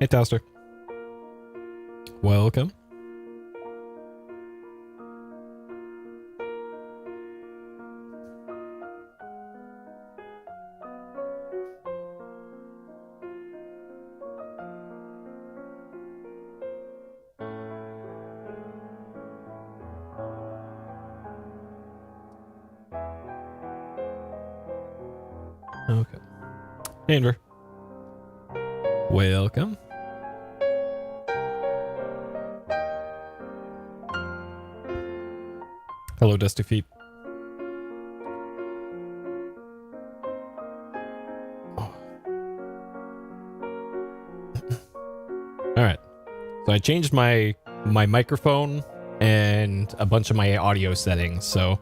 Hey, Toaster. Welcome. Okay. Hey, Andrew. Welcome. Hello, Dusty Feet. Oh. All right. So I changed my microphone and a bunch of my audio settings. So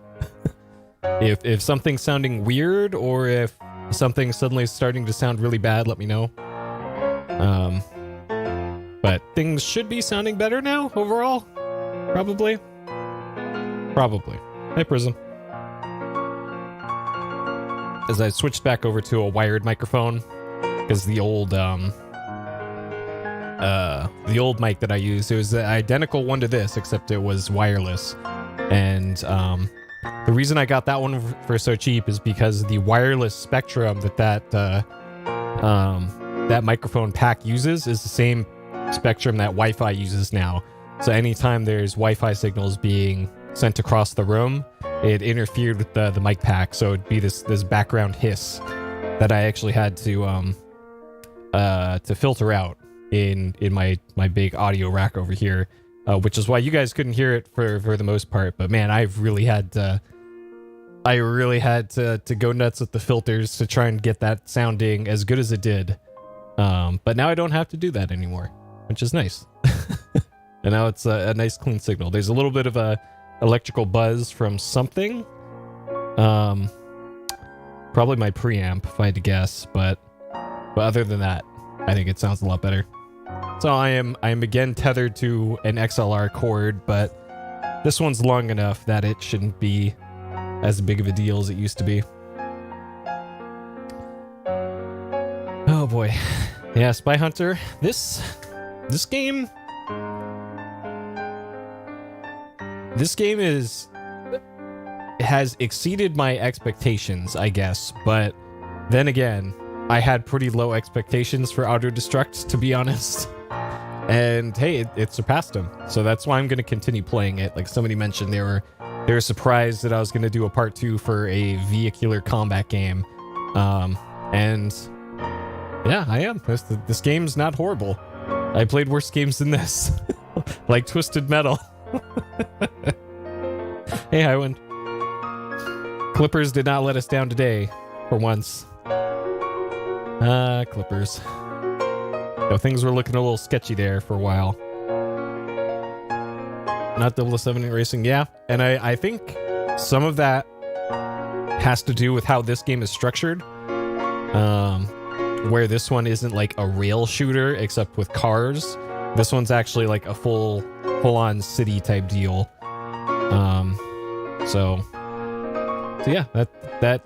if something's sounding weird or if something's suddenly starting to sound really bad, let me know. But things should be sounding better now overall. Probably. Hey, Prism. As I switched back over to a wired microphone, because the old mic that I used, it was the identical one to this, except it was wireless. And the reason I got that one for so cheap is because the wireless spectrum that microphone pack uses is the same spectrum that Wi-Fi uses now. So anytime there's Wi-Fi signals being sent across the room, it interfered with the mic pack, so it'd be this background hiss that I actually had to filter out in my big audio rack over here, which is why you guys couldn't hear it for the most part. But man, I really had to go nuts with the filters to try and get that sounding as good as it did. But now I don't have to do that anymore, which is nice. And now it's a nice clean signal. There's a little bit of a electrical buzz from something. Probably my preamp, if I had to guess, but other than that, I think it sounds a lot better. So I am again tethered to an XLR cord, but this one's long enough that it shouldn't be as big of a deal as it used to be. Oh boy. Yeah, Spy Hunter. This game has exceeded my expectations, I guess, but then again, I had pretty low expectations for Auto Destruct, to be honest. And hey, it surpassed them. So that's why I'm going to continue playing it. Like somebody mentioned, they were surprised that I was going to do a part 2 for a vehicular combat game. And yeah, I am. This game's not horrible. I played worse games than this. Like Twisted Metal. Hey, Highwind. Clippers did not let us down today, for once. Clippers. So things were looking a little sketchy there for a while. Not 007 Racing, yeah. And I think some of that has to do with how this game is structured. Where this one isn't like a rail shooter, except with cars. This one's actually like a full-on city type deal. So yeah, that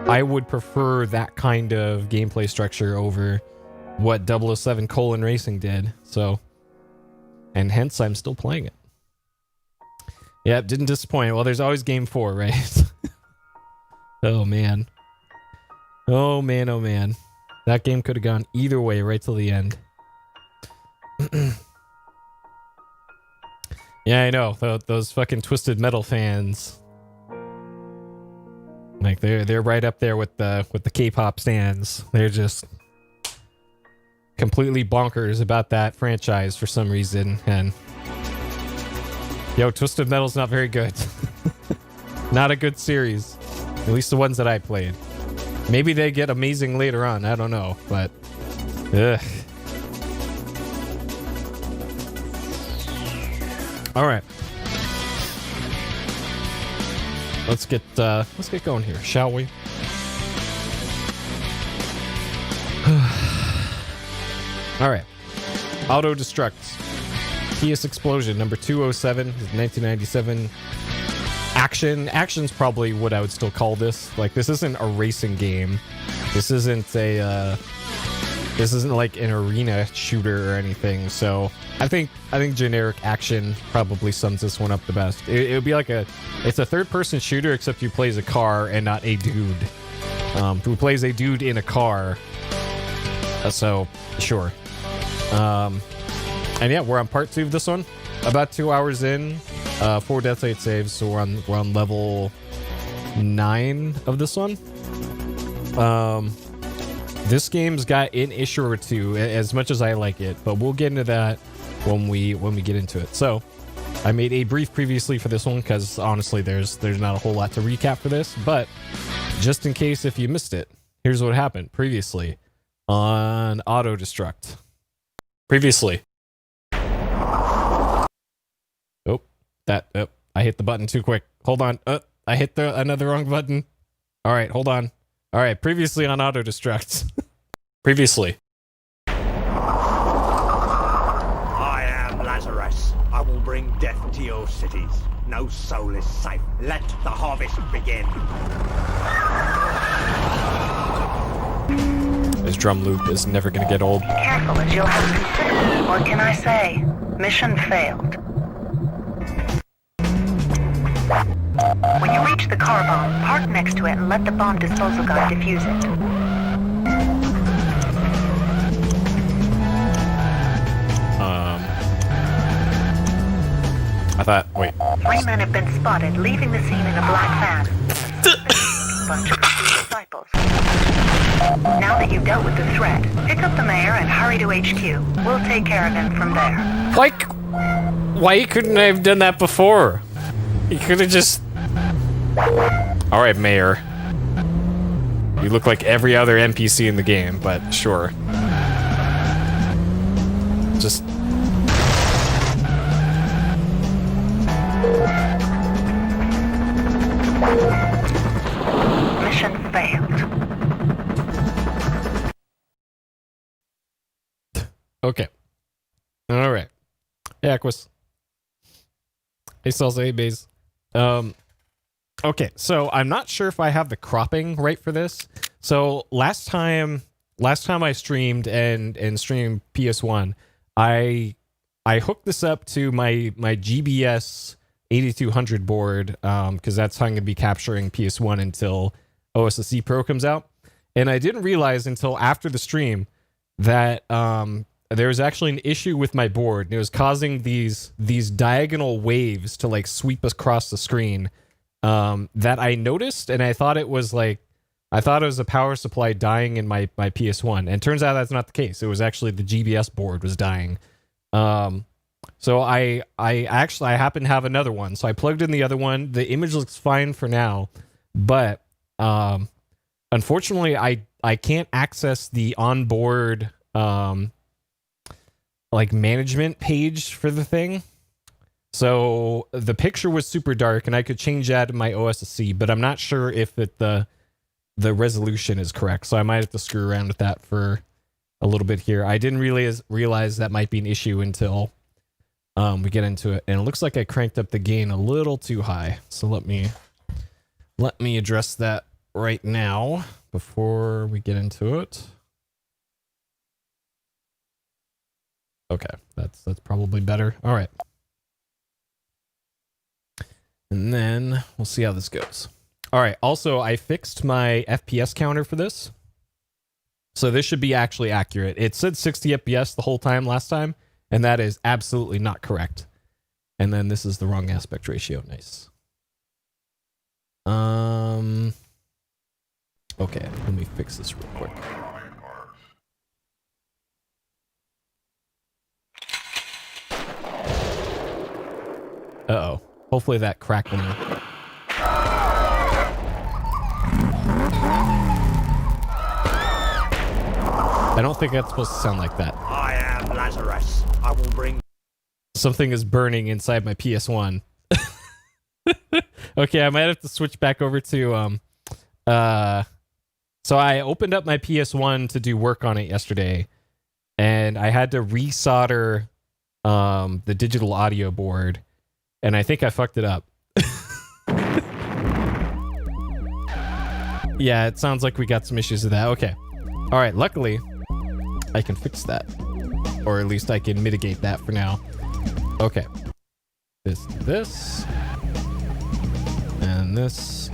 I would prefer that kind of gameplay structure over what 007 Racing did. So, and hence I'm still playing it. Yeah, it didn't disappoint. Well, there's always game 4, right? Oh man. Oh man. That game could have gone either way right till the end. Yeah, I know. Those fucking Twisted Metal fans. Like they're right up there with the K-pop stans. They're just completely bonkers about that franchise for some reason. And yo, Twisted Metal's not very good. Not a good series. At least the ones that I played. Maybe they get amazing later on. I don't know, but ugh. All right. Let's get going here, shall we? All right. Auto Destruct. PS Explosion number 207 is 1997. Action's probably what I would still call this. Like, this isn't a racing game. This isn't a This isn't like an arena shooter or anything, so I think generic action probably sums this one up the best. It would be like it's a third-person shooter, except you play as a car and not a dude. Who plays a dude in a car. So, sure. And yeah, we're on part 2 of this one. About 2 hours in, 4 death rate saves, so we're on level 9 of this one. This game's got an issue or two, as much as I like it, but we'll get into that when we get into it. So, I made a brief previously for this one because honestly, there's not a whole lot to recap for this, but just in case if you missed it, here's what happened previously on Auto Destruct. Previously. Oh, I hit the button too quick. Hold on. I hit another wrong button. All right, hold on. All right, previously on Auto Destruct. Previously. I am Lazarus. I will bring death to your cities. No soul is safe. Let the harvest begin. This drum loop is never gonna get old. Careful as you'll have to consider. What can I say? Mission failed. When you reach the car bomb, park next to it and let the bomb disposal guy defuse it. Wait. 3 men have been spotted leaving the scene in a black van. Bunch of disciples. Now that you've dealt with the threat, pick up the mayor and hurry to HQ. We'll take care of him from there. Why couldn't I have done that before? He could have just... Alright, Mayor. You look like every other NPC in the game, but sure. Just... Mission failed. Okay. Alright. Hey, Aquas. Hey, Salsa. Hey, Baze. Okay, so I'm not sure if I have the cropping right for this. So last time I streamed and streamed PS1, I hooked this up to my GBS 8200 board because that's how I'm gonna be capturing PS1 until OSSC Pro comes out. And I didn't realize until after the stream that there was actually an issue with my board, and it was causing these diagonal waves to like sweep across the screen. That I noticed, and I thought it was a power supply dying in my PS1, and turns out that's not the case. It was actually the GBS board was dying. So I happen to have another one, so I plugged in the other one. The image looks fine for now, but unfortunately I can't access the onboard like management page for the thing. So the picture was super dark, and I could change that in my OSSC, but I'm not sure if the resolution is correct. So I might have to screw around with that for a little bit here. I didn't realize that might be an issue until we get into it, and it looks like I cranked up the gain a little too high. So let me address that right now before we get into it. Okay, that's probably better. All right. And then we'll see how this goes. All right. Also, I fixed my FPS counter for this. So this should be actually accurate. It said 60 FPS the whole time last time, and that is absolutely not correct. And then this is the wrong aspect ratio. Nice. Okay, let me fix this real quick. Uh-oh. Hopefully that crackling. I don't think that's supposed to sound like that. I am Lazarus. I will bring... Something is burning inside my PS1. Okay, I might have to switch back over to... So I opened up my PS1 to do work on it yesterday, and I had to resolder the digital audio board, and I think I fucked it up. Yeah, it sounds like we got some issues with that. Okay. All right, luckily, I can fix that. Or at least I can mitigate that for now. Okay. This. And this.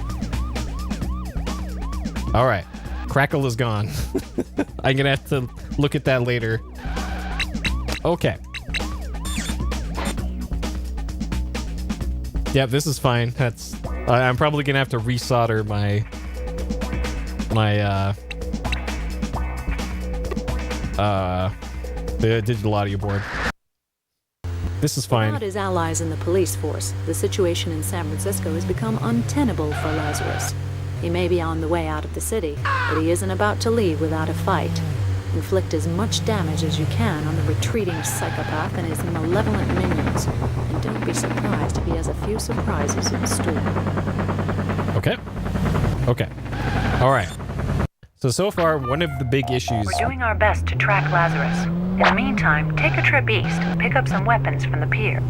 Alright. Crackle is gone. I'm gonna have to look at that later. Okay. Yep, this is fine. That's... I'm probably gonna have to resolder my the digital audio board. This is fine. Without his allies in the police force, the situation in San Francisco has become untenable for Lazarus. He may be on the way out of the city, but he isn't about to leave without a fight. Inflict as much damage as you can on the retreating psychopath and his malevolent minions, and don't be surprised if he has a few surprises in store. Okay. Okay. All right. So far, one of the big issues... We're doing our best to track Lazarus. In the meantime, take a trip east and pick up some weapons from the pier.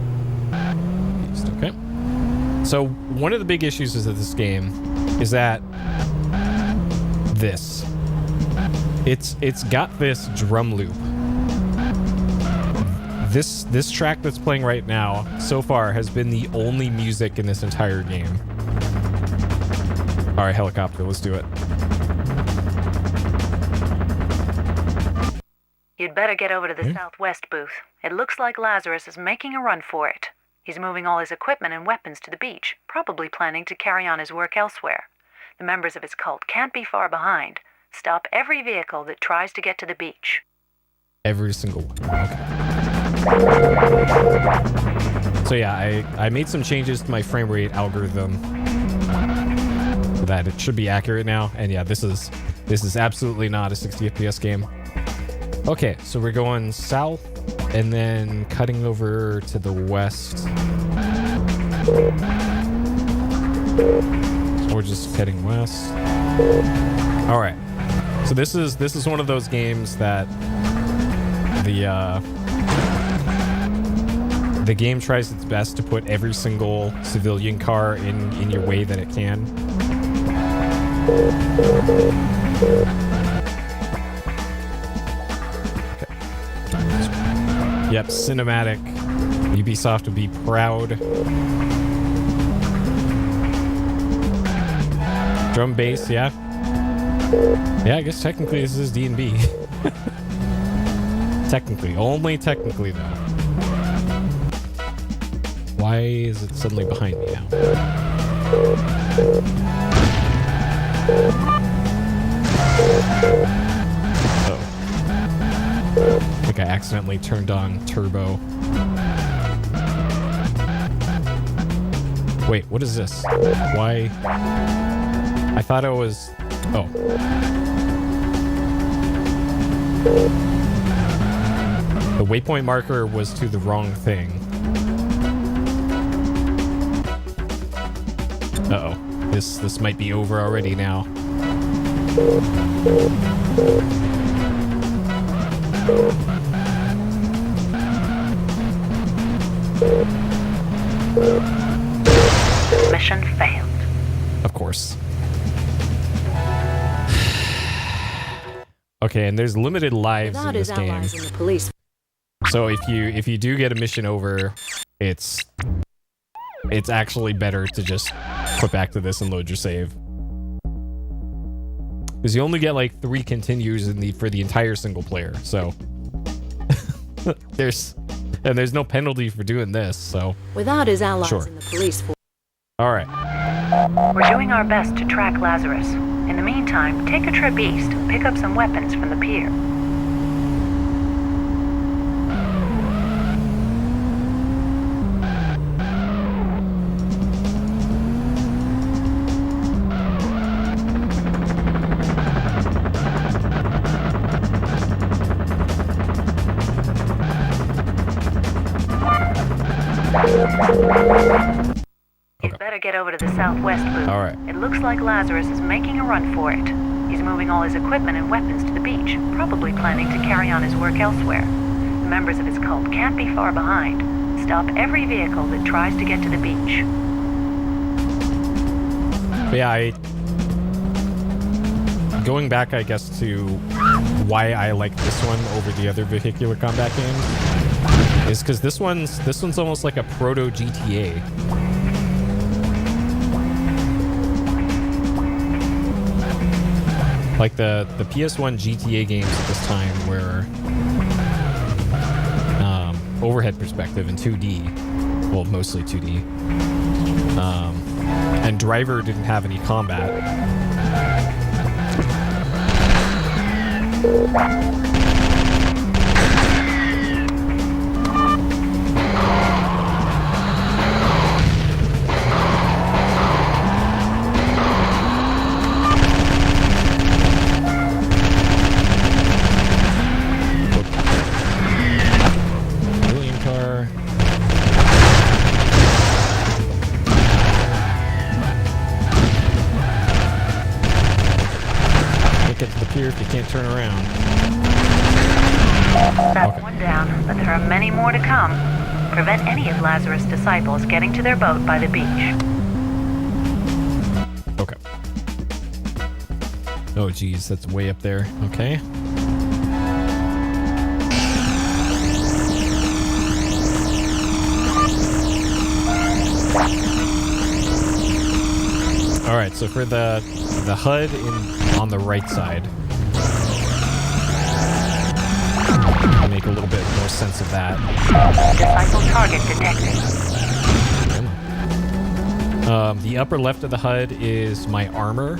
East, okay. So, one of the big issues of this game is that this. It's got this drum loop. This track that's playing right now, so far, has been the only music in this entire game. All right, helicopter, let's do it. You'd better get over to the southwest booth. It looks like Lazarus is making a run for it. He's moving all his equipment and weapons to the beach, probably planning to carry on his work elsewhere. The members of his cult can't be far behind. Stop every vehicle that tries to get to the beach. Every single one. Okay. So yeah, I made some changes to my frame rate algorithm so that it should be accurate now. And yeah, this is absolutely not a 60 FPS game. Okay, so we're going south and then cutting over to the west. We're just heading west. All right. So this is one of those games that the game tries its best to put every single civilian car in your way that it can. Yep, cinematic. Ubisoft would be proud. Drum bass, yeah. Yeah, I guess technically this is D&B. Technically. Only technically, though. Why is it suddenly behind me now? I think I accidentally turned on turbo. Wait, what is this? Why? I thought it was... Oh. The waypoint marker was to the wrong thing. Uh-oh. This might be over already now. Mission failed. Of course. Okay, and there's limited lives Without in this his game. allies in the police. So if you do get a mission over, it's actually better to just put back to this and load your save. Because you only get like 3 continues for the entire single player, so there's no penalty for doing this, so Without his allies Sure. in the police force. alright. We're doing our best to track Lazarus. In the meantime, take a trip east and pick up some weapons from the pier. You'd better get over to the southwest booth. All right. It looks like Lazarus is making a run for it. He's moving all his equipment and weapons to the beach, probably planning to carry on his work elsewhere. The members of his cult can't be far behind. Stop every vehicle that tries to get to the beach. But yeah, going back, I guess, to why I like this one over the other vehicular combat game is because this one's almost like a proto GTA. Like the PS1 GTA games at this time were overhead perspective in 2D, well, mostly 2D, and Driver didn't have any combat. If you can't turn around. That's one down, but there are many more to come. Prevent any of Lazarus' disciples getting to their boat by the beach. Okay. Oh geez, that's way up there. Okay. All right, so for the HUD on the right side, I'll make a little bit more sense of that. Disciple target detected. The upper left of the HUD is my armor.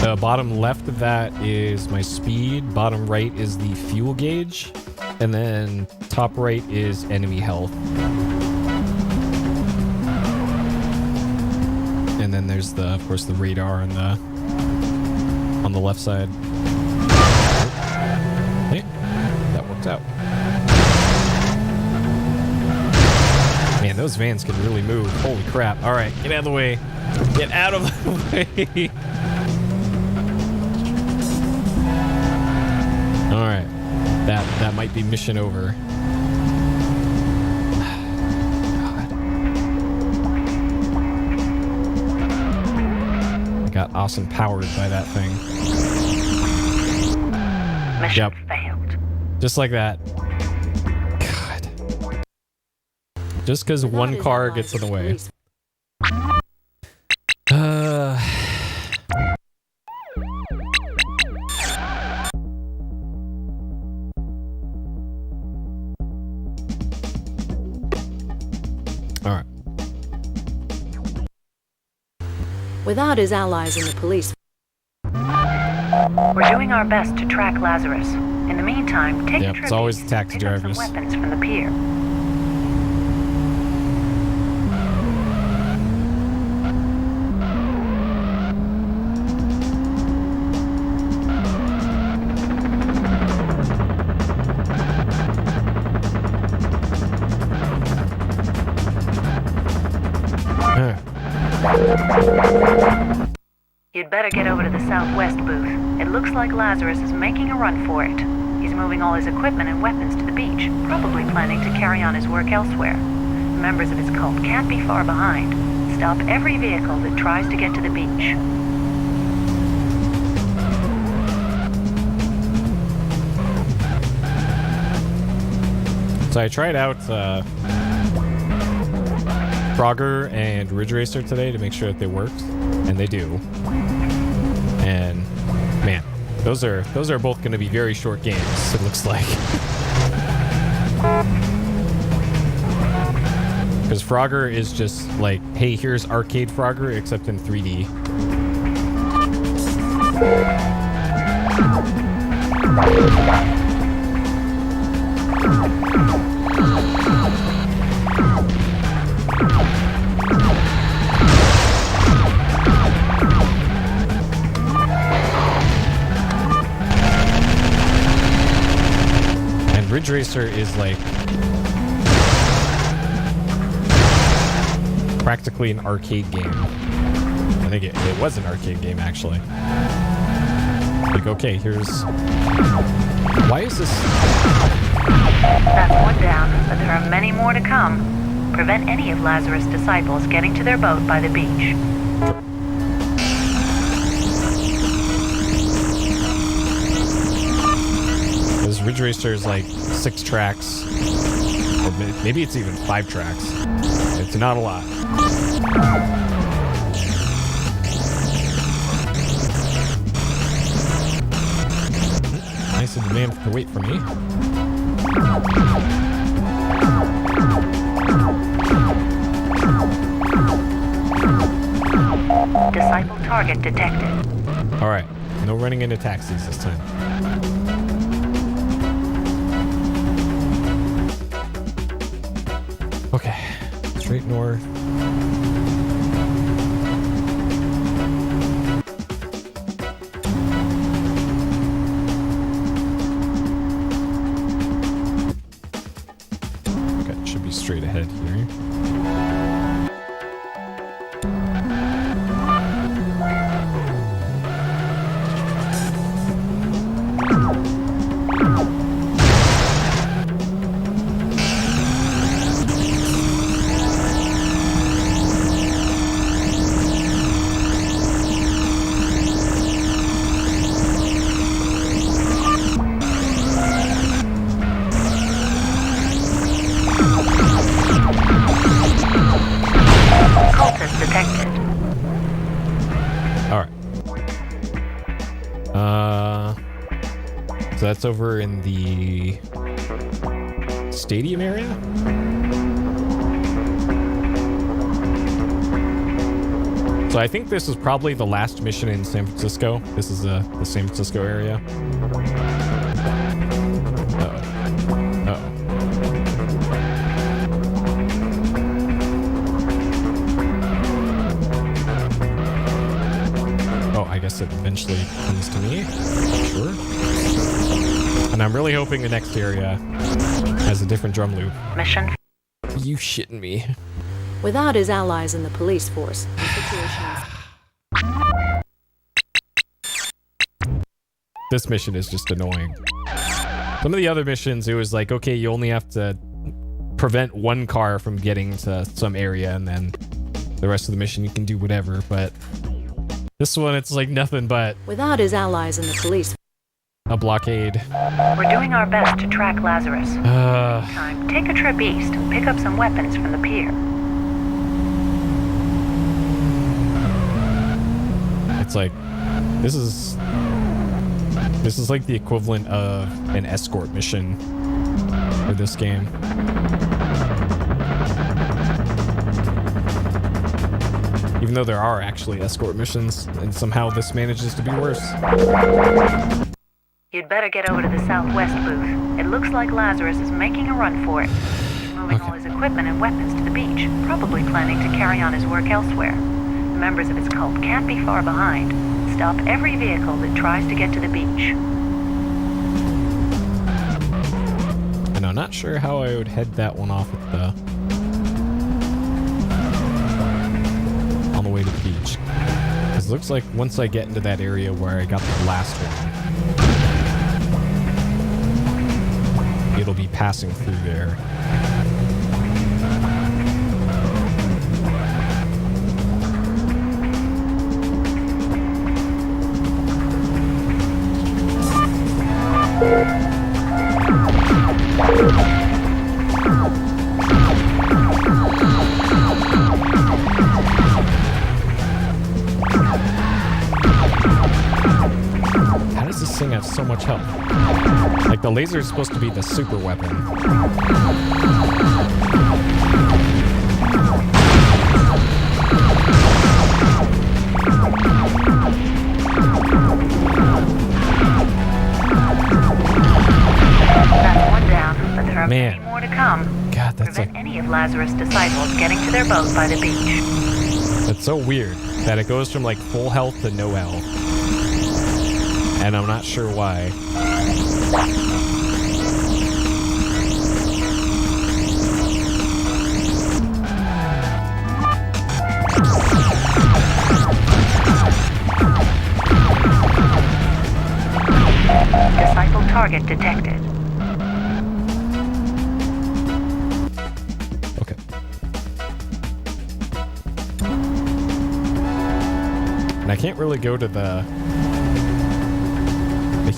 The bottom left of that is my speed. Bottom right is the fuel gauge. And then top right is enemy health. And then there's of course, the radar on the left side. Hey, that worked out. Man, those vans can really move. Holy crap. All right, get out of the way. Get out of the way. All right, that might be mission over. Got awesome powered by that thing. Mission failed. Just like that. God. Just because one car gets in the way. All right. Without his allies in the police, we're doing our best to track Lazarus. In the meantime, take Yep, it's always the taxi pick up drivers. some weapons from the pier. You'd better get over to the southwest booth. It looks like Lazarus is making a run for it. He's moving all his equipment and weapons to the beach, probably planning to carry on his work elsewhere. Members of his cult can't be far behind. Stop every vehicle that tries to get to the beach. So I tried out Frogger and Ridge Racer today to make sure that they worked, and they do. And man, those are both going to be very short games. It looks like. Because Frogger is just like, hey, here's arcade Frogger except in 3D. Ridge Racer is like practically an arcade game. I think it was an arcade game actually. Like, okay, here's... Why is this... That's one down, but there are many more to come. Prevent any of Lazarus' disciples getting to their boat by the beach. Racer is like 6 tracks, or maybe it's even 5 tracks. It's not a lot. Nice of the man to wait for me. Disciple target detected. All right, no running into taxis this time. Okay, straight north. Okay, should be straight ahead here. Cultist detected. All right. So that's over in the stadium area? So I think this is probably the last mission in San Francisco. This is the San Francisco area. Uh-oh. Uh-oh. Oh, I guess it eventually comes to me. Sure. And I'm really hoping the next area has a different drum loop. Mission. You shitting me. Without his allies in the police force, the situation is... This mission is just annoying. Some of the other missions, it was like, okay, you only have to prevent one car from getting to some area, and then the rest of the mission you can do whatever, but this one, it's like nothing but Without his allies in the police a blockade. We're doing our best to track Lazarus. Time. Take a trip east and pick up some weapons from the pier. It's like, this is like the equivalent of an escort mission for this game. Even though there are actually escort missions, and somehow this manages to be worse. You'd better get over to the southwest booth. It looks like Lazarus is making a run for it. He's moving all his equipment and weapons to the beach, probably planning to carry on his work elsewhere. The members of his cult can't be far behind. Stop every vehicle that tries to get to the beach. And I'm not sure how I would head that one off at the... on the way to the beach. Because it looks like once I get into that area where I got the last one, it'll be passing through there. How does this thing have so much health? Like, the laser is supposed to be the super weapon. That's one down, but there are Man. many more to come. God, that's Prevent like... any of Lazarus' disciples getting to their boat by the beach. That's so weird that it goes from like full health to no health. And I'm not sure why. Disciple target detected. Okay. And I can't really go to the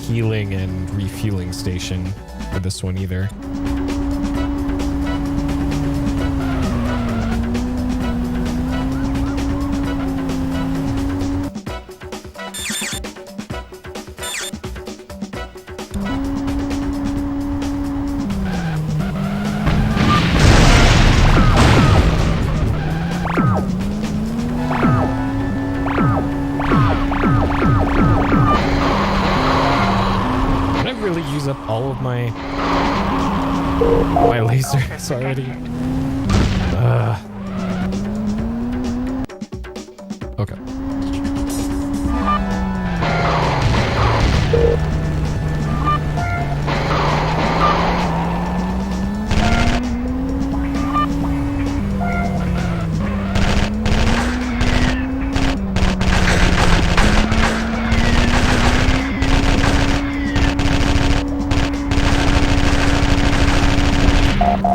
healing and refueling station for this one either. Up all of my lasers already. Okay.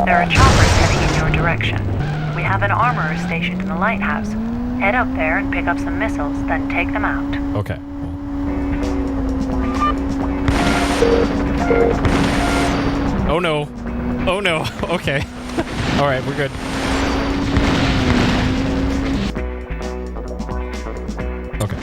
There are choppers heading in your direction. We have an armorer stationed in the lighthouse. Head up there and pick up some missiles, then take them out. Okay. Oh no. Oh no. Okay. All right, we're good. Okay.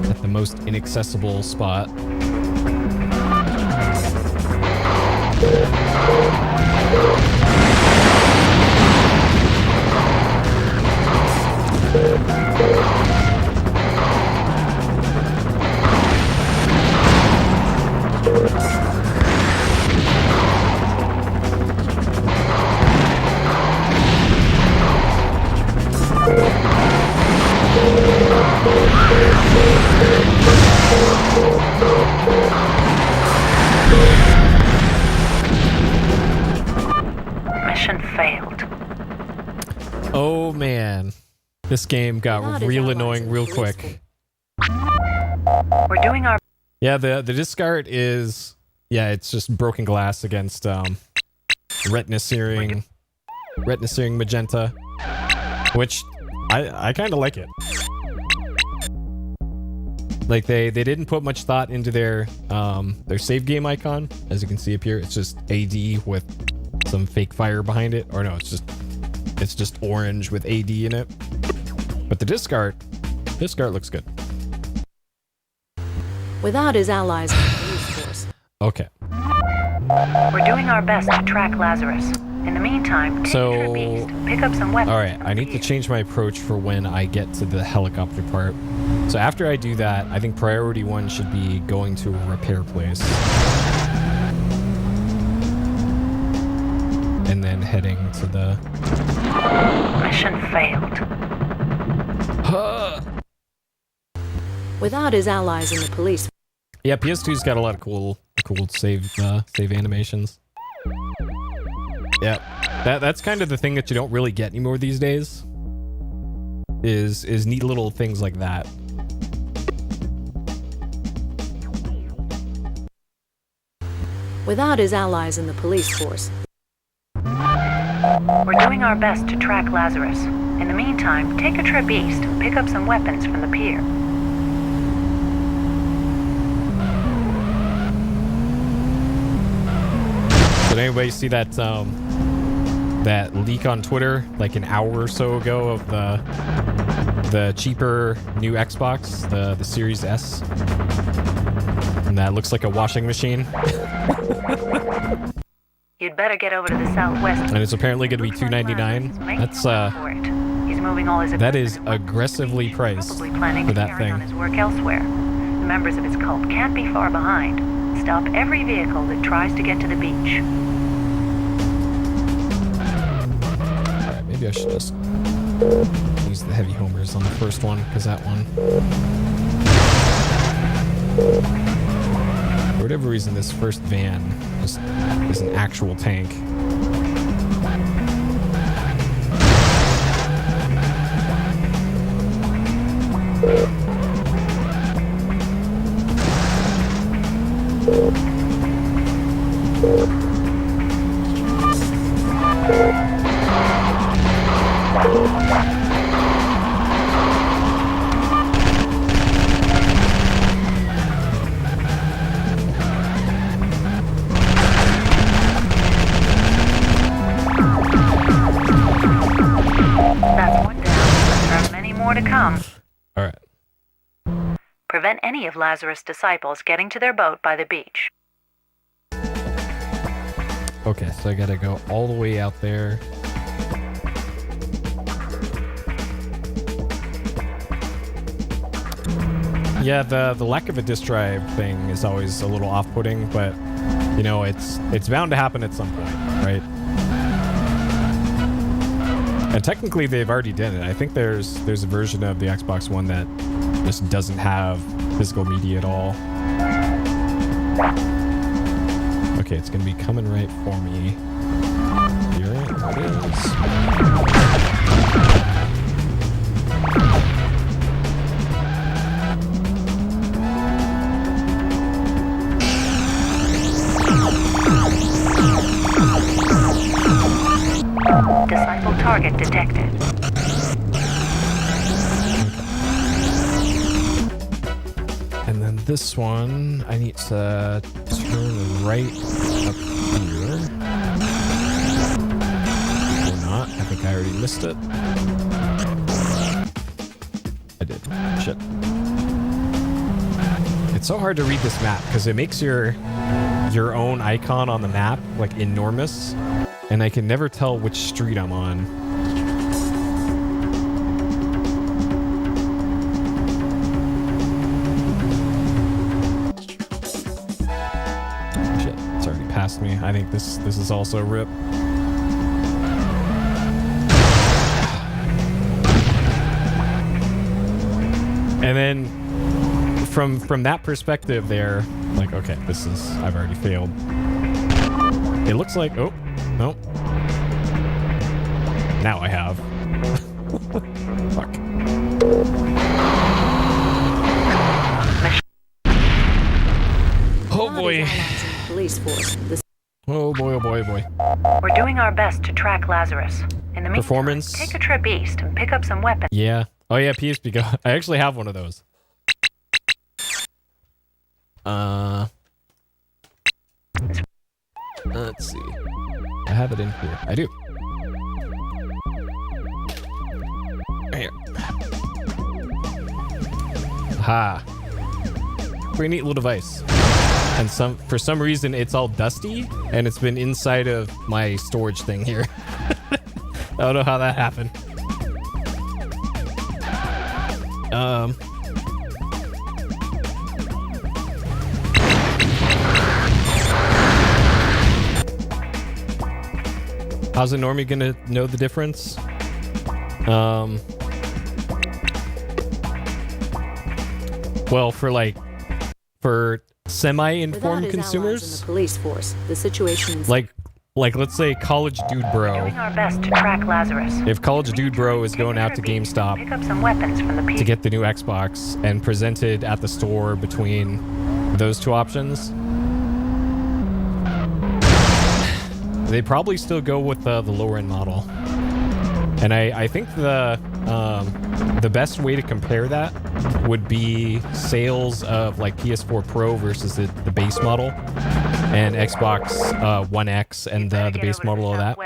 At the most inaccessible spot. Mission failed. Oh man, this game got real annoying real quick. We're doing our... Yeah, the discard is... Yeah, it's just broken glass against retina searing magenta, which I kind of like it. Like they didn't put much thought into their save game icon, as you can see up here. It's just AD with some fake fire behind it, or no, it's just orange with AD in it. But the discard looks good. Without his allies in the police force. Okay. We're doing our best to track Lazarus. In the meantime, take a trip east, pick up some weapons. All right, I need to change my approach for when I get to the helicopter part. So after I do that, I think priority 1 should be going to a repair place. And then heading to the... Mission failed. Without his allies in the police. Yeah, PS2's got a lot of cool save animations. Yeah, that's kind of the thing that you don't really get anymore these days. Is neat little things like that. Without his allies in the police force. We're doing our best to track Lazarus. In the meantime, take a trip east, pick up some weapons from the pier. Did anybody see that that leak on Twitter like an hour or so ago of the cheaper new Xbox, the Series S? And that looks like a washing machine. You'd better get over to the southwest. And it's apparently going to be $299. That's He's moving all his that is aggressively priced for that thing. On his work elsewhere. The members of his cult can't be far behind. Stop every vehicle that tries to get to the beach. Alright, maybe I should just use the heavy homers on the first one, because that one... For whatever reason, this first van just is an actual tank. to come. All right. Prevent any of Lazarus' disciples getting to their boat by the beach. Okay, so I gotta go all the way out there. Yeah, the lack of a disk drive thing is always a little off-putting, but you know, it's bound to happen at some point, right? And technically they've already done it. I think there's a version of the Xbox One that just doesn't have physical media at all. Okay, it's gonna be coming right for me. Here it is. Disciple target detected. And then this one, I need to turn right up here. Or not. I think I already missed it. I did. Shit. It's so hard to read this map because it makes your own icon on the map like enormous, and I can never tell which street I'm on. Shit, it's already past me. I think this is also RIP. And then from that perspective there, like, okay, I've already failed. It looks like, oh, no. Now I have. Fuck. Oh boy. Police force. Oh boy, oh boy, oh boy. We're doing our best to track Lazarus. In the meantime, Performance. take a trip east and pick up some weapons. Yeah. Oh yeah, PSP Go. I actually have one of those. Let's see. I have it in here. I do. Here. Ha. Pretty neat little device. And for some reason it's all dusty and it's been inside of my storage thing here. I don't know how that happened. How's a normie gonna know the difference? Well, for semi-informed consumers, in the police force, the situation is like let's say College Dude Bro. Doing our best to track Lazarus. If College Dude Bro is going out to Pick GameStop up some weapons from the to get the new Xbox and presented at the store between those two options, they probably still go with the lower end model. And I think the best way to compare that would be sales of like PS4 Pro versus the base model, and Xbox One X and the base model of that,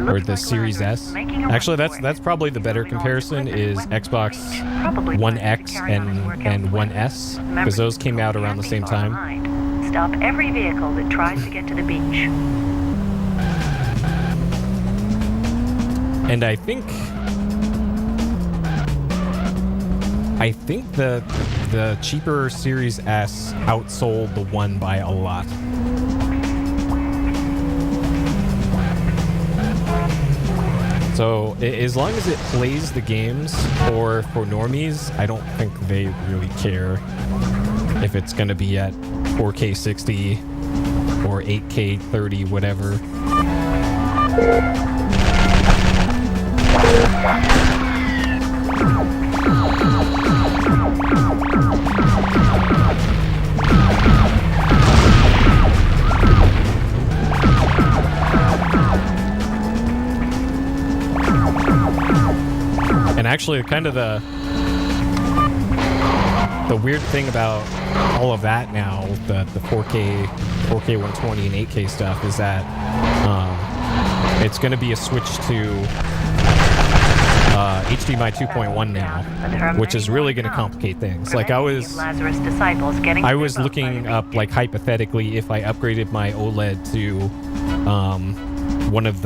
or the Series S. Actually, that's probably the better comparison is Xbox One X and One S, because those came out around the same time. Stop every vehicle that tries to get to the beach. And I think the cheaper Series S outsold the one by a lot. So as long as it plays the games for normies, I don't think they really care if it's going to be at 4K 60 or 8K 30, whatever. And actually, kind of the weird thing about all of that now, the 4K 120 and 8K stuff, is that it's going to be a switch to HDMI 2.1 now, which is really going to complicate things. Like I was looking up, like, hypothetically, if I upgraded my OLED to one of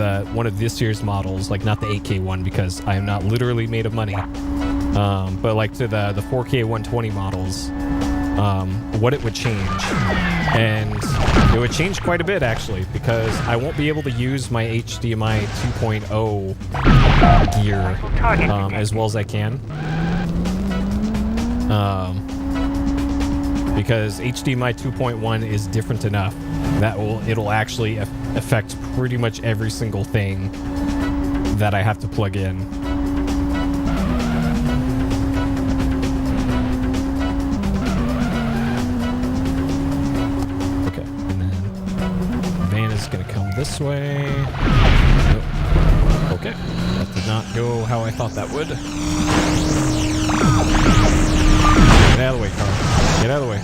this year's models, like not the 8K one because I am not literally made of money, but like to the 4K 120 models, what it would change. And it would change quite a bit, actually, because I won't be able to use my HDMI 2.0 gear as well as I can. Because HDMI 2.1 is different enough that it'll actually affect pretty much every single thing that I have to plug in. Okay, and then the van is gonna come this way. Nope. Okay, that did not go how I thought that would. Get out of the way, Carl. Get out of the way.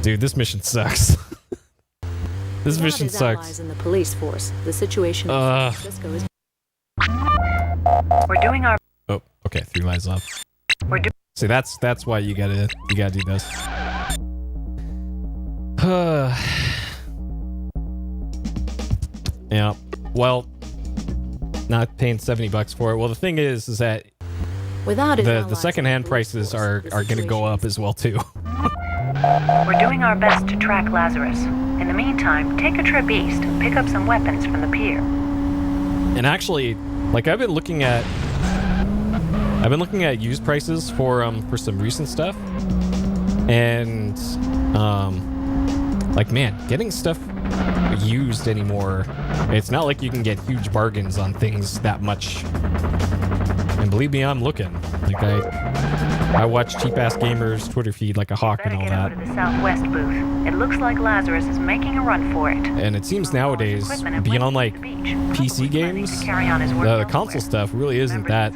Dude, this mission sucks. This mission sucks. In the police force, the situation in San Francisco is. We're doing our. Oh, okay, 3 lives left. See, that's why you gotta do this. Yeah. Well, not paying $70 for it. Well, the thing is that without the secondhand prices are gonna go up as well too. We're doing our best to track Lazarus. In the meantime, take a trip east and pick up some weapons from the pier. And actually, like I've been looking at used prices for some recent stuff, and like, man, getting stuff used anymore, it's not like you can get huge bargains on things that much. And believe me, I'm looking. Like I watch Cheap Ass Gamers Twitter feed like a hawk and all that. Better get over to the Southwest booth. It looks like Lazarus is making a run for it. And it seems nowadays, beyond like PC games, the console stuff really isn't that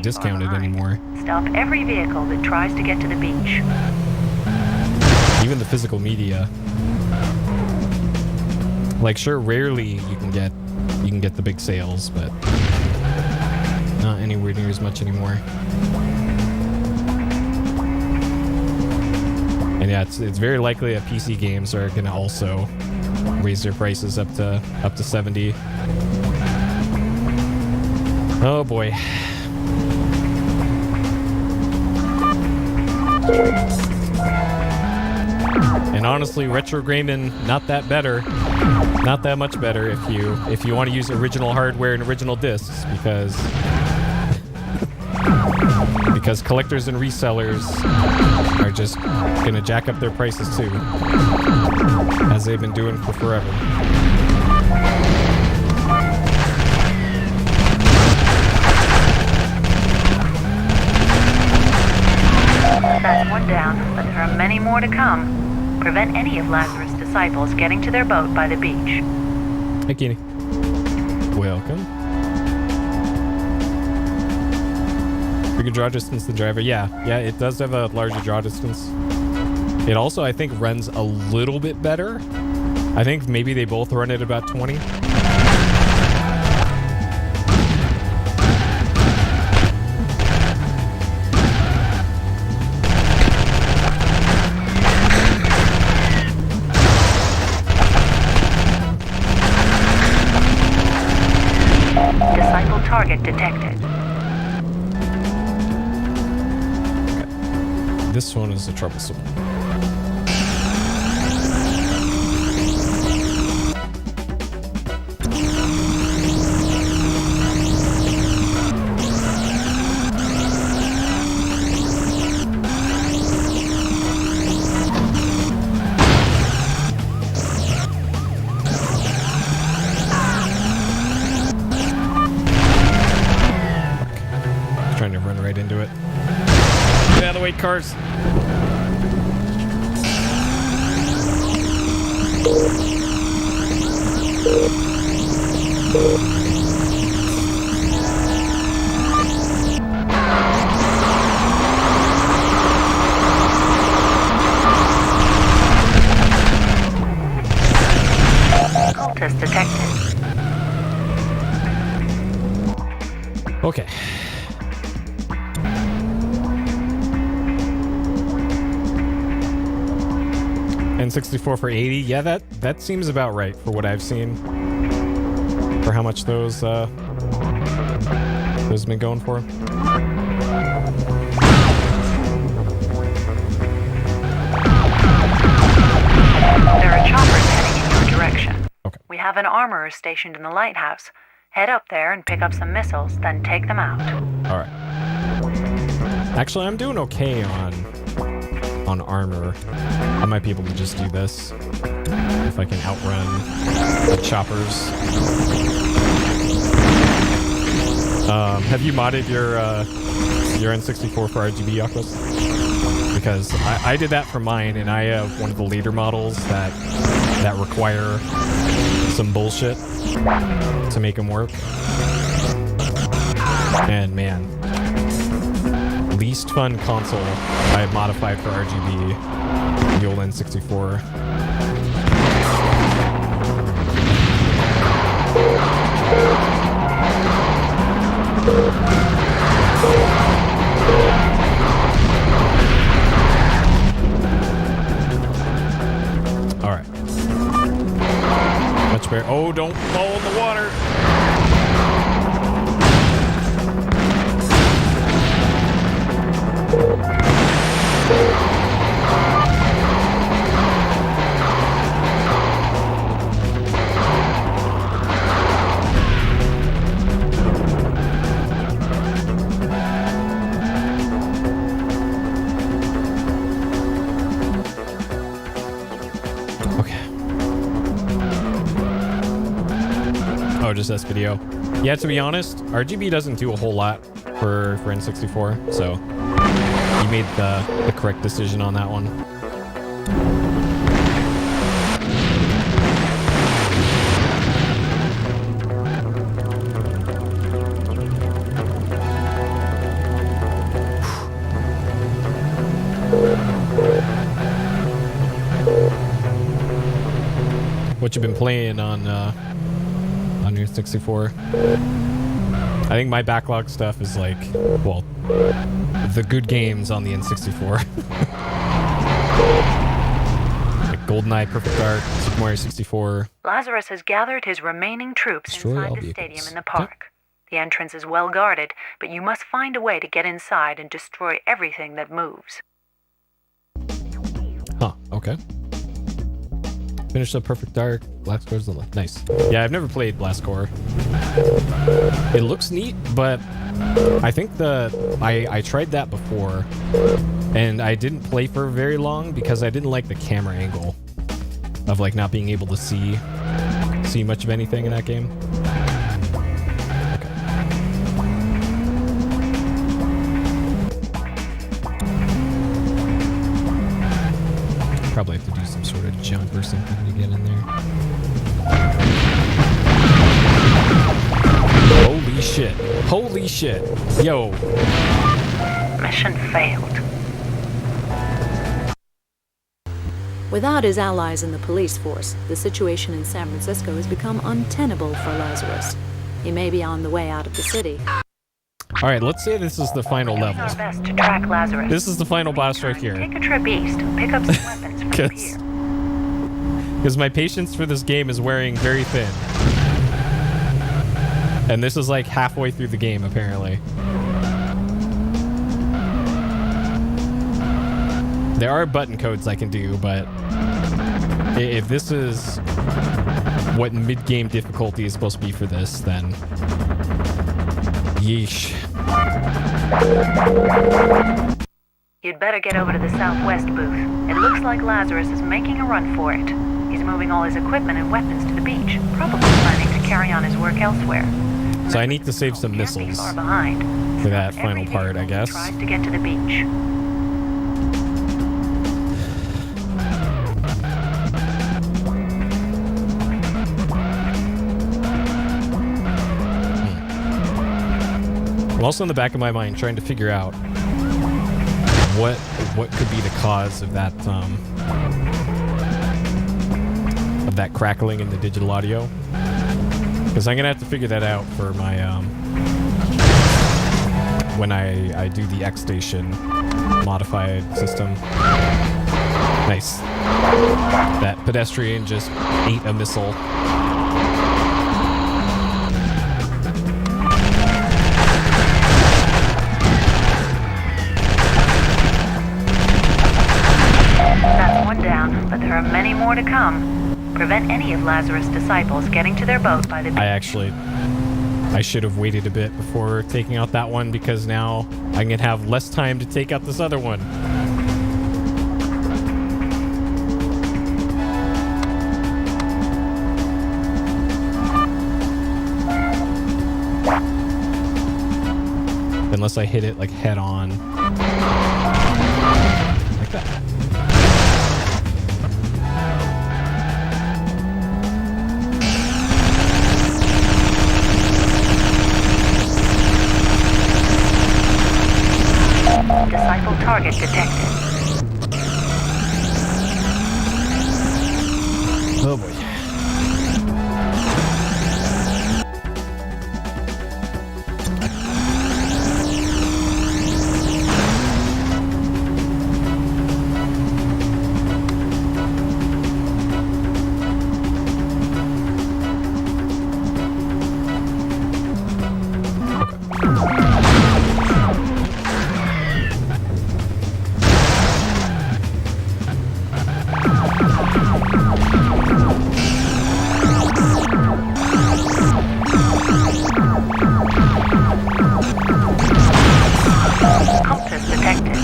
discounted anymore. Stop every vehicle that tries to get to the beach. Even the physical media. Like, sure, rarely you can get the big sales, but not anywhere near as much anymore. And yeah, it's very likely that PC games are going to also raise their prices up to 70. Oh boy. And honestly, retro gaming, not that much better if you want to use original hardware and original discs, because collectors and resellers are just gonna jack up their prices too, as they've been doing for forever. That's one down, but there are many more to come. Prevent any of Lazarus' disciples getting to their boat by the beach. Hey, Keeney. Welcome. Bigger draw distance than driver. Yeah, it does have a larger draw distance. It also, I think, runs a little bit better. I think maybe they both run at about 20. Disciple target detected. This one is the troublesome one. Trying to run right into it. Get out of the way, cars. Cultist detected. Okay. N64 for 80. Yeah, that seems about right for what I've seen. For how much those have been going for. There are choppers heading in your direction. Okay. We have an armorer stationed in the lighthouse. Head up there and pick up some missiles, then take them out. All right. Actually, I'm doing okay on armor. I might be able to just do this if I can outrun the choppers. Have you modded your N64 for RGB, Aquas? Because I did that for mine, and I have one of the later models that require some bullshit to make them work. And man, least fun console I have modified for RGB, the old N64. All right. Much better. Oh, don't fall in the water. Oh, just this video. Yeah, to be honest, RGB doesn't do a whole lot for N64, so you made the correct decision on that one. What you been playing on your 64? I think my backlog stuff is like, well, the good games on the N64. Like GoldenEye, Perfect Dark, Super Mario 64. Lazarus has gathered his remaining troops Destroy all inside the vehicles. stadium in the park. The entrance is well guarded, but you must find a way to get inside and destroy everything that moves. Huh, okay. Finish up Perfect Dark, Black Score's the left. Nice. Yeah, I've never played Blast Core. It looks neat, but I think I tried that before, and I didn't play for very long because I didn't like the camera angle of like not being able to see much of anything in that game. Probably have to do some sort of jump or something to get in there. Holy shit. Holy shit. Yo. Mission failed. Without his allies in the police force, the situation in San Francisco has become untenable for Lazarus. He may be on the way out of the city. All right, let's say this is the final Doing level. our best to track Lazarus. This is the final boss right here. Take a trip east and pick up some weapons from here. Because my patience for this game is wearing very thin. And this is like halfway through the game, apparently. There are button codes I can do, but if this is what mid-game difficulty is supposed to be for this, then yeesh. You'd better get over to the southwest booth. It looks like Lazarus is making a run for it. He's moving all his equipment and weapons to the beach, probably planning to carry on his work elsewhere. So I need to save some Can't be missiles far behind. for that Every final part, I vehicle guess. tries to get to the beach. I'm also in the back of my mind trying to figure out what could be the cause of that crackling in the digital audio. Because I'm gonna have to figure that out for my when I do the X Station modified system. Nice. That pedestrian just ate a missile. That's one down, but there are many more to come. Prevent any of Lazarus' disciples getting to their boat by the beach. I should have waited a bit before taking out that one, because now I'm gonna have less time to take out this other one. Unless I hit it like head on. Like that. Disciple target detected. Oh boy. Cultist detected.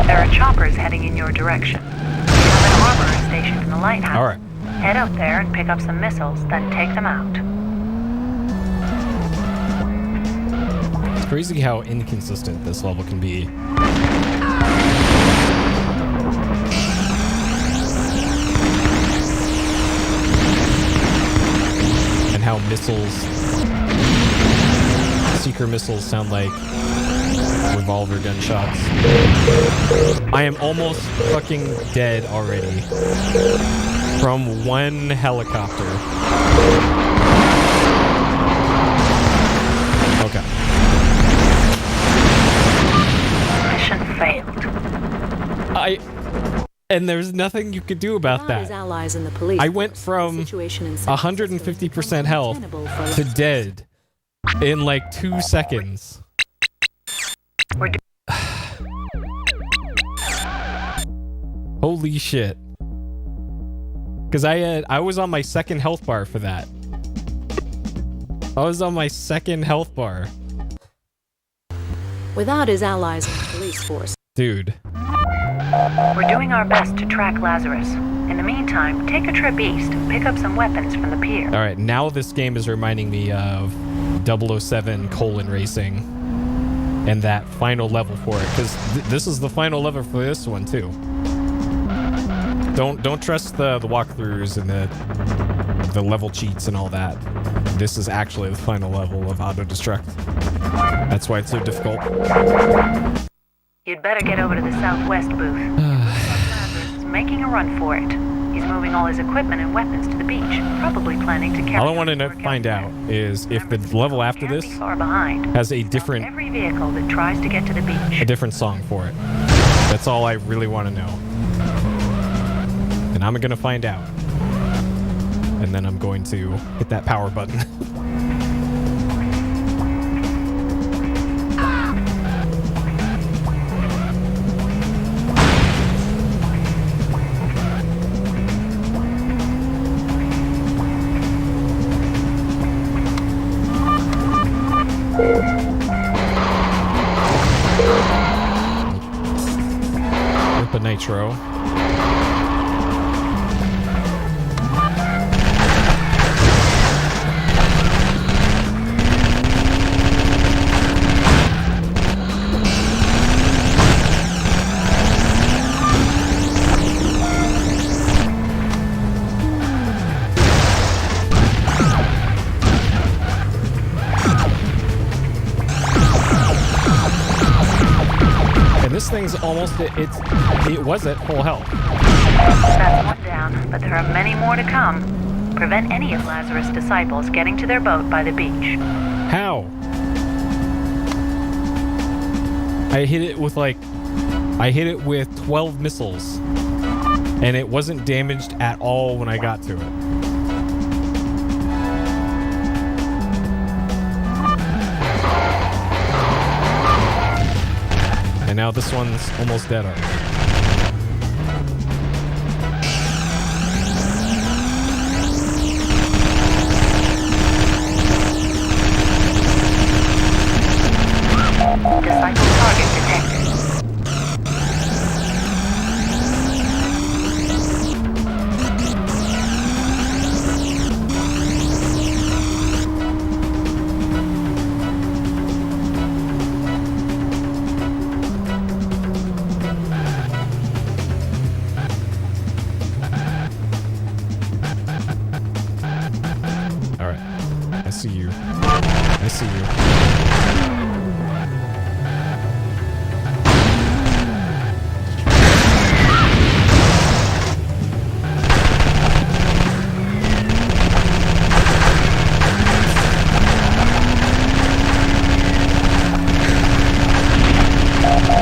There are choppers heading in your direction. You have an armorer stationed in the lighthouse. All right. Head up there and pick up some missiles, then take them out. It's crazy how inconsistent this level can be. And how seeker missiles sound like revolver gunshots. I am almost fucking dead already from one helicopter. Okay. Mission failed. And there's nothing you could do about Without his that. allies in the police I went force, from the situation in San Francisco has 150% become health untenable for to Lazarus. dead in like 2 seconds. We're Holy shit. Because I was on my second health bar for that. I was on my second health bar. Without his allies in the police force, Dude. We're doing our best to track Lazarus. In the meantime, take a trip east and pick up some weapons from the pier. Alright, now this game is reminding me of 007 Racing. And that final level for it. Because this is the final level for this one too. Don't trust the walkthroughs and the level cheats and all that. This is actually the final level of Auto Destruct. That's why it's so difficult. You'd better get over to the southwest booth. Lazarus is making a run for it. He's moving all his equipment and weapons to the beach, probably planning to carry. All I want to find out is if the level after this far behind. has a different Every vehicle that tries to get to the beach. a different song for it. That's all I really want to know. And I'm gonna find out. And then I'm going to hit that power button. With the nitro. thing's almost, it was at full health. That's one down, but there are many more to come. Prevent any of Lazarus' disciples getting to their boat by the beach. How? I hit it with 12 missiles, and it wasn't damaged at all when I got to it. And now this one's almost dead already. Disciple target detected. All right, I see you. I see you.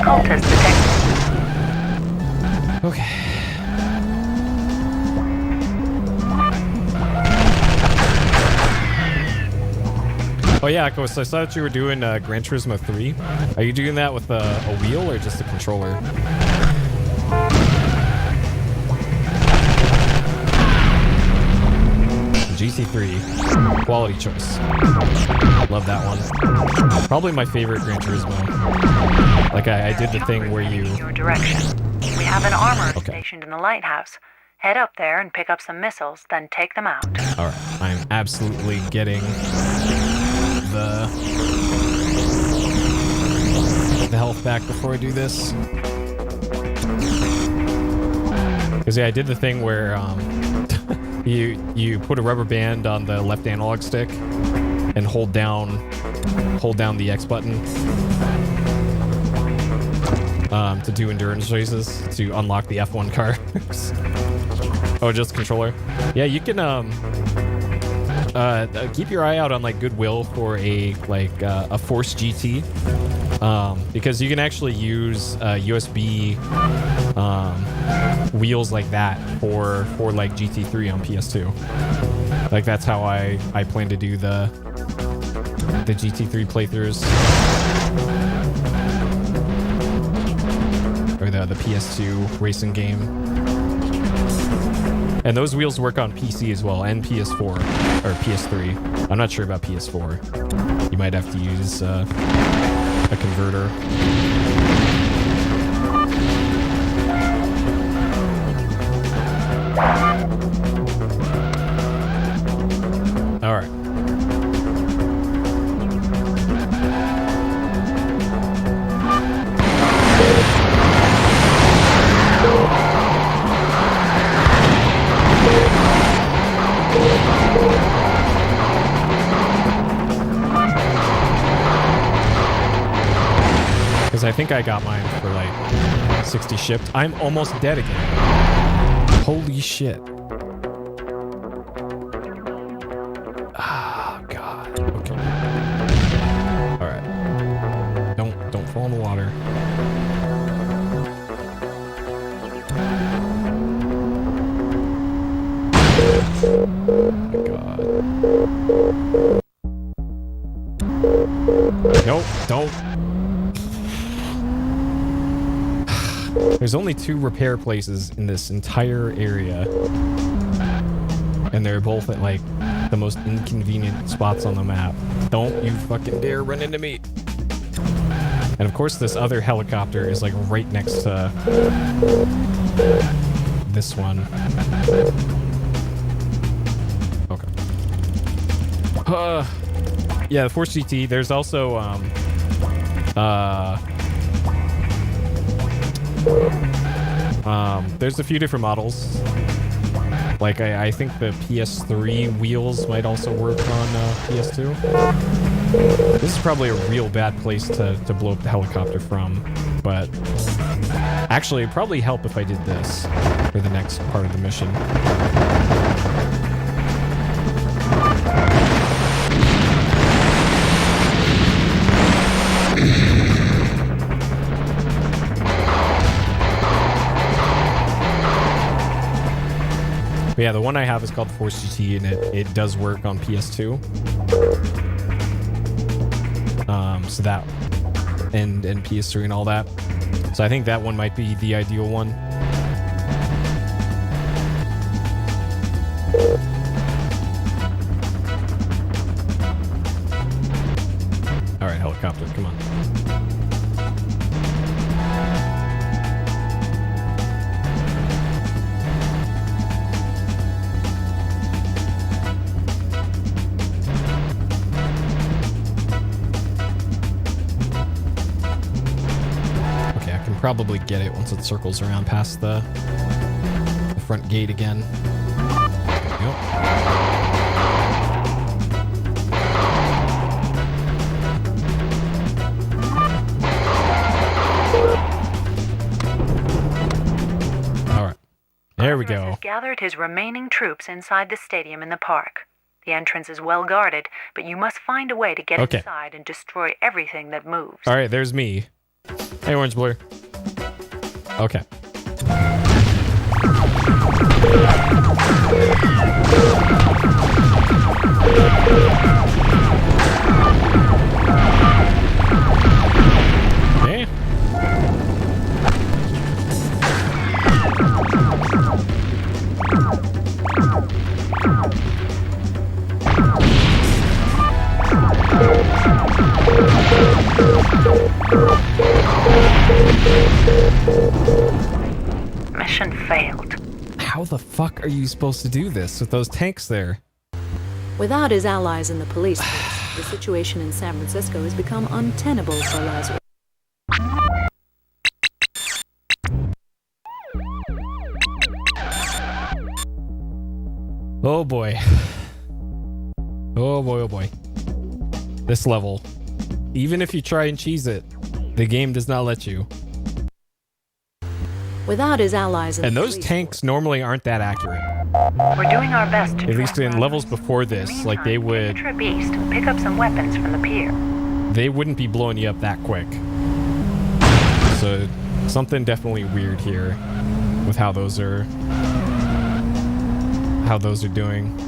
Cultist detected. Okay. Oh yeah, Echo, so I saw that you were doing Gran Turismo 3. Are you doing that with a wheel or just a controller? GT3. Quality choice. Love that one. Probably my favorite Gran Turismo. Like I did the thing where you... Your direction. We have an armorer stationed in the lighthouse. Head up there and pick up some missiles, then take them out. Alright, I'm absolutely getting the health back before I do this. Because yeah, I did the thing where you put a rubber band on the left analog stick and hold down the X button to do endurance races to unlock the F1 cars. Oh, just controller. Yeah, you can keep your eye out on like Goodwill for a Force GT, because you can actually use USB wheels like that for like GT3 on PS2. Like that's how I plan to do the GT3 playthroughs, or the PS2 racing game. And those wheels work on PC as well, and PS4 or PS3. I'm not sure about PS4. You might have to use a converter. All right. Because I think I got mine for like 60 shipped. I'm almost dead again. Holy shit. Oh, God. Okay. Alright. Don't fall in the water. Oh, God. Nope, don't. There's only 2 repair places in this entire area, and they're both at like the most inconvenient spots on the map. Don't you fucking dare run into me. And of course this other helicopter is like right next to this one. Okay. Yeah, the Force GT. There's also there's a few different models. Like I think the PS3 wheels might also work on PS2. This is probably a real bad place to blow up the helicopter from, but Actually, it'd probably help if I did this for the next part of the mission. But yeah, the one I have is called Force GT, and it does work on PS2. So that, and PS3 and all that. So I think that one might be the ideal one. All right, helicopter, come on. Probably get it once it circles around past the front gate again. Yep. All right, there we go. Has gathered his remaining troops inside the stadium in the park. The entrance is well guarded, but you must find a way to get inside and destroy everything that moves. All right, there's me. Hey, Orange Blur. Okay. Okay. Mission failed. How the fuck are you supposed to do this with those tanks there? Without his allies in the police force, the situation in San Francisco has become untenable for Lazarus. Oh boy. Oh boy, oh boy. This level. Even if you try and cheese it, the game does not let you. Without his allies in And the those police tanks normally aren't that accurate. We're doing our best to At least in track levels Lazarus. before In the this, like meantime, they take a trip east and pick up some weapons from the pier. wouldn't be blowing you up that quick. So something definitely weird here with how those are doing.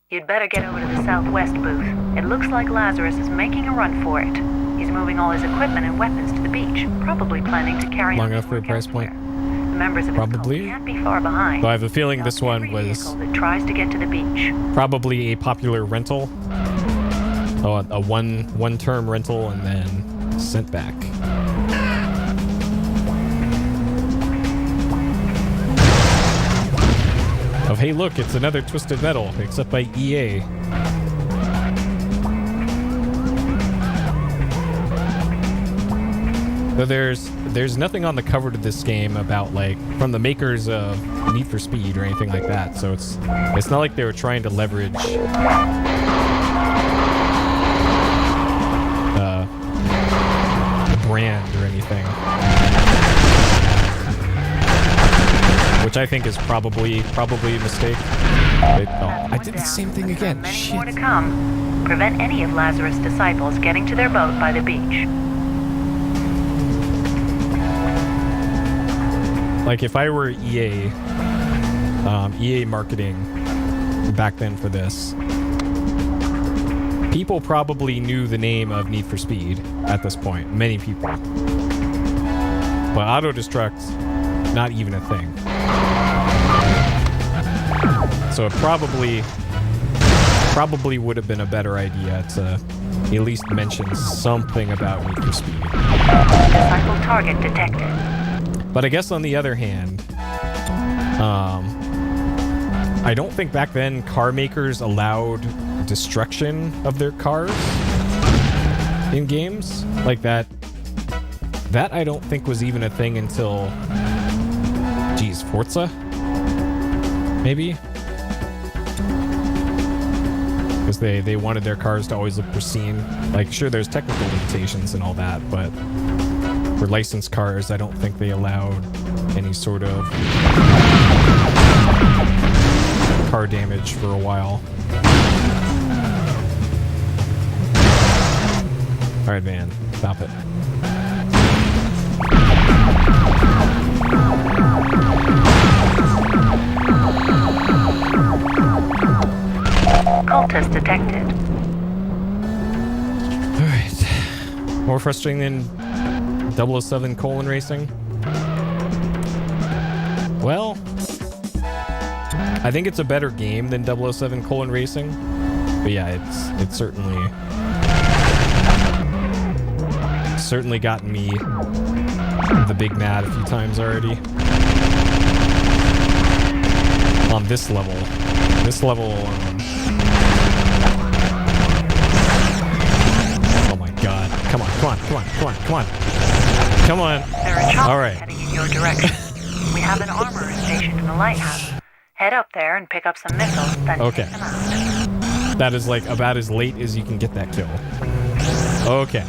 You'd better get over to the southwest booth. It looks like Lazarus is making a run for it. He's moving all his equipment and weapons to the beach, probably planning to carry Long on enough his for a work price elsewhere. point. The members of his cult Probably. can't be far behind. But I have a feeling Stop this one every was vehicle that tries to get to the beach. probably a popular rental. Oh, a one-term rental and then sent back. Of hey, look, it's another Twisted Metal, except by EA. So there's nothing on the cover to this game about like from the makers of Need for Speed or anything like that. So it's not like they were trying to leverage the brand or anything, which I think is probably a mistake. I did the same thing again. Many more to come. Prevent any of Lazarus' disciples getting to their boat by the beach. Like if I were EA marketing back then for this, people probably knew the name of Need for Speed at this point. Many people. But Auto Destruct, not even a thing. So it probably would have been a better idea to at least mention something about Need for Speed. Disciple target detected. But I guess on the other hand, I don't think back then car makers allowed destruction of their cars in games like that. That I don't think was even a thing until, geez, Forza? maybe? Because they wanted their cars to always look pristine. Like, sure, there's technical limitations and all that, but for licensed cars, I don't think they allowed any sort of car damage for a while. Alright, man, stop it. Cultist detected. Alright. More frustrating than 007 colon racing? Well, I think it's a better game than 007 colon racing. But yeah, it's certainly gotten me the big mad a few times already. On this level. Oh my god. Come on. There are choppers Alright. heading in your direction. We have an armorer stationed in the lighthouse. Head up there and pick up some missiles, then Okay. take them out. That is like about as late as you can get that kill. Okay.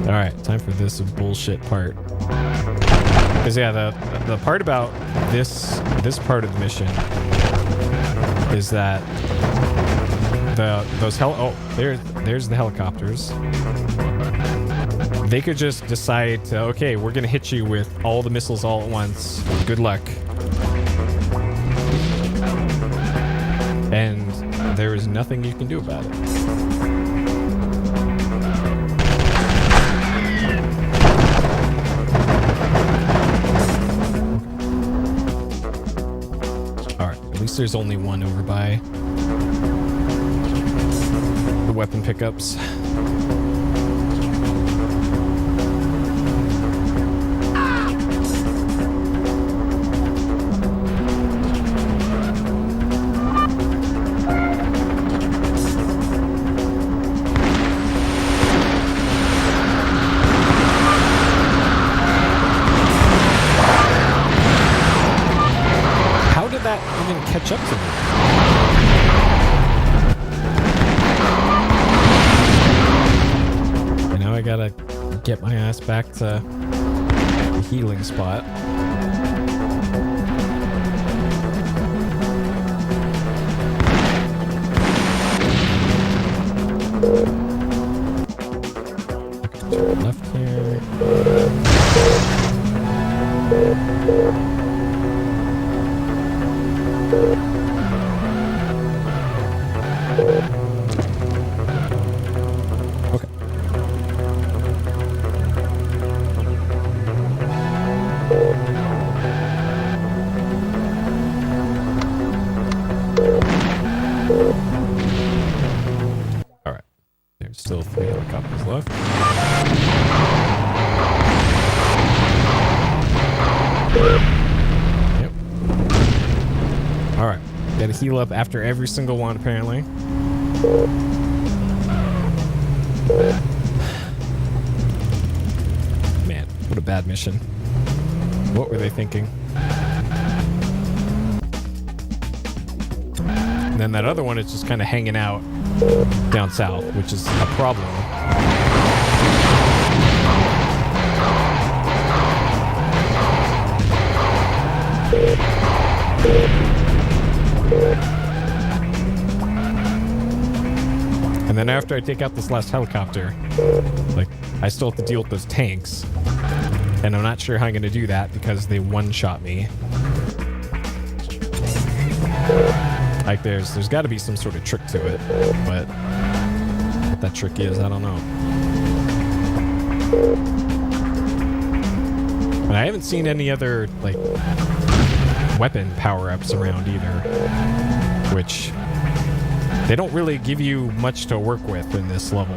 Alright, time for this bullshit part. Because yeah, the part about this part of the mission is that there's the helicopters. They could just decide to, okay, we're gonna hit you with all the missiles all at once. Good luck. And there is nothing you can do about it. Alright, at least there's only one over by the weapon pickups. Catch up to me. And now I gotta get my ass back to the healing spot. Turn left here. Okay. All right. There's still 3 helicopters left. Yep. All right. Gotta heal up after every single one, apparently. Man, what a bad mission. What were they thinking? And then that other one is just kind of hanging out down south, which is a problem. And then after I take out this last helicopter, like, I still have to deal with those tanks. And I'm not sure how I'm going to do that because they one-shot me. Like, there's got to be some sort of trick to it. But what that trick is, I don't know. And I haven't seen any other, like, weapon power-ups around either. Which... they don't really give you much to work with in this level.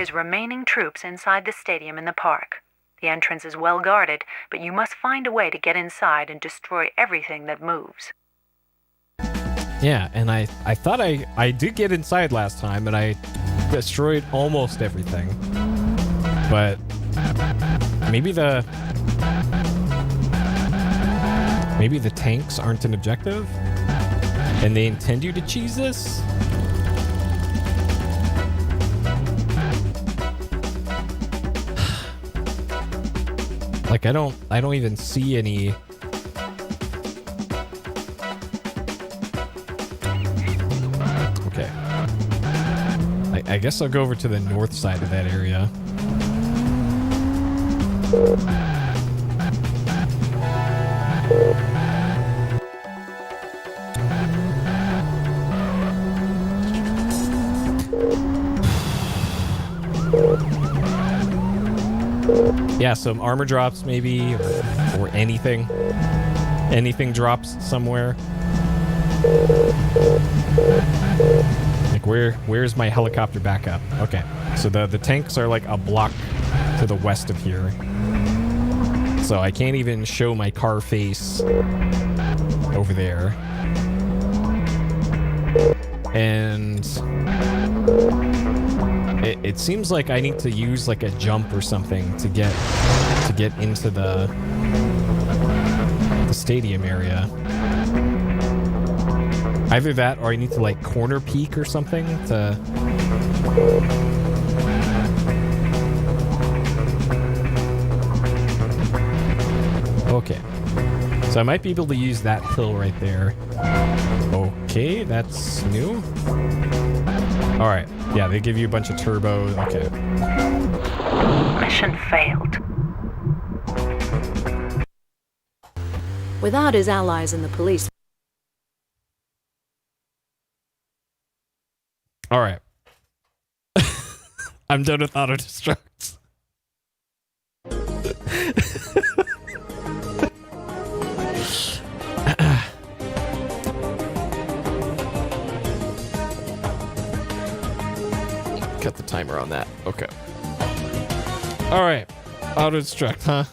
his remaining troops inside the stadium in the park. The entrance is well guarded, but you must find a way to get inside and destroy everything that moves. Yeah, and I thought I did get inside last time, and I destroyed almost everything. But maybe the tanks aren't an objective, and they intend you to cheese this? Like, I don't even see any. Okay. I guess I'll go over to the north side of that area. Yeah, some armor drops maybe, or anything. Anything drops somewhere. Like where's my helicopter backup? Okay, so the tanks are like a block to the west of here. So I can't even show my car face over there. And it seems like I need to use like a jump or something to get into the stadium area. Either that or I need to like corner peek or something to. Okay. So I might be able to use that hill right there. Okay, that's new. All right. Yeah, they give you a bunch of turbo. Okay. Mission failed. Without his allies in the police. All right. I'm done with auto destruct. Cut the timer on that. Okay. All right. Auto destruct, huh?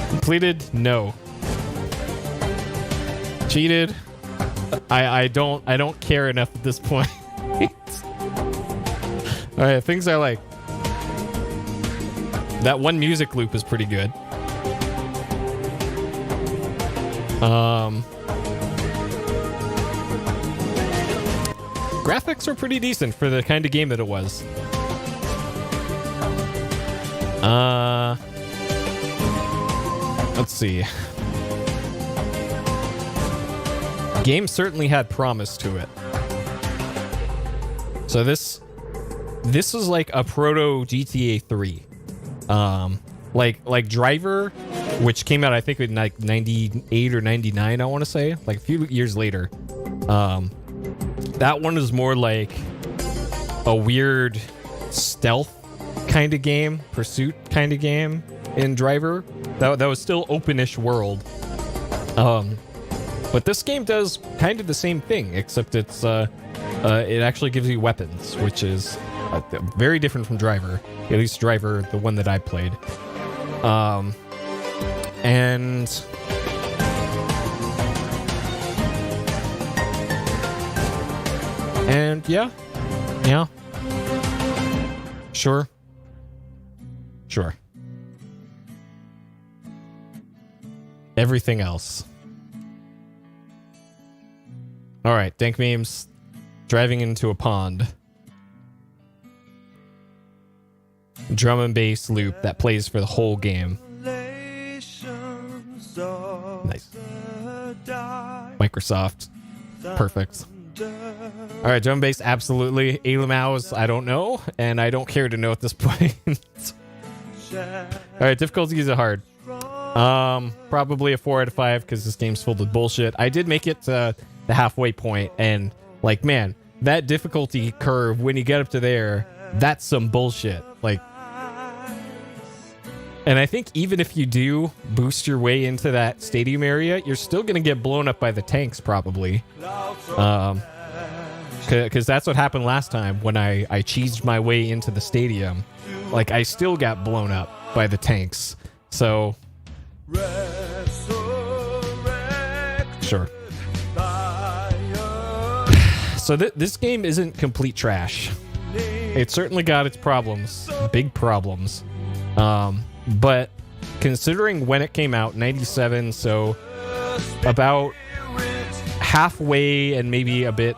Completed? No. Cheated? I don't care enough at this point. Alright, things I like. That one music loop is pretty good. Graphics are pretty decent for the kind of game that it was. Let's see. Game certainly had promise to it. So this was like a proto GTA 3. Like Driver, which came out I think in like 98 or 99, I want to say, like a few years later. That one is more like a weird stealth kind of game, pursuit kind of game in Driver. That was still open-ish world. But this game does kind of the same thing, except it actually gives you weapons, which is very different from Driver. At least Driver, the one that I played. And yeah. Sure. Everything else. All right, dank memes. Driving into a pond. Drum and bass loop that plays for the whole game. Nice. Microsoft. Perfect. All right, drum and bass, absolutely. Alamaus, I don't know, and I don't care to know at this point. All right, difficulty is hard. Probably a 4 out of 5 because this game's filled with bullshit. I did make it to the halfway point, and like, man, that difficulty curve when you get up to there, that's some bullshit. Like, And I think even if you do boost your way into that stadium area, you're still going to get blown up by the tanks probably. Because that's what happened last time when I cheesed my way into the stadium. Like, I still got blown up by the tanks. So... Sure. So this game isn't complete trash. It certainly got its problems. Big problems. But considering when it came out, 97, so about halfway and maybe a bit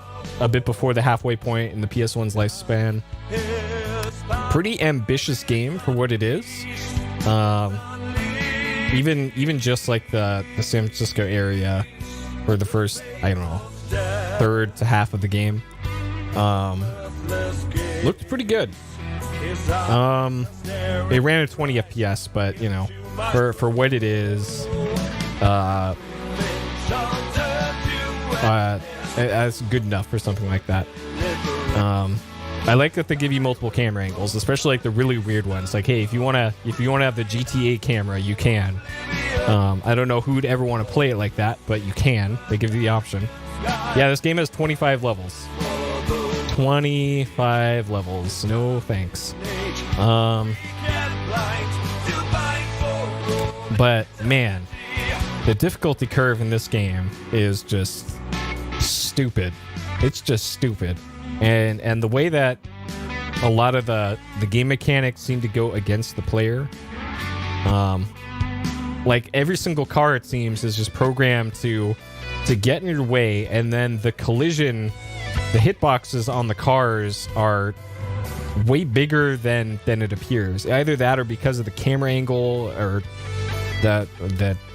before the halfway point in the PS1's lifespan. Pretty ambitious game for what it is. Even just like the San Francisco area for the first, I don't know, third to half of the game. Looked pretty good. It ran at 20 FPS, but you know, for what it is, that's good enough for something like that. I like that they give you multiple camera angles, especially like the really weird ones. Like, hey, if you wanna have the GTA camera, you can. I don't know who'd ever want to play it like that, but you can. They give you the option. Yeah, this game has 25 levels. 25 levels. No thanks. But man, the difficulty curve in this game is just stupid. It's just stupid. And the way that a lot of the game mechanics seem to go against the player, like every single car, it seems, is just programmed to get in your way, and then the collision, the hitboxes on the cars are way bigger than it appears. Either that, or because of the camera angle, or the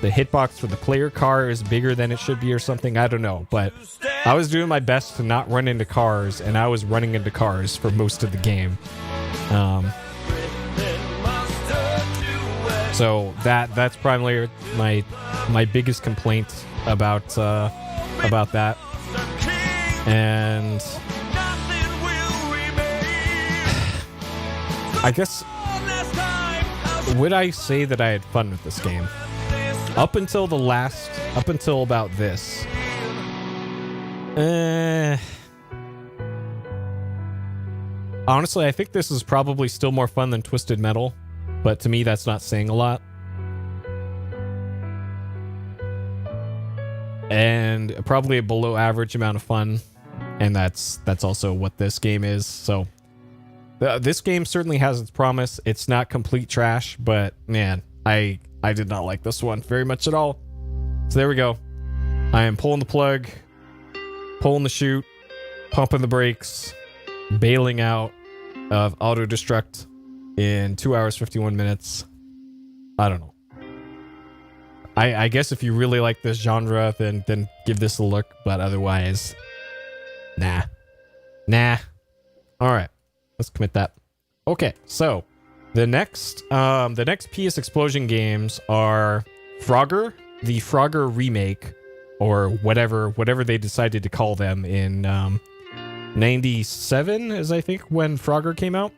hitbox for the player car is bigger than it should be, or something. I don't know, but I was doing my best to not run into cars, and I was running into cars for most of the game. So that's probably my biggest complaint about that. And I guess, would I say that I had fun with this game? Up until about this. Honestly, I think this is probably still more fun than Twisted Metal, but to me that's not saying a lot. And probably a below average amount of fun, and that's also what this game is. So this game certainly has its promise. It's not complete trash, but man, I did not like this one very much at all. So there we go. I am pulling the plug, pulling the chute, pumping the brakes, bailing out of Auto Destruct in 2 hours 51 minutes. I don't know. I guess if you really like this genre, then give this a look, but otherwise, nah. All right, let's commit that. Okay, so the next PS Explosion games are Frogger, the Frogger remake, or whatever they decided to call them in 97 is I think when Frogger came out,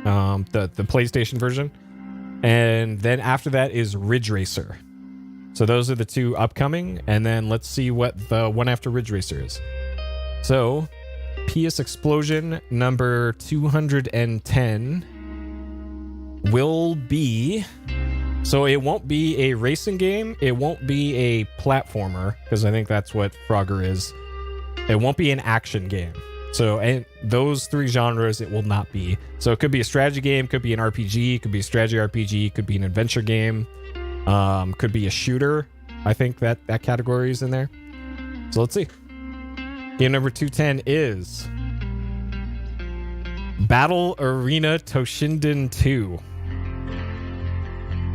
the PlayStation version, and then after that is Ridge Racer. So those are the two upcoming, and then let's see what the one after Ridge Racer is. So PS Explosion number 210 will be, so it won't be a racing game, it won't be a platformer, because I think that's what Frogger is. It won't be an action game. So, and those three genres it will not be. So it could be a strategy game, could be an RPG, could be a strategy RPG, could be an adventure game, could be a shooter. I think that category is in there. So let's see. Game number 210 is Battle Arena Toshinden 2.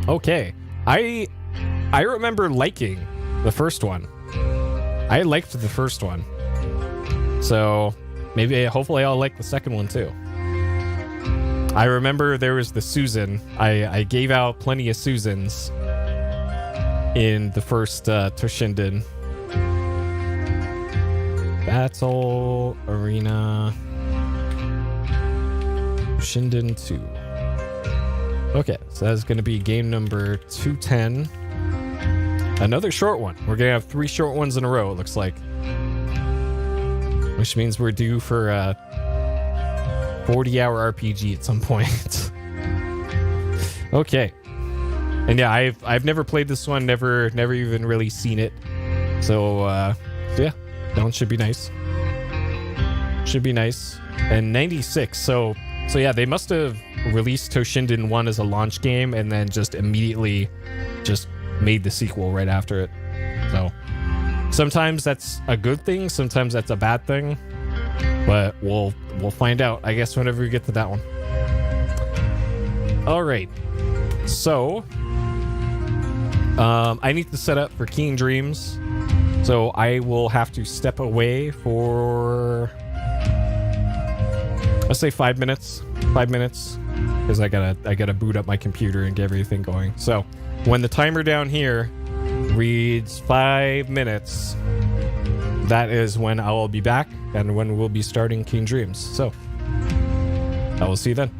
Okay. I remember liking the first one. I liked the first one. So maybe, hopefully I'll like the second one too. I remember there was the Susan. I gave out plenty of Susans in the first Toshinden. Battle Arena Toshinden 2. Okay, so that's going to be game number 210. Another short one. We're going to have 3 short ones in a row, it looks like. Which means we're due for a 40-hour RPG at some point. Okay. And yeah, I've never played this one, never even really seen it. So yeah, that one should be nice. Should be nice. And 96. So yeah, they must have released Toshinden 1 as a launch game and then just immediately just made the sequel right after it. So sometimes that's a good thing, sometimes that's a bad thing. But we'll find out, I guess, whenever we get to that one. All right. So I need to set up for Keen Dreams. So I will have to step away for, let's say 5 minutes. 5 minutes, because I gotta boot up my computer and get everything going. So when the timer down here reads 5 minutes, that is when I will be back and when we'll be starting Keen Dreams. So I will see you then.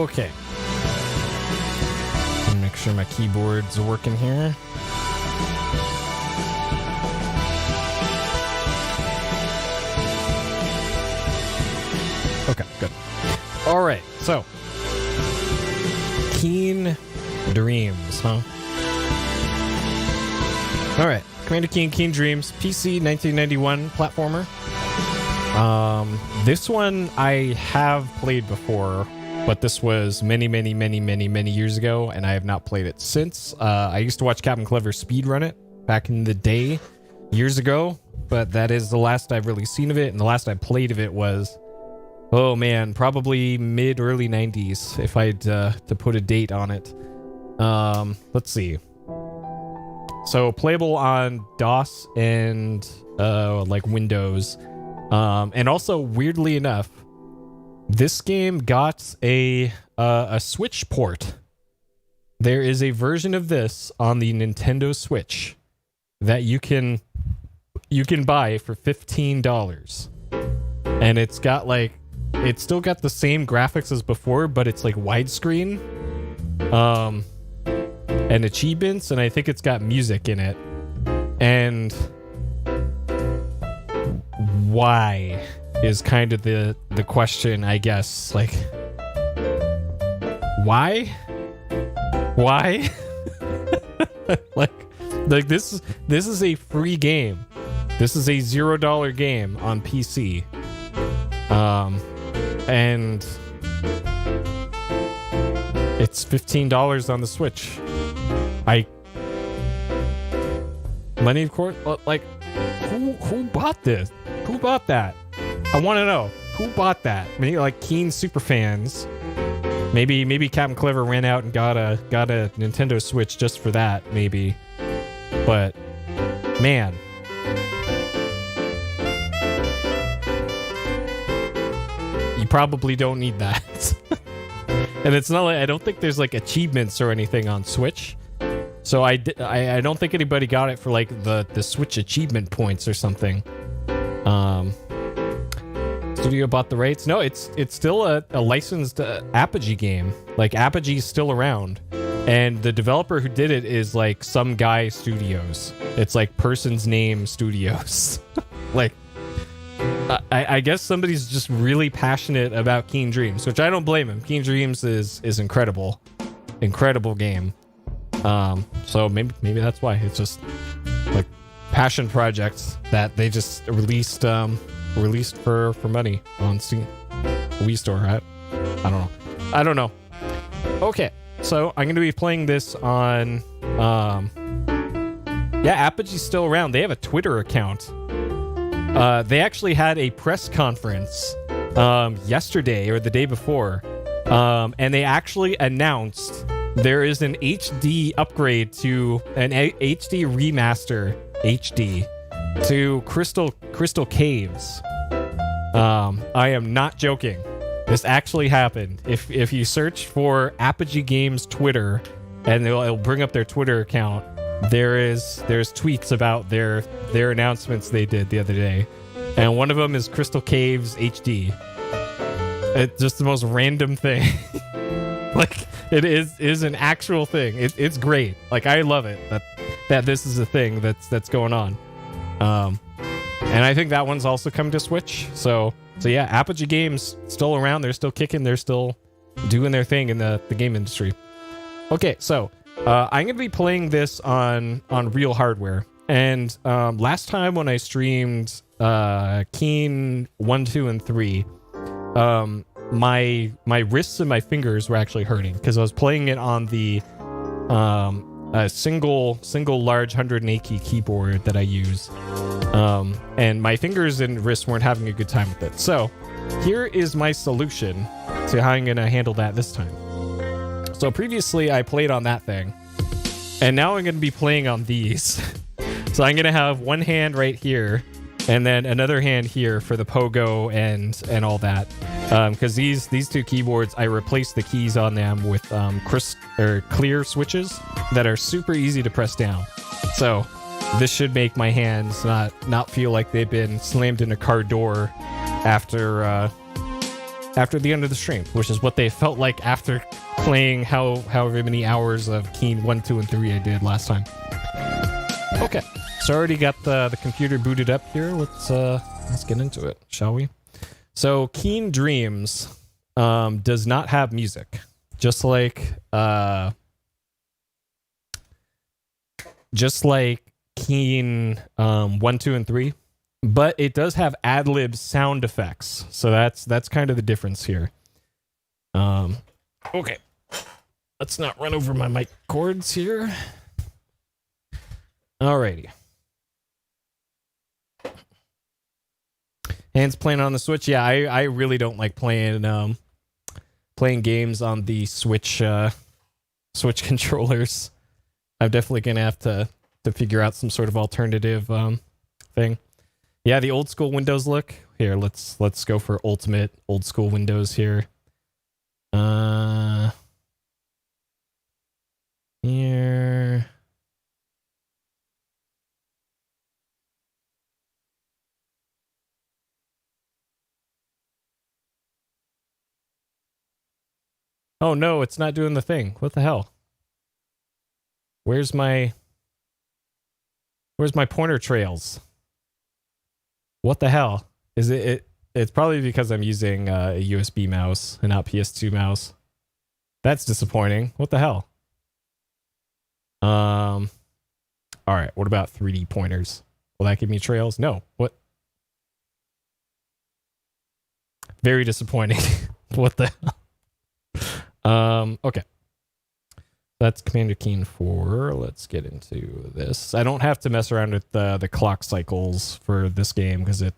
Okay. Make sure my keyboard's working here. Okay, good. All right, so Keen Dreams, huh? All right, Commander Keen Dreams, PC 1991 platformer. This one I have played before, but this was many years ago, and I have not played it since. I used to watch Captain Clever speedrun it back in the day, years ago, but that is the last I've really seen of it, and the last I played of it was, oh man, probably mid-early 90s, if I had to put a date on it. Let's see. So, playable on DOS and, like, Windows. And also, weirdly enough, this game got a Switch port. There is a version of this on the Nintendo Switch that you can buy for $15. And it's got, like, it's still got the same graphics as before, but it's like widescreen, and achievements, and I think it's got music in it. And why is kind of the question, I guess. Like, why? like this is a free game. This is a $0 game on PC. And it's $15 on the Switch. Money, of course. Like, who bought this? Who bought that? I want to know who bought that. Maybe like keen super fans. Maybe Captain Clever ran out and got a Nintendo Switch just for that. Maybe, but man. You probably don't need that. And it's not like, I don't think there's like achievements or anything on Switch. So I don't think anybody got it for like the Switch achievement points or something. Studio bought the rights. No, it's still a licensed Apogee game. Like, Apogee's still around. And the developer who did it is like Some Guy Studios. It's like Person's Name Studios. Like, I guess somebody's just really passionate about Keen Dreams, which I don't blame him. Keen Dreams is incredible. Incredible game. So maybe that's why. It's just like passion projects that they just released for money on Steam. Wii Store, right? I don't know. Okay, so I'm going to be playing this on Apogee's still around. They have a Twitter account. They actually had a press conference yesterday or the day before, and they actually announced there is an HD upgrade to an HD remaster HD to Crystal Caves. I am not joking. This actually happened. If you search for Apogee Games Twitter, and it'll bring up their Twitter account, there's tweets about their announcements they did the other day, and one of them is Crystal Caves HD. It's just the most random thing. Like, it is an actual thing. It's great. Like, I love it that this is a thing that's going on. And I think that one's also coming to Switch. So yeah, Apogee Games still around. They're still kicking. They're still doing their thing in the game industry. Okay, so I'm gonna be playing this on real hardware. And last time when I streamed Keen 1, 2, and 3, my wrists and my fingers were actually hurting because I was playing it on the single large 108 key keyboard that I use. And my fingers and wrists weren't having a good time with it. So here is my solution to how I'm going to handle that this time. So previously I played on that thing, and now I'm going to be playing on these. So I'm going to have one hand right here, and then another hand here for the pogo and all that. Because these two keyboards, I replaced the keys on them with clear switches that are super easy to press down. So this should make my hands not feel like they've been slammed in a car door after after the end of the stream, which is what they felt like after playing however many hours of Keen 1, 2, and 3 I did last time. Okay, so I already got the computer booted up here. Let's get into it, shall we? So Keen Dreams does not have music, just like Keen 1, 2, and 3. But it does have ad-lib sound effects, so that's kind of the difference here. Okay, let's not run over my mic cords here. Alrighty. Hands playing on the Switch. Yeah, I really don't like playing games on the Switch controllers. I'm definitely gonna have to figure out some sort of alternative thing. Yeah, the old school Windows look. Here, let's go for ultimate old school Windows here. Here. Oh no, it's not doing the thing. What the hell? Where's my pointer trails? What the hell? Is it's probably because I'm using a USB mouse and not PS2 mouse. That's disappointing. What the hell? All right, what about 3D pointers? Will that give me trails? No. What? Very disappointing. What the hell? Okay. That's Commander Keen 4. Let's get into this. I don't have to mess around with the clock cycles for this game because it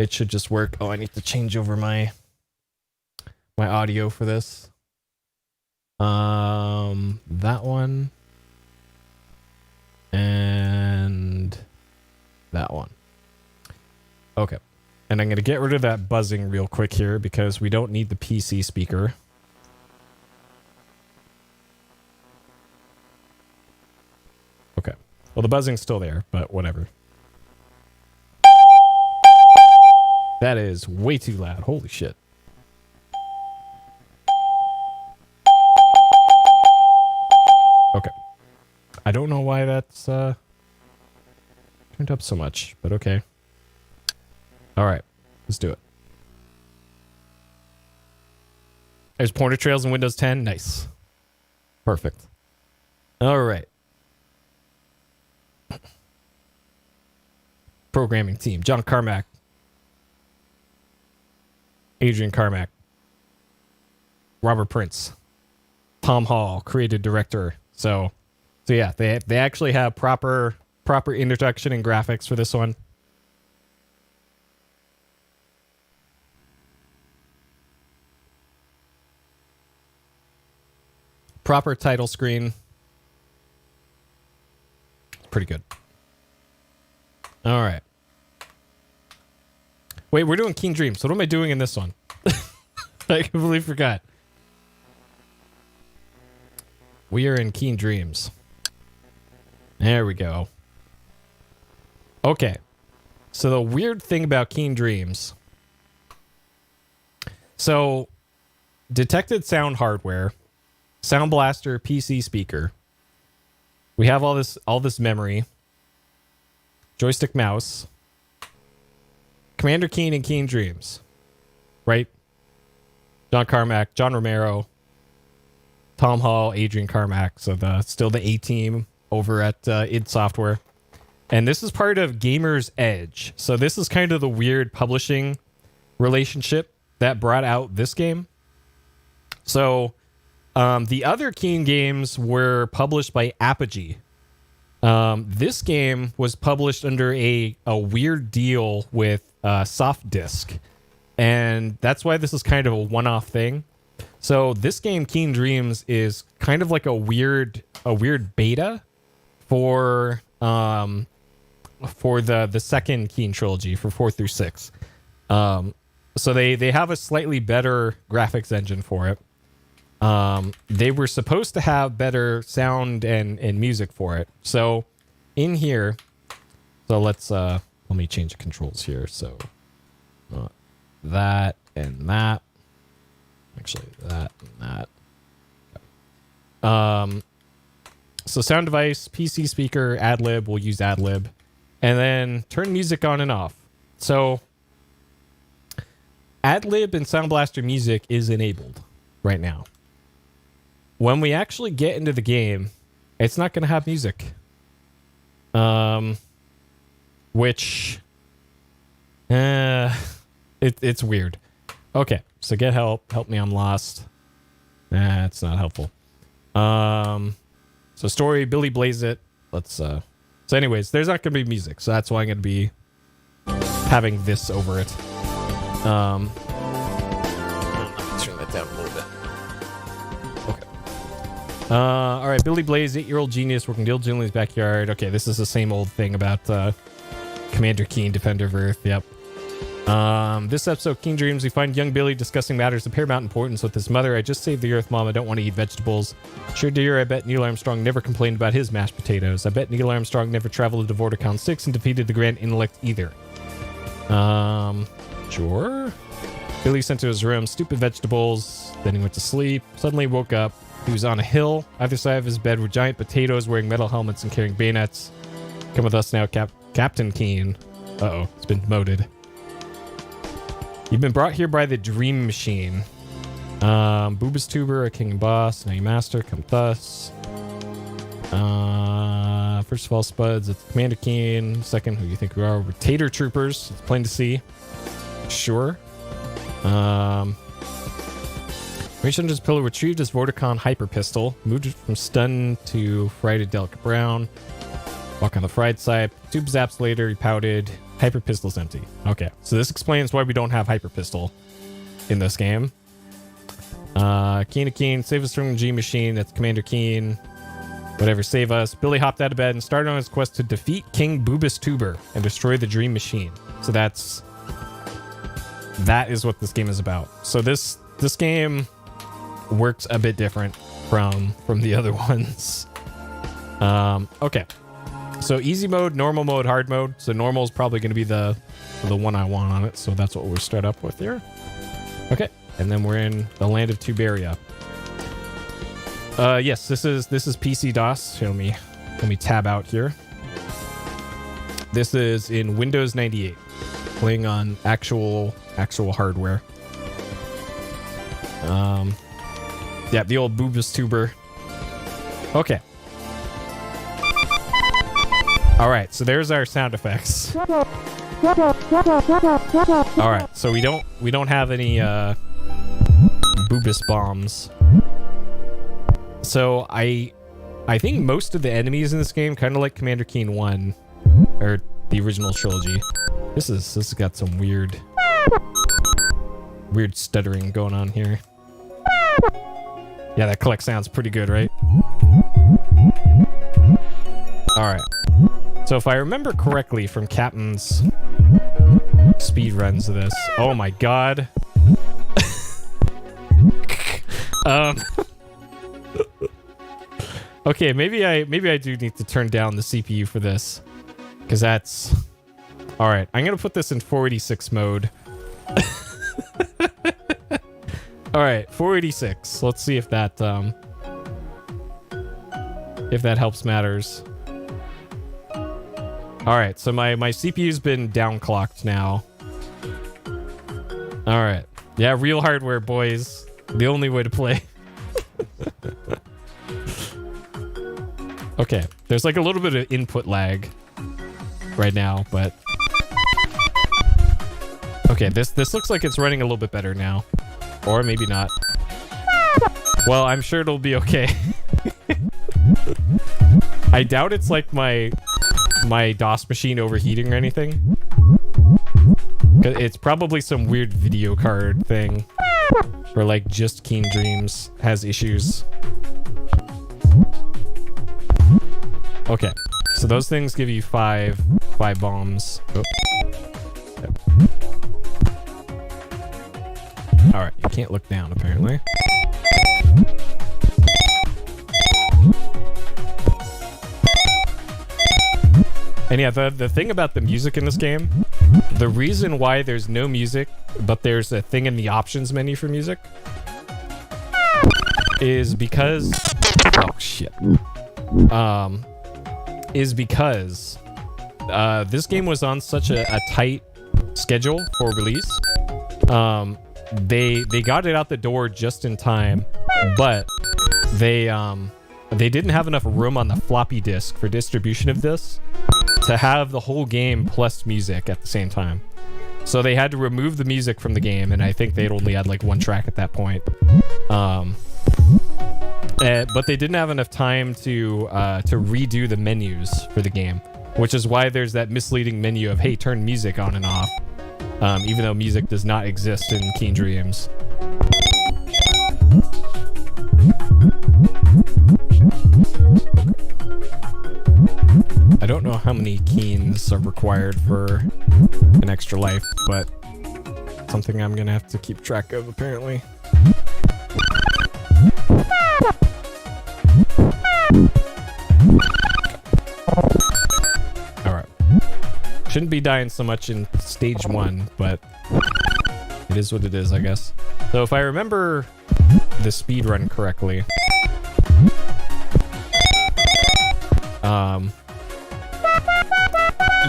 should just work. Oh, I need to change over my audio for this. That one and that one. Okay. And I'm going to get rid of that buzzing real quick here because we don't need the PC speaker. Okay. Well, the buzzing's still there, but whatever. That is way too loud. Holy shit. Okay. I don't know why that's turned up so much, but okay. All right. Let's do it. There's pointer trails in Windows 10. Nice. Perfect. All right. Programming team. John Carmack. Adrian Carmack. Robert Prince. Tom Hall, creative director. So yeah, they actually have proper introduction and graphics for this one. Proper title screen. Pretty good. All right. Wait, we're doing Keen Dreams. So what am I doing in this one? I completely forgot. We are in Keen Dreams. There we go. Okay. So the weird thing about Keen Dreams. So detected sound hardware, Sound Blaster, PC speaker. We have all this memory. Joystick mouse. Commander Keen and Keen Dreams. Right? John Carmack, John Romero, Tom Hall, Adrian Carmack. So still the A-team over at id Software. And this is part of Gamer's Edge. So this is kind of the weird publishing relationship that brought out this game. So the other Keen games were published by Apogee. This game was published under a weird deal with Soft Disk. And that's why this is kind of a one-off thing. So this game, Keen Dreams, is kind of like a weird beta for the second Keen trilogy for 4 through 6. So they have a slightly better graphics engine for it. They were supposed to have better sound and music for it. So in here, so let me change the controls here. So that So sound device, PC speaker, ad-lib, we'll use ad-lib. And then turn music on and off. So ad-lib and Sound Blaster music is enabled right now. When we actually get into the game, it's not going to have music. Which... it's weird. Okay, so get help. Help me, I'm lost. It's not helpful. So story, Billy Blaze it. Let's, So anyways, there's not going to be music, so that's why I'm going to be having this over it. Let me turn that down a little bit. Okay. Alright, Billy Blaze, 8-year-old genius working diligently in his backyard. Okay, this is the same old thing about, Commander Keen, Defender of Earth. Yep. This episode, Keen Dreams, we find young Billy discussing matters of paramount importance with his mother. I just saved the Earth, Mom. I don't want to eat vegetables. Sure, dear, I bet Neil Armstrong never complained about his mashed potatoes. I bet Neil Armstrong never traveled to Vorticon 6 and defeated the Grand Intellect either. Sure. Billy sent to his room, stupid vegetables. Then he went to sleep. Suddenly woke up. He was on a hill. Either side of his bed were giant potatoes wearing metal helmets and carrying bayonets. Come with us now, Captain Keen. Uh-oh, it's been demoted. You've been brought here by the Dream Machine. Boobus Tuber, a king and boss. Now you master, come thus. First of all, Spuds, it's Commander Keen. Second, who you think we are? We're Tater Troopers. It's plain to see. Sure. Reached under his pillow, retrieved his Vorticon Hyper Pistol. Moved it from stun to fried to delicate brown. Walk on the fried side. Tube zaps later, he pouted. Hyper Pistol's empty. Okay, so this explains why we don't have Hyper Pistol in this game. Keen to Keen, save us from the G Machine. That's Commander Keen. Whatever, save us. Billy hopped out of bed and started on his quest to defeat King Boobus Tuber and destroy the Dream Machine. So that is what this game is about. So this game works a bit different from the other ones. Okay. So easy mode, normal mode, hard mode. So normal is probably going to be the one I want on it. So that's what we'll start up with here. Okay, and then we're in the land of Tuberia. Yes, this is PC DOS. Let me tab out here. This is in Windows 98, playing on actual hardware. Yeah, the old Boobus Tuber. Okay. All right, so there's our sound effects. All right, so we don't have any Boobus bombs. So I think most of the enemies in this game, kind of like Commander Keen 1 or the original trilogy. This has got some weird stuttering going on here. Yeah, that click sounds pretty good, right? All right. So if I remember correctly from Captain's speed runs of this, oh my god. Okay, maybe I do need to turn down the CPU for this, because that's all right. I'm gonna put this in 486 mode. All right, 486. Let's see if that helps matters. All right, so my CPU's been downclocked now. All right, yeah, real hardware, boys. The only way to play. Okay, there's like a little bit of input lag right now, but okay, this looks like it's running a little bit better now, or maybe not. Well, I'm sure it'll be okay. I doubt it's like my DOS machine overheating or anything. It's probably some weird video card thing, or like just Keen Dreams has issues. Okay, so those things give you five bombs. Oh. Yep. All right, you can't look down apparently. And yeah, the thing about the music in this game, the reason why there's no music, but there's a thing in the options menu for music, is because... Oh, shit. is because this game was on such a tight schedule for release. They got it out the door just in time, but they didn't have enough room on the floppy disk for distribution of this to have the whole game plus music at the same time. So they had to remove the music from the game, and I think they'd only had like one track at that point. But they didn't have enough time to redo the menus for the game, which is why there's that misleading menu of, hey, turn music on and off, even though music does not exist in Keen Dreams. I don't know how many keens are required for an extra life, but something I'm gonna have to keep track of, apparently. Alright. Shouldn't be dying so much in stage 1, but it is what it is, I guess. So if I remember the speedrun correctly,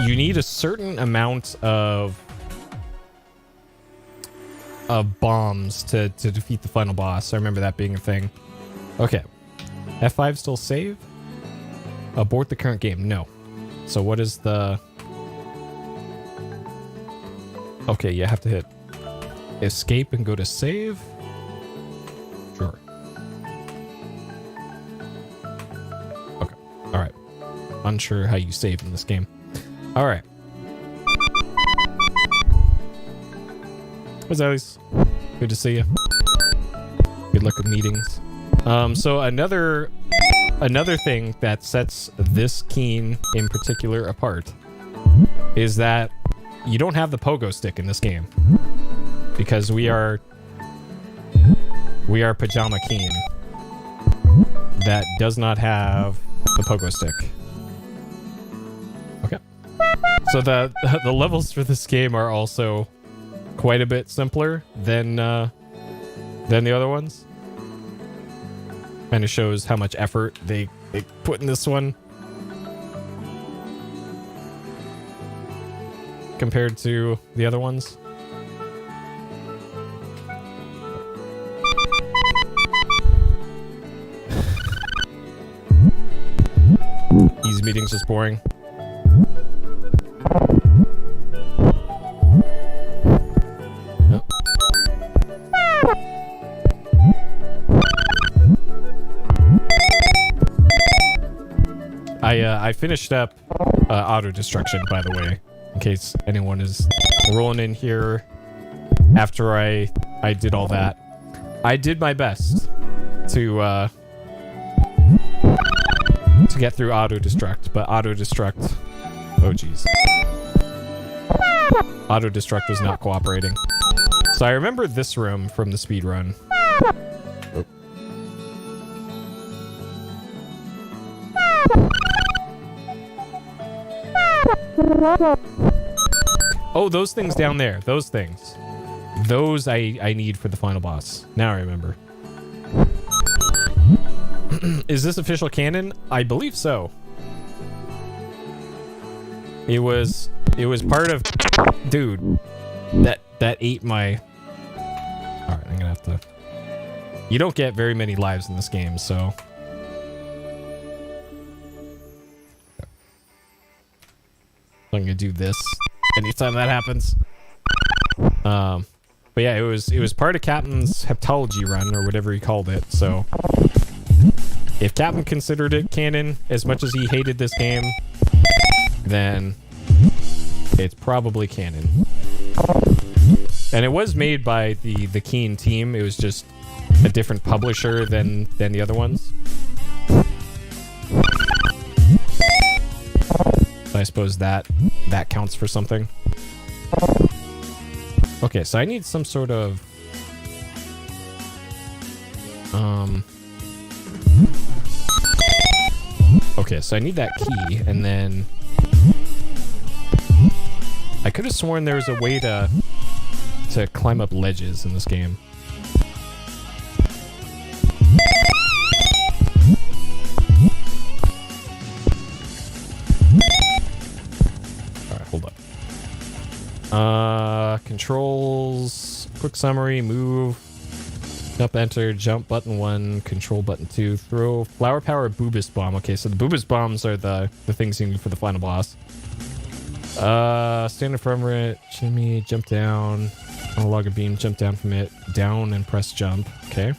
you need a certain amount of bombs to defeat the final boss. I remember that being a thing. Okay. F5 still save? Abort the current game. No. So what is the... Okay, you have to hit escape and go to save? Sure. Okay. Alright. Unsure how you save in this game. Alright. What's Alice? Good to see you. Good luck with meetings. So another thing that sets this Keen in particular apart is that you don't have the pogo stick in this game, because we are Pajama Keen that does not have the pogo stick. Okay. So the levels for this game are also quite a bit simpler than the other ones. Kind of shows how much effort they put in this one compared to the other ones. These meetings just boring. I finished up auto destruction, by the way, in case anyone is rolling in here after I did all that. I did my best to get through auto destruct, but auto destruct, oh geez, auto destruct was not cooperating. So I remember this room from the speed run. Oh. Oh, those things down there. Those things. Those I need for the final boss. Now I remember. Is this official canon? I believe so. It was part of... Dude. That ate my... Alright, I'm gonna have to... You don't get very many lives in this game, so... I'm gonna do this anytime that happens. But yeah, it was part of Captain's heptology run, or whatever he called it, so if Captain considered it canon as much as he hated this game, then it's probably canon. And it was made by the Keen team. It was just a different publisher than the other ones. I suppose that counts for something. Okay, so I need some sort of okay, so I need that key, and then I could have sworn there was a way to climb up ledges in this game. Controls, quick summary, move, jump, enter, jump, button 1, control button 2, throw, flower power, boobist bomb. Okay, so the boobist bombs are the things you need for the final boss. Standard frame rate, shimmy, jump down, analog a beam, jump down from it, down and press jump. Okay.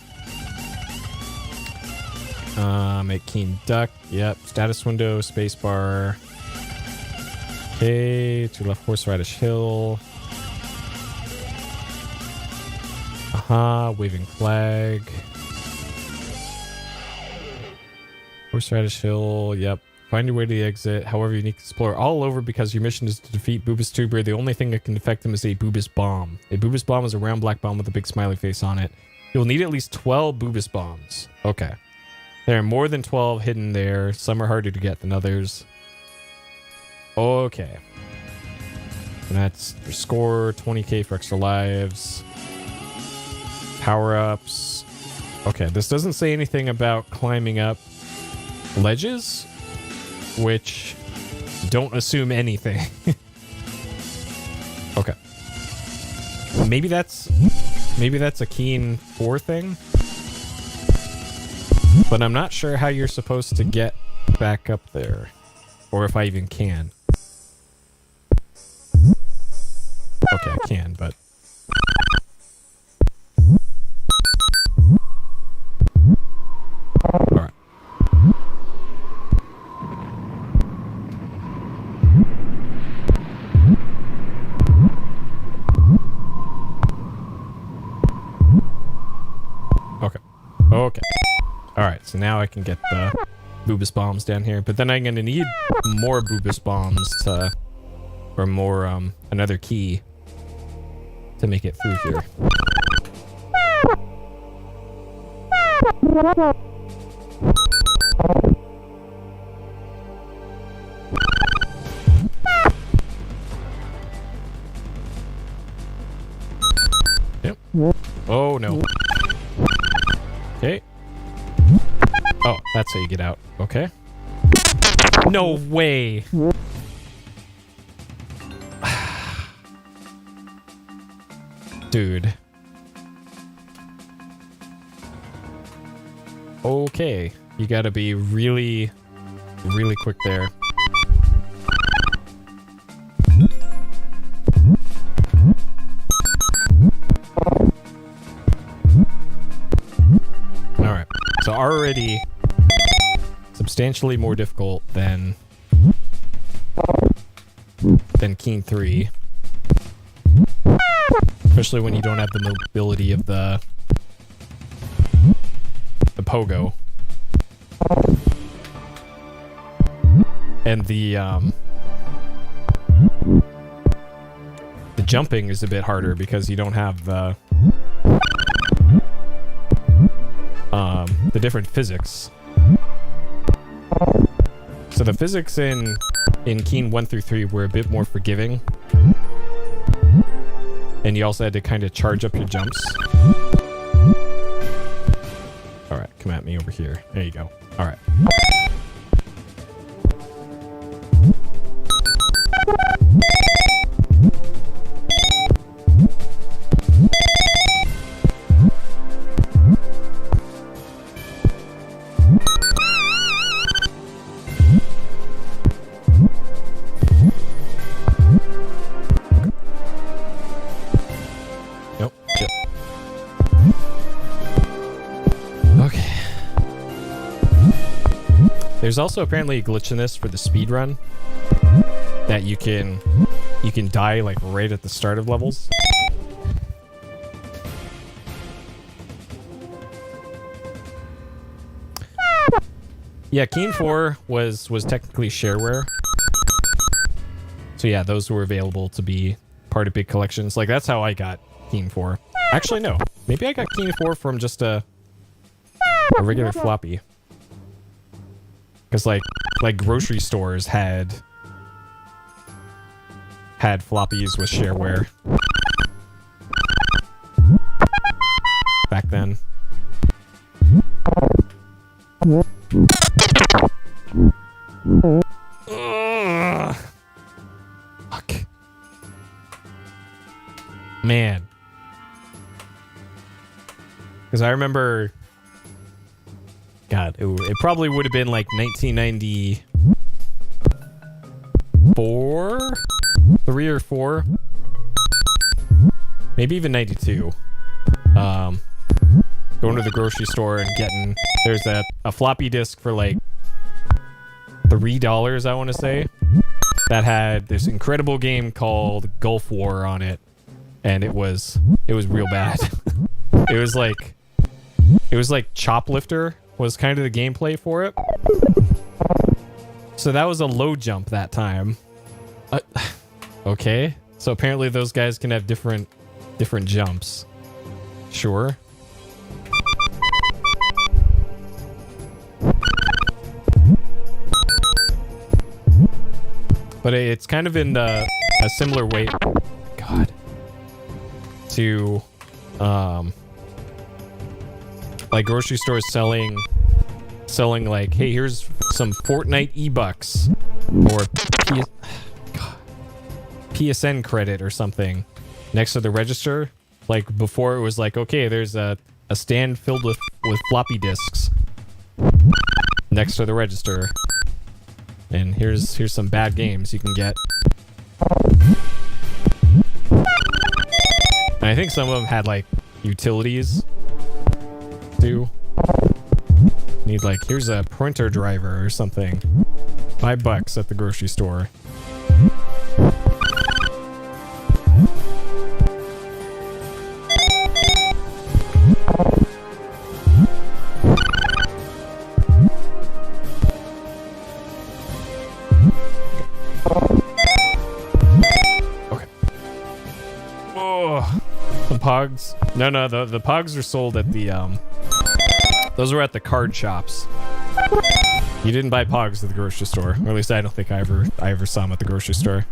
Make keen duck. Yep. Status window, spacebar. Okay. To left, horseradish hill. Waving flag. Horseradish hill. Yep. Find your way to the exit. However, you need to explore all over because your mission is to defeat Boobus Tuber. The only thing that can affect him is a Boobus bomb. A Boobus bomb is a round black bomb with a big smiley face on it. You'll need at least 12 Boobus bombs. Okay. There are more than 12 hidden there. Some are harder to get than others. Okay. And that's your score, 20k for extra lives. Power-ups. Okay, this doesn't say anything about climbing up ledges, which don't assume anything. Okay. Maybe that's a Keen 4 thing. But I'm not sure how you're supposed to get back up there. Or if I even can. Okay, I can, but... Alright. Okay. Okay. Alright, so now I can get the Boobus bombs down here. But then I'm gonna need more Boobus bombs to... Or more, another key to make it through here. Yep. Oh, no. Okay. Oh, that's how you get out. Okay. No way! Dude. Okay. You gotta be really, really quick there. Alright. So already substantially more difficult than Keen 3. Especially when you don't have the mobility of the pogo. And the jumping is a bit harder because you don't have the different physics. So the physics in Keen 1 through 3 were a bit more forgiving. And you also had to kind of charge up your jumps. Alright, come at me over here. There you go. Alright. There's also apparently a glitch in this for the speed run that you can die like right at the start of levels. Yeah, Keen 4 was technically shareware. So yeah, those were available to be part of big collections. Like that's how I got Keen 4. Actually no, maybe I got Keen 4 from just a regular floppy. Because like grocery stores had floppies with shareware back then. Ugh. Fuck. Because I remember, God, it probably would have been like 1994, 3 or 4, maybe even 92. Going to the grocery store and getting, there's a floppy disk for like $3, I want to say, that had this incredible game called Gulf War on it, and it was real bad. It was like Choplifter was kind of the gameplay for it. So that was a low jump that time. Okay, so apparently those guys can have different jumps. Sure. But it's kind of in a similar way, God, to like grocery stores selling like, hey, here's some Fortnite E-Bucks or PSN credit or something next to the register. Like before it was like, okay, there's a stand filled with floppy disks next to the register. And here's some bad games you can get. And I think some of them had like utilities too. Need like, here's a printer driver or something. $5 at the grocery store. Pogs. No, the Pogs are sold at the those were at the card shops. You didn't buy Pogs at the grocery store, or at least I don't think I ever saw them at the grocery store.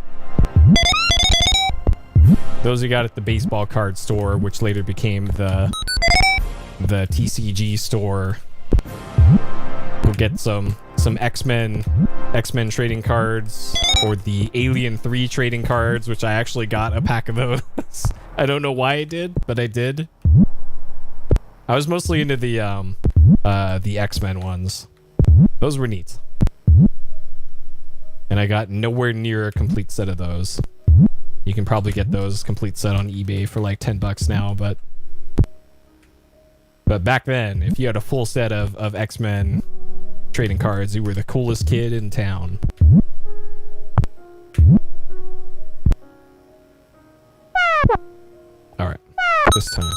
Those you got at the baseball card store, which later became the TCG store. We'll get some X-Men trading cards, or the Alien 3 trading cards, which I actually got a pack of those. I don't know why I did, but I did. I was mostly into the X-Men ones. Those were neat. And I got nowhere near a complete set of those. You can probably get those complete set on eBay for like $10 now, but back then, if you had a full set of X-Men trading cards, you were the coolest kid in town. All right, this time.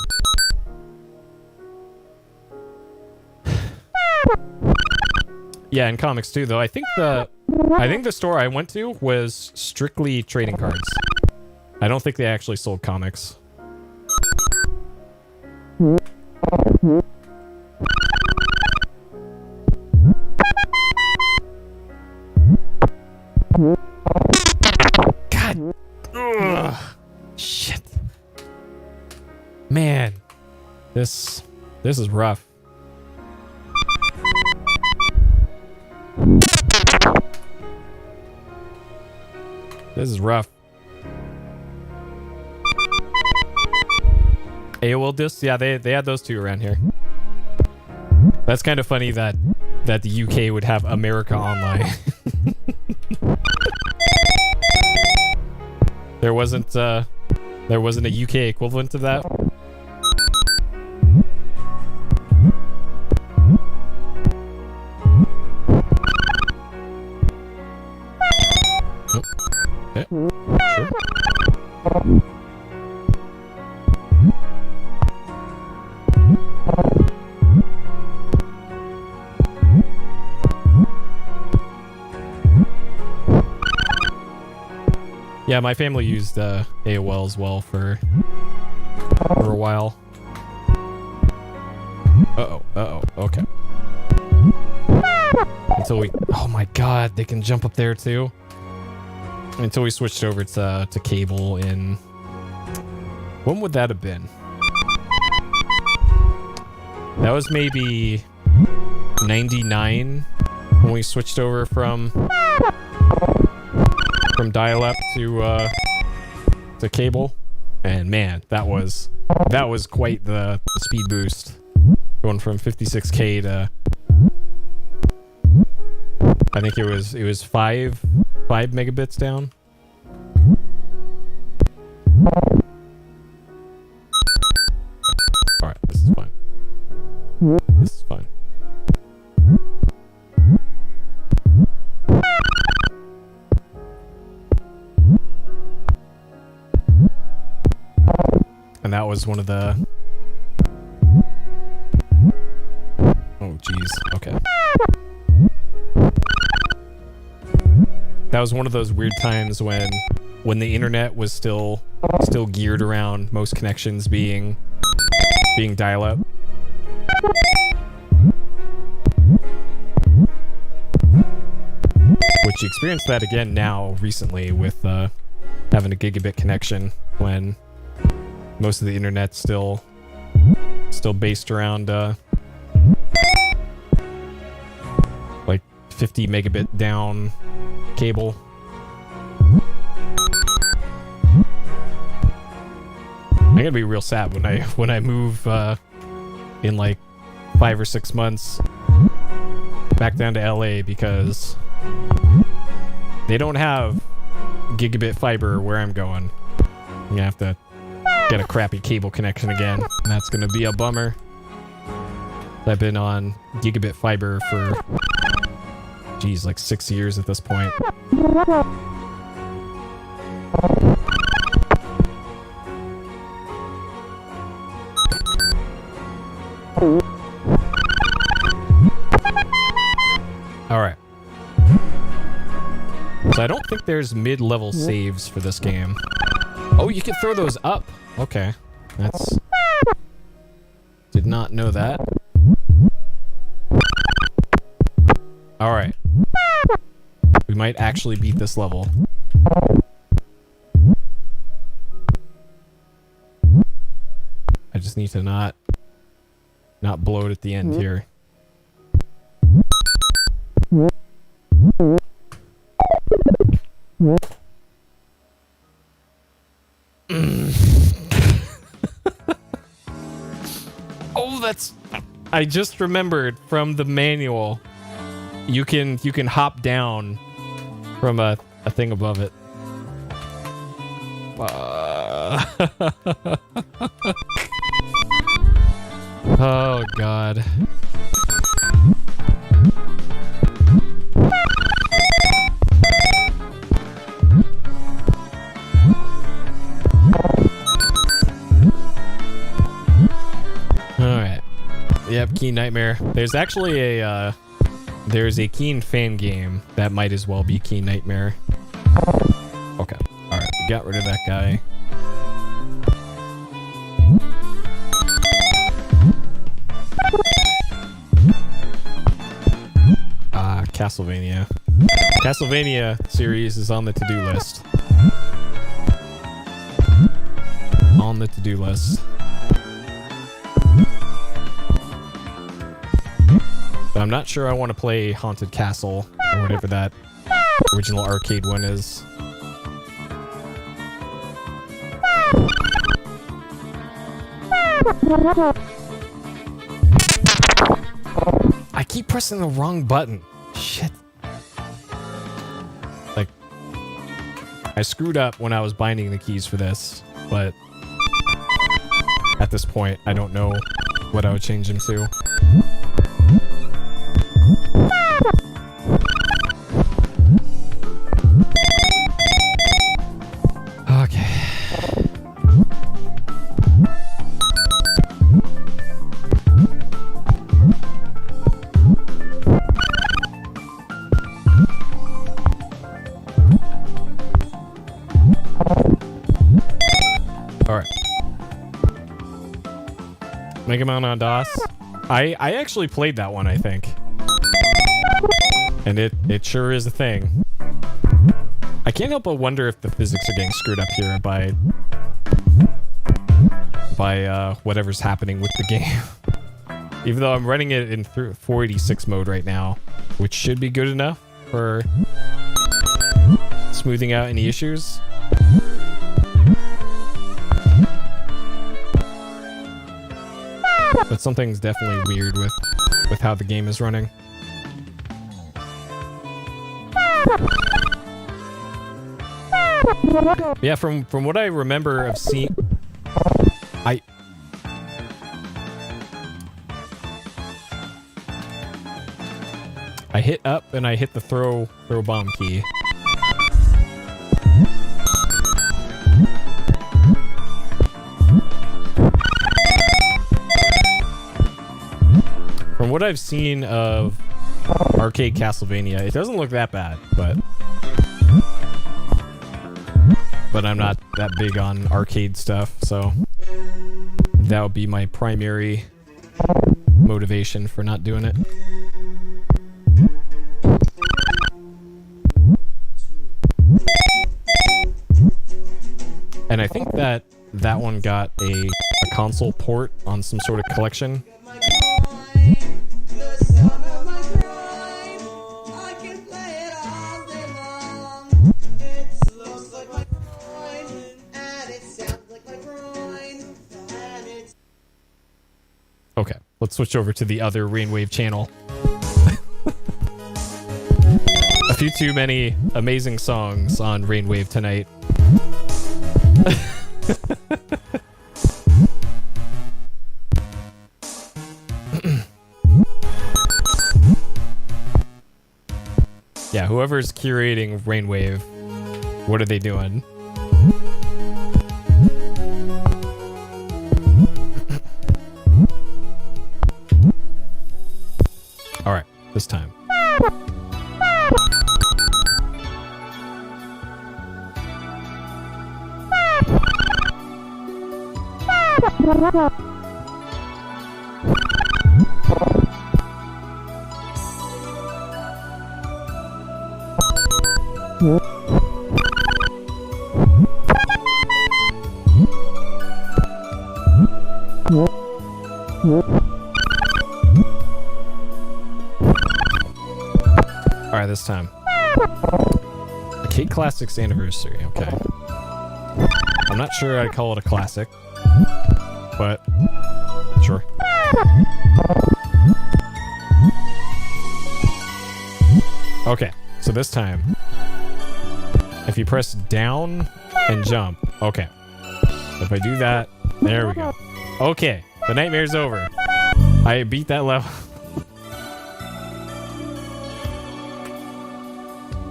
Yeah, in comics too, though. I think the store I went to was strictly trading cards. I don't think they actually sold comics. God. Ugh. Shit. Man. This is rough. This is rough. AOL discs? Yeah, they had those too around here. That's kind of funny that the UK would have America Online. There wasn't a UK equivalent of that. Nope. Okay. Sure. Yeah, my family used AOL as well for a while. Okay. Until we, oh my god, they can jump up there too. Until we switched over to cable in, when would that have been? That was maybe 99 when we switched over from dial-up to cable, and man, that was quite the speed boost. Going from 56K to I think it was 5 megabits down. All right, this is fine. This is fine. And that was one of the... Oh, geez. Okay. That was one of those weird times when the internet was still geared around most connections being dial-up. Which you experience that again now recently with having a gigabit connection when most of the internet's still based around like 50 megabit down cable. I'm gonna be real sad when I move in like 5 or 6 months back down to LA because they don't have gigabit fiber where I'm going. I'm gonna have to get a crappy cable connection again, and that's gonna be a bummer. I've been on gigabit fiber for, geez, like 6 years at this point. Alright. So I don't think there's mid-level saves for this game. Oh, you can throw those up. Okay. That's... Did not know that. Alright. We might actually beat this level. I just need to not blow it at the end here. Oh, that's... I just remembered from the manual. You can hop down from a thing above it. Oh, God. Alright. Yep, Keen Nightmare. There's actually a, there's a Keen fan game that might as well be Keen Nightmare. Okay. Alright, we got rid of that guy. Castlevania. Castlevania series is on the to-do list. On the to-do list. But I'm not sure I want to play Haunted Castle or whatever that original arcade one is. I keep pressing the wrong button. Shit. Like, I screwed up when I was binding the keys for this, but at this point, I don't know what I would change them to. Okay. Mega Man on DOS. I actually played that one, I think. And it sure is a thing. I can't help but wonder if the physics are getting screwed up here by whatever's happening with the game. Even though I'm running it in 486 mode right now, which should be good enough for smoothing out any issues. But something's definitely weird with how the game is running. Yeah, from what I remember of seeing, I hit up and I hit the throw bomb key. From what I've seen of arcade Castlevania, it doesn't look that bad, but I'm not that big on arcade stuff, so that would be my primary motivation for not doing it. And I think that one got a console port on some sort of collection. Okay, let's switch over to the other Rainwave channel. A few too many amazing songs on Rainwave tonight. Yeah, whoever's curating Rainwave, what are they doing? All right, this time. All right, this time. Arcade Classics Anniversary, okay. I'm not sure I'd call it a classic, but sure. Okay, so this time, if you press down and jump, okay. If I do that, there we go. Okay, the nightmare's over. I beat that level.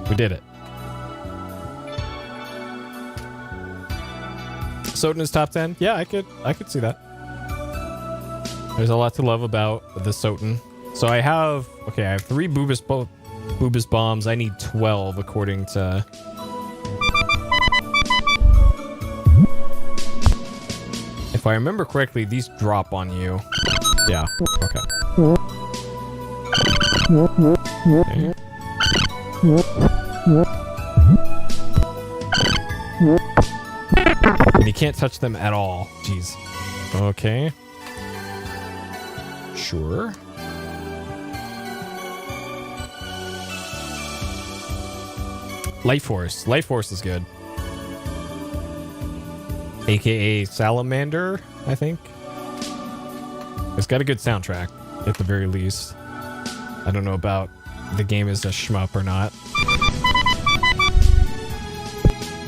We did it. Sotena's top 10? Yeah, I could see that. There's a lot to love about the Soten. So I have 3 Boobus bombs. I need 12 according to... If I remember correctly, these drop on you. Yeah, okay. Okay. And you can't touch them at all. Jeez. Okay. Sure. Light Force. Light Force is good. AKA Salamander, I think. It's got a good soundtrack, at the very least. I don't know about the game is a shmup or not.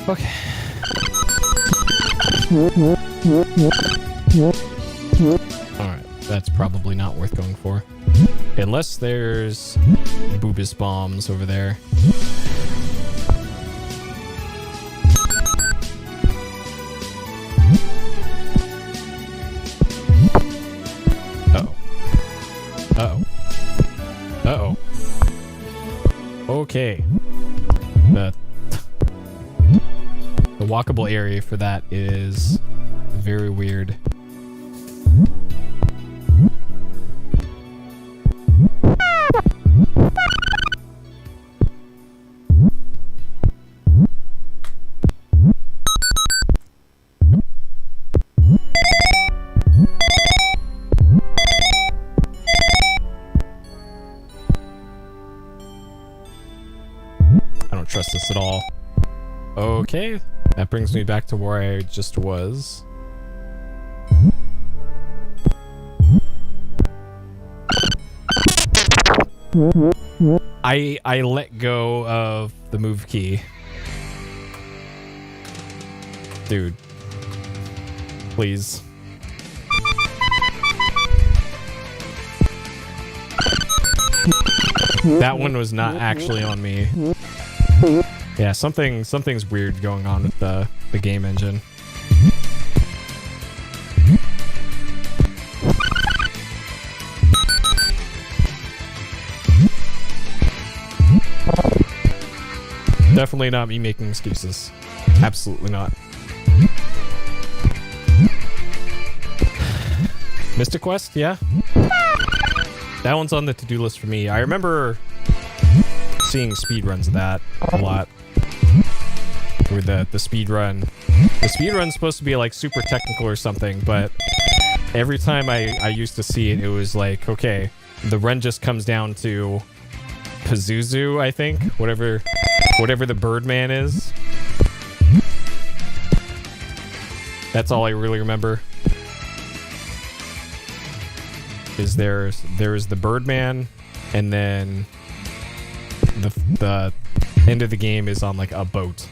Okay. Alright, that's probably not worth going for. Unless there's Boobus bombs over there. Uh-oh. Uh-oh. Okay. The walkable area for that is very weird. I don't trust this at all. Okay, that brings me back to where I just was. I let go of the move key. Dude. Please. That one was not actually on me. Yeah, something's weird going on with the game engine. Definitely not me making excuses. Absolutely not. Mystic Quest, yeah. That one's on the to-do list for me. I remember seeing speedruns of that a lot. Or the speedrun. The speedrun's supposed to be like super technical or something, but every time I used to see it, it was like, okay, the run just comes down to Pazuzu, I think. Whatever the Birdman is. That's all I really remember. Is there's the Birdman, and then the end of the game is on like a boat.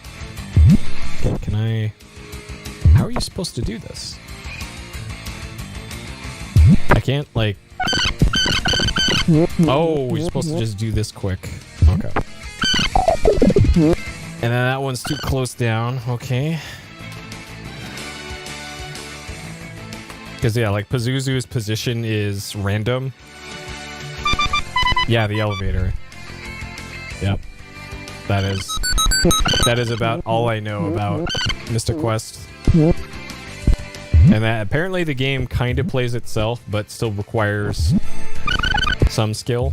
Okay, can I? How are you supposed to do this? I can't like. Oh, you're supposed to just do this quick. Okay. And then that one's too close down. Okay. Because, yeah, like, Pazuzu's position is random. Yeah, the elevator. Yep. That is about all I know about Mystic Quest. And that apparently the game kind of plays itself, but still requires some skill.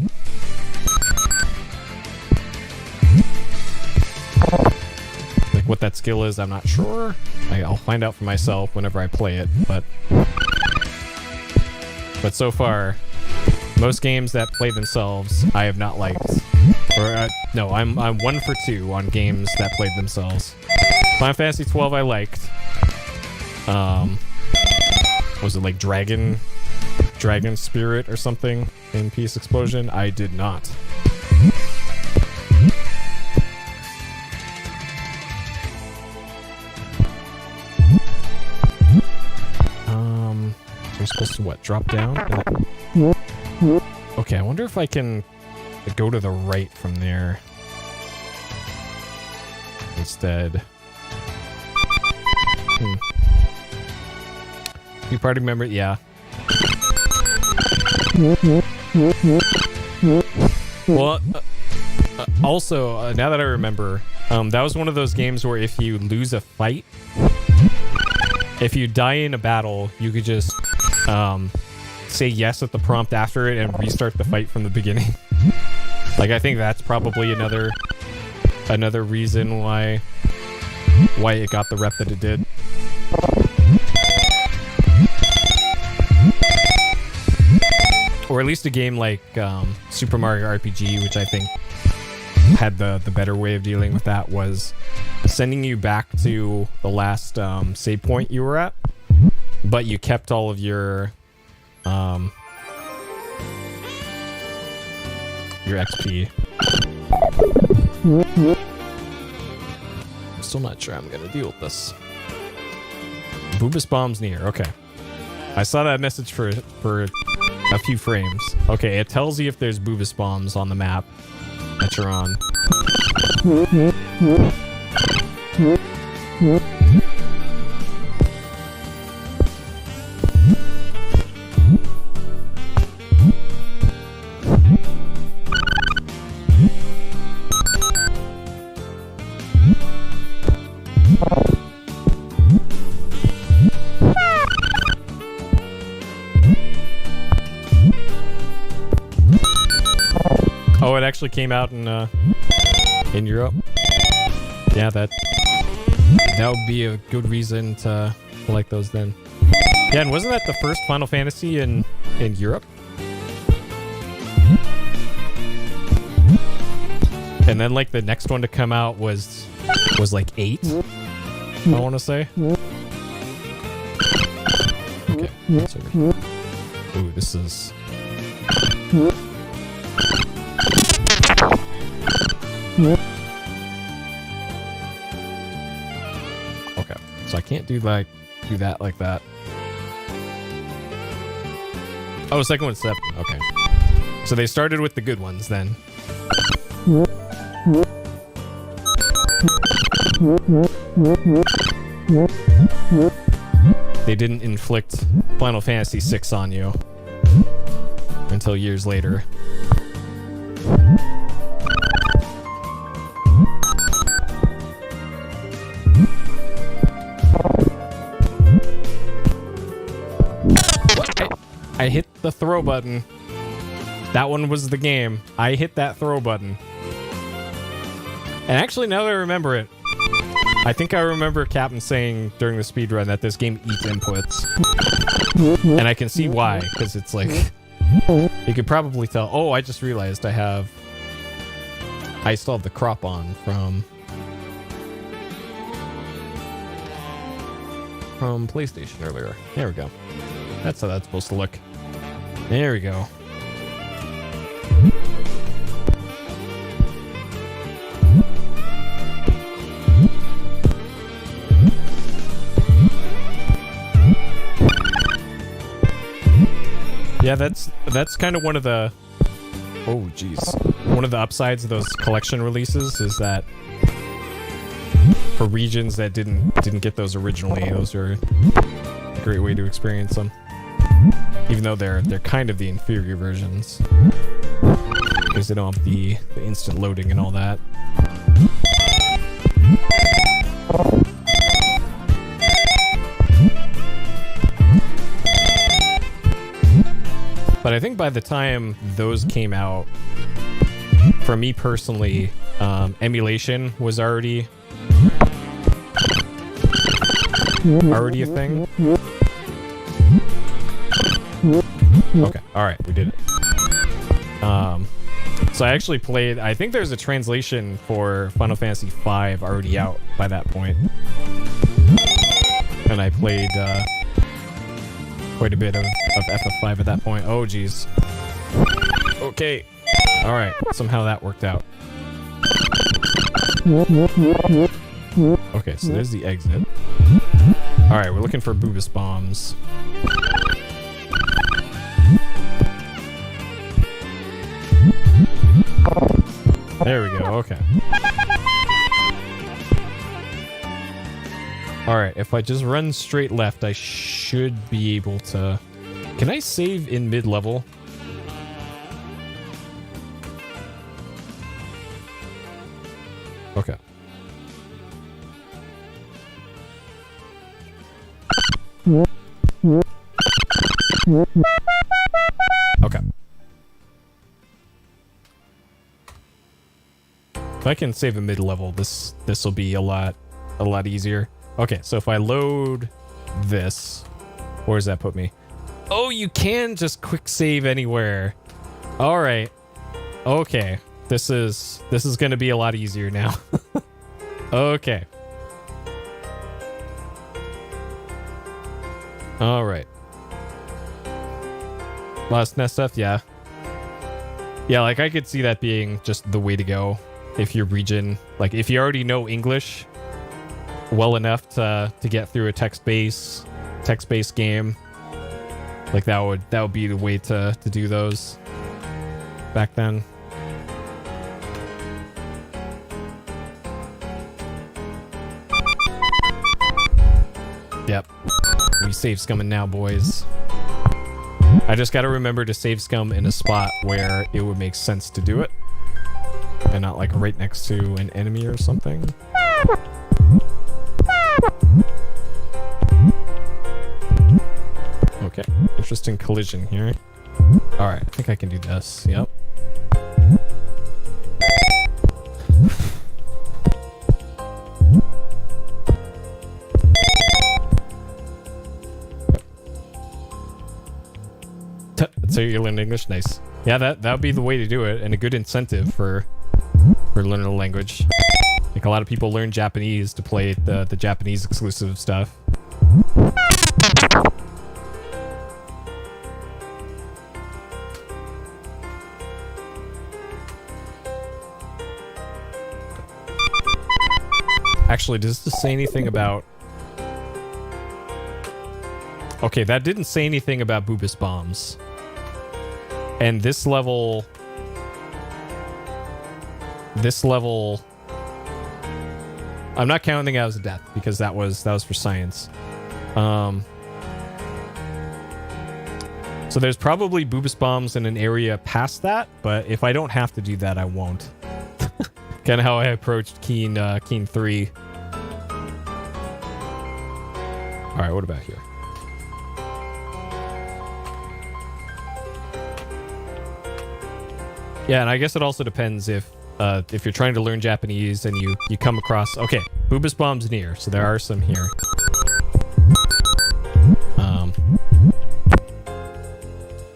Like, what that skill is, I'm not sure. I'll find out for myself whenever I play it, but so far, most games that play themselves, I have not liked. Or no, I'm 1 for 2 on games that played themselves. Final Fantasy 12 I liked. Was it like Dragon Spirit or something in Peace Explosion? I did not. We're supposed to what? Drop down? Okay, I wonder if I can go to the right from there instead. You party member? Yeah. Well, also, now that I remember, that was one of those games where if you lose a fight, if you die in a battle, you could just say yes at the prompt after it and restart the fight from the beginning. Like, I think that's probably another reason why it got the rep that it did. Or at least a game like Super Mario RPG, which I think had the better way of dealing with that, was sending you back to the last save point you were at, but you kept all of your XP. I'm still not sure I'm gonna deal with this. Boobus bombs near. Okay, I saw that message for a few frames. Okay, it tells you if there's Boobus bombs on the map that you're on. Oh, it actually came out in Europe. Yeah, that would be a good reason to like those then. Yeah, and wasn't that the first Final Fantasy in Europe? And then like the next one to come out was like 8. I want to say. Okay. Ooh, this is. Okay, so I can't do that like that. Oh, second one's step. Okay. So they started with the good ones then. They didn't inflict Final Fantasy VI on you until years later. I hit the throw button. That one was the game. I hit that throw button. And actually, now that I remember it, I think I remember Captain saying during the speedrun that this game eats inputs. And I can see why, because it's like... You could probably tell... Oh, I just realized I still have the crop on from PlayStation earlier. There we go. That's how that's supposed to look. There we go. Yeah, that's kind of one of the... Oh, jeez. One of the upsides of those collection releases is that for regions that didn't get those originally, those are a great way to experience them. Even though they're kind of the inferior versions. Because they don't have the instant loading and all that. But I think by the time those came out, for me personally, emulation was already a thing. Okay, alright, we did it. So I actually played, I think there's a translation for Final Fantasy V already out by that point. And I played quite a bit of FF5 at that point. Oh, geez. Okay. Alright, somehow that worked out. Okay, so there's the exit. Alright, we're looking for Boobus bombs. There we go, okay. Alright, if I just run straight left, I should be able to... Can I save in mid-level? Okay. Okay. If I can save a mid-level, this will be a lot easier. Okay, so if I load this, where does that put me? Oh, you can just quick save anywhere. All right. Okay. This is going to be a lot easier now. Okay. All right. Last nest stuff, yeah. Yeah, like I could see that being just the way to go if your region, like if you already know English well enough to get through a text-based game. Like that would be the way to do those back then. Yep. We save scumming now, boys. I just gotta remember to save scum in a spot where it would make sense to do it. And not like right next to an enemy or something. Okay, interesting collision here. Alright, I think I can do this. Yep. So you learn English? Nice. Yeah, that would be the way to do it, and a good incentive for learning a language. Like a lot of people learn Japanese to play the Japanese exclusive stuff. Actually, does this say anything about... Okay, that didn't say anything about Boobus bombs. And this level... I'm not counting that as a death because that was for science. So there's probably Boobus bombs in an area past that, but if I don't have to do that, I won't. Kind of how I approached Keen 3. All right, what about here? Yeah, and I guess it also depends if you're trying to learn Japanese and you come across... Okay, Boobus bombs near, so there are some here.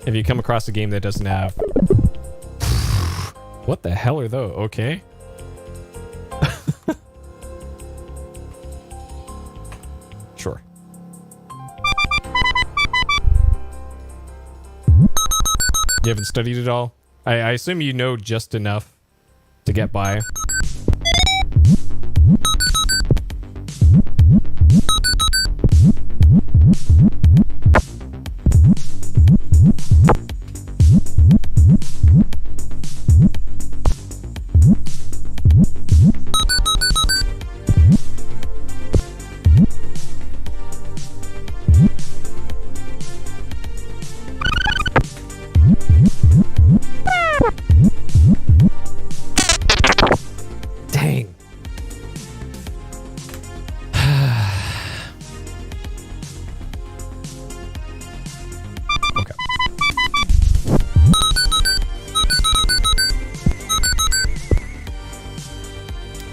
If you come across a game that doesn't have... What the hell are those? Okay. Sure. You haven't studied it all? I assume you know just enough to get by. Dang. Okay.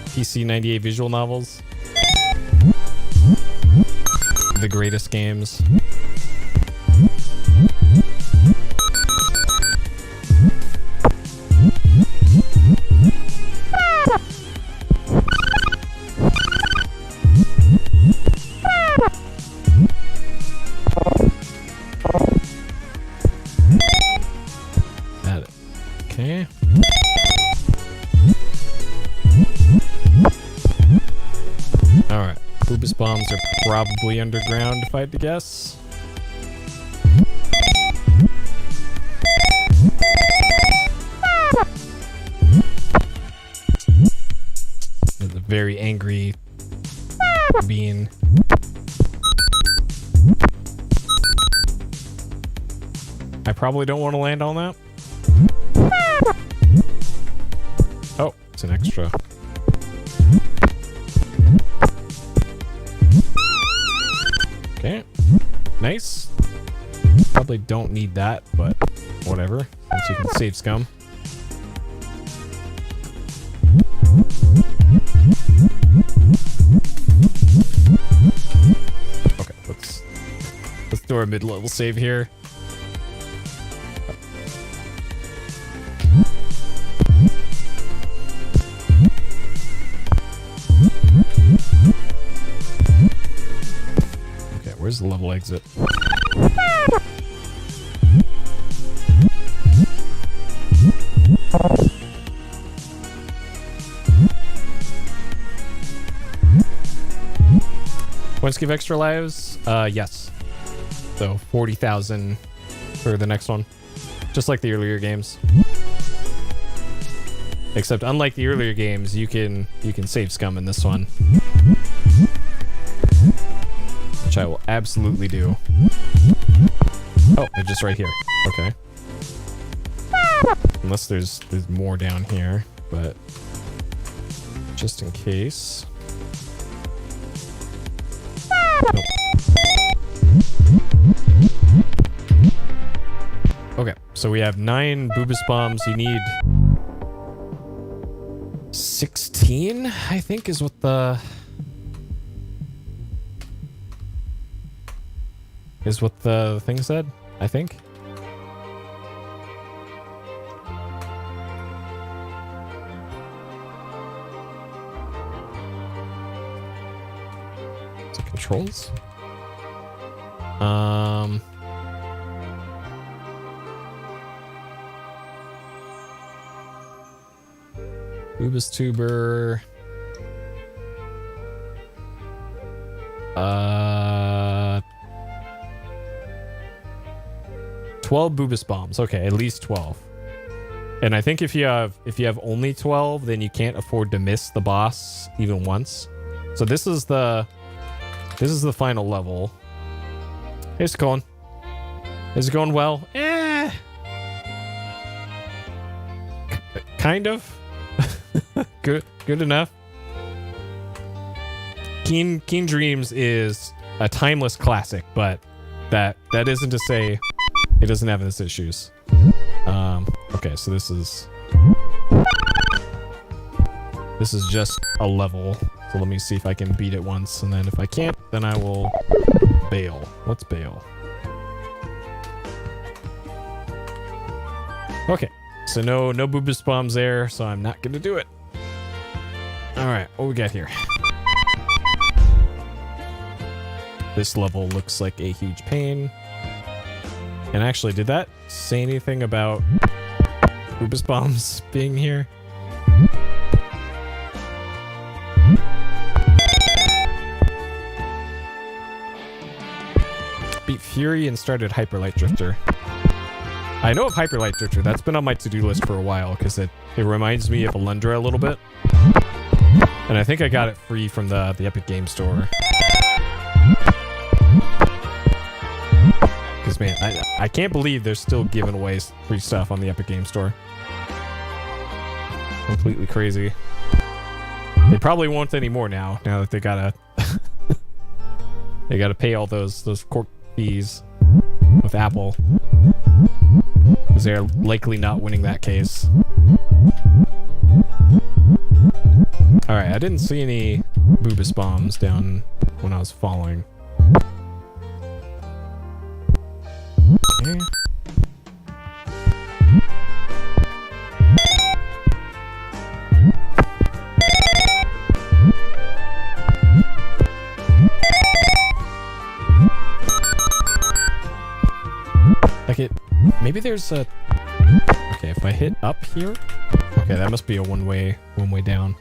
PC 98 visual novels. The greatest games. Okay. Alright. Boobus bombs are probably underground, if I had to guess. There's a very angry bean. I probably don't want to land on that. Oh, it's an extra. Okay. Nice. Probably don't need that, but whatever. Since you can save scum. Okay, let's do our mid-level save here. Where's the level exit? Points give extra lives? Yes. So 40,000 for the next one. Just like the earlier games. Except unlike the earlier games, you can save scum in this one. Which I will absolutely do. Oh, they're just right here. Okay. Unless there's more down here, but just in case. Nope. Okay, so we have 9 Boobus bombs. You need 16, I think, is what the thing said, I think. Is it controls? Boobus tuber. 12 Boobus bombs. Okay, at least 12. And I think if you have only 12, then you can't afford to miss the boss even once. So this is the final level. Hey, it's going. Is it going well? Kind of. Good enough. Keen Dreams is a timeless classic, but that isn't to say it doesn't have its issues. Okay, so this is just a level. So let me see if I can beat it once, and then if I can't, then I will bail. Let's bail. Okay, so no Boobus bombs there, so I'm not gonna do it. All right, what we got here? This level looks like a huge pain. And actually, did that say anything about Boobus bombs being here? Beat Fury and started Hyper Light Drifter. I know of Hyper Light Drifter. That's been on my to-do list for a while because it reminds me of Alundra a little bit. And I think I got it free from the Epic Game Store. Because, man, I can't believe they're still giving away free stuff on the Epic Game Store. Completely crazy. They probably won't anymore now that they gotta they gotta pay all those court fees with Apple. Because they're likely not winning that case. Alright, I didn't see any Boobus bombs down when I was falling. Okay. Like it, maybe there's a, okay, if I hit up here, okay, that must be a one way down.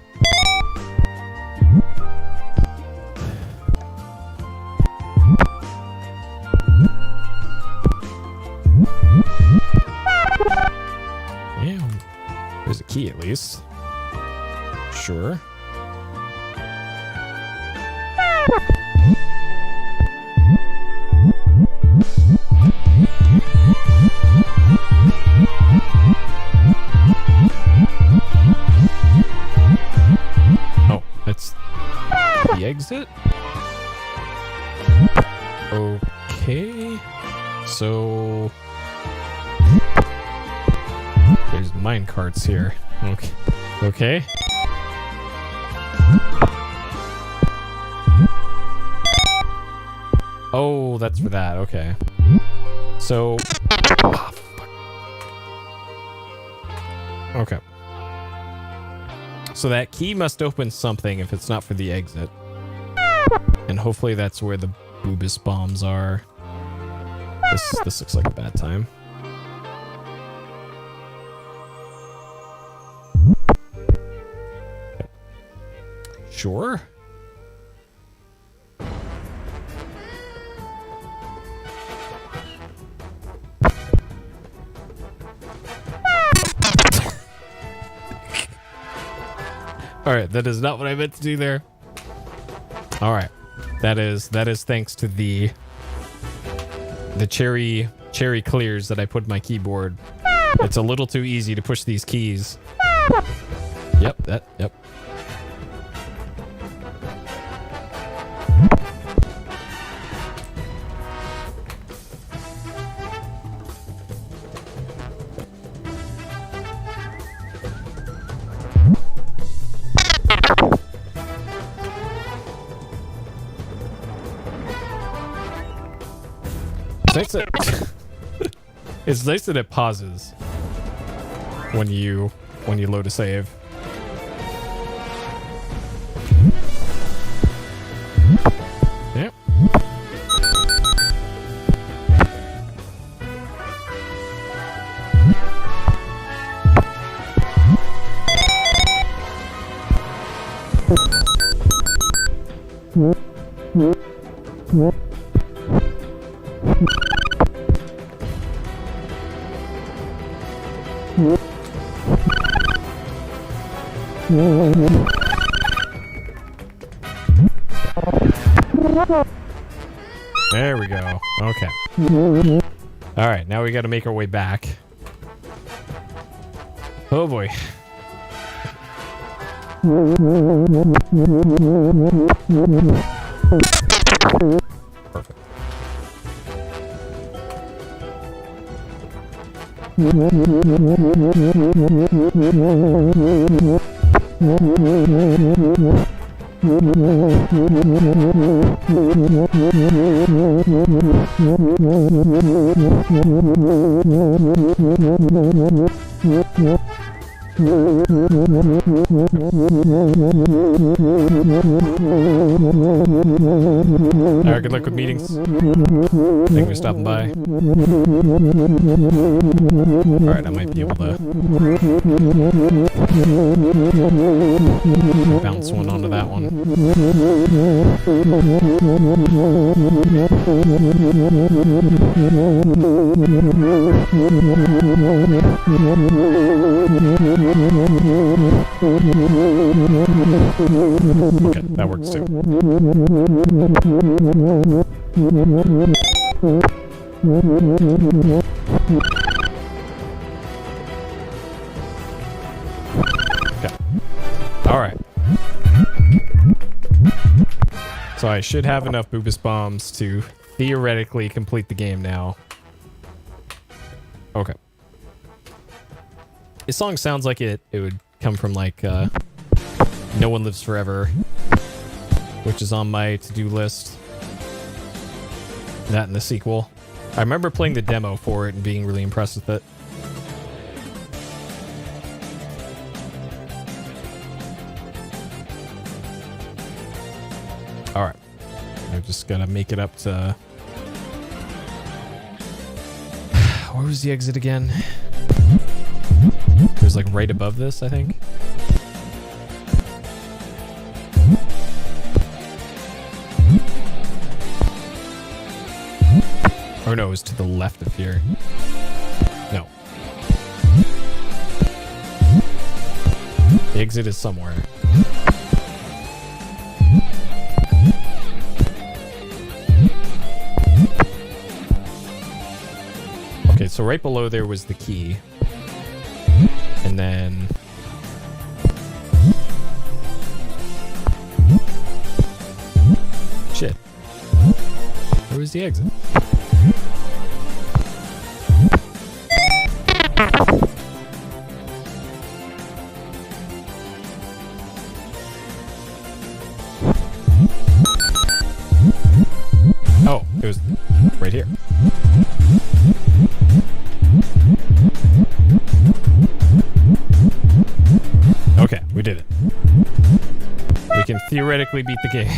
Yeah, there's a key at least. Sure. Oh, that's the exit? Okay. So there's mine carts here. Okay. Okay. Oh, that's for that. Okay. So oh, fuck. Okay. So that key must open something if it's not for the exit. And hopefully that's where the Boobus bombs are. This looks like a bad time. Sure. Alright, that is not what I meant to do there. Alright. That is thanks to the cherry clears that I put in my keyboard. It's a little too easy to push these keys. Yep. It's nice that it pauses when you load a save. Yep. There we go. Okay. Alright, now we gotta make our way back. Oh boy. Perfect. Alright, good luck with meetings. Thank you for stopping by. Alright, I might be able to bounce one onto that one. Okay, that works too. Okay. Alright. So I should have enough Boobus Bombs to theoretically complete the game now. Okay. This song sounds like it would come from like No One Lives Forever, which is on my to-do list. That and the sequel. I remember playing the demo for it and being really impressed with it. Alright. I just gotta make it up to... Where was the exit again? It was like right above this, I think. Or no, it was to the left of here. No. The exit is somewhere. Okay, so right below there was the key. And then... Shit. Where was the exit? Oh, it was right here. Okay, we did it. We can theoretically beat the game.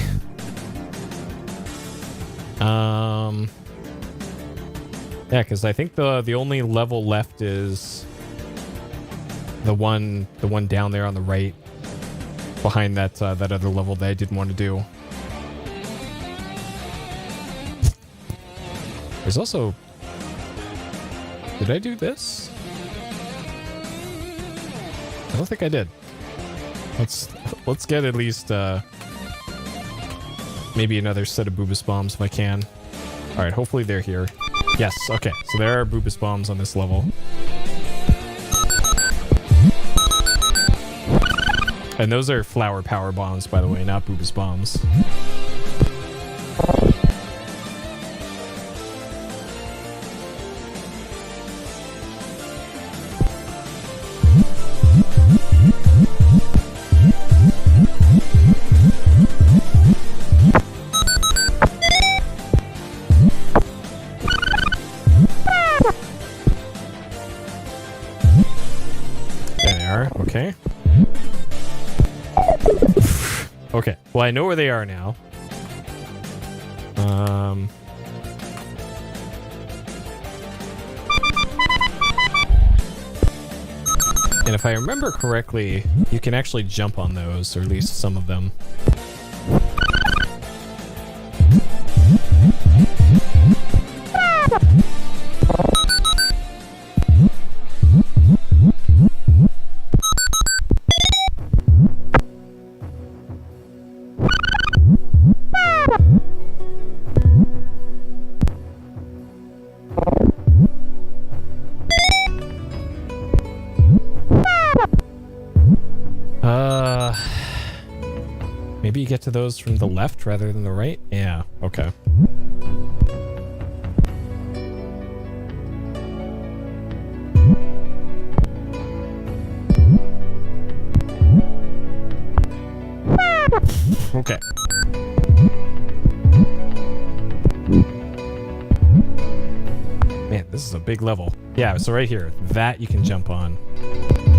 Yeah, because I think the only level left is the one down there on the right, behind that that other level that I didn't want to do. There's also... Did I do this? I don't think I did. Let's get at least maybe another set of Boobus Bombs if I can. Alright, hopefully they're here. Yes, okay. So there are Boobus Bombs on this level. And those are flower power bombs, by the way, not Boobus Bombs. Okay. Okay. Well, I know where they are now. And if I remember correctly, you can actually jump on those, or at least some of them. maybe you get to those from the left rather than the right? Yeah, okay. Okay. Man, this is a big level. Yeah, so right here, that you can jump on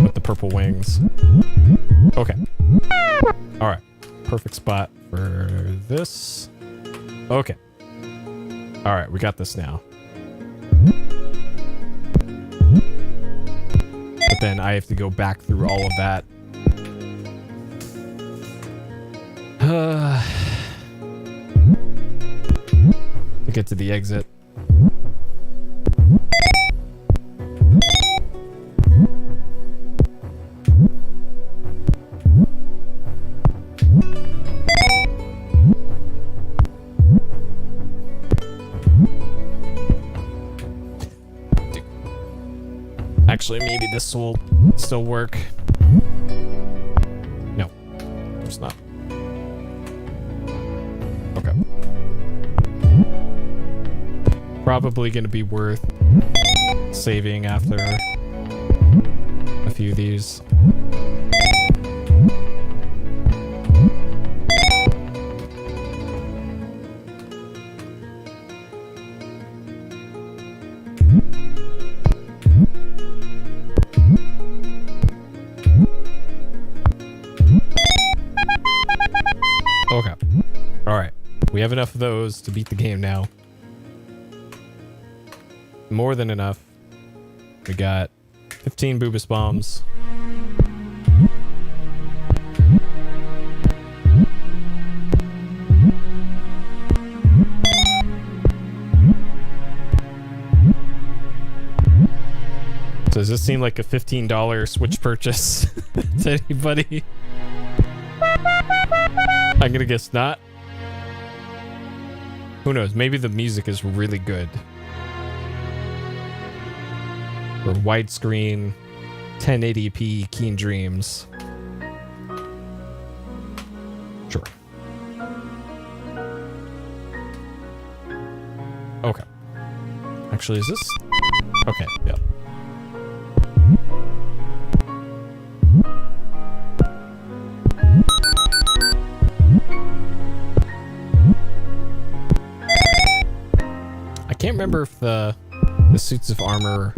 with the purple wings. Okay. All right. Perfect spot for this. Okay. All right, we got this now. But then I have to go back through all of that. To get to the exit. Actually, maybe this will still work. No, it's not. Okay. Probably going to be worth saving after a few of these. Okay. All right. We have enough of those to beat the game now. More than enough. We got 15 Boobus bombs. So does this seem like a $15 Switch purchase to anybody? I'm gonna guess not. Who knows? Maybe the music is really good. For widescreen, 1080p Keen Dreams. Sure. Okay. Actually, is this? Okay, yeah. I can't remember if the suits of armor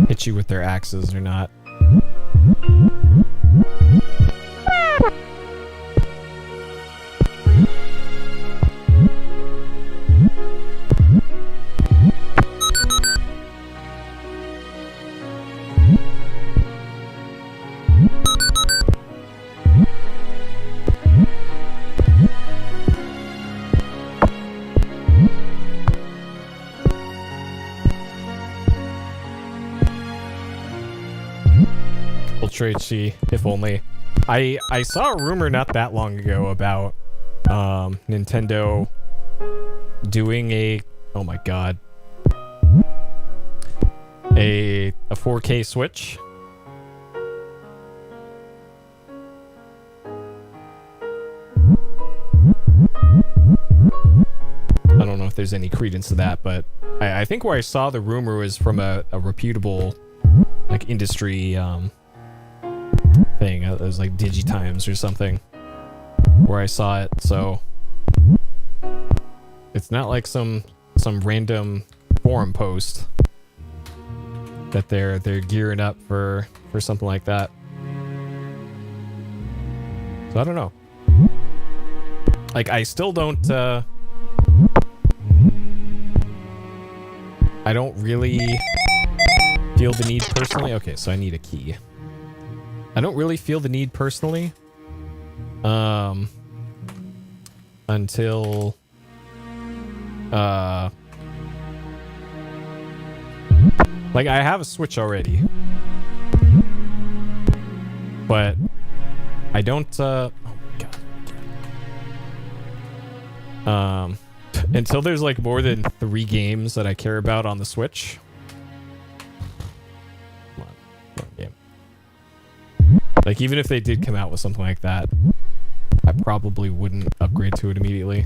hit you with their axes or not. Ultra HD, if only. I saw a rumor not that long ago about Nintendo doing a, oh my god, a 4K Switch. I don't know if there's any credence to that, but I think where I saw the rumor was from a reputable like industry thing. It was like Digitimes or something where I saw it. So it's not like some random forum post that they're gearing up for something like that. So I don't know. Like I still don't I don't really feel the need personally. Okay, so I need a key. I don't really feel the need personally until like I have a Switch already, but I don't oh my god. Until there's like more than 3 games that I care about on the Switch. Come on game. Like even if they did come out with something like that, I probably wouldn't upgrade to it immediately.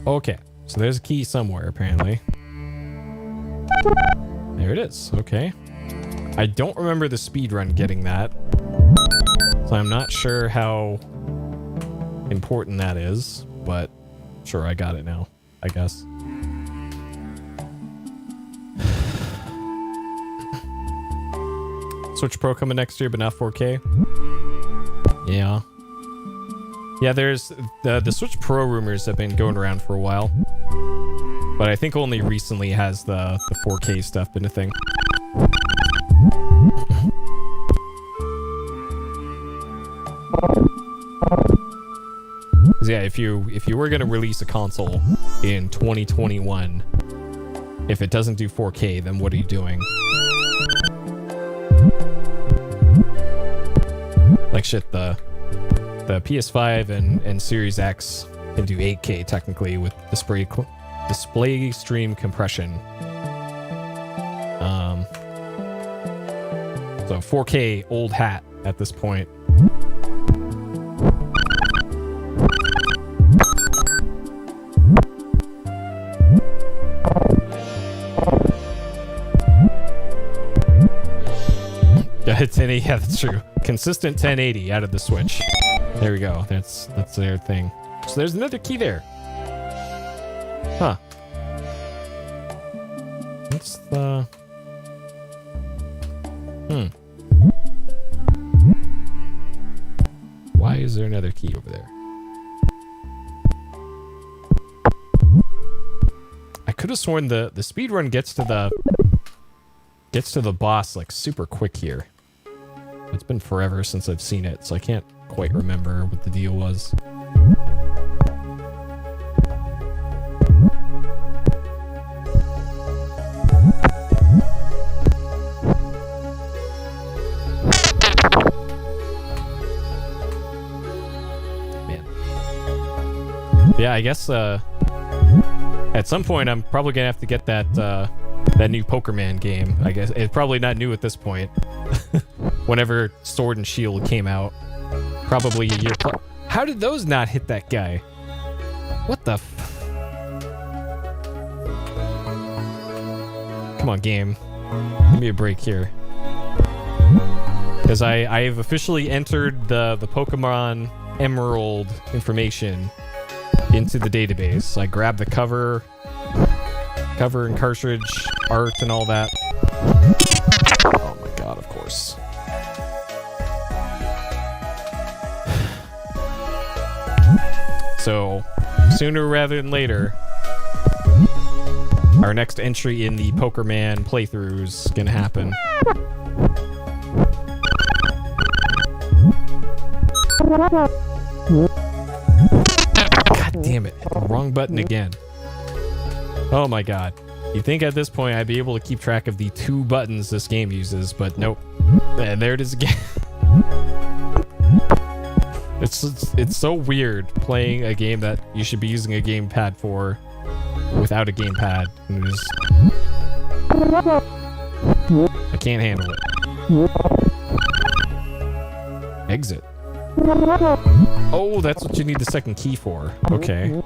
Okay, so there's a key somewhere, apparently. There it is, okay. I don't remember the speedrun getting that, so I'm not sure how important that is, but sure, I got it now, I guess. Switch Pro coming next year, but not 4K. Yeah. Yeah, there's the Switch Pro rumors have been going around for a while, but I think only recently has the 4K stuff been a thing. Yeah, if you were gonna release a console in 2021, if it doesn't do 4K, then what are you doing? Like shit, the PS5 and Series X can do 8K technically with display stream compression. So 4K old hat at this point. Yeah, that's true. Consistent 1080 out of the Switch. There we go. That's their thing. So there's another key there. Huh. What's the... Why is there another key over there? I could have sworn the speedrun gets to the boss like super quick here. It's been forever since I've seen it, so I can't quite remember what the deal was. Man. Yeah, I guess at some point I'm probably gonna have to get that new Pokerman game. I guess it's probably not new at this point. Whenever Sword and Shield came out, probably a year. How did those not hit that guy? What the? Come on, game. Give me a break here, because I have officially entered the Pokemon Emerald information into the database. I grabbed the cover and cartridge art and all that. Oh my god, of course. So, sooner rather than later, our next entry in the Pokerman playthrough is gonna happen. God damn it. Hit the wrong button again. Oh my god. You'd think at this point I'd be able to keep track of the 2 buttons this game uses, but nope. And there it is again. It's so weird playing a game that you should be using a gamepad for without a gamepad. And I can't handle it. Exit. Oh, that's what you need the second key for. Okay.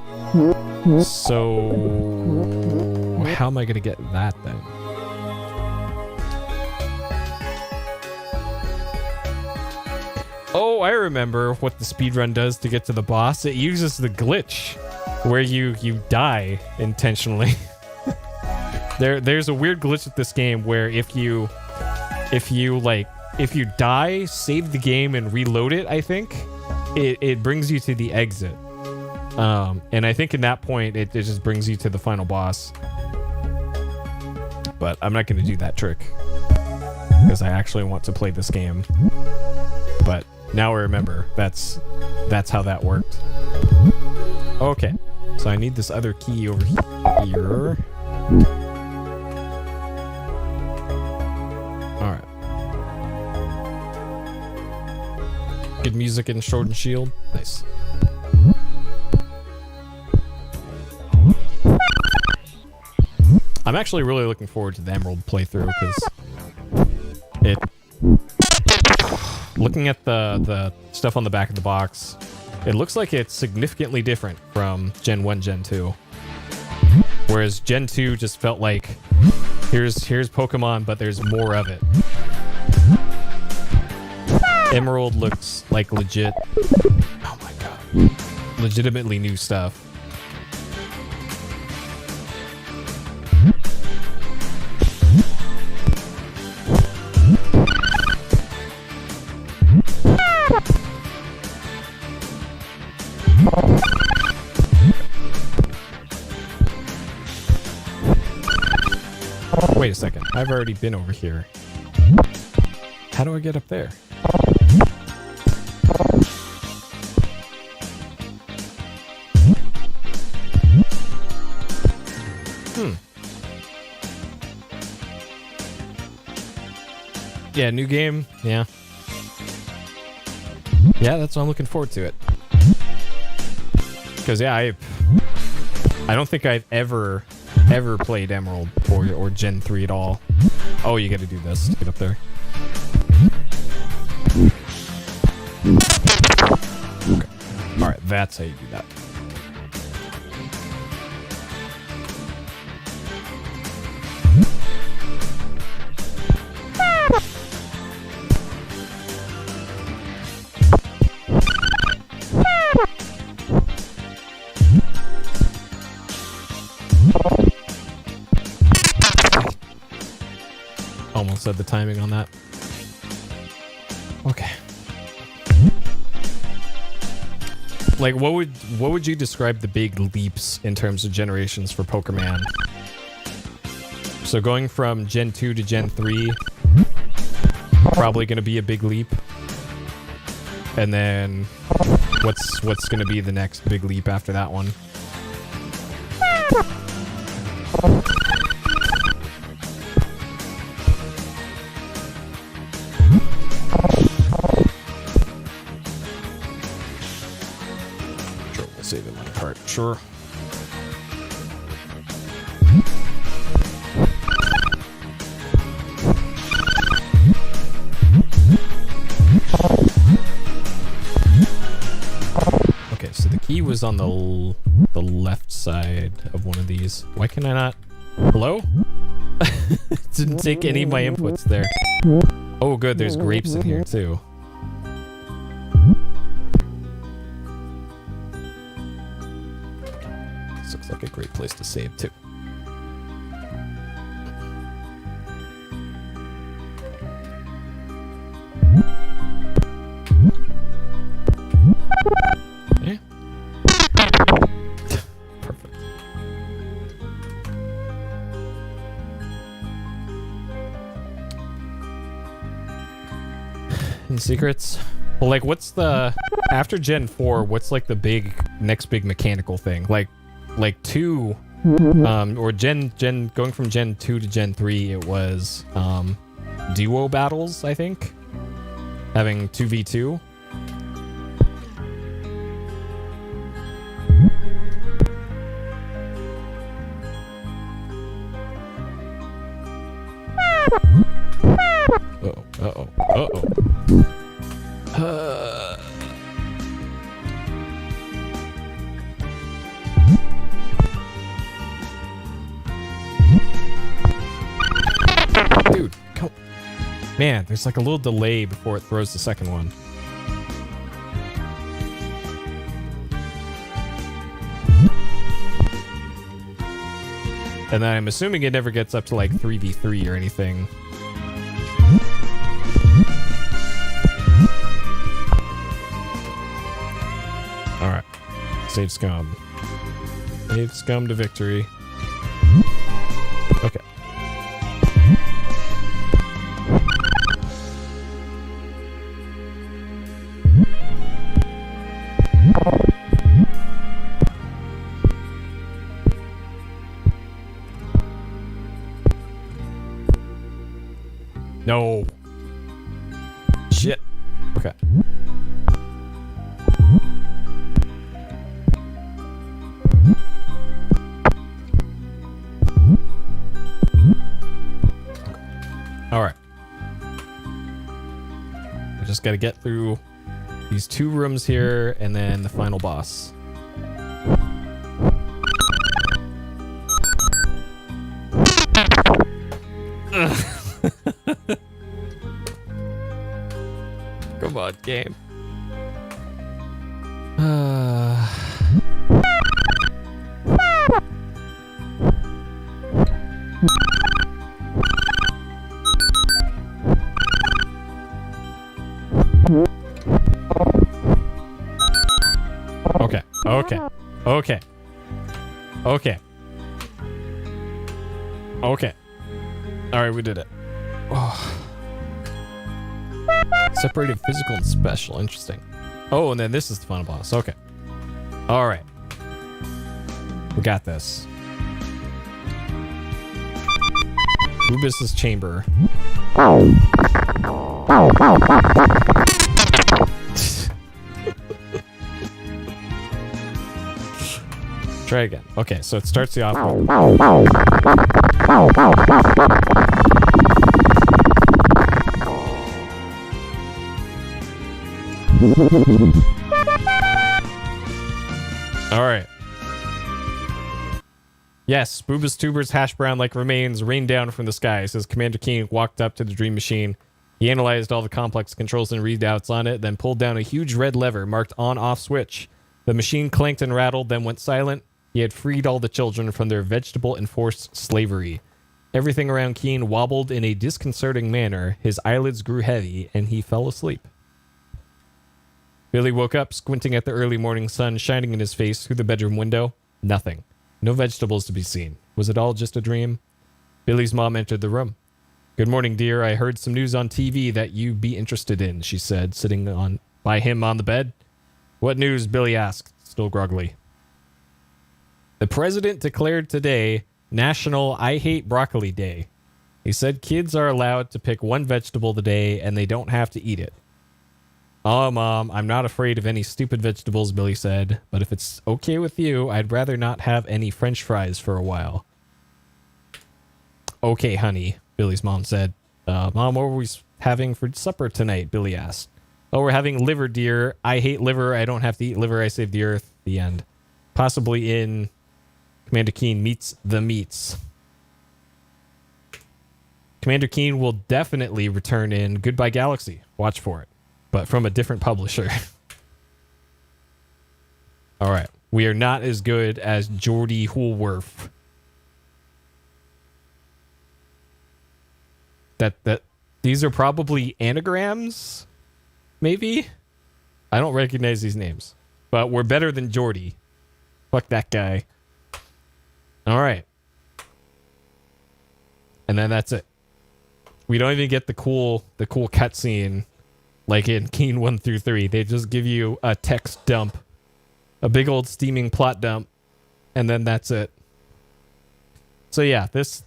So how am I gonna get that then? Oh, I remember what the speedrun does to get to the boss. It uses the glitch where you die intentionally. There's a weird glitch with this game where if you die, save the game and reload it, I think it brings you to the exit. And I think in that point it just brings you to the final boss. But I'm not going to do that trick because I actually want to play this game. But now I remember that's how that worked. Okay, so I need this other key over here. All right. Good music in Sword and Shield. Nice. I'm actually really looking forward to the Emerald playthrough because looking at the stuff on the back of the box, it looks like it's significantly different from Gen 1, Gen 2. Whereas Gen 2 just felt like, here's Pokemon, but there's more of it. Emerald looks like legit. Oh my god. Legitimately new stuff. Wait a second. I've already been over here. How do I get up there? Yeah, new game. Yeah. Yeah, that's why I'm looking forward to it. Because, yeah, I don't think I've ever played Emerald or Gen 3 at all. Oh, you gotta do this to get up there. Okay. Alright, that's how you do that. Almost said the timing on that. Okay. Like, what would you describe the big leaps in terms of generations for Pokemon? So going from Gen 2 to Gen 3, probably going to be a big leap. And then what's going to be the next big leap after that one? Sure, we'll save it on the cart. Sure. He was on the left side of one of these. Why can I not? Hello? Didn't take any of my inputs there. Oh, good. There's grapes in here too. This looks like a great place to save too. Yeah. Perfect. Any secrets? Well, like, what's the after Gen 4? What's like the next big mechanical thing? Like 2, or Gen going from Gen 2 to Gen 3, it was duo battles. I think having 2v2. Dude, come. Man, there's like a little delay before it throws the second one. And then I'm assuming it never gets up to like 3v3 or anything. Alright. Save scum. Save scum to victory. Okay. No. Shit. Okay. All right. I just gotta get through these 2 rooms here and then the final boss. Come on, game. Okay. Okay. Okay. Okay. Okay. All right, we did it. Oh. Separated physical and special. Interesting. Oh, and then this is the final boss. Okay. All right. We got this. Rubus's chamber. Try again. Okay, so it starts the off. All right. Yes, Boobas Tubers hash brown like remains rained down from the skies as Commander Keen walked up to the dream machine. He analyzed all the complex controls and readouts on it, then pulled down a huge red lever marked on-off switch. The machine clanked and rattled, then went silent. He had freed all the children from their vegetable-enforced slavery. Everything around Keen wobbled in a disconcerting manner. His eyelids grew heavy, and he fell asleep. Billy woke up, squinting at the early morning sun shining in his face through the bedroom window. Nothing. No vegetables to be seen. Was it all just a dream? Billy's mom entered the room. "Good morning, dear. I heard some news on TV that you'd be interested in," she said, sitting by him on the bed. "What news?" Billy asked, still groggily. "The president declared today National I Hate Broccoli Day. He said kids are allowed to pick one vegetable a day and they don't have to eat it." "Oh, Mom, I'm not afraid of any stupid vegetables," Billy said. "But if it's okay with you, I'd rather not have any French fries for a while." "Okay, honey," Billy's mom said. Mom, what were we having for supper tonight?" Billy asked. "Oh, we're having liver, dear. I hate liver. I don't have to eat liver. I save the earth." The end. Possibly in Commander Keen Meets the Meats. Commander Keen will definitely return in Goodbye Galaxy. Watch for it. But from a different publisher. All right. We are not as good as Geordie Woolworth. These are probably anagrams, maybe? I don't recognize these names. But we're better than Geordie. Fuck that guy. All right. And then that's it. We don't even get the cool cutscene like in Keen 1 through 3. They just give you a text dump, a big old steaming plot dump, and then that's it. So yeah, this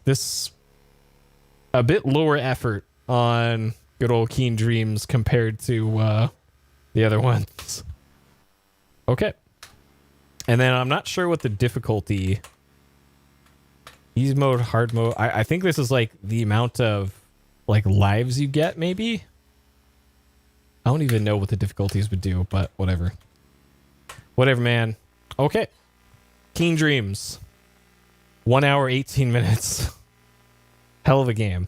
a bit lower effort on good old Keen Dreams compared to the other ones. Okay. And then I'm not sure what the difficulty. Easy mode, hard mode. I think this is like the amount of like lives you get, maybe. I don't even know what the difficulties would do, but whatever. Whatever, man. Okay. Keen Dreams. 1 hour, 18 minutes. Hell of a game.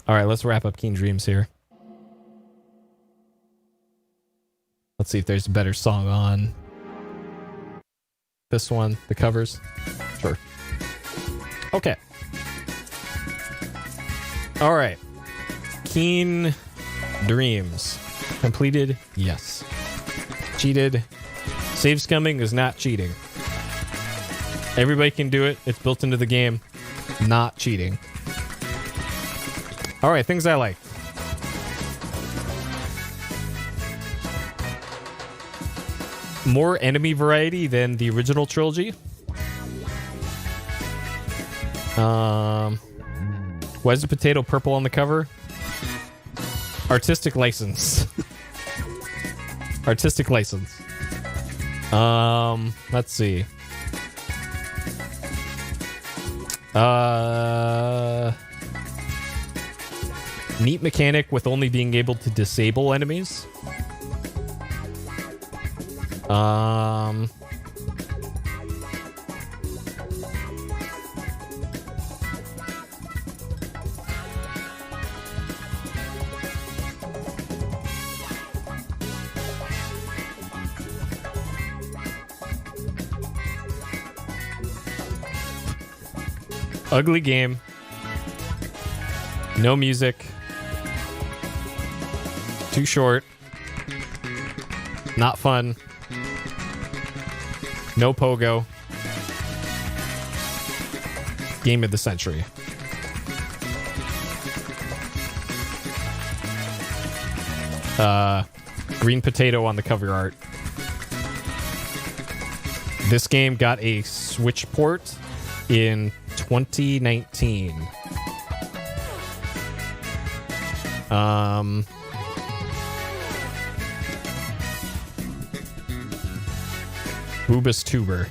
All right, let's wrap up Keen Dreams here. Let's see if there's a better song on this one, the covers. Sure. Okay. All right. Keen Dreams. Completed? Yes. Cheated? Save scumming is not cheating. Everybody can do it. It's built into the game. Not cheating. All right, things I like. More enemy variety than the original trilogy. Why is the potato purple on the cover? Artistic license. Artistic license. Let's see. neat mechanic with only being able to disable enemies. Ugly game. No music. Too short. Not fun. No pogo. Game of the century. Green potato on the cover art. This game got a Switch port in 2019. Boobus Tuber.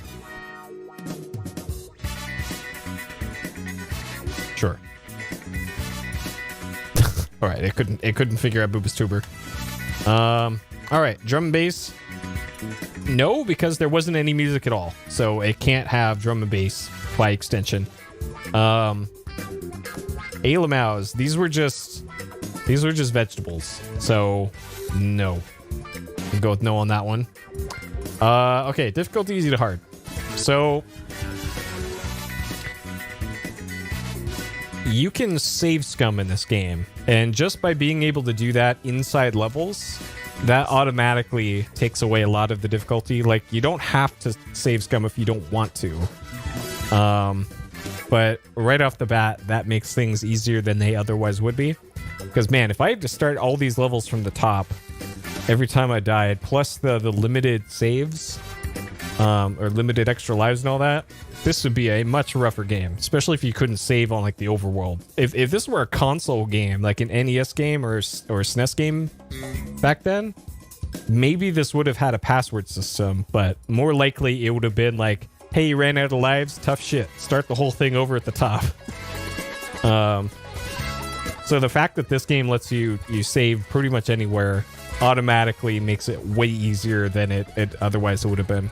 Sure. All right, it couldn't figure out Boobus Tuber. All right, drum and bass. No, because there wasn't any music at all, so it can't have drum and bass by extension. Alamaus, these were just vegetables, so no. We'll go with no on that one. Okay, difficulty easy to hard. So you can save scum in this game, and just by being able to do that inside levels, that automatically takes away a lot of the difficulty. Like, you don't have to save scum if you don't want to. But right off the bat, that makes things easier than they otherwise would be. Because, man, if I had to start all these levels from the top every time I died, plus the limited saves, or limited extra lives and all that, this would be a much rougher game, especially if you couldn't save on, like, the overworld. If this were a console game, like an NES game or SNES game back then, maybe this would have had a password system, but more likely it would have been like, hey, you ran out of lives, tough shit. Start the whole thing over at the top. So the fact that this game lets you save pretty much anywhere automatically makes it way easier than it otherwise would have been.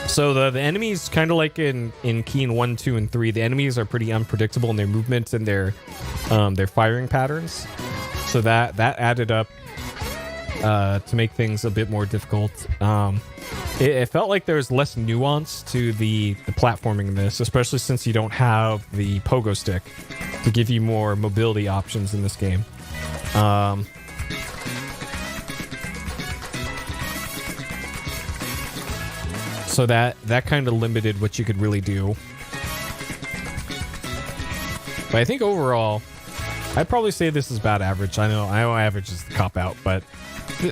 So the enemies, kind of like in Keen 1, 2, and 3, the enemies are pretty unpredictable in their movements and their firing patterns. So that added up to make things a bit more difficult. It felt like there was less nuance to the platforming in this, especially since you don't have the pogo stick to give you more mobility options in this game. So that kind of limited what you could really do. But I think overall, I'd probably say this is about average. I know average is the cop-out, but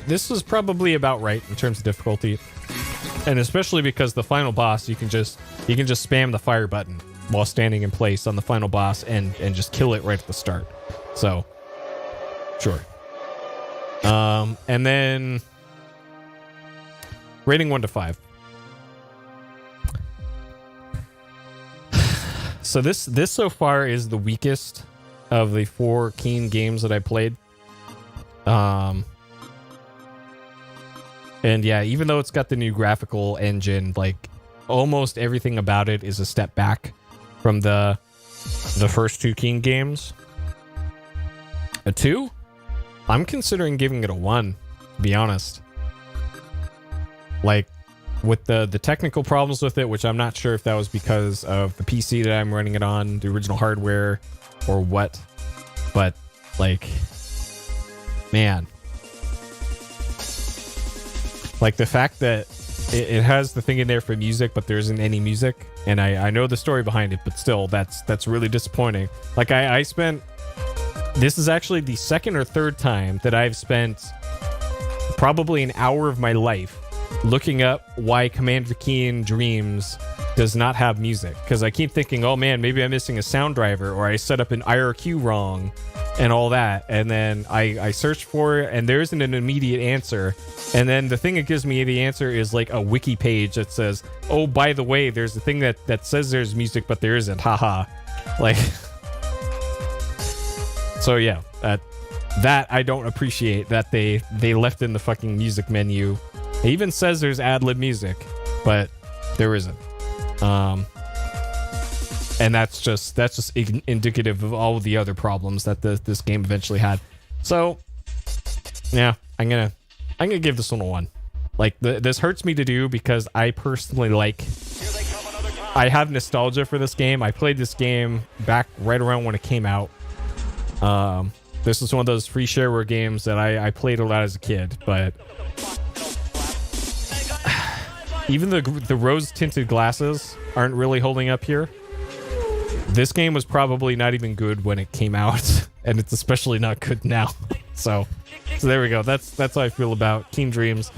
this was probably about right in terms of difficulty. And especially because the final boss, you can just spam the fire button while standing in place on the final boss and just kill it right at the start. So, sure. And then rating 1 to 5. So this so far is the weakest of the 4 Keen games that I played. And yeah, even though it's got the new graphical engine, like almost everything about it is a step back from the first 2 Keen games. A 2? I'm considering giving it a 1, to be honest. Like, with the technical problems with it, which I'm not sure if that was because of the PC that I'm running it on, the original hardware, or what. But, like, man. Like, the fact that it has the thing in there for music, but there isn't any music. And I know the story behind it, but still, that's really disappointing. Like, I spent... This is actually the second or third time that I've spent probably an hour of my life looking up why Commander Keen Dreams does not have music. Because I keep thinking, oh man, maybe I'm missing a sound driver, or I set up an IRQ wrong and all that. And then I search for it and there isn't an immediate answer. And then the thing that gives me the answer is like a wiki page that says, oh, by the way, there's a thing that says there's music, but there isn't. Haha. Like... So yeah, that I don't appreciate that they left in the fucking music menu. It even says there's ad-lib music, but there isn't. And that's just indicative of all of the other problems that this game eventually had. So yeah, I'm gonna give this one a 1. Like this hurts me to do because I personally I have nostalgia for this game. I played this game back right around when it came out. This is one of those free shareware games that I played a lot as a kid, but even the rose-tinted glasses aren't really holding up here. This game was probably not even good when it came out, and it's especially not good now. So there we go. That's how I feel about Keen Dreams.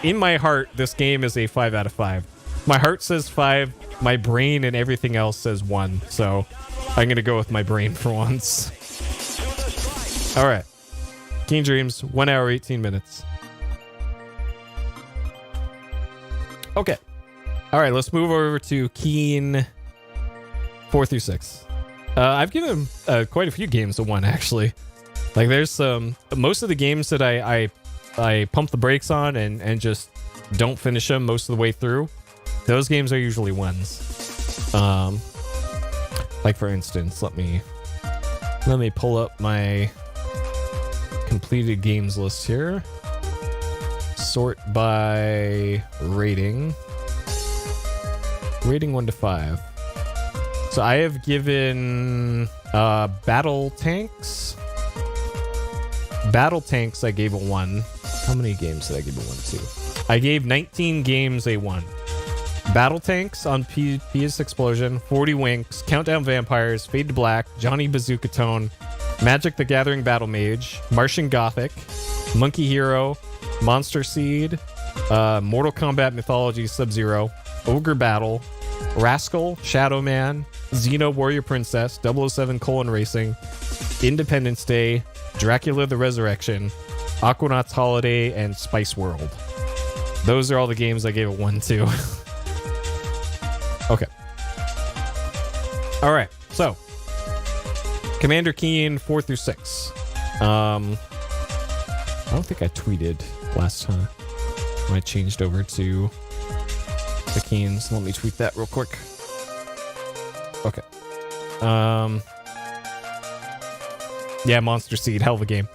In my heart, this game is a 5 out of 5. My heart says 5. My brain and everything else says 1. So I'm gonna go with my brain for once. All right, Keen Dreams, 1 hour 18 minutes. Okay. All right, let's move over to Keen 4 through 6. I've given quite a few games a 1, actually. Like, there's most of the games that I pump the brakes on and just don't finish them most of the way through. Those games are usually 1s. Like for instance, let me pull up my completed games list here. Sort by rating. Rating 1 to 5. So I have given Battle Tanks. Battle Tanks I gave a 1. How many games did I give a 1 to? I gave 19 games a 1. Battle Tanks on PS Explosion, 40 Winks, Countdown Vampires, Fade to Black, Johnny Bazooka Tone, Magic the Gathering Battle Mage, Martian Gothic, Monkey Hero, Monster Seed, Mortal Kombat Mythology Sub-Zero, Ogre Battle, Rascal, Shadow Man, Xeno Warrior Princess, 007 Racing, Independence Day, Dracula the Resurrection, Aquanauts Holiday, and Spice World. Those are all the games I gave it 1 to. Okay. All right. So, Commander Keen 4 through 6. I don't think I tweeted last time when I changed over to the Keens. Let me tweet that real quick. Okay. Yeah, Monster Seed, hell of a game.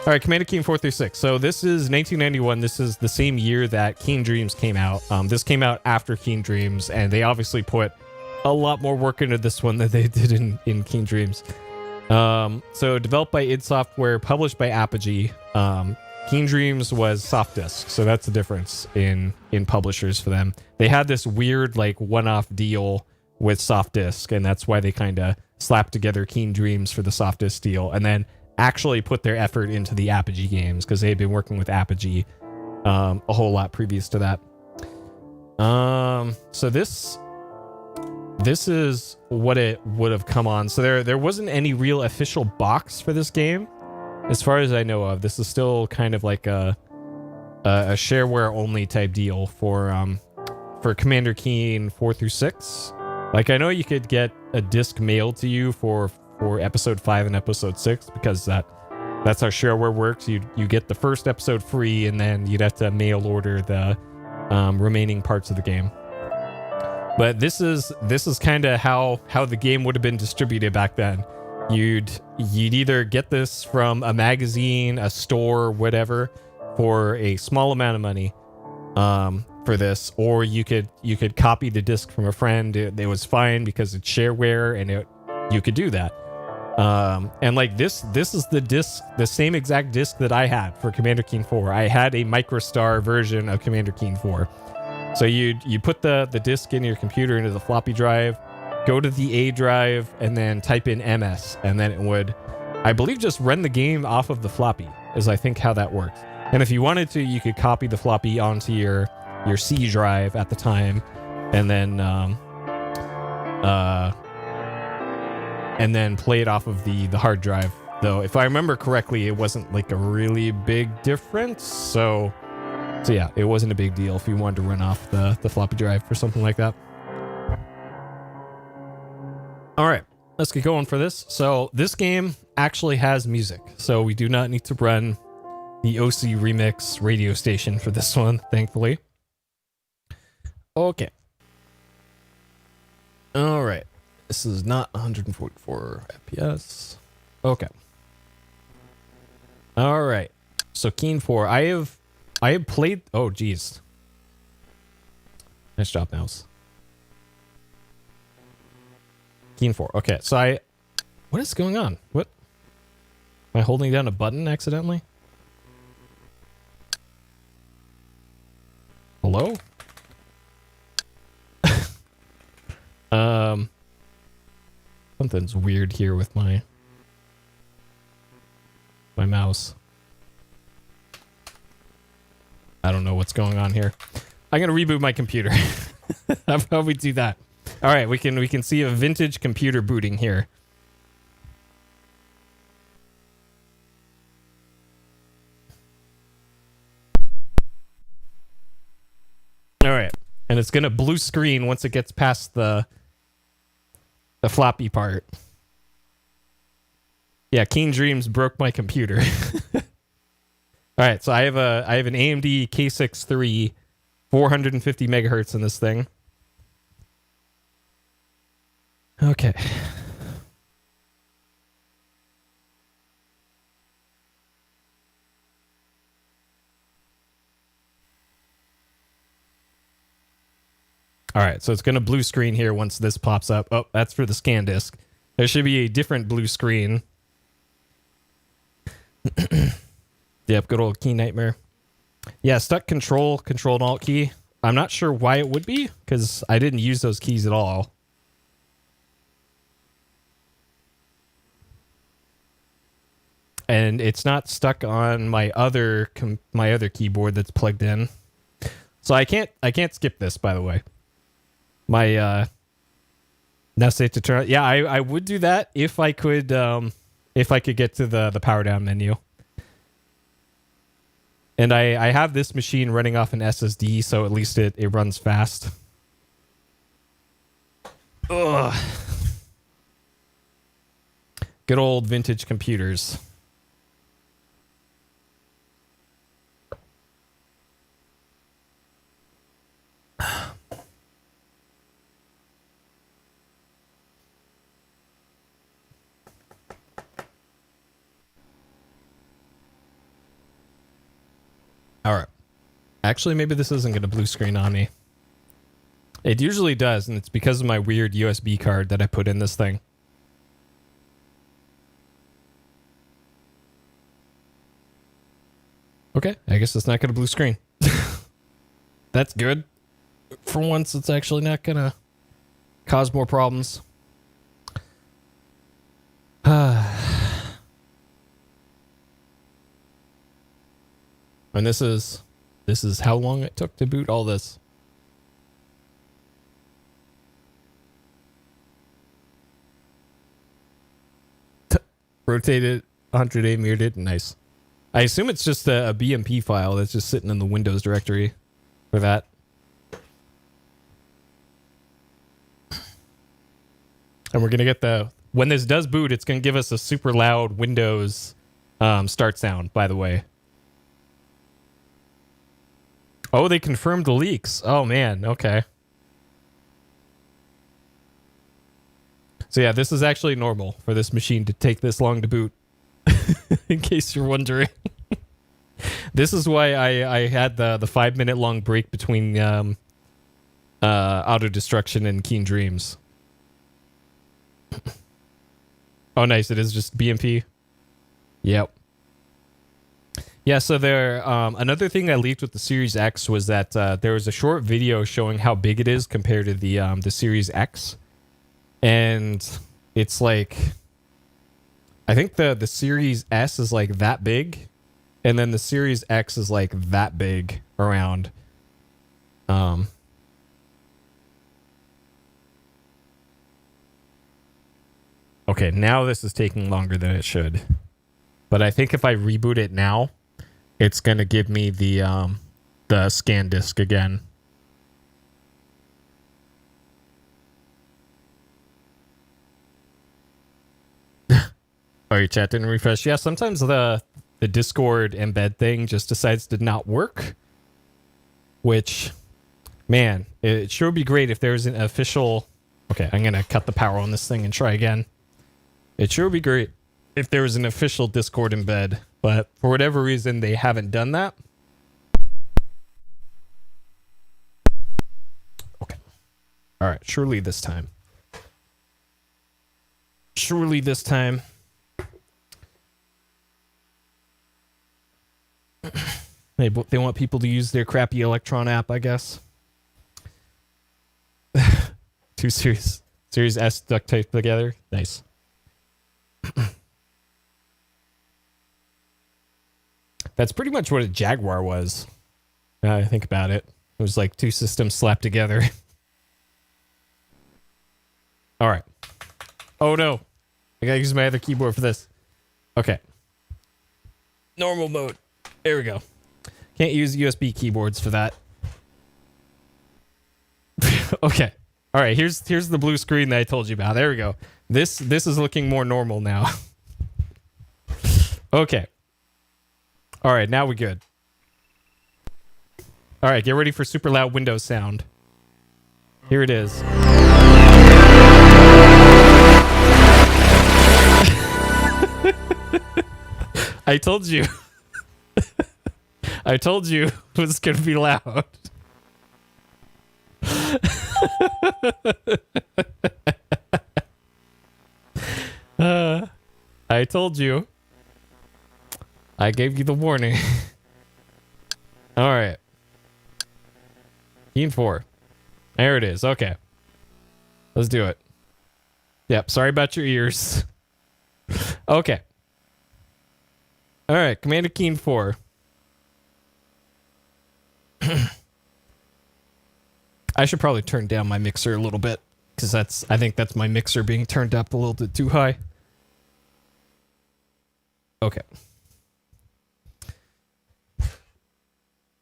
All right, Commander Keen 4 through 6. So this is 1991. This is the same year that Keen Dreams came out. This came out after Keen Dreams, and they obviously put a lot more work into this one than they did in Keen Dreams. So developed by id Software, published by Apogee. Keen Dreams was soft disk, so that's the difference in publishers for them. They had this weird like one-off deal with soft disk, and that's why they kind of slapped together Keen Dreams for the soft disk deal, and then actually put their effort into the Apogee games because they had been working with Apogee a whole lot previous to that. So this is what it would have come on. So there wasn't any real official box for this game, as far as I know of. This is still kind of like a shareware only type deal for Commander Keen 4 through 6. Like, I know you could get a disc mailed to you for episode 5 and episode 6, because that's how shareware works. You get the first episode free, and then you'd have to mail order the remaining parts of the game. But this is kind of how the game would have been distributed back then. You'd either get this from a magazine, a store, whatever, for a small amount of money for this, or you could copy the disc from a friend. It was fine because it's shareware, and you could do that. And like this is the disc, the same exact disc that I had for Commander Keen 4. I had a MicroStar version of Commander Keen 4. So you put the disc in your computer into the floppy drive, go to the A drive, and then type in MS, and then it would, I believe, just run the game off of the floppy, is I think how that works. And if you wanted to, you could copy the floppy onto your C drive at the time, and then play it off of the hard drive. Though, if I remember correctly, it wasn't like a really big difference. So yeah, it wasn't a big deal if you wanted to run off the floppy drive for something like that. All right, let's get going for this. So this game actually has music, so we do not need to run the OC Remix radio station for this one, thankfully. Okay. All right. This is not 144 FPS. Okay. All right. So Keen 4. I have played. Oh, geez. Nice job, mouse. Keen 4. Okay. So what is going on? What? Am I holding down a button accidentally? Hello? Something's weird here with my mouse. I don't know what's going on here. I'm gonna reboot my computer. How about we do that? All right, we can see a vintage computer booting here. All right, and it's gonna blue screen once it gets past the floppy part. Yeah, Keen Dreams broke my computer. All right, so I have an AMD K6 450 megahertz in this thing. Okay. All right, so it's going to blue screen here once this pops up. Oh, that's for the scan disk. There should be a different blue screen. Yep, good old key nightmare. Yeah, stuck control and alt key. I'm not sure why it would be, because I didn't use those keys at all. And it's not stuck on my other keyboard that's plugged in. So I can't skip this, by the way. My now safe to turn. Yeah, I would do that if I could get to the power down menu. And I have this machine running off an SSD, so at least it runs fast. Ugh. Good old vintage computers. All right. Actually, maybe this isn't going to blue screen on me. It usually does, and it's because of my weird USB card that I put in this thing. Okay, I guess it's not going to blue screen. That's good. For once, it's actually not going to cause more problems. And this is how long it took to boot all this. Rotated 100A mirrored it. Nice. I assume it's just a BMP file that's just sitting in the Windows directory for that. And we're going to get when this does boot, it's going to give us a super loud Windows start sound, by the way. Oh, they confirmed the leaks. Oh, man. Okay. So, yeah, this is actually normal for this machine to take this long to boot. In case you're wondering. This is why I had the 5-minute long break between Auto Destruction and Keen Dreams. Oh, nice. It is just BMP. Yep. Yeah, so there. Another thing that leaked with the Series X was that there was a short video showing how big it is compared to the Series X, and it's like, I think the Series S is like that big, and then the Series X is like that big around. Okay, now this is taking longer than it should, but I think if I reboot it now, it's gonna give me the scan disk again. Oh, your chat didn't refresh. Yeah, sometimes the Discord embed thing just decides to not work. Which, man, it sure would be great if there's an official... Okay, I'm going to cut the power on this thing and try again. It sure would be great if there was an official Discord embed. But for whatever reason, they haven't done that. Okay. All right, surely this time. Surely this time. They want people to use their crappy Electron app, I guess. 2 Series S duct taped together. Nice. That's pretty much what a Jaguar was. Now I think about it. It was like 2 systems slapped together. All right. Oh no. I gotta use my other keyboard for this. Okay. Normal mode. There we go. Can't use USB keyboards for that. Okay. All right, here's the blue screen that I told you about. There we go. This is looking more normal now. Okay. All right, now we're good. All right, get ready for super loud Windows sound. Here it is. I told you. I told you it was going to be loud. I told you. I gave you the warning. All right. Keen 4. There it is. Okay. Let's do it. Yep. Sorry about your ears. Okay. All right. Commander Keen 4. I should probably turn down my mixer a little bit because I think that's my mixer being turned up a little bit too high. Okay.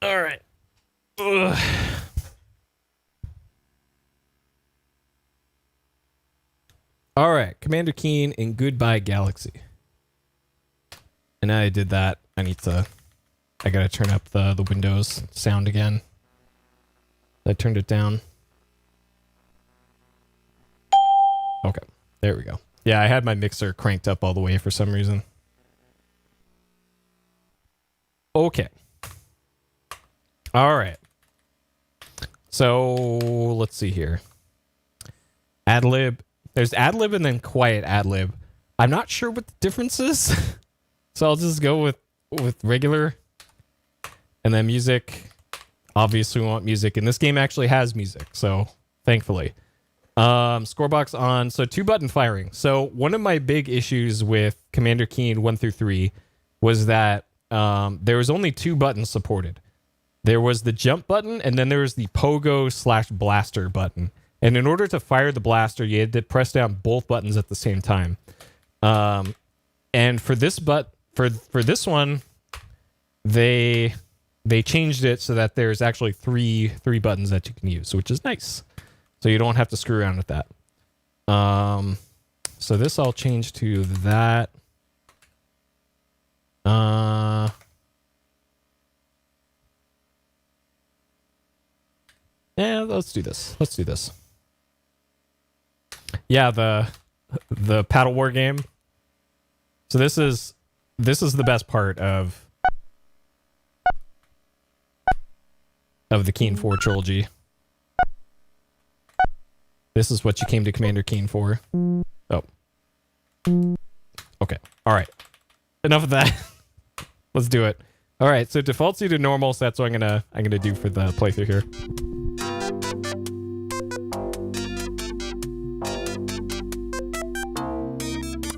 All right. Ugh. All right, Commander Keen in Goodbye Galaxy. And I did that. I gotta turn up the Windows sound again. I turned it down. Okay, there we go. Yeah, I had my mixer cranked up all the way for some reason. Okay. All right. So let's see here. Adlib. There's adlib and then quiet adlib. I'm not sure what the difference is. So I'll just go with regular. And then music. Obviously we want music. And this game actually has music. So thankfully. Scorebox on. So 2-button firing. So one of my big issues with Commander Keen 1 through 3 was that there was only 2 buttons supported. There was the jump button, and then there was the pogo/blaster button. And in order to fire the blaster, you had to press down both buttons at the same time. And for this for this one, they changed it so that there's actually three buttons that you can use, which is nice. So you don't have to screw around with that. So this I'll change to that. Yeah, let's do this. Let's do this. Yeah, the paddle war game. So this is the best part of the Keen 4 trilogy. This is what you came to Commander Keen for. Oh. Okay. All right. Enough of that. Let's do it. All right. So defaults you to normal. So that's what I'm gonna do for the playthrough here.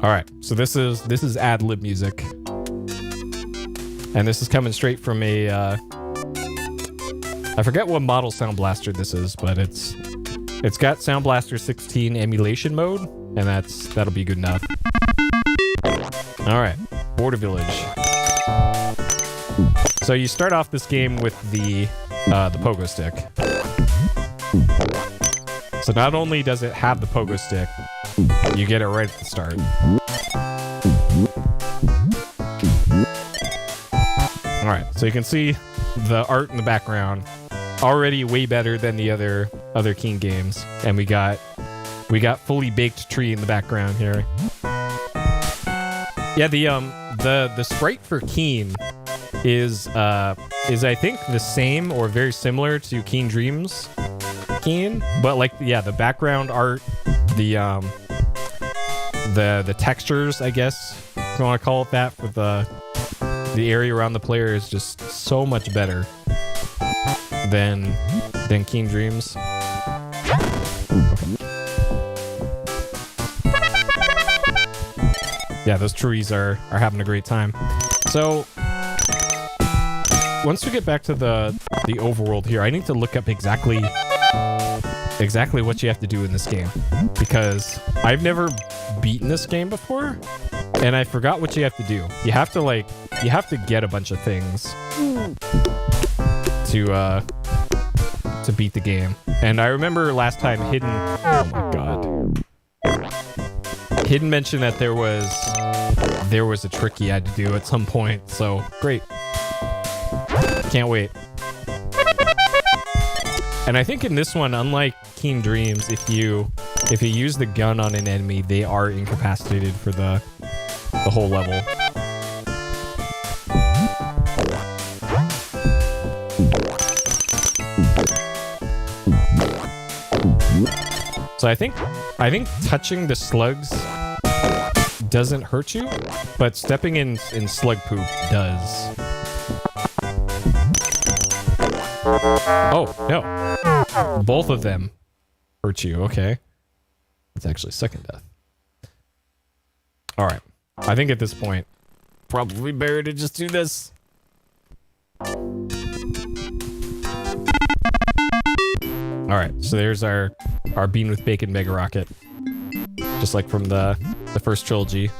All right. So this is ad lib music, and this is coming straight from a. I forget what model Sound Blaster this is, but it's got Sound Blaster 16 emulation mode, and that'll be good enough. All right, Border Village. So you start off this game with the pogo stick. So not only does it have the pogo stick, you get it right at the start. All right, so you can see the art in the background already way better than the other Keen games, and we got fully baked tree in the background here. Yeah, the sprite for Keen is I think the same or very similar to Keen Dreams Keen, but like the background art, the textures, I guess if you want to call it that, with the area around the player is just so much better than Keen Dreams. Yeah, those trees are having a great time. So once we get back to the overworld here, I need to look up exactly what you have to do in this game, because I've never beaten this game before and I forgot what you have to do. You have to get a bunch of things to beat the game. And I remember last time Hidden, oh my god, Hidden mentioned that there was a trick he had to do at some point. So great, can't wait. And I think in this one, unlike Keen Dreams, if you use the gun on an enemy, they are incapacitated for the whole level. So I think touching the slugs doesn't hurt you, but stepping in slug poop does. Oh, no. Both of them hurt you. Okay. It's actually second death. All right. I think at this point, probably better to just do this. All right. So there's our bean with bacon mega rocket. Just like from the first trilogy.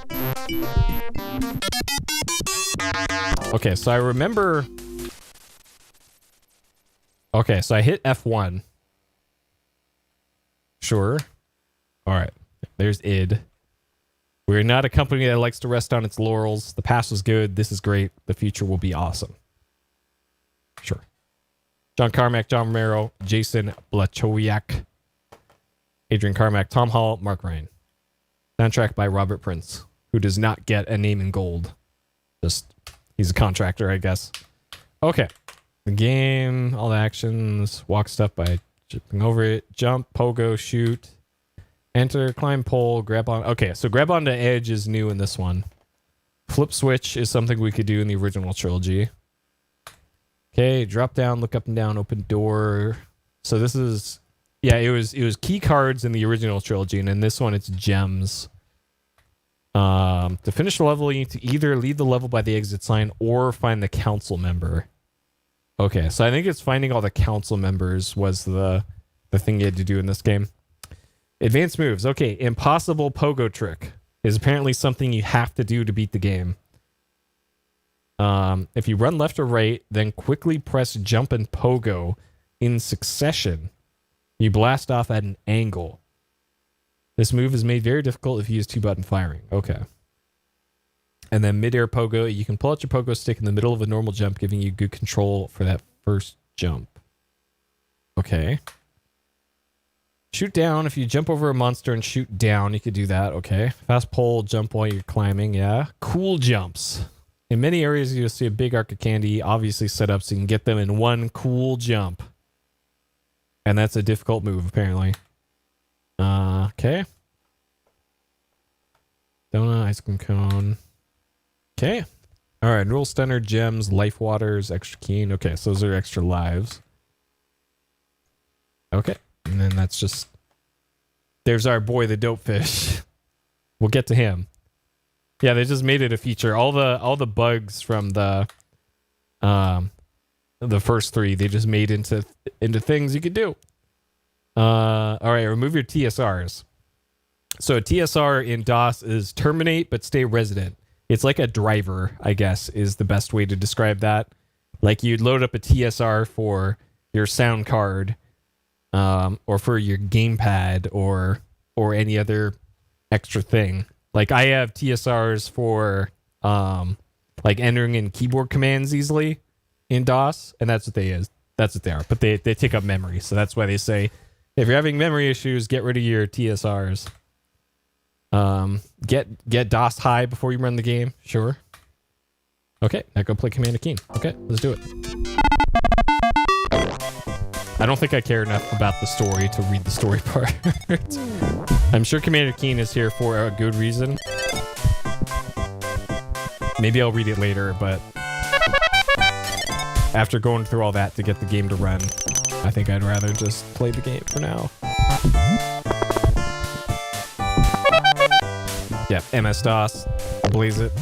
Okay, so I remember... Okay, so I hit F1. Sure. All right. There's id. We're not a company that likes to rest on its laurels. The past was good. This is great. The future will be awesome. Sure. John Carmack, John Romero, Jason Blachowiak, Adrian Carmack, Tom Hall, Mark Ryan. Soundtrack by Robert Prince, who does not get a name in gold. Just, he's a contractor, I guess. Okay. The game, all the actions, walk stuff by jumping over it, jump, pogo, shoot, enter, climb pole, grab on. Okay, so grab onto edge is new in this one. Flip switch is something we could do in the original trilogy. Okay, drop down, look up and down, open door. So this is, yeah, it was key cards in the original trilogy, and in this one it's gems. To finish the level, you need to either leave the level by the exit sign or find the council member. Okay, so I think it's finding all the council members was the thing you had to do in this game. Advanced moves. Okay, impossible pogo trick is apparently something you have to do to beat the game. If you run left or right, then quickly press jump and pogo in succession, you blast off at an angle. This move is made very difficult if you use 2-button firing. Okay. And then mid-air pogo, you can pull out your pogo stick in the middle of a normal jump, giving you good control for that first jump. Okay. Shoot down. If you jump over a monster and shoot down, you could do that. Okay. Fast pole, jump while you're climbing. Yeah. Cool jumps. In many areas, you'll see a big arc of candy, obviously set up so you can get them in one cool jump. And that's a difficult move, apparently. Okay. Donut, ice cream cone. Okay. All right. Rule stunner, gems, life waters, extra keen. Okay, so those are extra lives. Okay. And then that's just... There's our boy, the dope fish. We'll get to him. Yeah, they just made it a feature. All the bugs from the first three, they just made into things you could do. All right, remove your TSRs. So TSR in DOS is terminate but stay resident. It's like a driver, I guess, is the best way to describe that. Like you'd load up a TSR for your sound card, or for your gamepad, or any other extra thing. Like I have TSRs for like entering in keyboard commands easily in DOS, and that's what they is. That's what they are. But they take up memory, so that's why they say if you're having memory issues, get rid of your TSRs. Get DOS high before you run the game. Sure. Okay, now go play Commander Keen. Okay, let's do it. I don't think I care enough about the story to read the story part. I'm sure Commander Keen is here for a good reason. Maybe I'll read it later, but after going through all that to get the game to run, I think I'd rather just play the game for now. Yeah, MS-DOS, blaze it.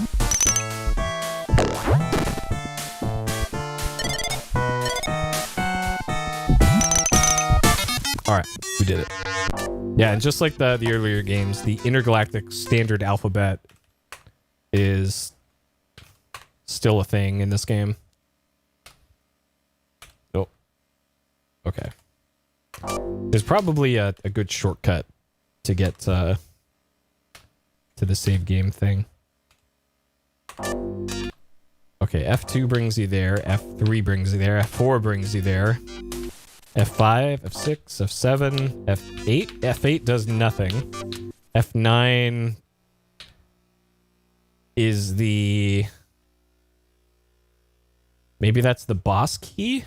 All right, we did it. Yeah, and just like the earlier games, the intergalactic standard alphabet is still a thing in this game. Oh, okay. There's probably a good shortcut to get to the save game thing. Okay, F2 brings you there, F3 brings you there, F4 brings you there. F5, F6, F7, F8. F8 does nothing. F9 is the... Maybe that's the boss key?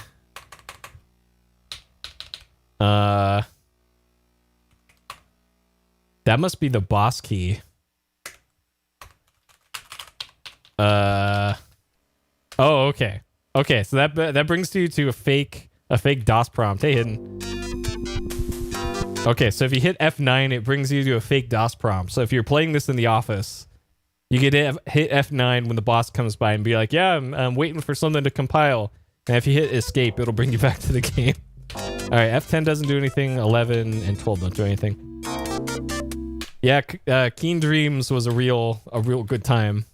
That must be the boss key. Oh, okay. Okay, so that brings you to a fake DOS prompt. Hey, Hidden. Okay, so if you hit F9, it brings you to a fake DOS prompt. So if you're playing this in the office, you could hit F9 when the boss comes by and be like, yeah, I'm waiting for something to compile. And if you hit escape, it'll bring you back to the game. All right, F10 doesn't do anything. 11 and 12 don't do anything. Yeah, Keen Dreams was a real good time.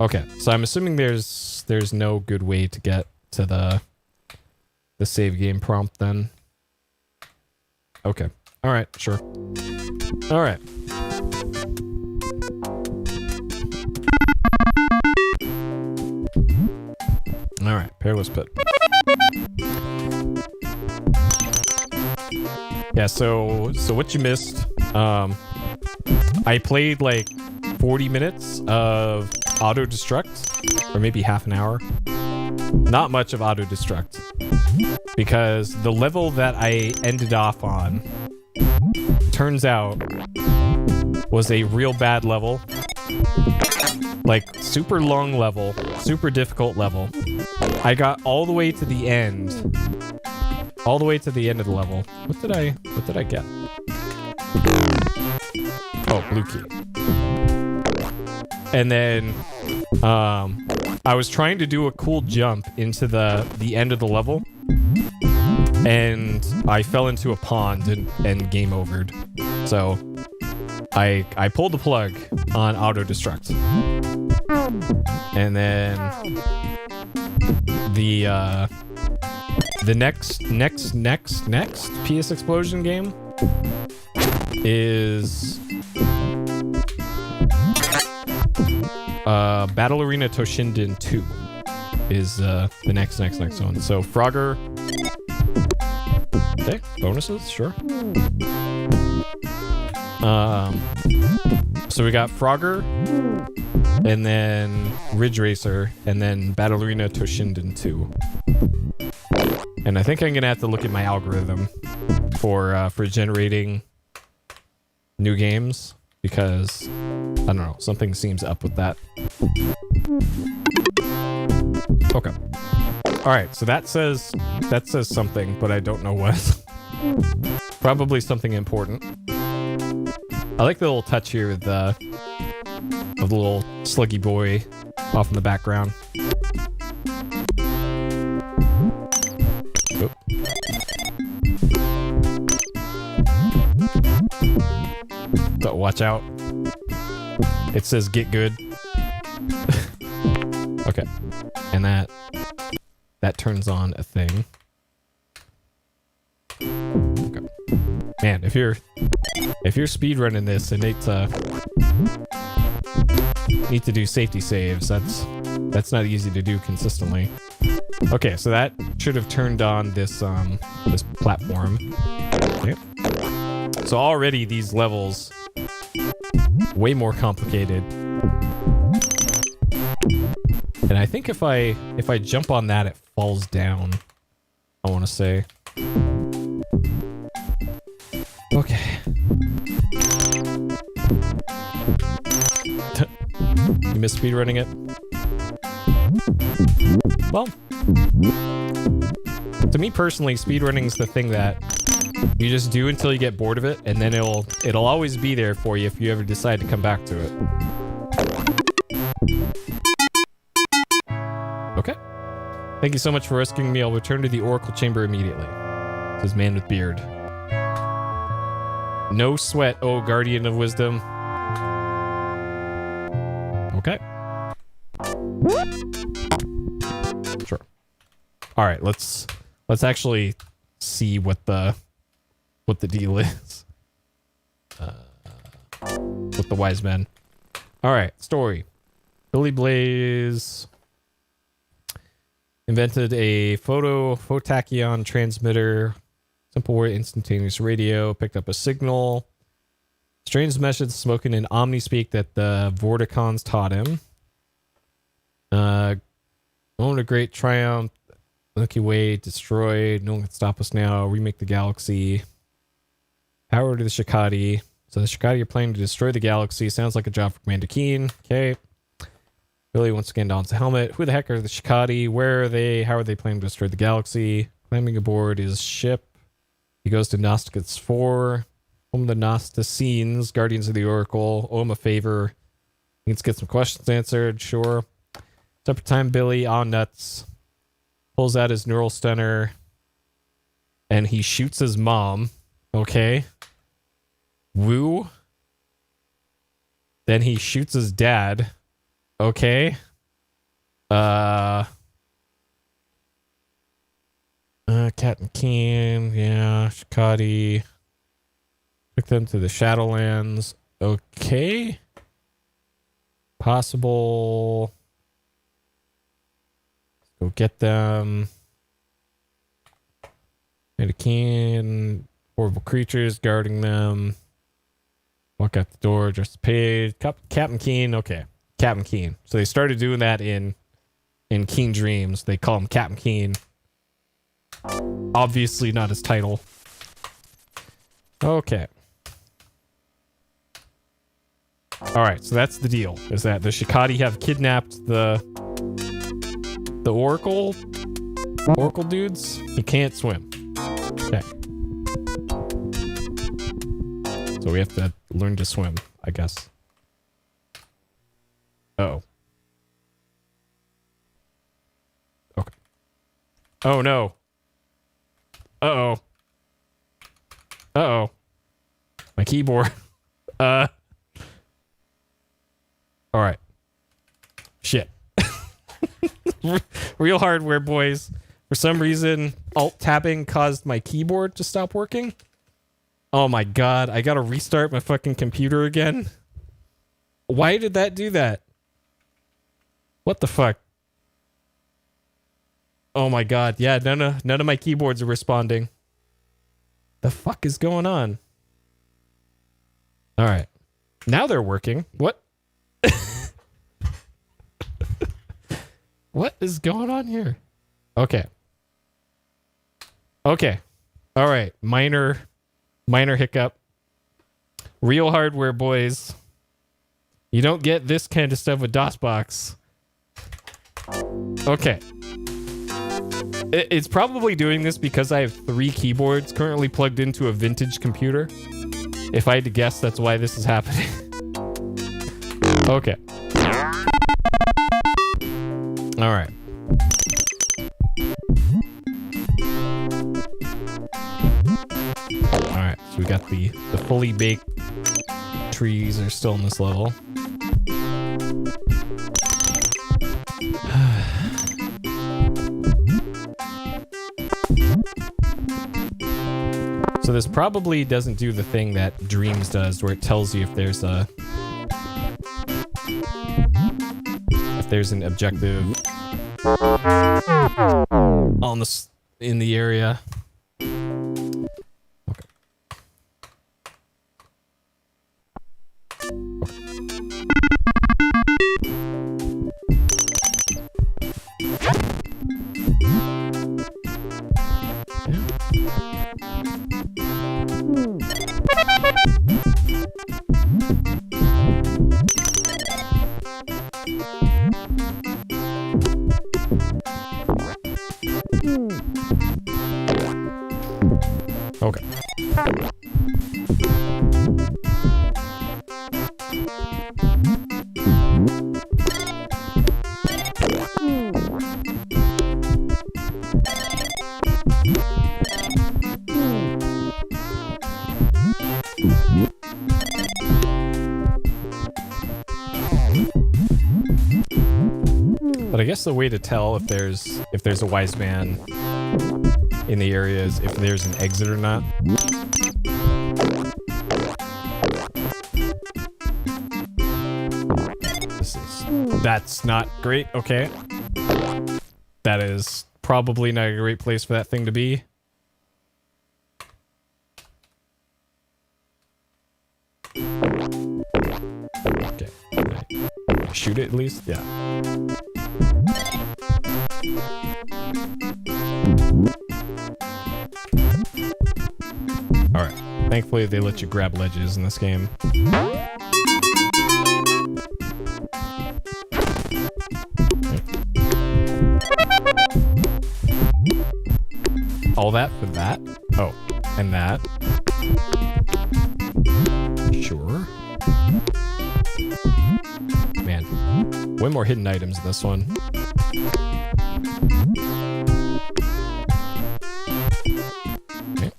Okay, so I'm assuming there's no good way to get to the save game prompt then. Okay. All right, sure. All right. All right, Perilous Pit. Yeah, so what you missed, I played like 40 minutes of Auto Destruct, or maybe half an hour. Not much of Auto Destruct, because the level that I ended off on, turns out, was a real bad level. Like, super long level, super difficult level. I got all the way to the end. All the way to the end of the level. What did I get? Oh, blue key. And then, I was trying to do a cool jump into the end of the level, and I fell into a pond and game overed. So I pulled the plug on Auto Destruct. And then the next PS Explosion game is Battle Arena Toshinden 2 is the next one. So Frogger. Okay, bonuses, sure. So we got Frogger, and then Ridge Racer, and then Battle Arena Toshinden 2. And I think I'm gonna have to look at my algorithm for generating new games, because I don't know, something seems up with that. Okay. All right, so that says something, but I don't know what. Probably something important. I like the little touch here with the little sluggy boy off in the background. Oop. So watch out. It says get good. Okay. And that turns on a thing. Okay. Man, if you're speedrunning this and need to do safety saves, that's not easy to do consistently. Okay, so that should have turned on this this platform. Okay. So already these levels way more complicated. And I think if I jump on that, it falls down. I want to say. Okay. You missed speedrunning it? Well, to me personally, speedrunning's the thing that you just do until you get bored of it, and then it'll always be there for you if you ever decide to come back to it. Okay. Thank you so much for rescuing me. I'll return to the Oracle Chamber immediately. Says man with beard. No sweat, oh Guardian of Wisdom. Okay. Sure. All right, let's actually see what the deal is with the wise men. All right, story. Billy Blaze invented a photachyon transmitter, simple word instantaneous radio, picked up a signal. Strange message spoken in Omnispeak that the Vorticons taught him. Own a great triumph. Milky Way destroyed. No one can stop us now. Remake the galaxy. Power to the Shikati. So the Shikati are planning to destroy the galaxy. Sounds like a job for Commander Keen. Okay. Billy once again dons the helmet. Who the heck are the Shikati? Where are they? How are they planning to destroy the galaxy? Climbing aboard his ship. He goes to Gnosticus 4. Home of the Gnosticines, Guardians of the Oracle. Owe him a favor. Needs to get some questions answered. Sure. Separate time, Billy, on nuts. Pulls out his neural stunner. And he shoots his mom. Okay. Woo. Then he shoots his dad. Okay. Captain Keen. Yeah. Shikati. Took them to the Shadowlands. Okay. Possible. Go get them. Made a Keen. Horrible creatures guarding them. Walk out the door. Just paid. Captain Keen. Okay. Captain Keen. So they started doing that in Keen Dreams. They call him Captain Keen. Obviously not his title. Okay. Alright, so that's the deal. Is that the Shikati have kidnapped the Oracle dudes? He can't swim. Okay. So we have to learn to swim, I guess. Oh. Okay. Oh no. Uh-oh. Uh-oh. My keyboard. Alright. Shit. Real hardware, boys. For some reason, alt-tabbing caused my keyboard to stop working. Oh my god, I gotta restart my fucking computer again. Why did that do that? What the fuck? Oh my god, yeah, none of my keyboards are responding. The fuck is going on? Alright. Now they're working. What? What is going on here? Okay. Okay. All right. Minor hiccup. Real hardware, boys. You don't get this kind of stuff with DOSBox. Okay. It's probably doing this because I have 3 keyboards currently plugged into a vintage computer. If I had to guess, that's why this is happening. Okay. All right. All right. So we got the fully baked trees are still in this level. So this probably doesn't do the thing that Dreams does, where it tells you if there's an objective on in the area. Okay. Okay. But I guess the way to tell if there's a wise man in the area is if there's an exit or not. That's not great. Okay. That is probably not a great place for that thing to be. Okay. Shoot it at least? Yeah. Alright. Thankfully, they let you grab ledges in this game. All that for that? Oh, and that. Sure. Man, way more hidden items in this one. Okay.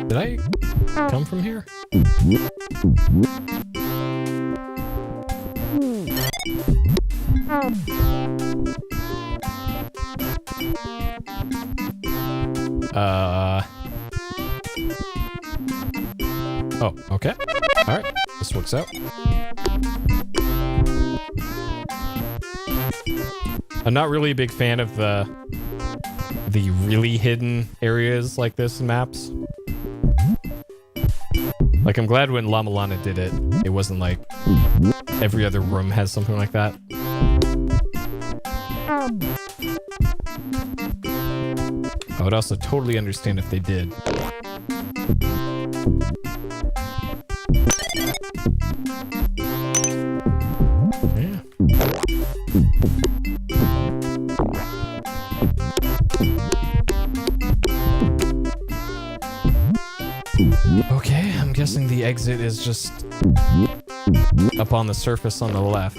Did I come from here? Oh, okay. Alright, this works out. I'm not really a big fan of the really hidden areas like this in maps. Like, I'm glad when Llama Lana did it, it wasn't like every other room has something like that. I would also totally understand if they did. Yeah. Okay, I'm guessing the exit is just up on the surface on the left.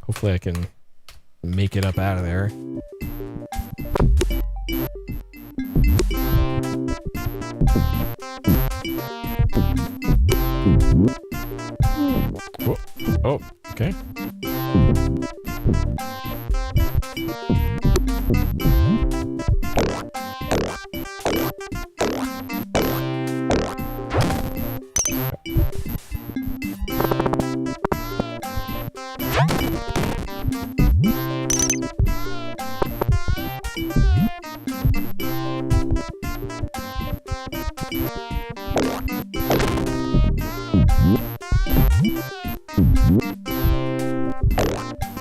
Hopefully I can make it up out of there. Whoa. Oh, okay.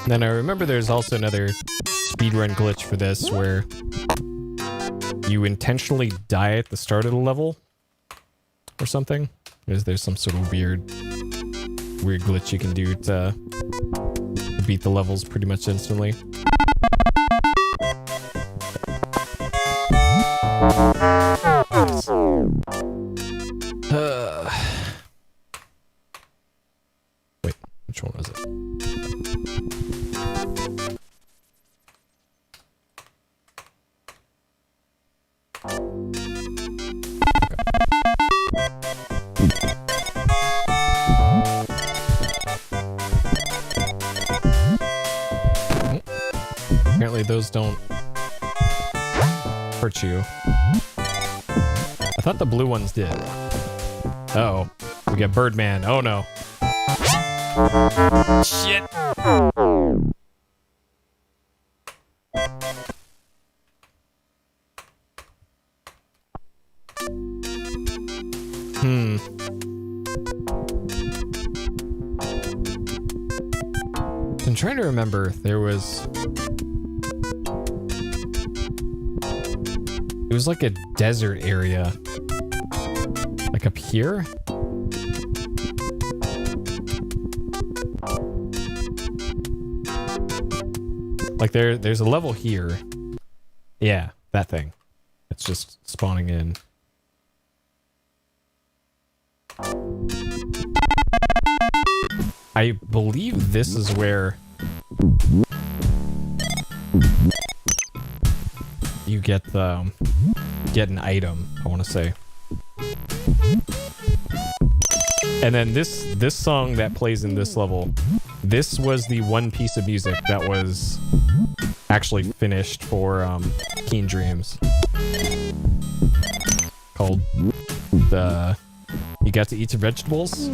Then I remember there's also another speedrun glitch for this where you intentionally die at the start of the level or something. There's some sort of weird glitch you can do to beat the levels pretty much instantly. Wait, which one was it? those don't hurt you. I thought the blue ones did. Uh-oh. We get Birdman. Oh no. Shit. I'm trying to remember. There was... It was like a desert area. Like up here? Like there's a level here. Yeah, that thing. It's just spawning in. I believe this is where you get the get an item, I want to say. And then this song that plays in this level, this was the one piece of music that was actually finished for Keen Dreams. Called the You Got to Eat Some Vegetables.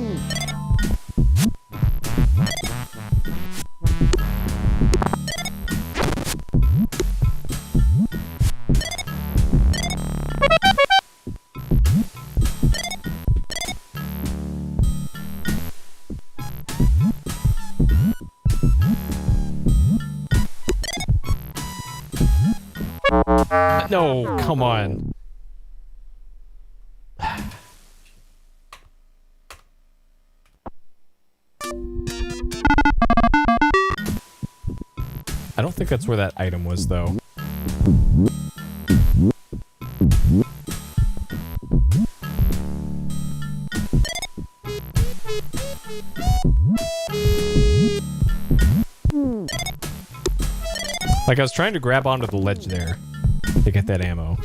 No, come on. I don't think that's where that item was, though. Like, I was trying to grab onto the ledge there to get that ammo.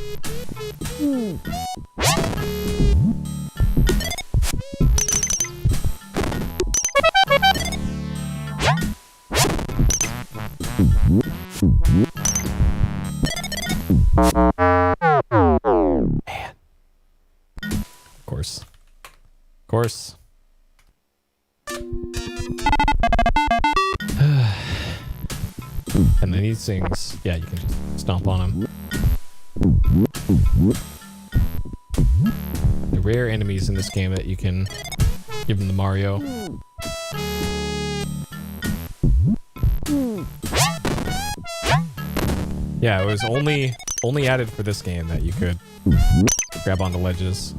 Man. Of course. Of course. And then these things, yeah, you can just stomp on them. The rare enemies in this game that you can give them to Mario. Yeah, it was only added for this game that you could grab onto ledges.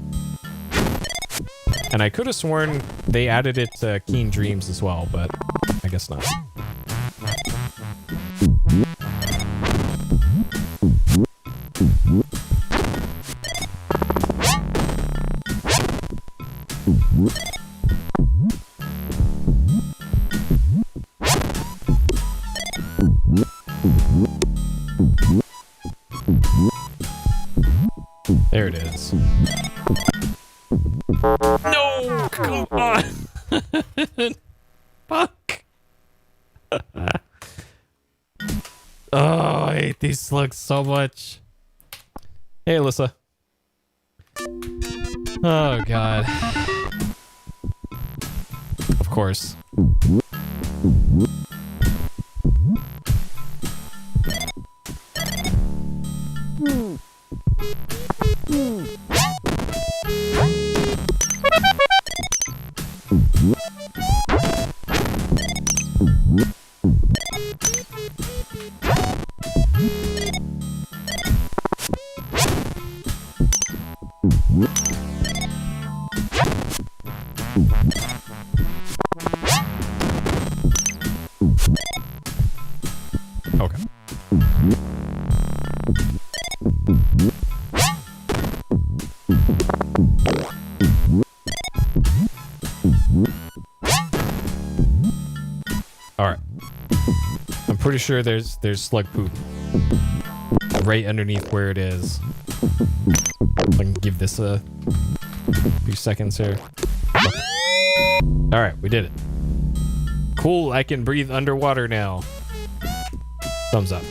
And I could have sworn they added it to Keen Dreams as well, but I guess not. There it is. No! Come on! Fuck! Oh, I hate these slugs so much. Hey, Alyssa. Oh, God. Of course. Okay. All right. I'm pretty sure there's slug poop right underneath where it is. I can give this a few seconds here. All right, we did it. Cool, I can breathe underwater now. Thumbs up.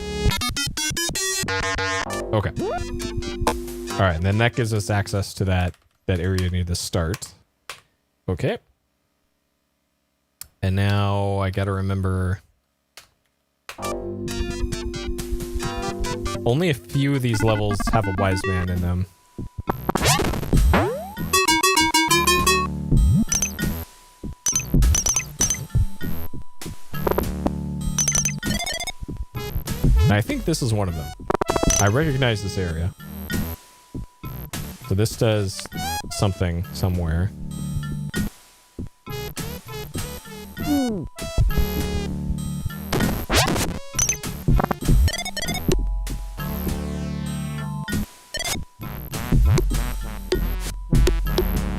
Okay. All right, and then that gives us access to that area near the start. Okay. And now I gotta remember... Only a few of these levels have a wise man in them. And I think this is one of them. I recognize this area. So this does something somewhere.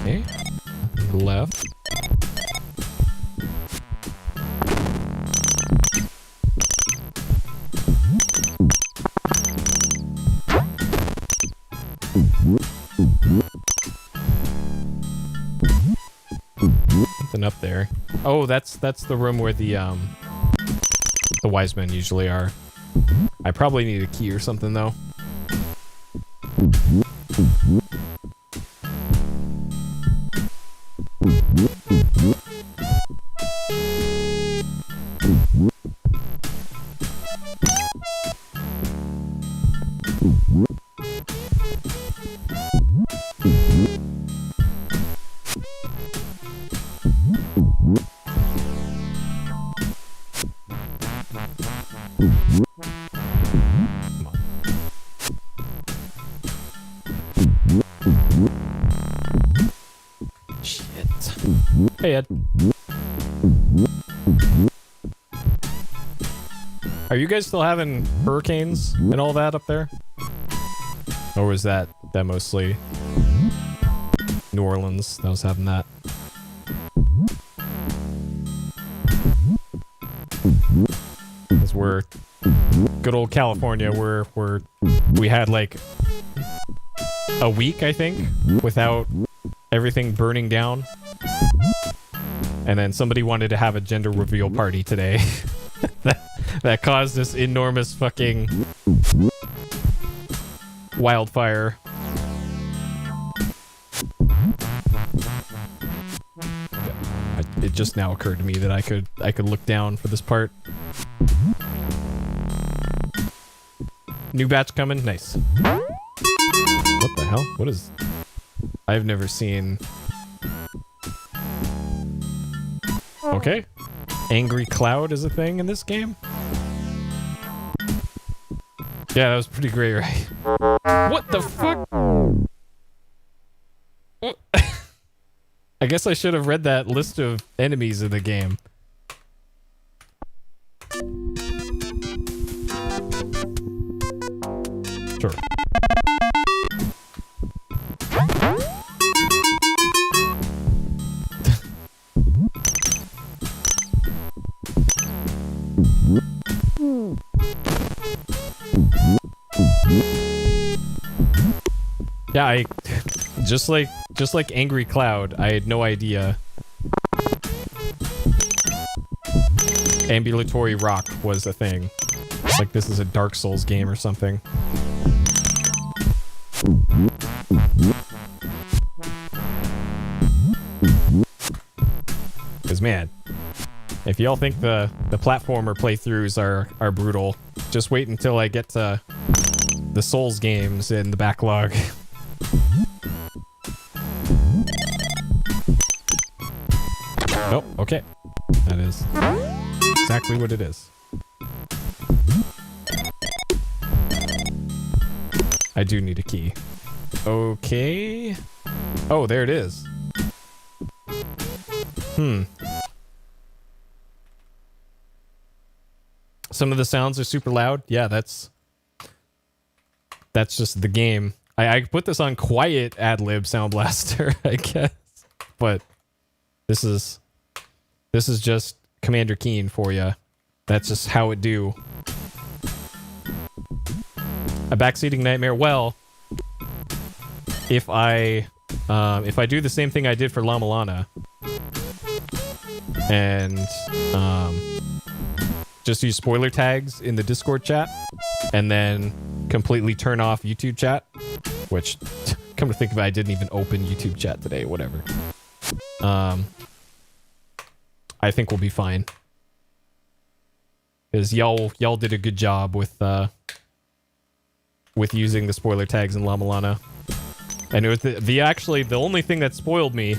Okay. Left. Something up there. Oh, that's the room where the wise men usually are. I probably need a key or something though. Hey, Ed. Are you guys still having hurricanes and all that up there? Or was that mostly New Orleans that was having that? Because we're good old California, where we had like a week, I think, without everything burning down. And then somebody wanted to have a gender reveal party today. that caused this enormous fucking wildfire. It just now occurred to me that I could look down for this part. New batch coming, nice. What the hell? What is? I've never seen. Okay. Angry Cloud is a thing in this game? Yeah, that was pretty great, right? What the fuck? What? I guess I should have read that list of enemies in the game. Sure. Yeah, I just like Angry Cloud, I had no idea ambulatory rock was a thing. It's like this is a Dark Souls game or something. Cause man, if y'all think the platformer playthroughs are brutal, just wait until I get to the Souls games in the backlog. Oh, okay. That is exactly what it is. I do need a key. Okay. Oh, there it is. Some of the sounds are super loud. Yeah, that's just the game. I put this on quiet ad-lib Sound Blaster, I guess. But this is just Commander Keen for you. That's just how it do. A backseating nightmare. Well, if I do the same thing I did for La Milana and just use spoiler tags in the Discord chat and then completely turn off YouTube chat, which, come to think of it, I didn't even open YouTube chat today, whatever. I think we'll be fine. Because y'all did a good job with using the spoiler tags in Llama Lana. And it was the only thing that spoiled me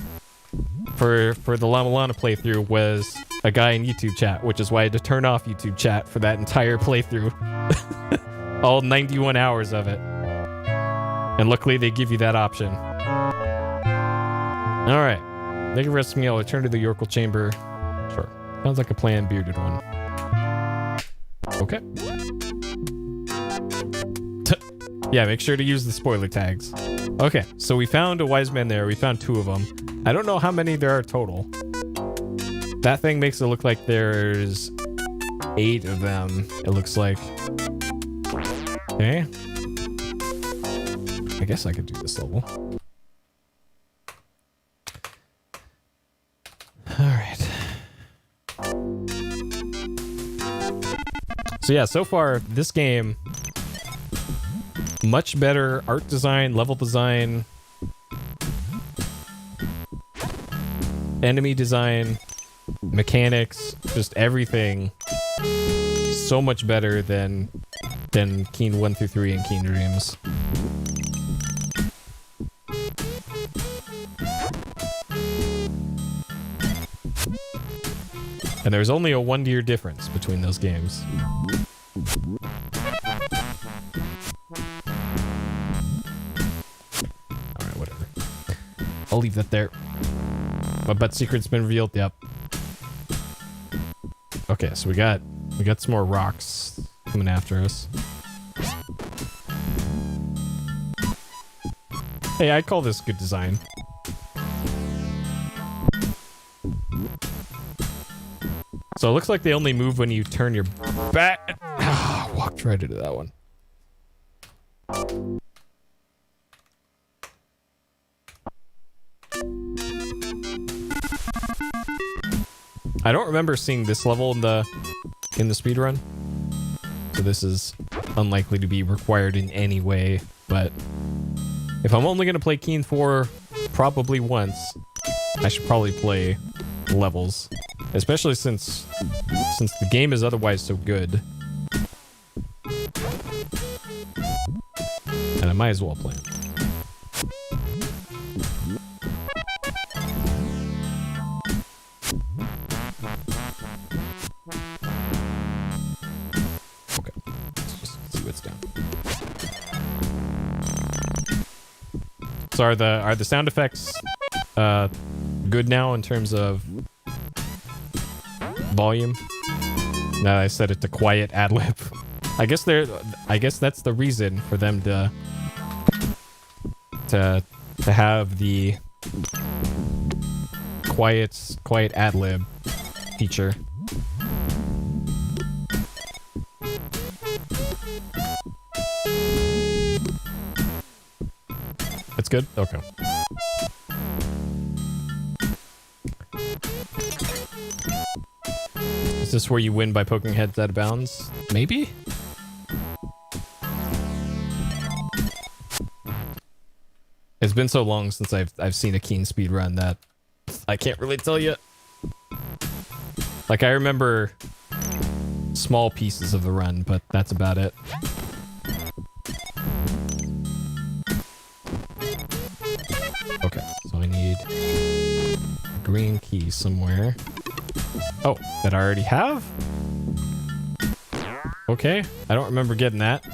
for the Llama Lana playthrough was a guy in YouTube chat, which is why I had to turn off YouTube chat for that entire playthrough. All 91 hours of it. And luckily they give you that option. Alright. Make a rest meal, return to the Yorkle Chamber. Sure. Sounds like a plan, bearded one. Okay. Yeah, make sure to use the spoiler tags. Okay, so we found a wise man there. We found 2 of them. I don't know how many there are total. That thing makes it look like there's 8 of them, it looks like. Okay. I guess I could do this level. Alright. So yeah, so far, this game, much better art design, level design, enemy design, mechanics, just everything. So much better than Keen 1 through 3 and Keen Dreams. And there's only a 1-year difference between those games. Alright, whatever. I'll leave that there. My butt secret's been revealed, yep. Okay, so we got some more rocks coming after us. Hey, I call this good design. So it looks like they only move when you turn your back. Walked right into that one. I don't remember seeing this level in the speedrun. So this is unlikely to be required in any way, but if I'm only going to play Keen 4 probably once, I should probably play levels. Especially since the game is otherwise so good. And I might as well play it. Okay, let's just see what's down. So are the sound effects good now in terms of volume? Now I set it to quiet ad-lib. I guess that's the reason for them to have the quiet ad-lib feature. It's good? Okay. Is this where you win by poking heads out of bounds? Maybe? It's been so long since I've seen a Keen speedrun that I can't really tell you. Like, I remember small pieces of the run, but that's about it. Okay, so I need a green key somewhere. Oh, that I already have? Okay, I don't remember getting that.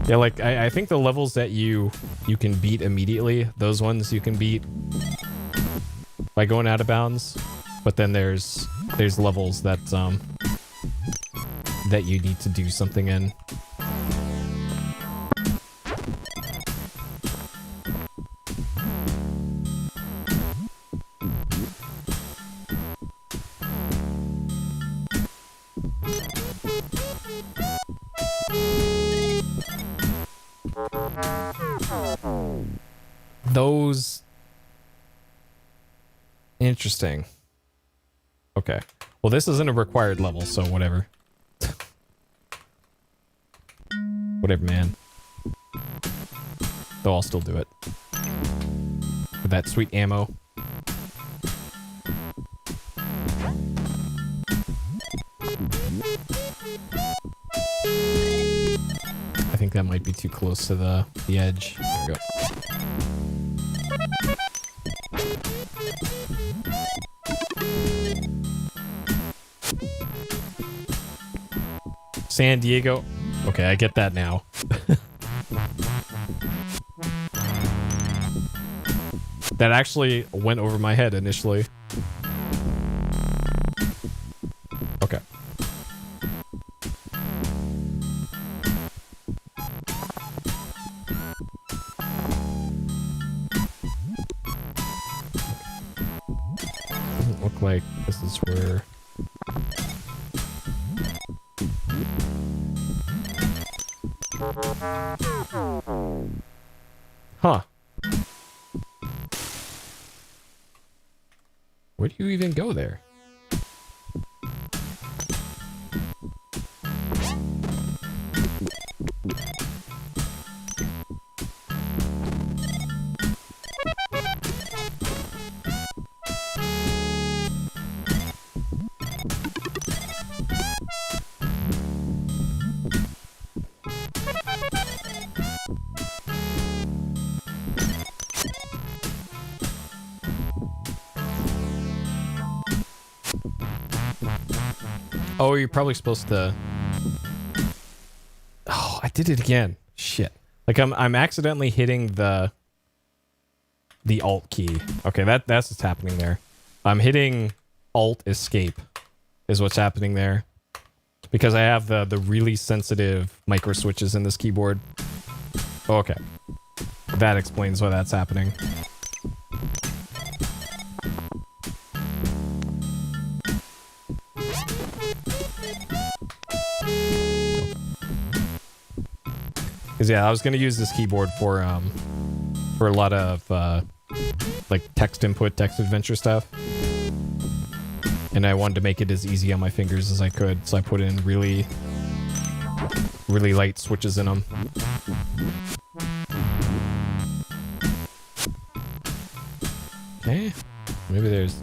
Yeah, like, I think the levels that you can beat immediately, those ones you can beat by going out of bounds. But then there's levels that that you need to do something in. Those... Interesting. Okay. Well, this isn't a required level, so whatever. Whatever, man. Though I'll still do it. With that sweet ammo. I think that might be too close to the edge. There we go. San Diego. Okay, I get that now. That actually went over my head initially. Okay. Doesn't look like this is where... Huh. Where do you even go there? Oh, you're probably supposed to... Oh, I did it again. Shit. Like I'm accidentally hitting the Alt key. Okay, that's what's happening there. I'm hitting Alt Escape is what's happening there. Because I have the really sensitive micro switches in this keyboard. Oh, okay. That explains why that's happening. Because yeah, I was gonna use this keyboard for a lot of like text input, text adventure stuff, and I wanted to make it as easy on my fingers as I could, so I put in really light switches in them. Okay, maybe there's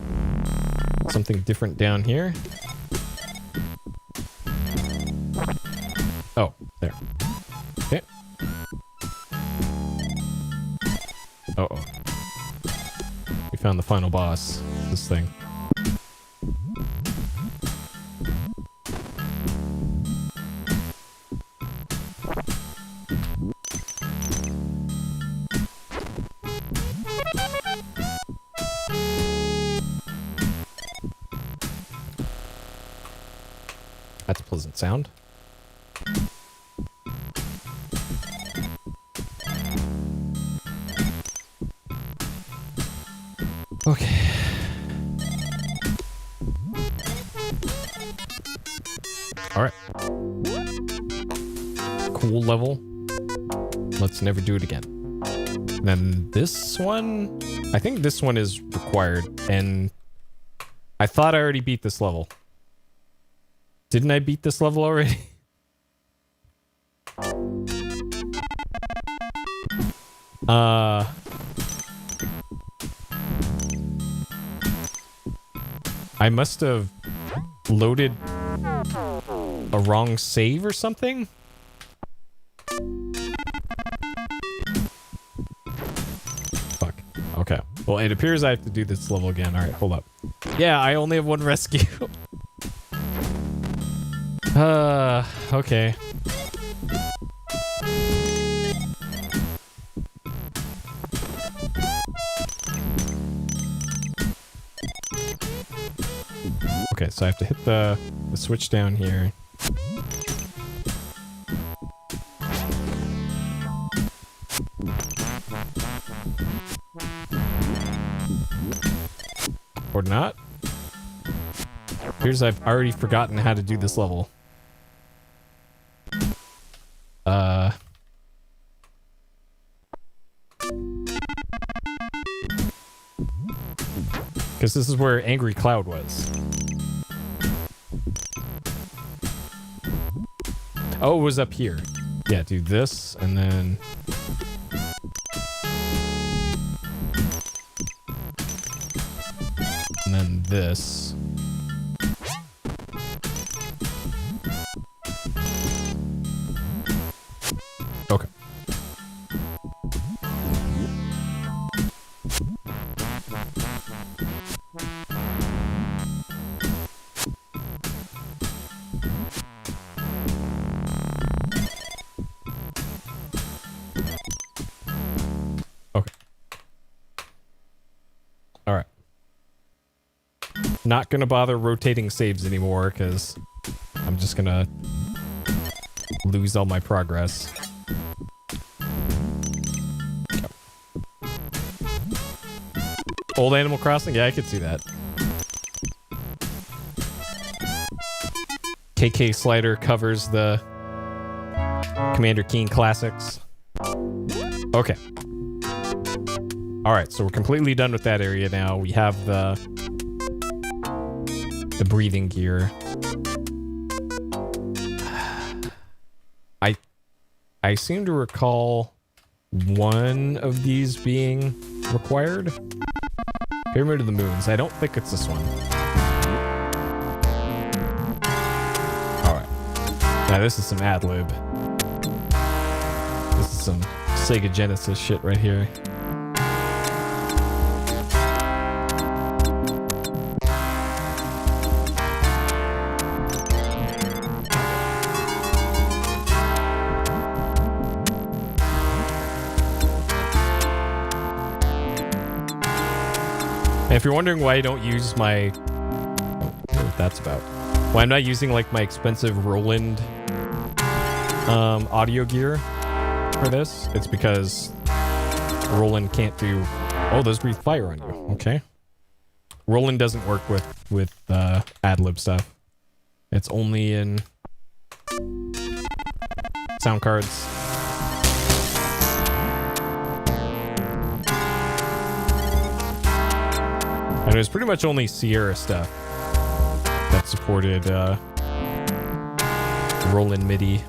something different down here. Oh, there. Okay. Uh-oh. We found the final boss. This thing. That's a pleasant sound. Okay. Alright. Cool level. Let's never do it again. And then this one... I think this one is required, and... I thought I already beat this level. Didn't I beat this level already? I must have loaded a wrong save or something? Fuck. Okay. Well, it appears I have to do this level again. Alright, hold up. Yeah, I only have one rescue. Okay. Okay, so I have to hit the switch down here. Or not. Here's I've already forgotten how to do this level. Because this is where Angry Cloud was. Oh, it was up here. Yeah, do this, and then... And then this. Okay. Okay. All right. Not gonna bother rotating saves anymore because I'm just gonna lose all my progress. Old Animal Crossing? Yeah, I could see that. KK Slider covers the Commander Keen classics. Okay. Alright, so we're completely done with that area now. We have the breathing gear. I seem to recall one of these being required. Pyramid of the Moons. I don't think it's this one. Alright. Now this is some ad-lib. This is some Sega Genesis shit right here. And if you're wondering why I don't use my... I don't know what that's about. Why I'm not using like my expensive Roland audio gear for this, it's because Roland can't do... Oh, those breathe fire on you. Okay. Roland doesn't work with ad-lib stuff. It's only in sound cards. And it was pretty much only Sierra stuff that supported Roland MIDI.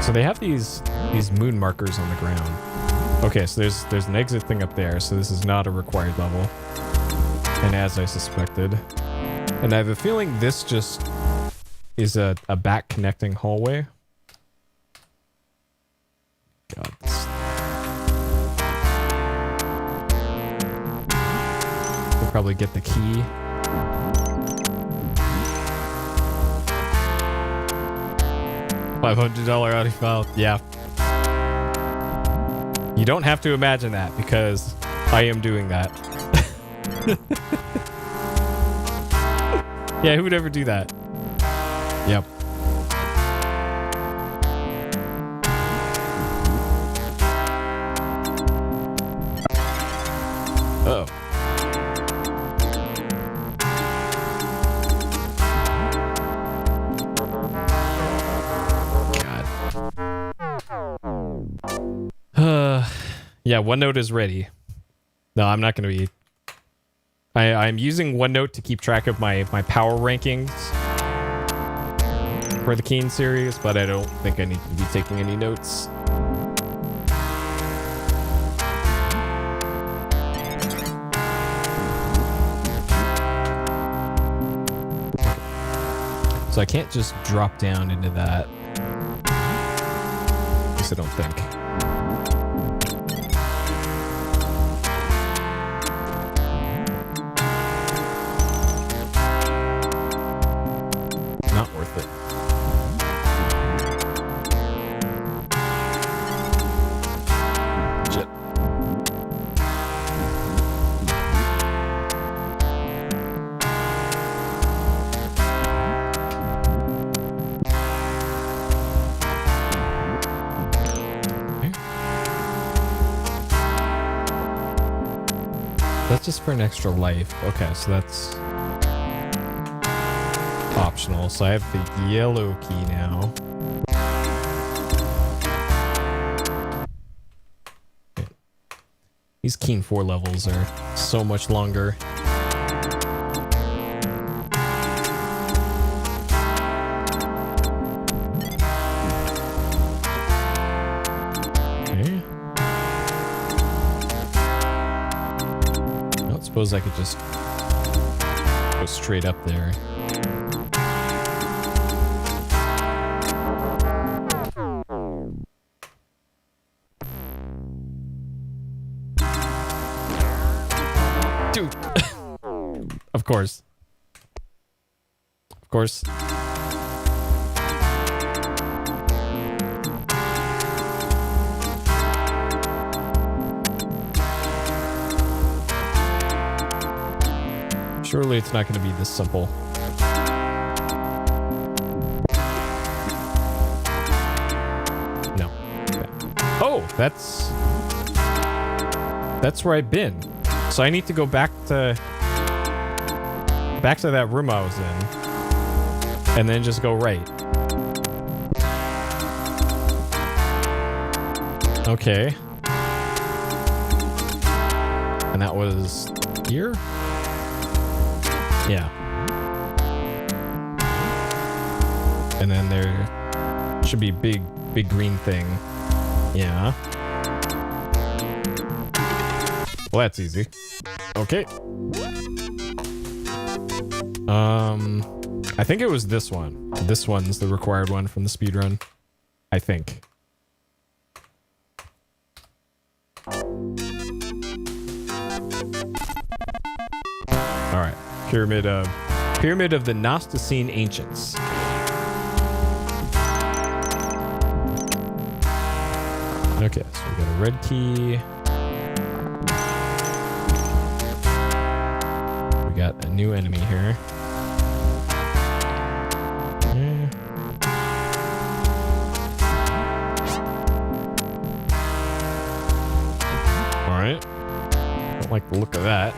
So they have these moon markers on the ground. Okay, so there's an exit thing up there, so this is not a required level. And as I suspected. And I have a feeling this just is a back connecting hallway. God, this... We'll probably get the key. $500 audio file. Yeah. You don't have to imagine that because I am doing that. Yeah, who would ever do that? Yep. Uh-oh. Yeah, OneNote is ready. No, I'm not going to be... I'm using OneNote to keep track of my power rankings for the Keen series, but I don't think I need to be taking any notes. So I can't just drop down into that. At least I don't think. Not worth it. Shit. just for an extra life. Okay, so that's optional. So I have the yellow key now. Okay. These Keen 4 levels are so much longer. Okay. I don't suppose I could just go straight up there. Dude. Of course. Of course. Surely it's not going to be this simple. No. Okay. Oh, that's where I've been. So I need to go back to that room I was in, and then just go right. Okay. And that was here? Yeah. And then there should be big green thing. Yeah. Well, that's easy. Okay. I think it was this one. This one's the required one from the speedrun. I think. Alright. Pyramid of the Gnostocene Ancients. Okay, so we got a red key. We got a new enemy here. Alright. Don't like the look of that.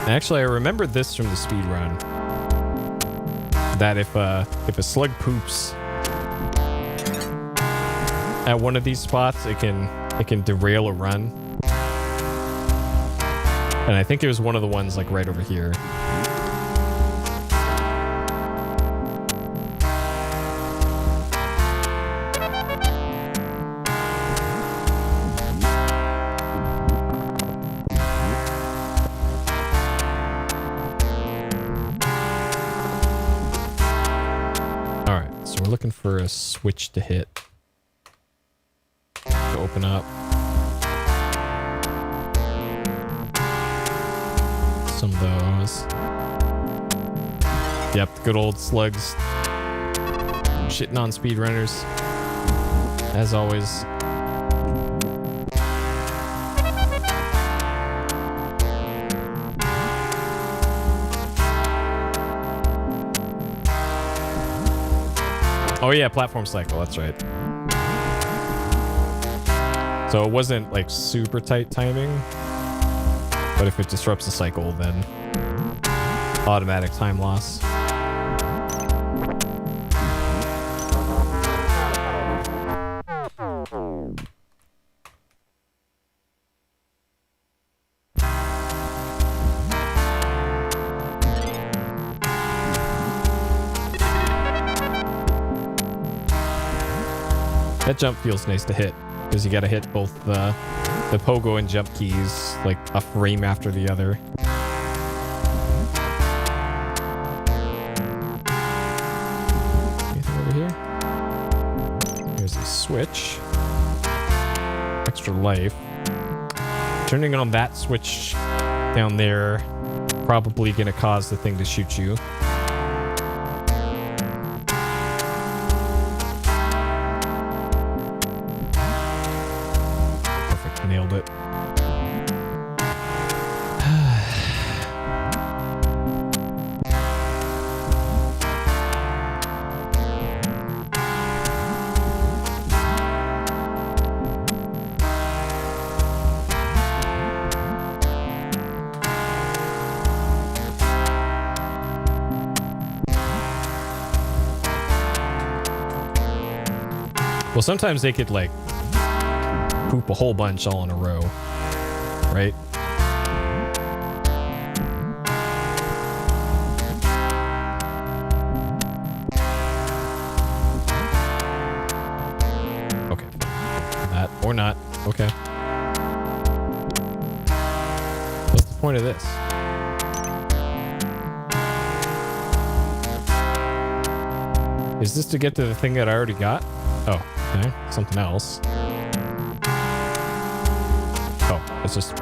Actually, I remembered this from the speedrun. That if a slug poops at one of these spots, it can derail a run. And I think it was one of the ones like right over here. Looking for a switch to hit to open up some of those. Yep, good old slugs shitting on speedrunners as always. Oh yeah, platform cycle, that's right. So it wasn't like super tight timing, but if it disrupts the cycle, then automatic time loss. That jump feels nice to hit, because you gotta hit both the pogo and jump keys like a frame after the other. Anything over here? There's a switch. Extra life. Turning on that switch down there, probably gonna cause the thing to shoot you. Nailed it. Well, sometimes they could, like, poop a whole bunch all in a row, right? Okay. That or not. Okay. What's the point of this? Is this to get to the thing that I already got? Oh, okay. Something else. Oh, it's just...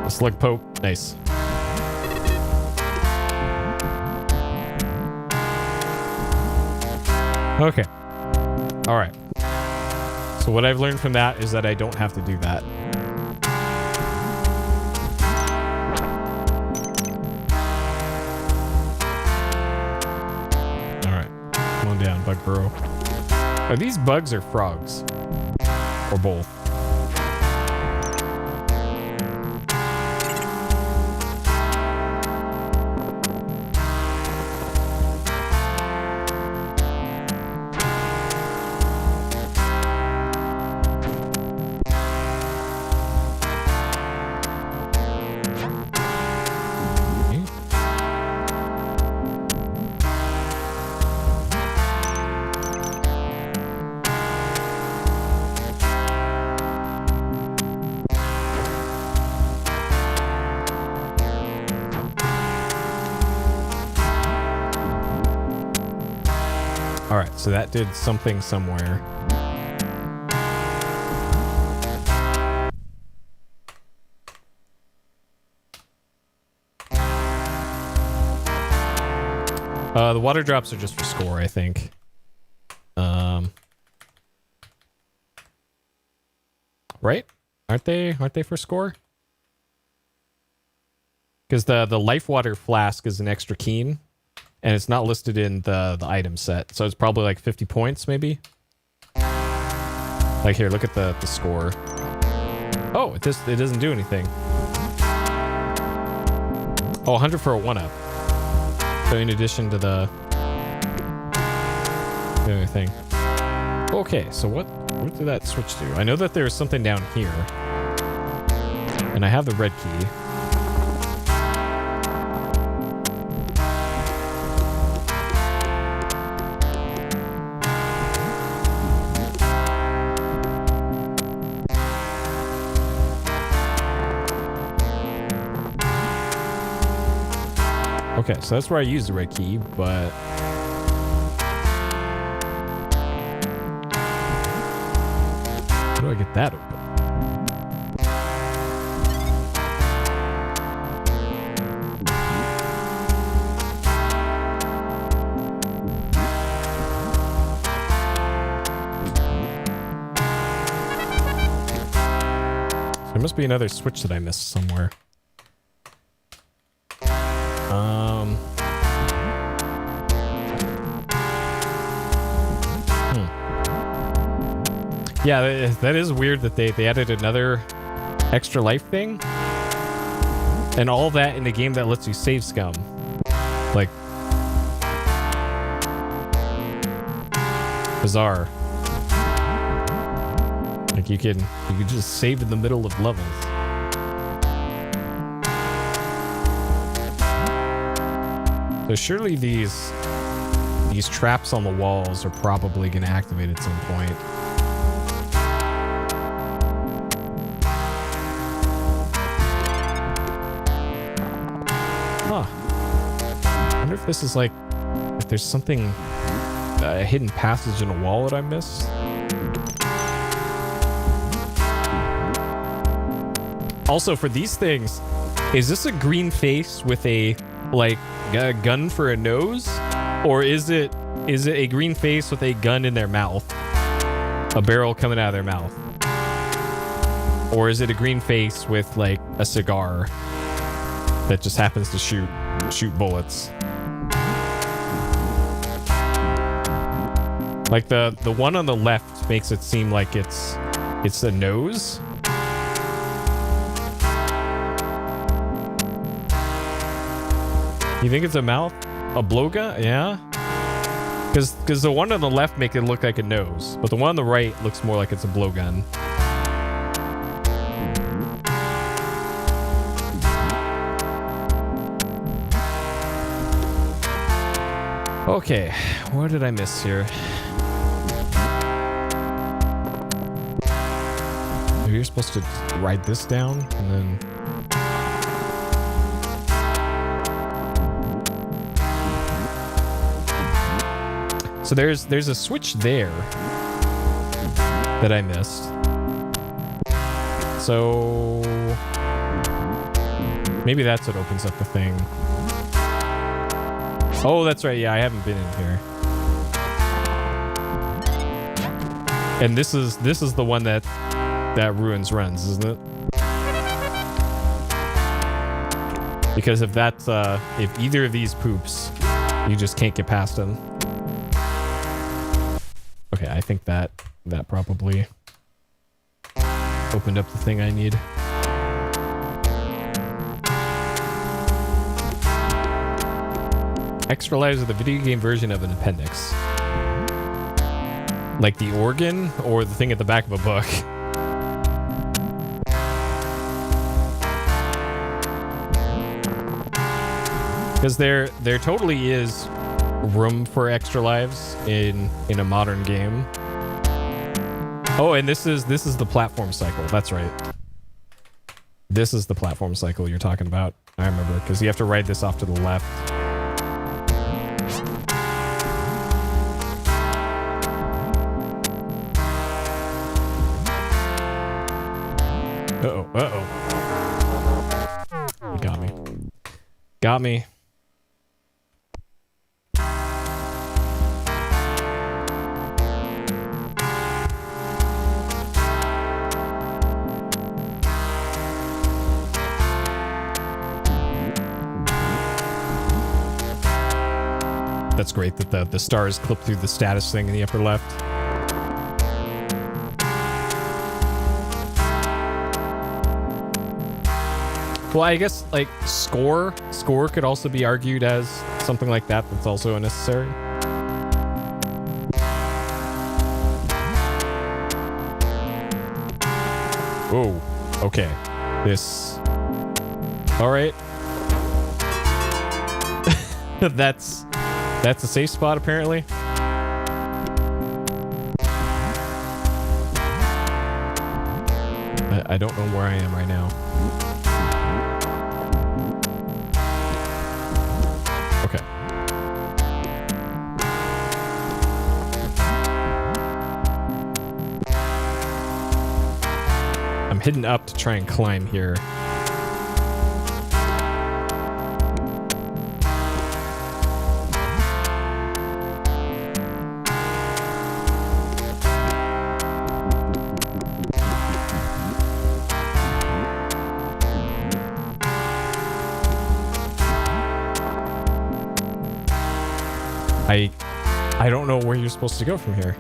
Slug poke. Nice. Okay. All right. So what I've learned from that is that I don't have to do that. All right. Come on down, bug burrow. Are these bugs or frogs? Or both? Alright, so that did something somewhere. The water drops are just for score, I think. Right? Aren't they for score? Because the life water flask is an extra keen. And it's not listed in the item set. So it's probably like 50 points, maybe? Like here, look at the score. Oh, it doesn't do anything. Oh, 100 for a 1-up. So in addition to the other thing. Okay, so what did that switch to? I know that there's something down here. And I have the red key. Okay, so that's where I use the red key, but... How do I get that open? There must be another switch that I missed somewhere. Yeah, that is weird that they added another extra life thing. And all that in a game that lets you save scum. Like... bizarre. Like you can just save in the middle of levels. So surely these traps on the walls are probably going to activate at some point. Huh. I wonder if this is like... if there's something... a hidden passage in a wall that I missed. Also, for these things, is this a green face with a, like, a gun for a nose? Or is it a green face with a gun in their mouth? A barrel coming out of their mouth? Or is it a green face with, like, a cigar? that just happens to shoot bullets. Like the one on the left makes it seem like it's a nose. You think it's a mouth? A blowgun? Yeah. Because the one on the left make it look like a nose, but the one on the right looks more like it's a blowgun. Okay, what did I miss here? Maybe you're supposed to write this down and then... So there's a switch there that I missed. So maybe that's what opens up the thing. Oh, that's right. Yeah, I haven't been in here. And this is the one that ruins runs, isn't it? Because if that's if either of these poops, you just can't get past them. Okay, I think that probably opened up the thing I need. Extra lives are the video game version of an appendix. Like the organ or the thing at the back of a book. Because there totally is room for extra lives in a modern game. Oh, and this is the platform cycle. That's right. This is the platform cycle you're talking about. I remember, because you have to ride this off to the left. Uh-oh, uh-oh. You got me. Got me. That's great that the stars clip through the status thing in the upper left. Well, I guess like score could also be argued as something like that. That's also unnecessary. Whoa. Okay. This. All right. That's a safe spot apparently. I don't know where I am right now. Okay. I'm heading up to try and climb here. I don't know where you're supposed to go from here.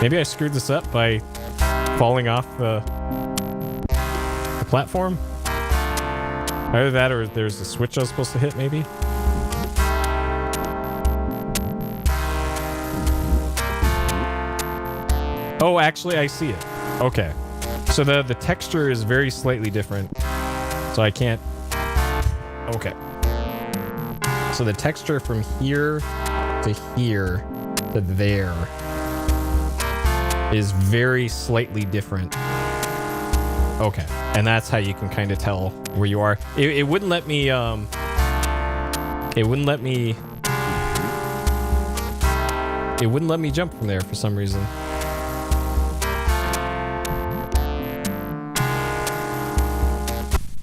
Maybe I screwed this up by falling off the platform. Either that or there's a switch I was supposed to hit, maybe. Oh, actually, I see it. Okay. So the texture is very slightly different. So I can't... Okay. So the texture from here to here to there is very slightly different. Okay, and that's how you can kind of tell where you are. It wouldn't let me it wouldn't let me jump from there for some reason.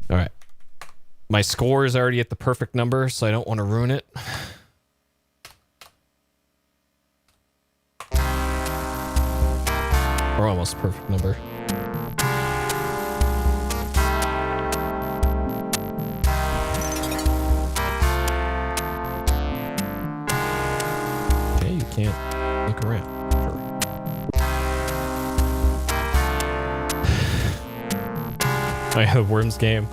All right, my score is already at the perfect number, so I don't want to ruin it. Or almost perfect number. look around. Sure. Oh yeah, the Worms game.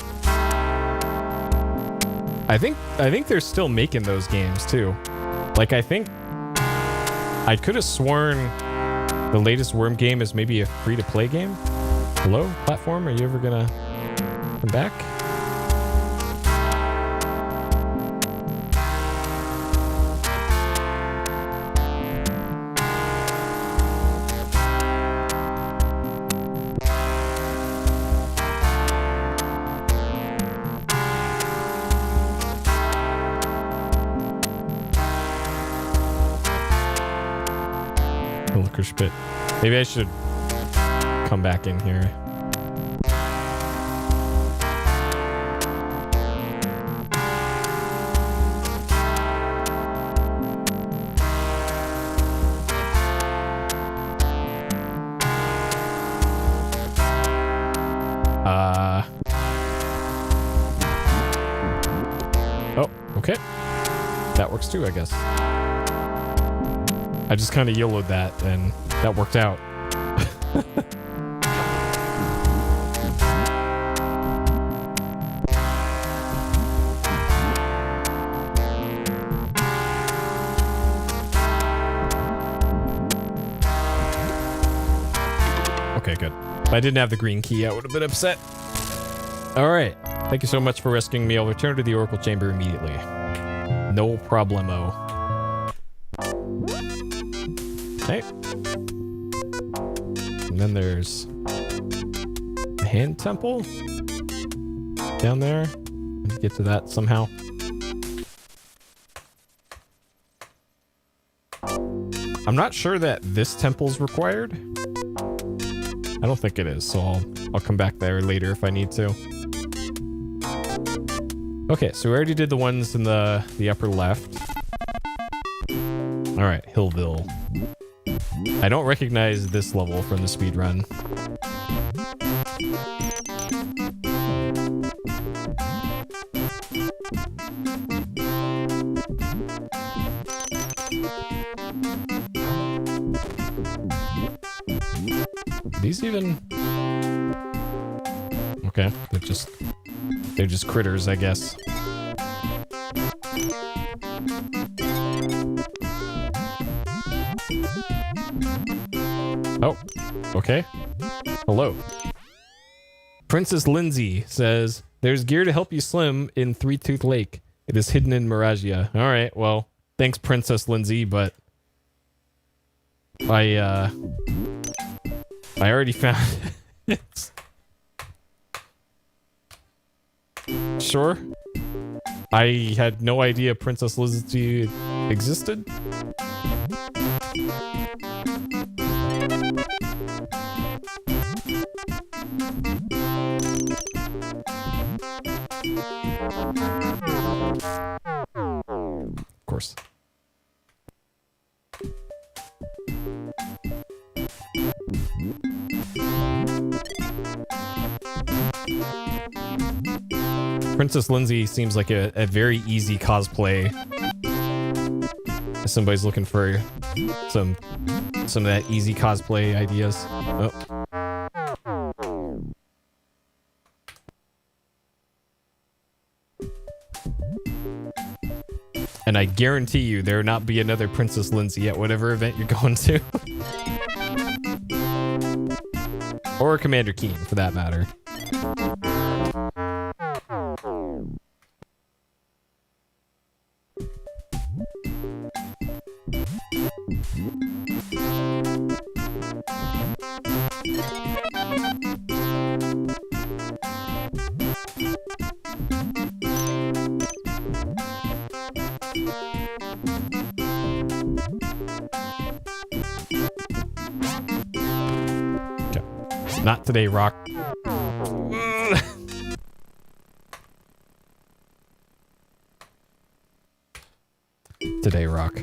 I think they're still making those games too. Like I think I could have sworn the latest Worm game is maybe a free-to-play game. Hello, platform? Are you ever gonna come back? Pit. Maybe I should come back in here. Oh, okay. That works too, I guess. I just kind of YOLO'd that, and that worked out. Okay, good. If I didn't have the green key, I would have been upset. All right. Thank you so much for rescuing me. I'll return to the Oracle Chamber immediately. No problemo. Okay. And then there's the hand temple down there. Let's get to that somehow. I'm not sure that this temple's required. I don't think it is, so I'll come back there later if I need to. Okay, so we already did the ones in the upper left. All right, Hillville. I don't recognize this level from the speedrun. These even... Okay, they're just critters, I guess. Oh, okay. Hello. Princess Lindsay says, there's gear to help you swim in Three Tooth Lake. It is hidden in Miragia. All right, well, thanks, Princess Lindsay, but I already found it. Sure. I had no idea Princess Lindsay existed. Of course. Princess Lindsay seems like a very easy cosplay. If somebody's looking for some of that easy cosplay ideas. Oh. And I guarantee you there will not be another Princess Lindsay at whatever event you're going to. Or Commander Keen, for that matter. Not today, Rock. Today, Rock.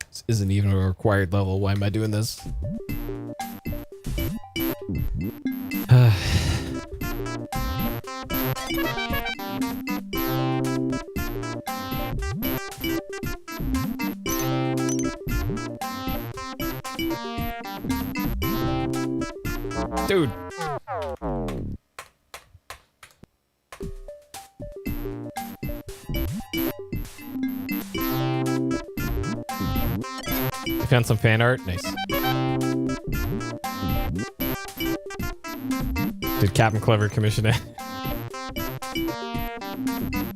This isn't even a required level. Why am I doing this? Dude. I found some fan art. Nice. Did Captain Clever commission it?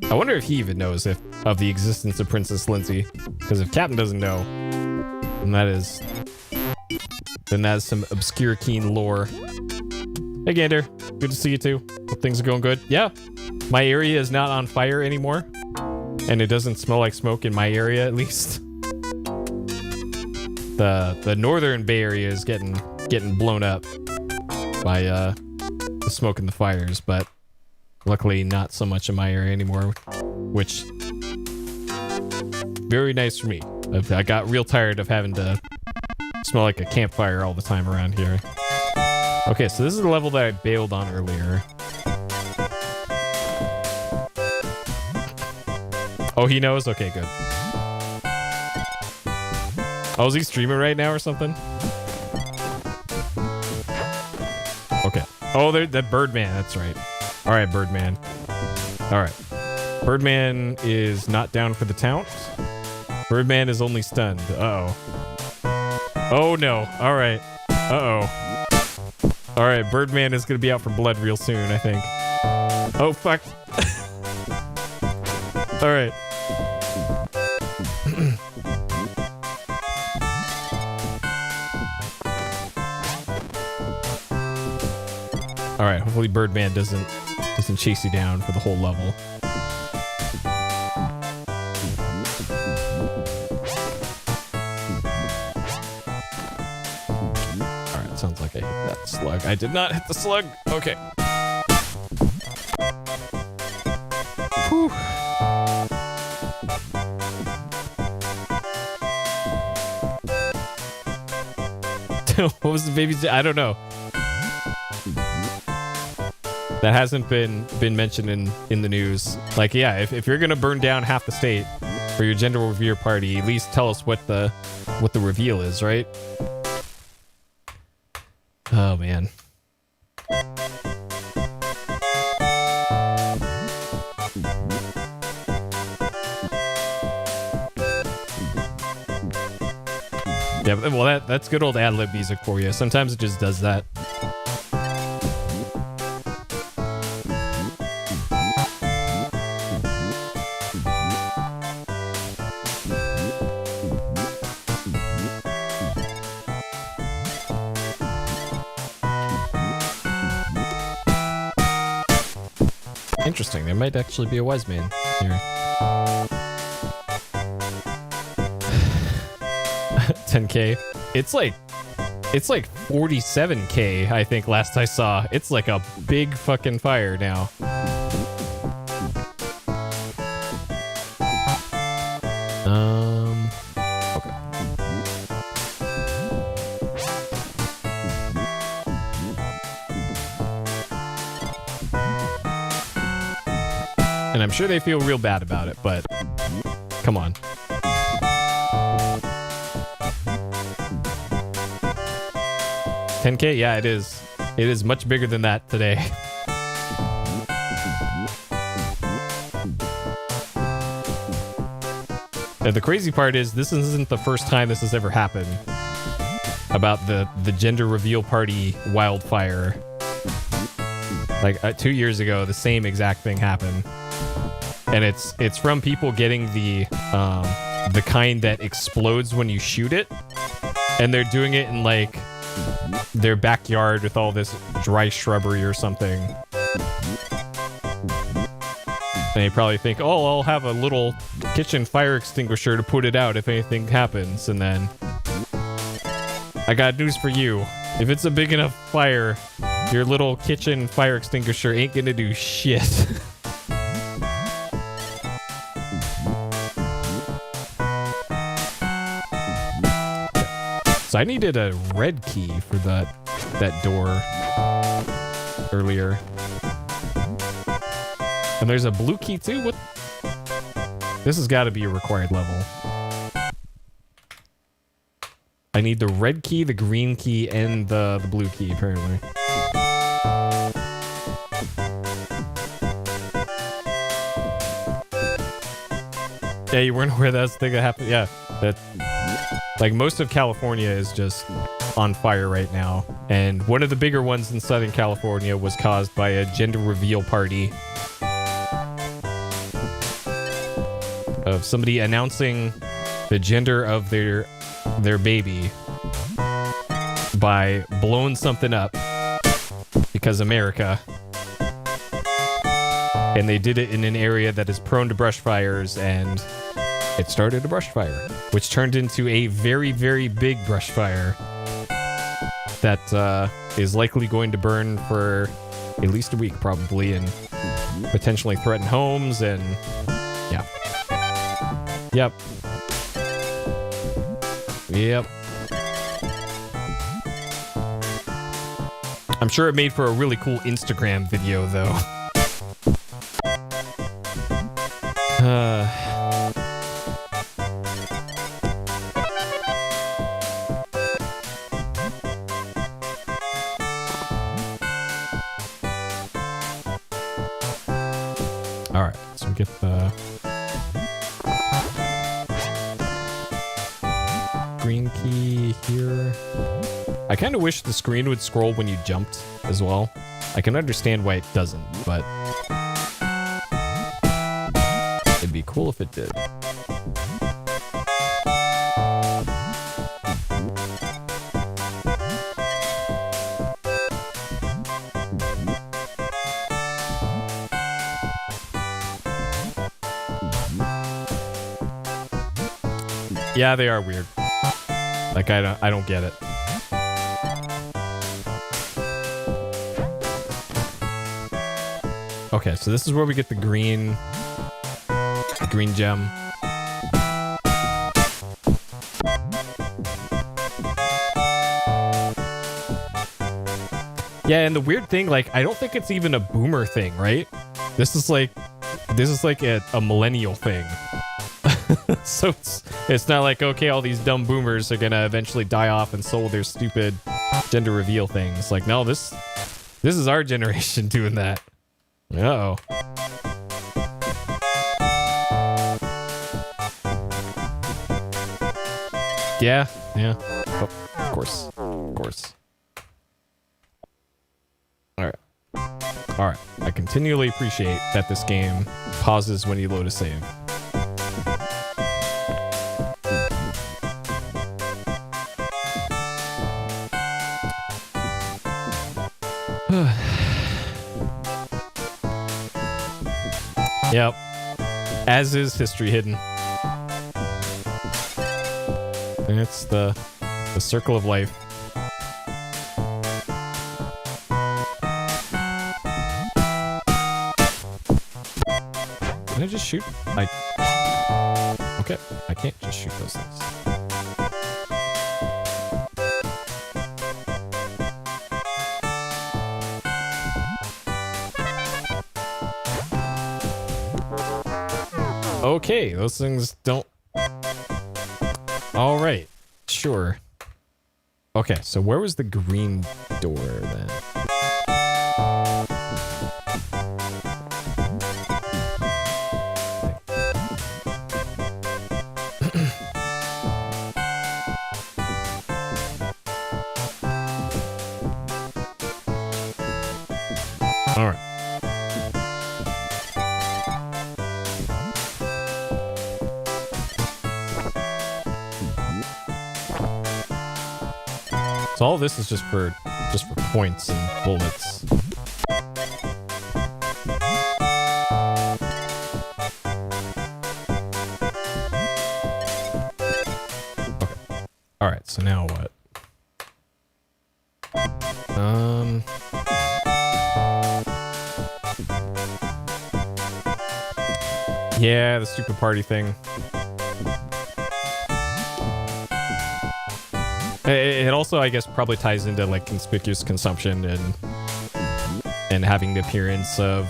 I wonder if he even knows of the existence of Princess Lindsay. Because if Captain doesn't know, then that's some obscure keen lore. Hey Gander, good to see you too. Hope things are going good. Yeah, my area is not on fire anymore. And it doesn't smell like smoke in my area, at least. The northern Bay Area is getting blown up by the smoke and the fires, but luckily not so much in my area anymore, which very nice for me. I got real tired of having to smell like a campfire all the time around here. Okay, so this is the level that I bailed on earlier. Oh, he knows? Okay, good. Oh, is he streaming right now or something? Okay. Oh, that Birdman, that's right. All right, Birdman. All right. Birdman is not down for the taunt. Birdman is only stunned. Uh-oh. Oh, no. All right. Uh-oh. All right, Birdman is going to be out for blood real soon, I think. Oh, fuck. All right. All right, hopefully Birdman doesn't chase you down for the whole level. All right, sounds like I hit that slug. I did not hit the slug. Okay. Whew. What was the baby's? I don't know. That hasn't been mentioned in the news. Like, yeah, if you're gonna burn down half the state for your gender reveal party, at least tell us what the reveal is, right? Oh man. Yeah, well that's good old ad-lib music for you. Sometimes it just does that. Interesting. There might actually be a wise man here. 10K. It's like 47K, I think last I saw. It's like a big fucking fire now. Okay. And I'm sure they feel real bad about it, but come on. $10K? Yeah, it is. It is much bigger than that today. And the crazy part is this isn't the first time this has ever happened. About the gender reveal party wildfire. Like 2 years ago, the same exact thing happened. And it's from people getting the kind that explodes when you shoot it. And they're doing it in like their backyard with all this dry shrubbery or something. And they probably think, oh, I'll have a little kitchen fire extinguisher to put it out if anything happens. And then I got news for you. If it's a big enough fire, your little kitchen fire extinguisher ain't gonna do shit. So I needed a red key for that door earlier. And there's a blue key too? What? This has got to be a required level. I need the red key, the green key, and the blue key, apparently. Yeah, you weren't aware that's the thing that happened? Yeah. That, like, most of California is just on fire right now. And one of the bigger ones in Southern California was caused by a gender reveal party of somebody announcing the gender of their baby by blowing something up because America. And they did it in an area that is prone to brush fires, and it started a brush fire, which turned into a very, very big brush fire that is likely going to burn for at least a week, probably, and potentially threaten homes, and yeah. Yep. Yep. I'm sure it made for a really cool Instagram video, though. Alright, so we get the green key here. I kind of wish the screen would scroll when you jumped as well. I can understand why it doesn't, but it'd be cool if it did. Yeah, they are weird. Like, I don't get it. Okay, so this is where we get the green gem. Yeah, and the weird thing, like, I don't think it's even a boomer thing, right? This is like a millennial thing. So it's not like, okay, all these dumb boomers are gonna eventually die off and sold their stupid gender reveal things. Like, no, this is our generation doing that. Uh-oh. Yeah. Oh, of course. Alright. I continually appreciate that this game pauses when you load a save. Yep. As is History Hidden. And it's the circle of life. Can I just shoot? Okay, I can't just shoot those things. Okay, those things don't... Alright, sure. Okay, so where was the green door then? Alright. So all this is just for points and bullets. Okay. All right. So now what? Yeah, the stupid party thing. It also, I guess, probably ties into like conspicuous consumption and having the appearance of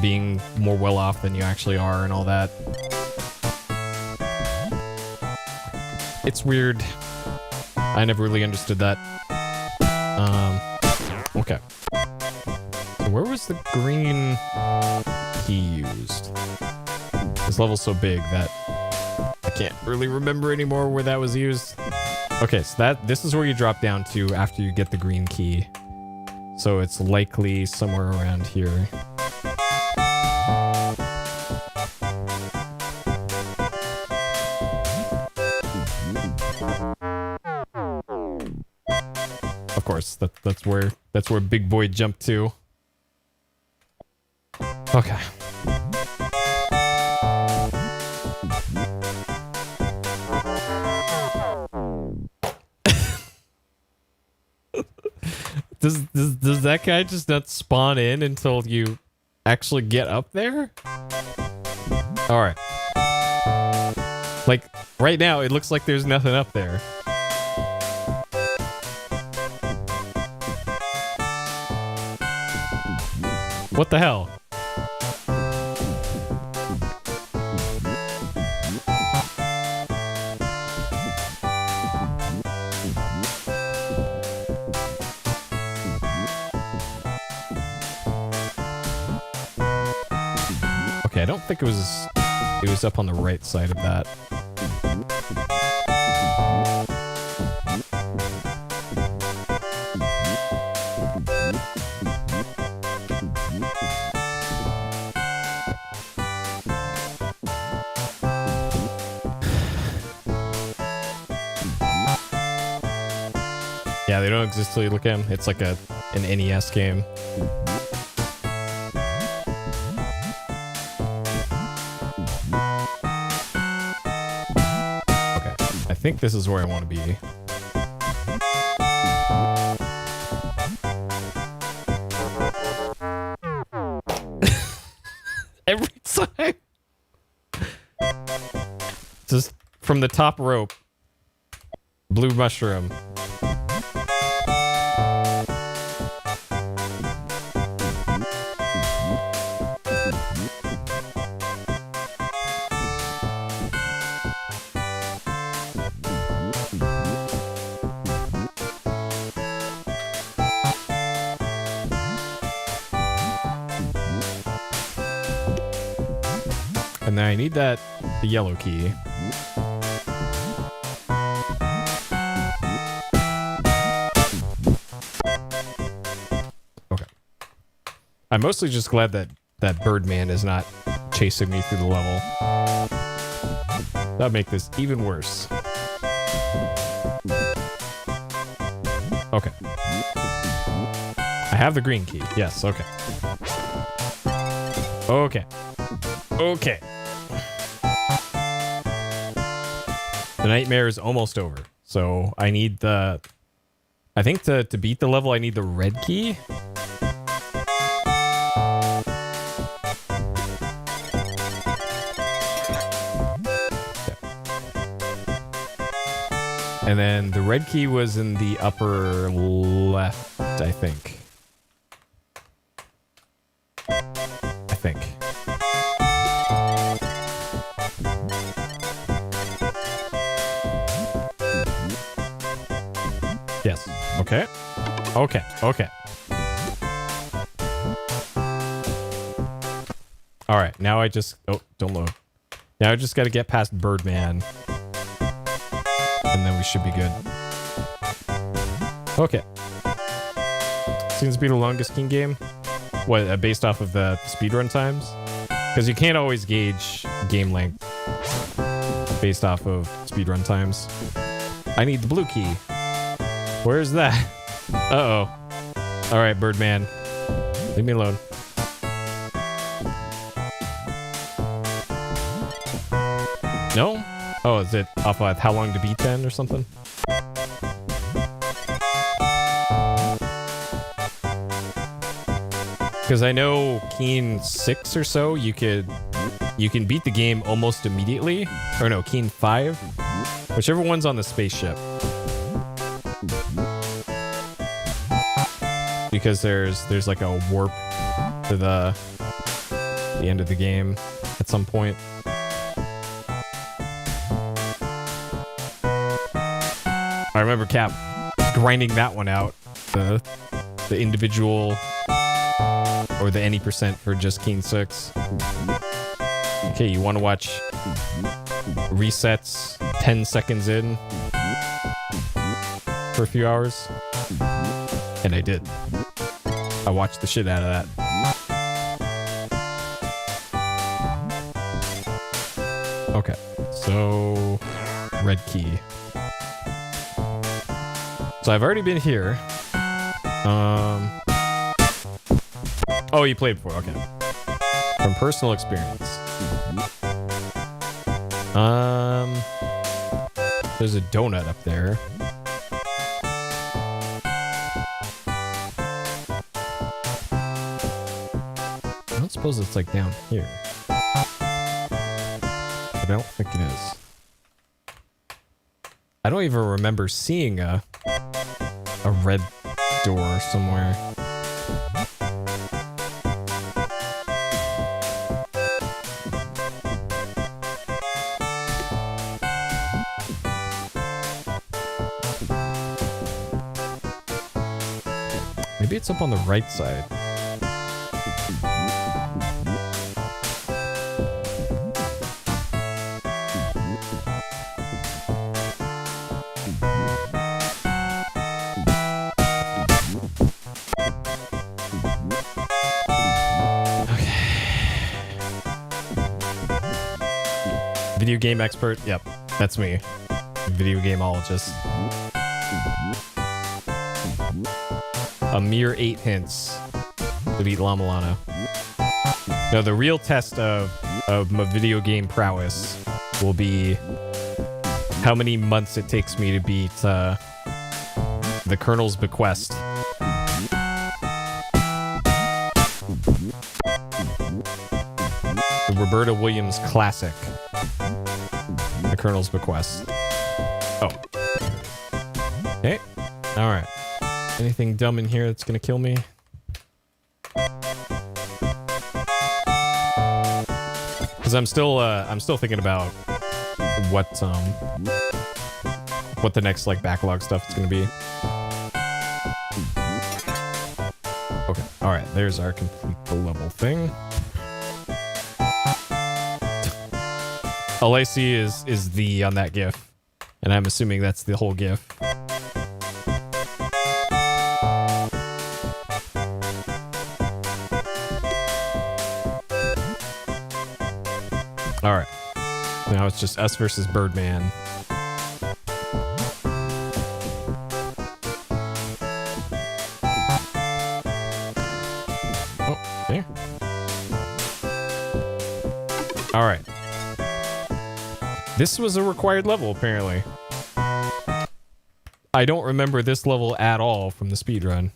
being more well off than you actually are and all that. It's weird. I never really understood that. Okay. So where was the green key used? This level's so big that I can't really remember anymore where that was used. Okay, so this is where you drop down to after you get the green key. So it's likely somewhere around here. Of course, that's where Big Boy jumped to. Okay. Does that guy just not spawn in until you actually get up there? All right. Like right now, it looks like there's nothing up there. What the hell? Okay, I don't think it was up on the right side of that. Yeah, they don't exist till you look at them. It's like an NES game. Okay, I think this is where I want to be. Every time. Just from the top rope. Blue mushroom. And then I need the yellow key. Okay. I'm mostly just glad that Birdman is not chasing me through the level. That'd make this even worse. Okay. I have the green key. Yes, okay. Okay. Okay. The nightmare is almost over. So I need I think to beat the level, I need the red key. And then the red key was in the upper left, I think. Yes. Okay. Okay. Okay. All right. Now I just... Oh, don't load. Now I just got to get past Birdman. And then we should be good. Okay. Seems to be the longest King game. What, based off of the speedrun times? Because you can't always gauge game length based off of speedrun times. I need the blue key. Where's that? Uh-oh. All right, Birdman. Leave me alone. No? Oh, is it off of How Long to Beat 10 or something? Because I know Keen 6 or so, you can beat the game almost immediately. Or no, Keen 5. Whichever one's on the spaceship. Because there's like a warp to the end of the game at some point. I remember Cap grinding that one out. The individual or the any percent for just Keen 6. Okay, you want to watch resets 10 seconds in for a few hours? And I did. I watched the shit out of that. Okay, so red key. So I've already been here. Oh, you played before, okay. From personal experience. There's a donut up there. I don't suppose it's like down here. But I don't think it is. I don't even remember seeing a red door somewhere. Maybe it's up on the right side. Video game expert? Yep, that's me. Video gameologist. A mere 8 hints to beat Llama Lana. No, the real test of my video game prowess will be how many months it takes me to beat the Colonel's Bequest. The Roberta Williams classic. The Colonel's Bequest. Oh. Okay. Alright. Anything dumb in here that's gonna kill me? Because I'm still thinking about what the next like backlog stuff is gonna be. Okay. Alright, there's our complete the level thing. All I see is the on that GIF, and I'm assuming that's the whole GIF. All right, now it's just us versus Birdman. Oh, there. All right. This was a required level, apparently. I don't remember this level at all from the speedrun.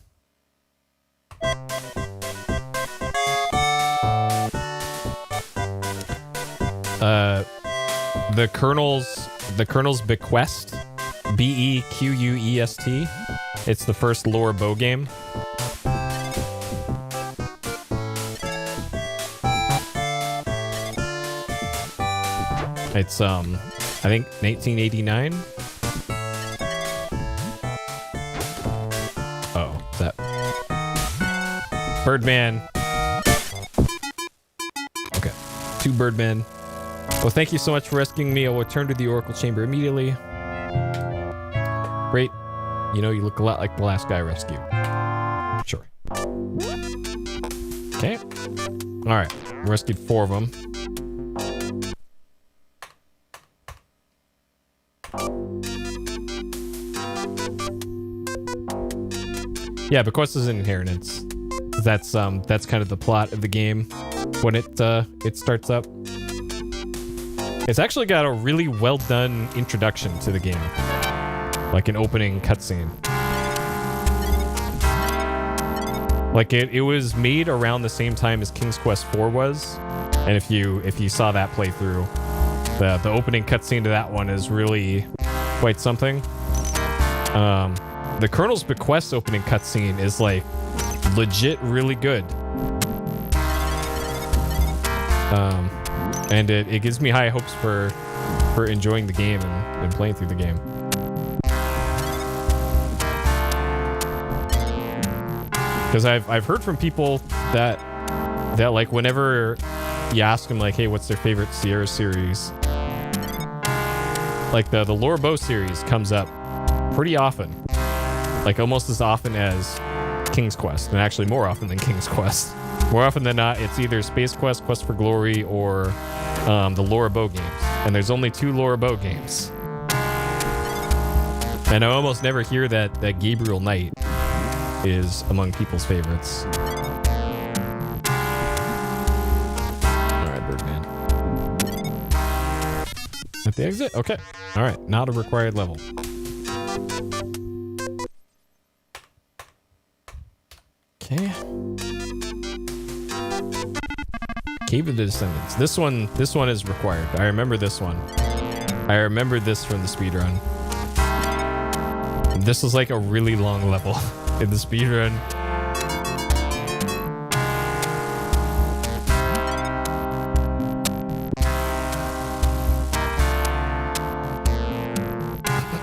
The Colonel's Bequest, Bequest. It's the first lore bow game. It's I think 1989. Oh, that Birdman. Okay, 2 Birdmen. Well, thank you so much for rescuing me. I'll return to the Oracle Chamber immediately. Great. You know, you look a lot like the last guy I rescued. Sure. Okay. Alright. Rescued 4 of them. Yeah, because it's an inheritance. That's kind of the plot of the game when it starts up. It's actually got a really well done introduction to the game, like an opening cutscene. Like it was made around the same time as King's Quest IV was, and if you saw that playthrough, the opening cutscene to that one is really quite something. The Colonel's Bequest opening cutscene is like legit really good. And it gives me high hopes for enjoying the game and playing through the game. Because I've heard from people that like whenever you ask them like, hey, what's their favorite Sierra series, like the Laura Bow series comes up pretty often, like almost as often as King's Quest, and actually more often than King's Quest. More often than not, it's either Space Quest, Quest for Glory, or the Laura Bow games. And there's only 2 Laura Bow games. And I almost never hear that Gabriel Knight is among people's favorites. Alright, Birdman. At the exit? Okay. Alright, not a required level. Okay. Cave of the Descendants. This one is required. I remember this one. I remember this from the speedrun. This was like a really long level in the speedrun.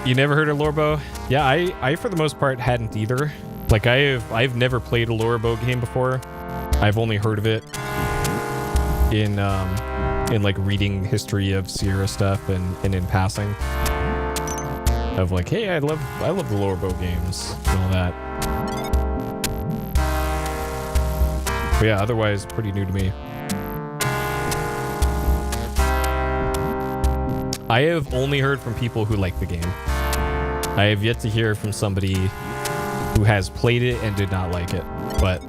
You never heard of Lorbo? Yeah, I for the most part hadn't either. Like I've never played a Lorbo game before. I've only heard of it in like reading history of Sierra stuff and in passing. Of like, hey, I love the Lorbo games and all that. But yeah, otherwise pretty new to me. I have only heard from people who like the game. I have yet to hear from somebody who has played it and did not like it, but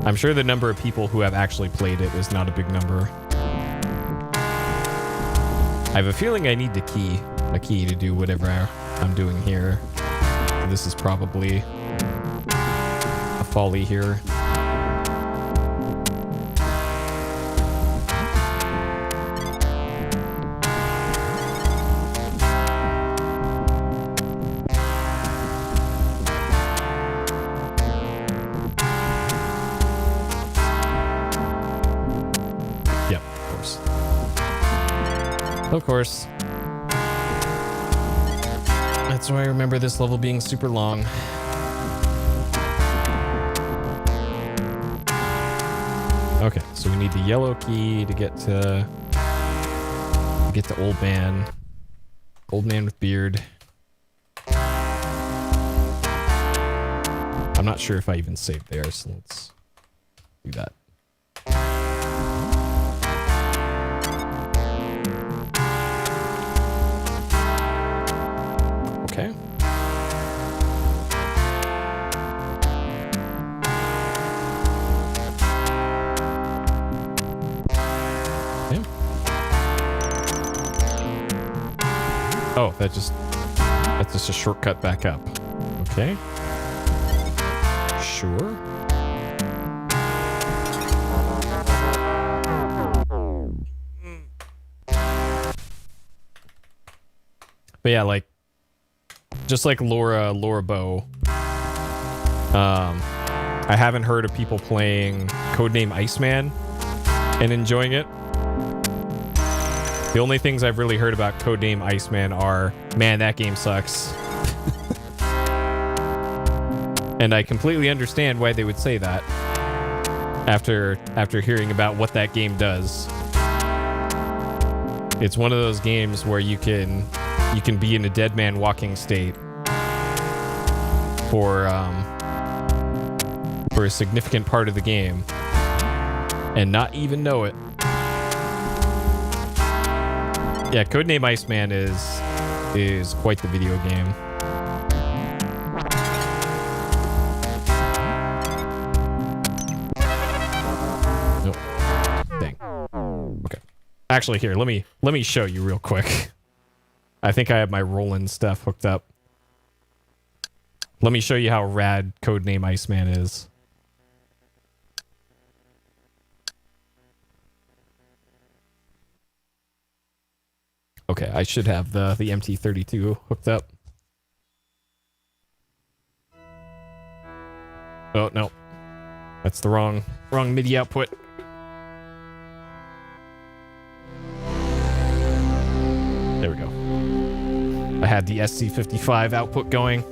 I'm sure the number of people who have actually played it is not a big number. I have a feeling I need a key to do whatever I'm doing here. This is probably a folly here. Of course. That's why I remember this level being super long. Okay, so we need the yellow key to get to Old Man. Old Man with beard. I'm not sure if I even saved there, so let's do that. Okay. Okay. Oh, that's just a shortcut back up. Okay. Sure. But yeah, like just like Laura Bow, I haven't heard of people playing Codename Iceman and enjoying it. The only things I've really heard about Codename Iceman are, man, that game sucks. And I completely understand why they would say that after hearing about what that game does. It's one of those games where you can be in a dead man walking state for a significant part of the game and not even know it. Yeah, Codename Iceman is quite the video game. Nope. Dang. Okay. Actually, here, let me show you real quick. I think I have my Roland stuff hooked up. Let me show you how rad Codename Iceman is. Okay, I should have the MT32 hooked up. Oh, no. That's the wrong MIDI output. There we go. I had the SC55 output going.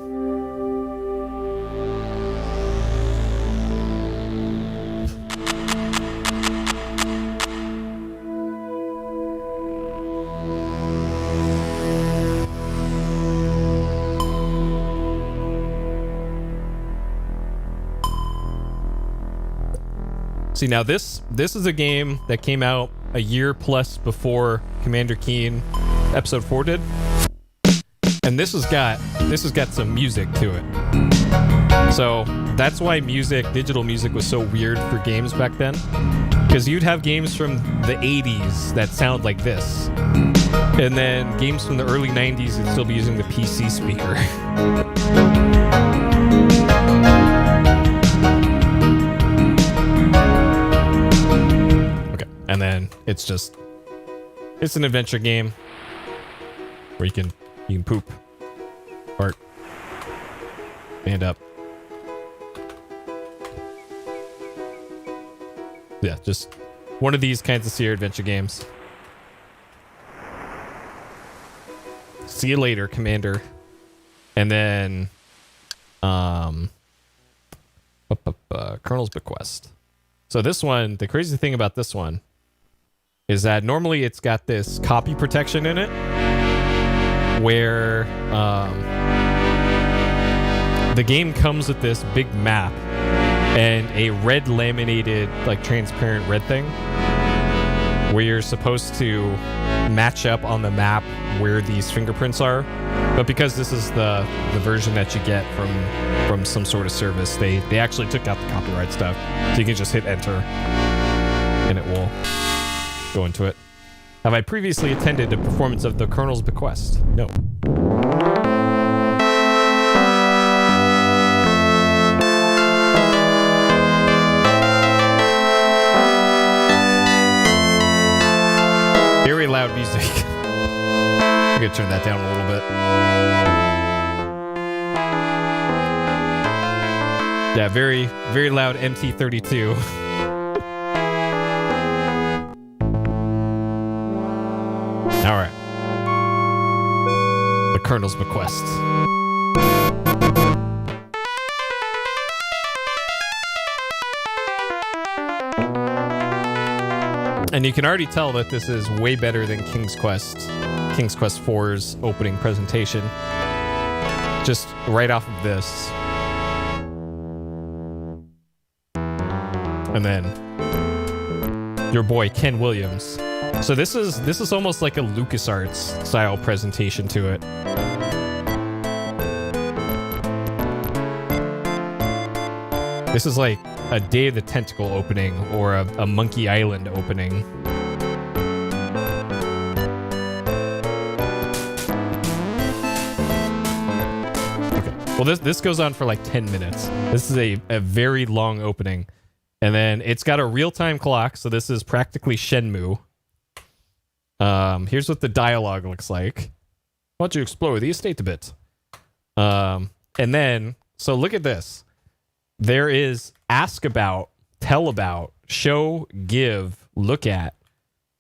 See, now this is a game that came out a year plus before Commander Keen Episode 4 did. And this has got some music to it. So that's why digital music was so weird for games back then. Because you'd have games from the 80s that sound like this. And then games from the early 90s would still be using the PC speaker. And then it's an adventure game where you can poop, fart, stand up. Yeah, just one of these kinds of Sierra adventure games. See you later, Commander. And then, Colonel's Bequest. So this one, the crazy thing about this one is that normally it's got this copy protection in it where the game comes with this big map and a red laminated, like transparent red thing where you're supposed to match up on the map where these fingerprints are. But because this is the version that you get from some sort of service, they actually took out the copyright stuff. So you can just hit enter and it will go into it. Have I previously attended a performance of The Colonel's Bequest? No. Very loud music. I'm gonna turn that down a little bit. Yeah, very, very loud MT32. All right. The Colonel's Bequest. And you can already tell that this is way better than King's Quest 4's opening presentation. Just right off of this. And then your boy Ken Williams. So this is almost like a LucasArts style presentation to it. This is like a Day of the Tentacle opening or a Monkey Island opening. Okay. Well, this goes on for like 10 minutes. This is a very long opening. And then it's got a real-time clock, so this is practically Shenmue. Here's what the dialogue looks like. Why don't you explore the estate a bit? And then, so look at this. There is ask about, tell about, show, give, look at.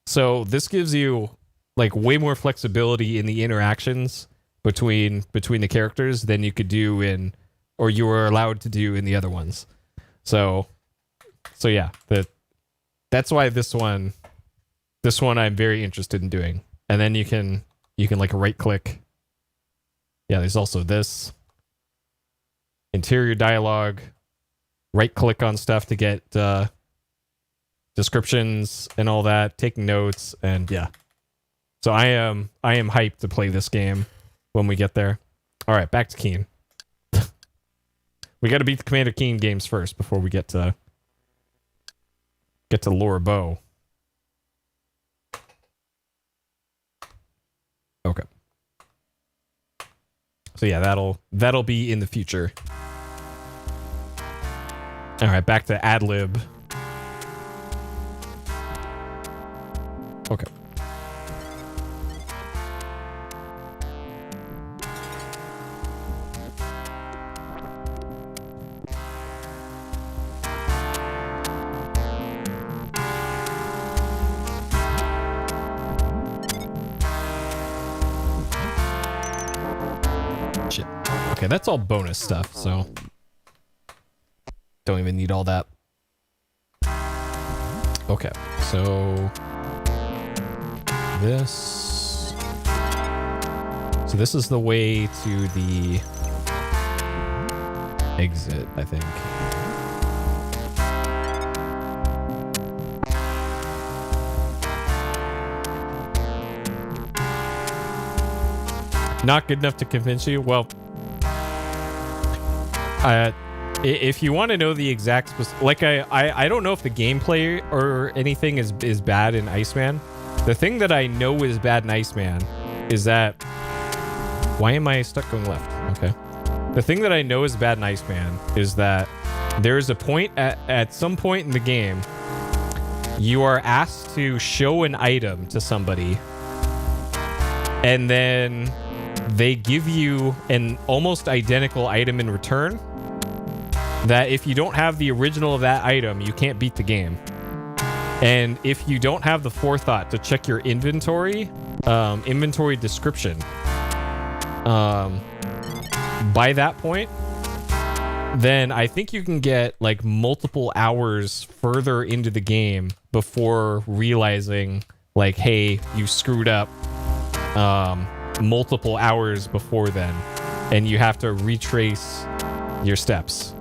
So this gives you like way more flexibility in the interactions between the characters than you could do in, or you were allowed to do in the other ones. So yeah, that's why this one I'm very interested in doing. And then you can like right click. Yeah, there's also this interior dialogue. Right click on stuff to get descriptions and all that, taking notes, and yeah. So I am hyped to play this game when we get there. All right, back to Keen. We got to beat the Commander Keen games first before we get to Laura Bow. Okay. So yeah, that'll be in the future. All right, back to Adlib. Okay. Okay, that's all bonus stuff, so don't even need all that. Okay, so this. So this is the way to the exit, I think. Not good enough to convince you? Well, if you want to know the exact like I don't know if the gameplay or anything is bad in Iceman. The thing that I know is bad in Iceman is that why am I stuck going left? Okay. The thing that I know is bad in Iceman is that there is a point at some point in the game you are asked to show an item to somebody, and then they give you an almost identical item in return, that if you don't have the original of that item, you can't beat the game. And if you don't have the forethought to check your inventory description, by that point, then I think you can get like multiple hours further into the game before realizing like, hey, you screwed up multiple hours before then, and you have to retrace your steps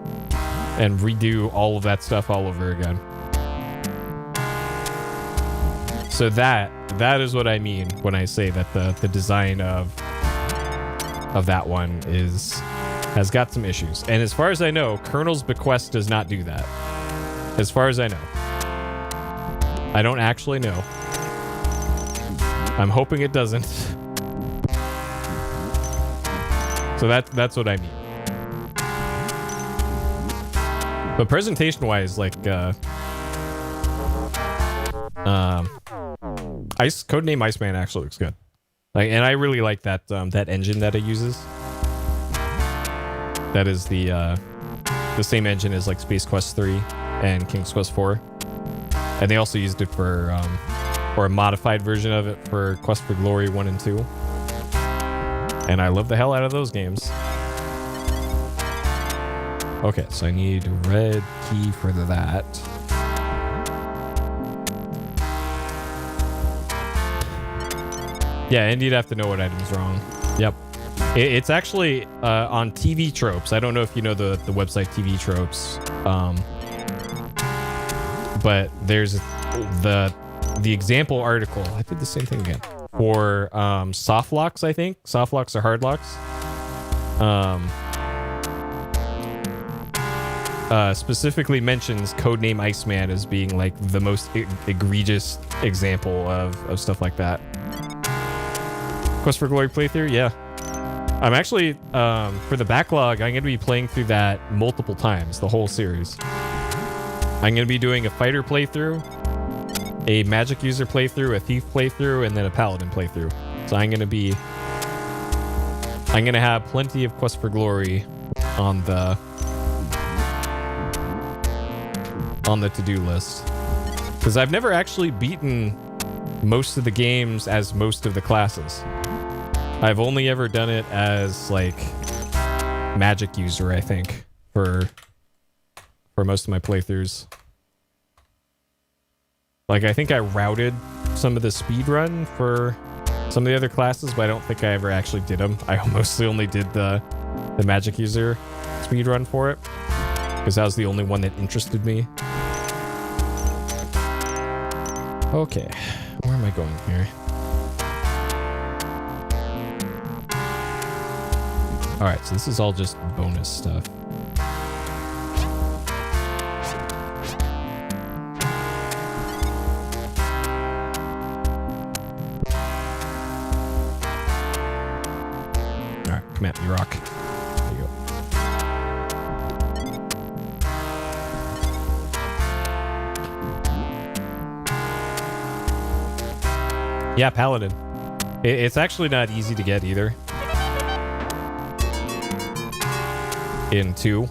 and redo all of that stuff all over again. So that is what I mean when I say that the design of that one has got some issues. And as far as I know, Colonel's Bequest does not do that. As far as I know. I don't actually know. I'm hoping it doesn't. So that's what I mean. But presentation-wise, like, Codename Iceman actually looks good. Like, and I really like that that engine that it uses. That is the same engine as like Space Quest 3 and King's Quest 4. And they also used it for or a modified version of it for Quest for Glory 1 and 2. And I love the hell out of those games. Okay, so I need a red key for that. Yeah, and you'd have to know what item's wrong. Yep. It's actually on TV Tropes. I don't know if you know the website TV Tropes. But there's the example article. I did the same thing again. For soft locks, I think. Soft locks or hard locks. Specifically mentions Codename Iceman as being like the most egregious example of stuff like that. Quest for Glory playthrough, yeah. I'm actually, for the backlog, I'm going to be playing through that multiple times, the whole series. I'm going to be doing a fighter playthrough, a magic user playthrough, a thief playthrough, and then a paladin playthrough. So I'm going to have plenty of Quest for Glory on the to-do list. Because I've never actually beaten most of the games as most of the classes. I've only ever done it as like magic user, I think, for most of my playthroughs. Like, I think I routed some of the speedrun for some of the other classes, but I don't think I ever actually did them. I mostly only did the magic user speedrun for it, because that was the only one that interested me. Okay, where am I going here? Alright, so this is all just bonus stuff. Alright, come at me, rock. There you go. Yeah, Paladin. It's actually not easy to get either. In 2.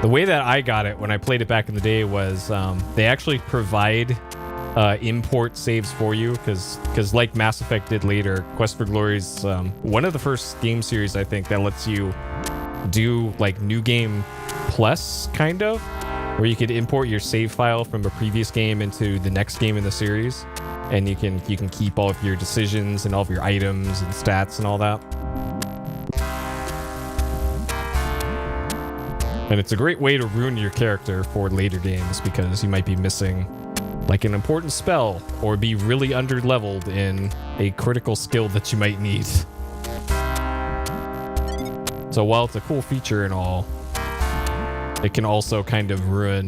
The way that I got it when I played it back in the day was they actually provide import saves for you, because like Mass Effect did later, Quest for Glory is one of the first game series, I think, that lets you do like New Game Plus, kind of, where you could import your save file from a previous game into the next game in the series, and you can keep all of your decisions and all of your items and stats and all that. And it's a great way to ruin your character for later games because you might be missing like an important spell or be really under-leveled in a critical skill that you might need. So while it's a cool feature and all, it can also kind of ruin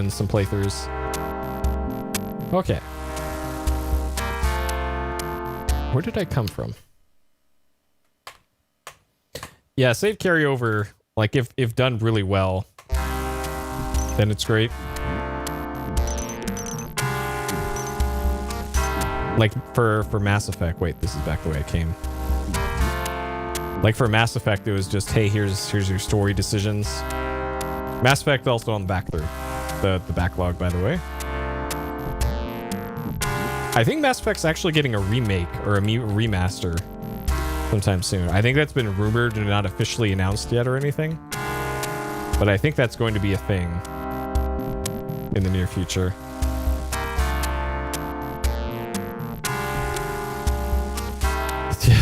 some playthroughs. Okay. Where did I come from? Yeah, save carryover, like if done really well, then it's great. Like for Mass Effect, wait, this is back the way I came. Like for Mass Effect, it was just, hey, here's your story decisions. Mass Effect also on the back through. The backlog, by the way. I think Mass Effect's actually getting a remake or a remaster sometime soon. I think that's been rumored and not officially announced yet or anything. But I think that's going to be a thing in the near future.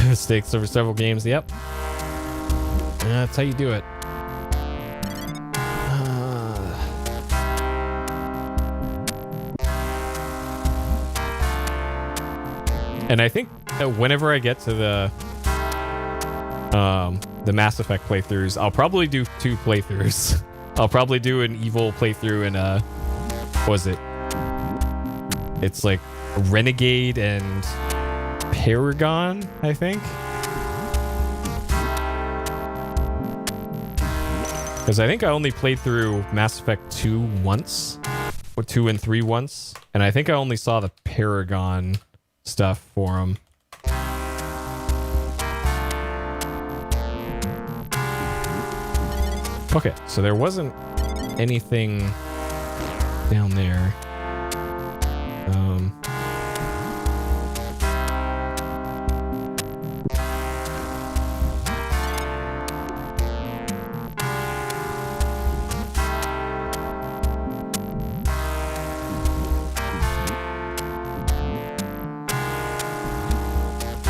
Mistakes over several games, yep. That's how you do it. And I think that whenever I get to the Mass Effect playthroughs, I'll probably do 2 playthroughs. I'll probably do an evil playthrough and what was it? It's like Renegade and Paragon, I think. Because I think I only played through Mass Effect 2 once, or 2 and 3 once, and I think I only saw the Paragon stuff for them. Okay, so there wasn't anything down there.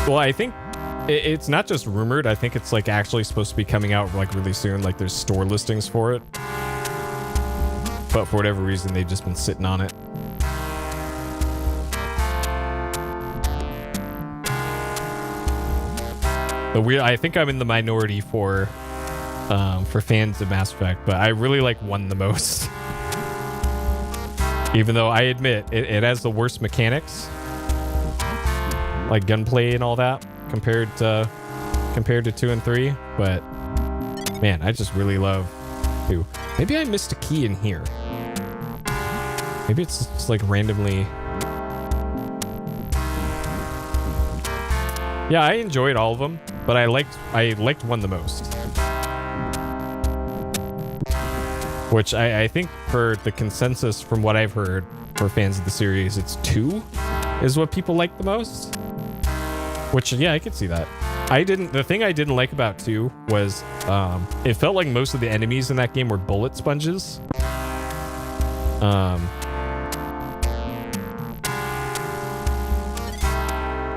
Well, I think it's not just rumored. I think it's like actually supposed to be coming out like really soon. Like there's store listings for it. But for whatever reason, they've just been sitting on it. I think I'm in the minority for fans of Mass Effect, but I really like 1 the most. Even though I admit it has the worst mechanics, like gunplay and all that, compared to 2 and 3. But man, I just really love 2. Maybe I missed a key in here. Maybe it's just like randomly. Yeah, I enjoyed all of them, but I liked 1 the most. Which I think for the consensus from what I've heard for fans of the series, it's 2 is what people like the most. Which, yeah, I could see that. The thing I didn't like about 2 was it felt like most of the enemies in that game were bullet sponges.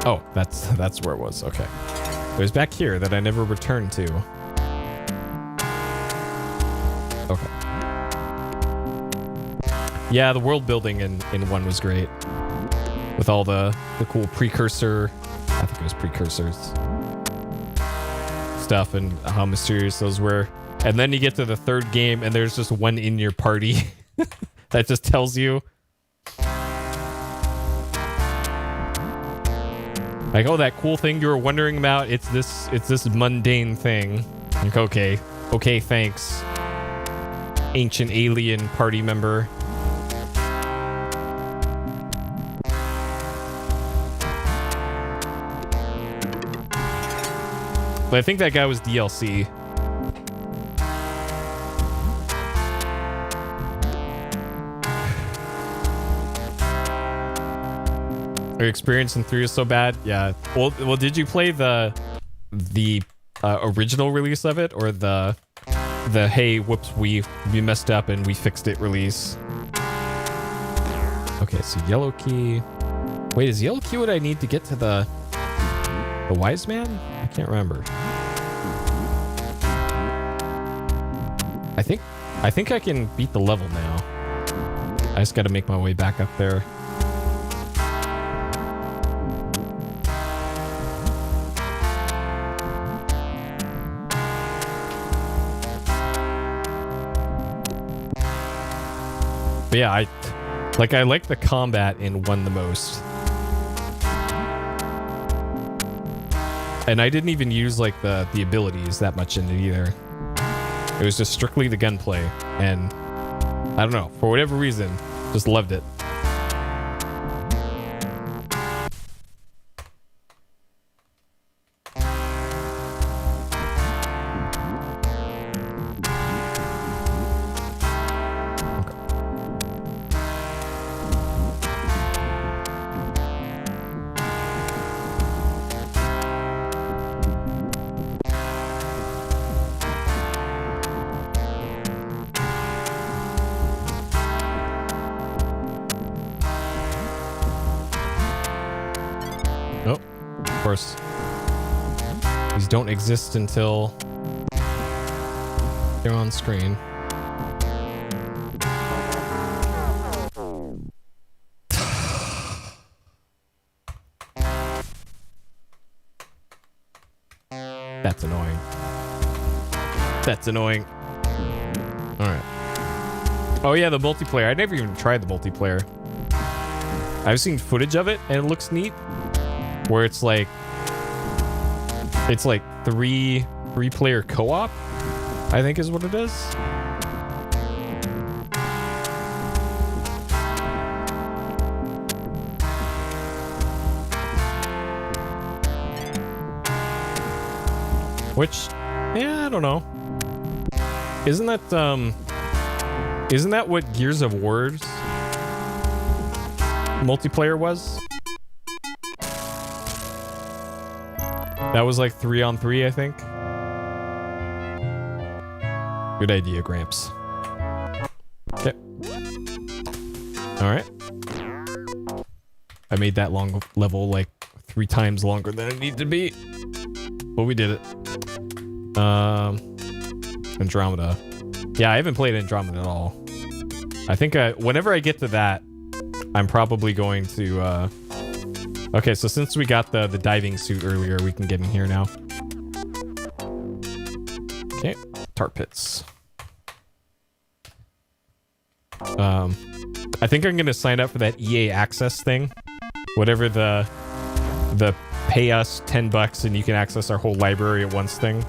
Oh, that's where it was. Okay. It was back here that I never returned to. Okay. Yeah, the world building in 1 was great. With all the cool precursor, I think it was precursors stuff and how mysterious those were. And then you get to the 3rd game and there's just 1 in your party that just tells you like, oh, that cool thing you were wondering about, it's this mundane thing. Like, okay, thanks, ancient alien party member. But I think that guy was DLC. Your experience in 3 is so bad? Yeah. Well, did you play the original release of it, or the hey, whoops, we messed up and we fixed it release. Okay, so yellow key. Wait, is yellow key what I need to get to the wise man? I can't remember. I think I can beat the level now. I just got to make my way back up there. But yeah, I like the combat in 1 the most. And I didn't even use like the abilities that much in it either. It was just strictly the gunplay, and I don't know, for whatever reason, just loved it. These don't exist until they're on screen. That's annoying. That's annoying. Alright. Oh yeah, the multiplayer. I never even tried the multiplayer. I've seen footage of it and it looks neat. Where it's like three player co-op, I think is what it is. Which, yeah, I don't know. Isn't that what Gears of War's multiplayer was? That was like 3-on-3, I think. Good idea, Gramps. Okay. Alright. I made that long level like 3 times longer than it needed to be. But we did it. Andromeda. Yeah, I haven't played Andromeda at all. I think whenever I get to that, I'm probably going to... Okay, so since we got the diving suit earlier, we can get in here now. Okay, tar pits. I think I'm gonna sign up for that EA Access thing. Whatever the pay us $10 and you can access our whole library at once thing.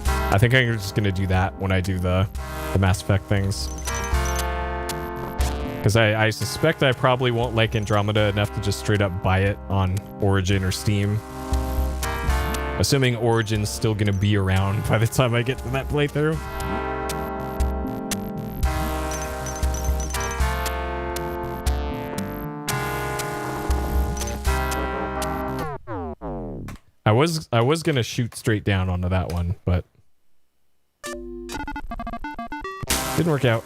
I think I'm just gonna do that when I do the Mass Effect things. Because I suspect I probably won't like Andromeda enough to just straight up buy it on Origin or Steam. Assuming Origin's still gonna be around by the time I get to that playthrough. I was gonna shoot straight down onto that one, but didn't work out.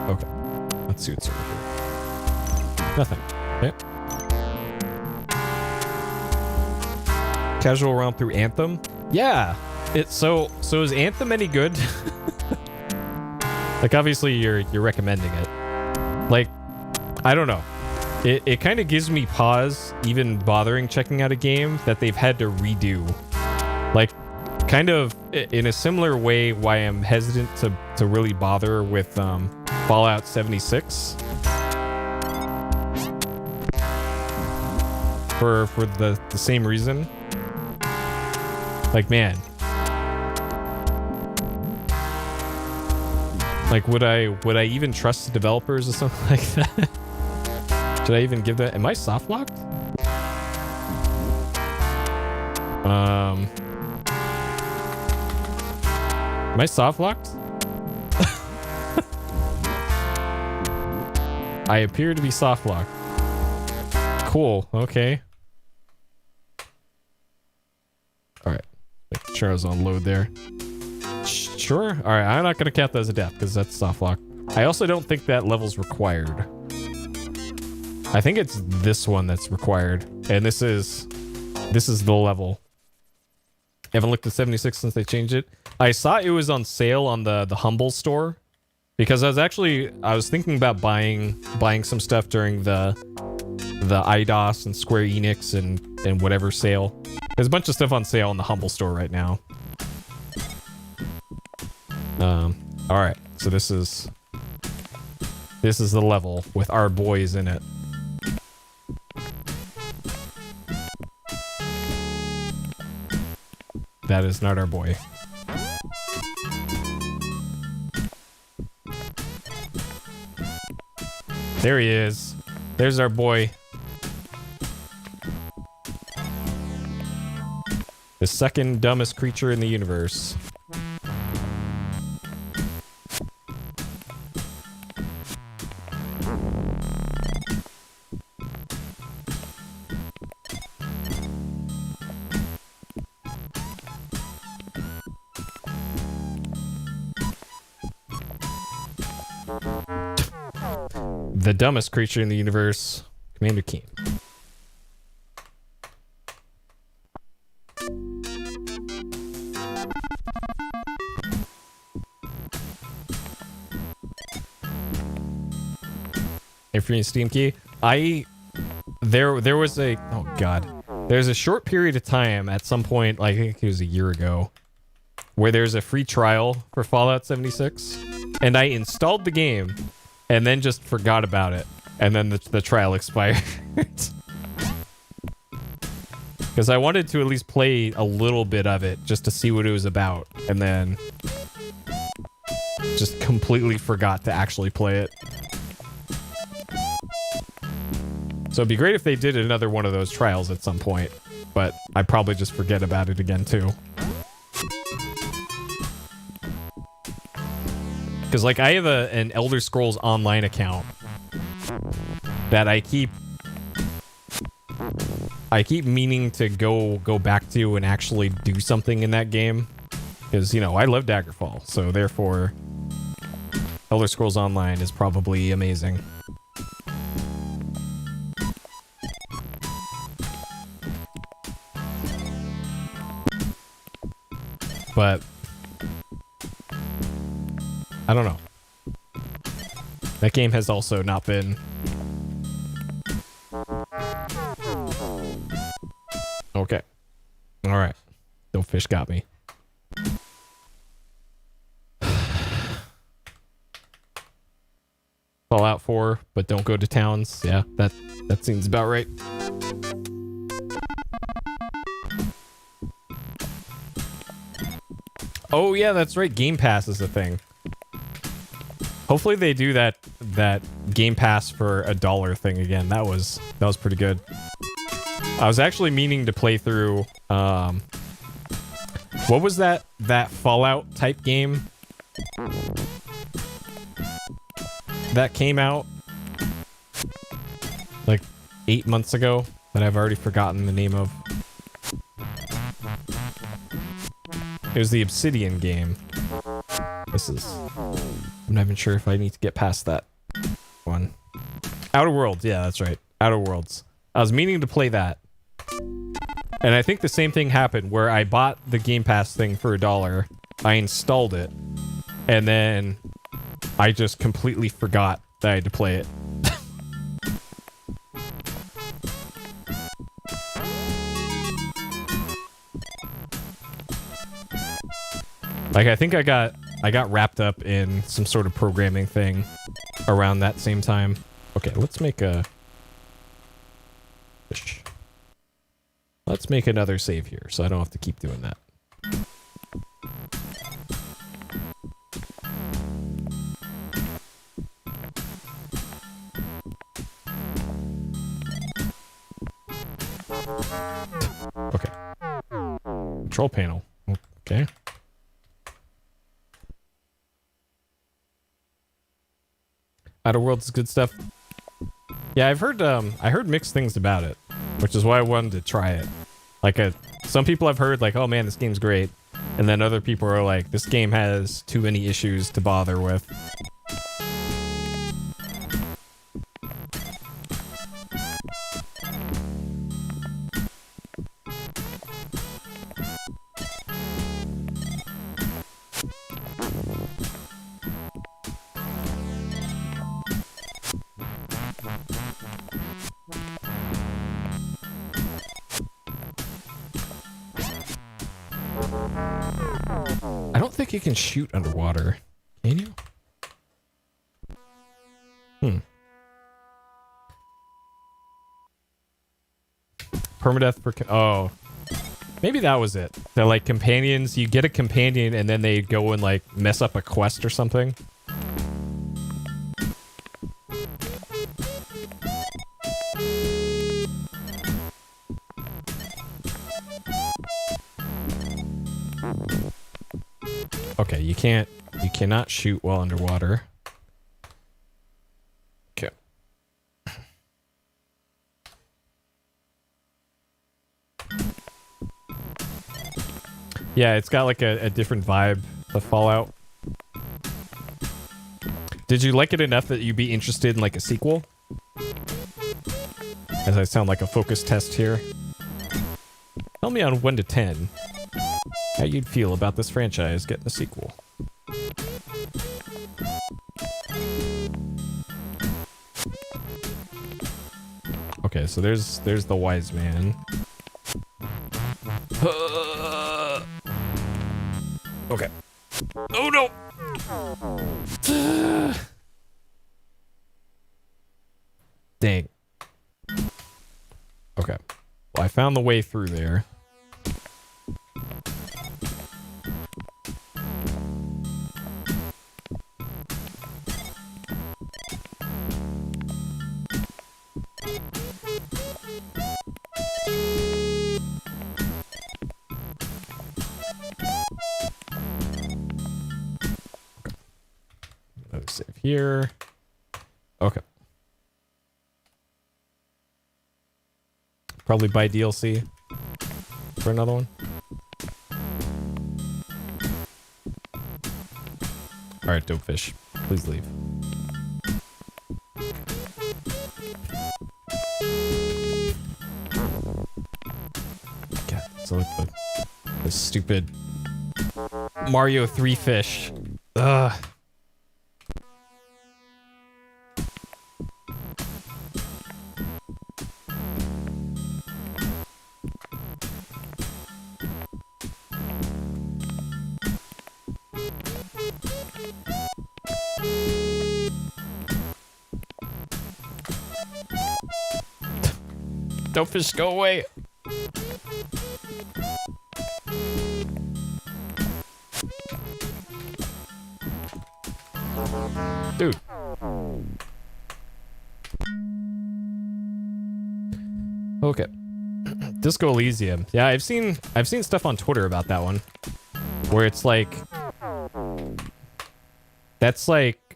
Okay, let's see what's over here. Nothing. Okay. Casual romp through Anthem. Yeah, so is Anthem any good? Like, obviously you're recommending it. Like, I don't know. It kind of gives me pause even bothering checking out a game that they've had to redo. Like, kind of in a similar way why I'm hesitant to really bother with Fallout 76. For the same reason. Like, man. Like, would I even trust the developers or something like that? Should I even give that? Am I soft locked? Am I soft locked? I appear to be soft locked. Cool. Okay. All right. Make sure I was on load there. Sure. All right. I'm not going to count that as a death because that's soft lock. I also don't think that level's required. I think it's this one that's required. And this is the level. I haven't looked at 76 since they changed it. I saw it was on sale on the Humble store because I was thinking about buying some stuff during the IDOS and Square Enix and whatever sale. There's a bunch of stuff on sale on the Humble store right now. All right. So this is the level with our boys in it. That is not our boy. There he is. There's our boy. The second dumbest creature in the universe. The dumbest creature in the universe, Commander Keen. A free Steam key. There was a there's a short period of time at some point, like I think it was a year ago, where there's a free trial for Fallout 76, and I installed the game and then just forgot about it, and then the trial expired. Because I wanted to at least play a little bit of it just to see what it was about, and then just completely forgot to actually play it. So it'd be great if they did another one of those trials at some point, but I'd probably just forget about it again too. Because like I have an Elder Scrolls Online account that I keep meaning to go back to and actually do something in that game. Because, you know, I love Daggerfall, so therefore Elder Scrolls Online is probably amazing. But I don't know. That game has also not been... Okay. Alright. No fish got me. Fallout 4, but don't go to towns. Yeah, that seems about right. Oh yeah, that's right. Game Pass is a thing. Hopefully they do that Game Pass for $1 thing again. That was pretty good. I was actually meaning to play through what was that Fallout type game that came out like 8 months ago that I've already forgotten the name of. It was the Obsidian game. I'm not even sure if I need to get past that one. Outer Worlds, yeah, that's right. Outer Worlds. I was meaning to play that. And I think the same thing happened where I bought the Game Pass thing for $1. I installed it. And then I just completely forgot that I had to play it. Like, I think I got wrapped up in some sort of programming thing around that same time. Okay, let's make another save here, so I don't have to keep doing that. Okay. Control panel. Okay. Outer Worlds is good stuff. Yeah, I heard mixed things about it, which is why I wanted to try it. Like, some people I've heard like, oh man, this game's great, and then other people are like, this game has too many issues to bother with. I don't think you can shoot underwater. Can you? Permadeath per... Oh. Maybe that was it. They're like companions. You get a companion and then they go and like mess up a quest or something. Okay, you cannot shoot while underwater. Okay. Yeah, it's got like a different vibe of Fallout. Did you like it enough that you'd be interested in like a sequel? As I sound like a focus test here. Tell me on 1 to 10 how you'd feel about this franchise getting a sequel. Okay, so there's the wise man. Okay. Oh no! Dang. Okay. Well, I found the way through there. Let's save here. Okay. Probably buy DLC for another one. Alright, Dopefish. Please leave. God, so like the stupid Mario 3 fish. Ugh. Dopefish, go away. Dude. Okay. Disco Elysium. Yeah, I've seen stuff on Twitter about that one. Where it's like that's like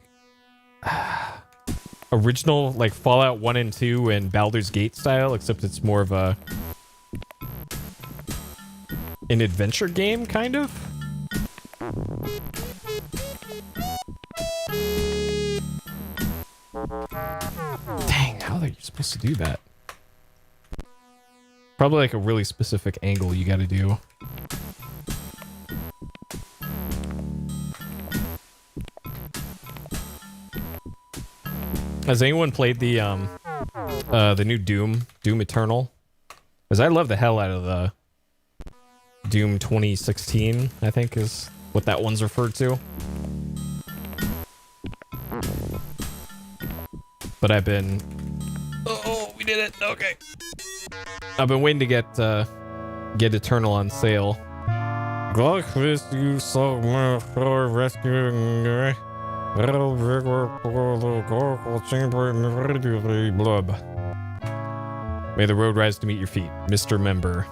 original like Fallout 1 and 2 and Baldur's Gate style, except it's more of an adventure game, kind of. Dang, how are you supposed to do that? Probably like a really specific angle you gotta do. Has anyone played the new Doom Eternal? Because I love the hell out of the Doom 2016, I think is what that one's referred to. But I've been... Oh, we did it! Okay. I've been waiting to get Eternal on sale. Glockfist, you so much for rescuing... Blub. May the road rise to meet your feet, Mr. Member.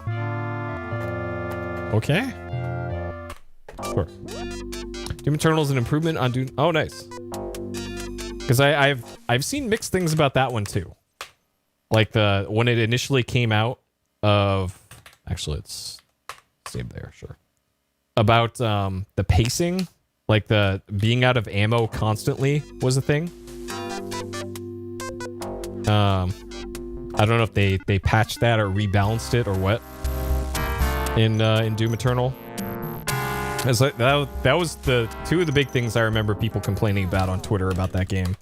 Okay. Sure. Doom Eternal is an improvement on Doom. Oh, nice. Because I've seen mixed things about that one too. Like when it initially came out of, actually it's saved there, sure. About the pacing, like the being out of ammo constantly was a thing. I don't know if they patched that or rebalanced it or what in Doom Eternal. It's like that was the two of the big things I remember people complaining about on Twitter about that game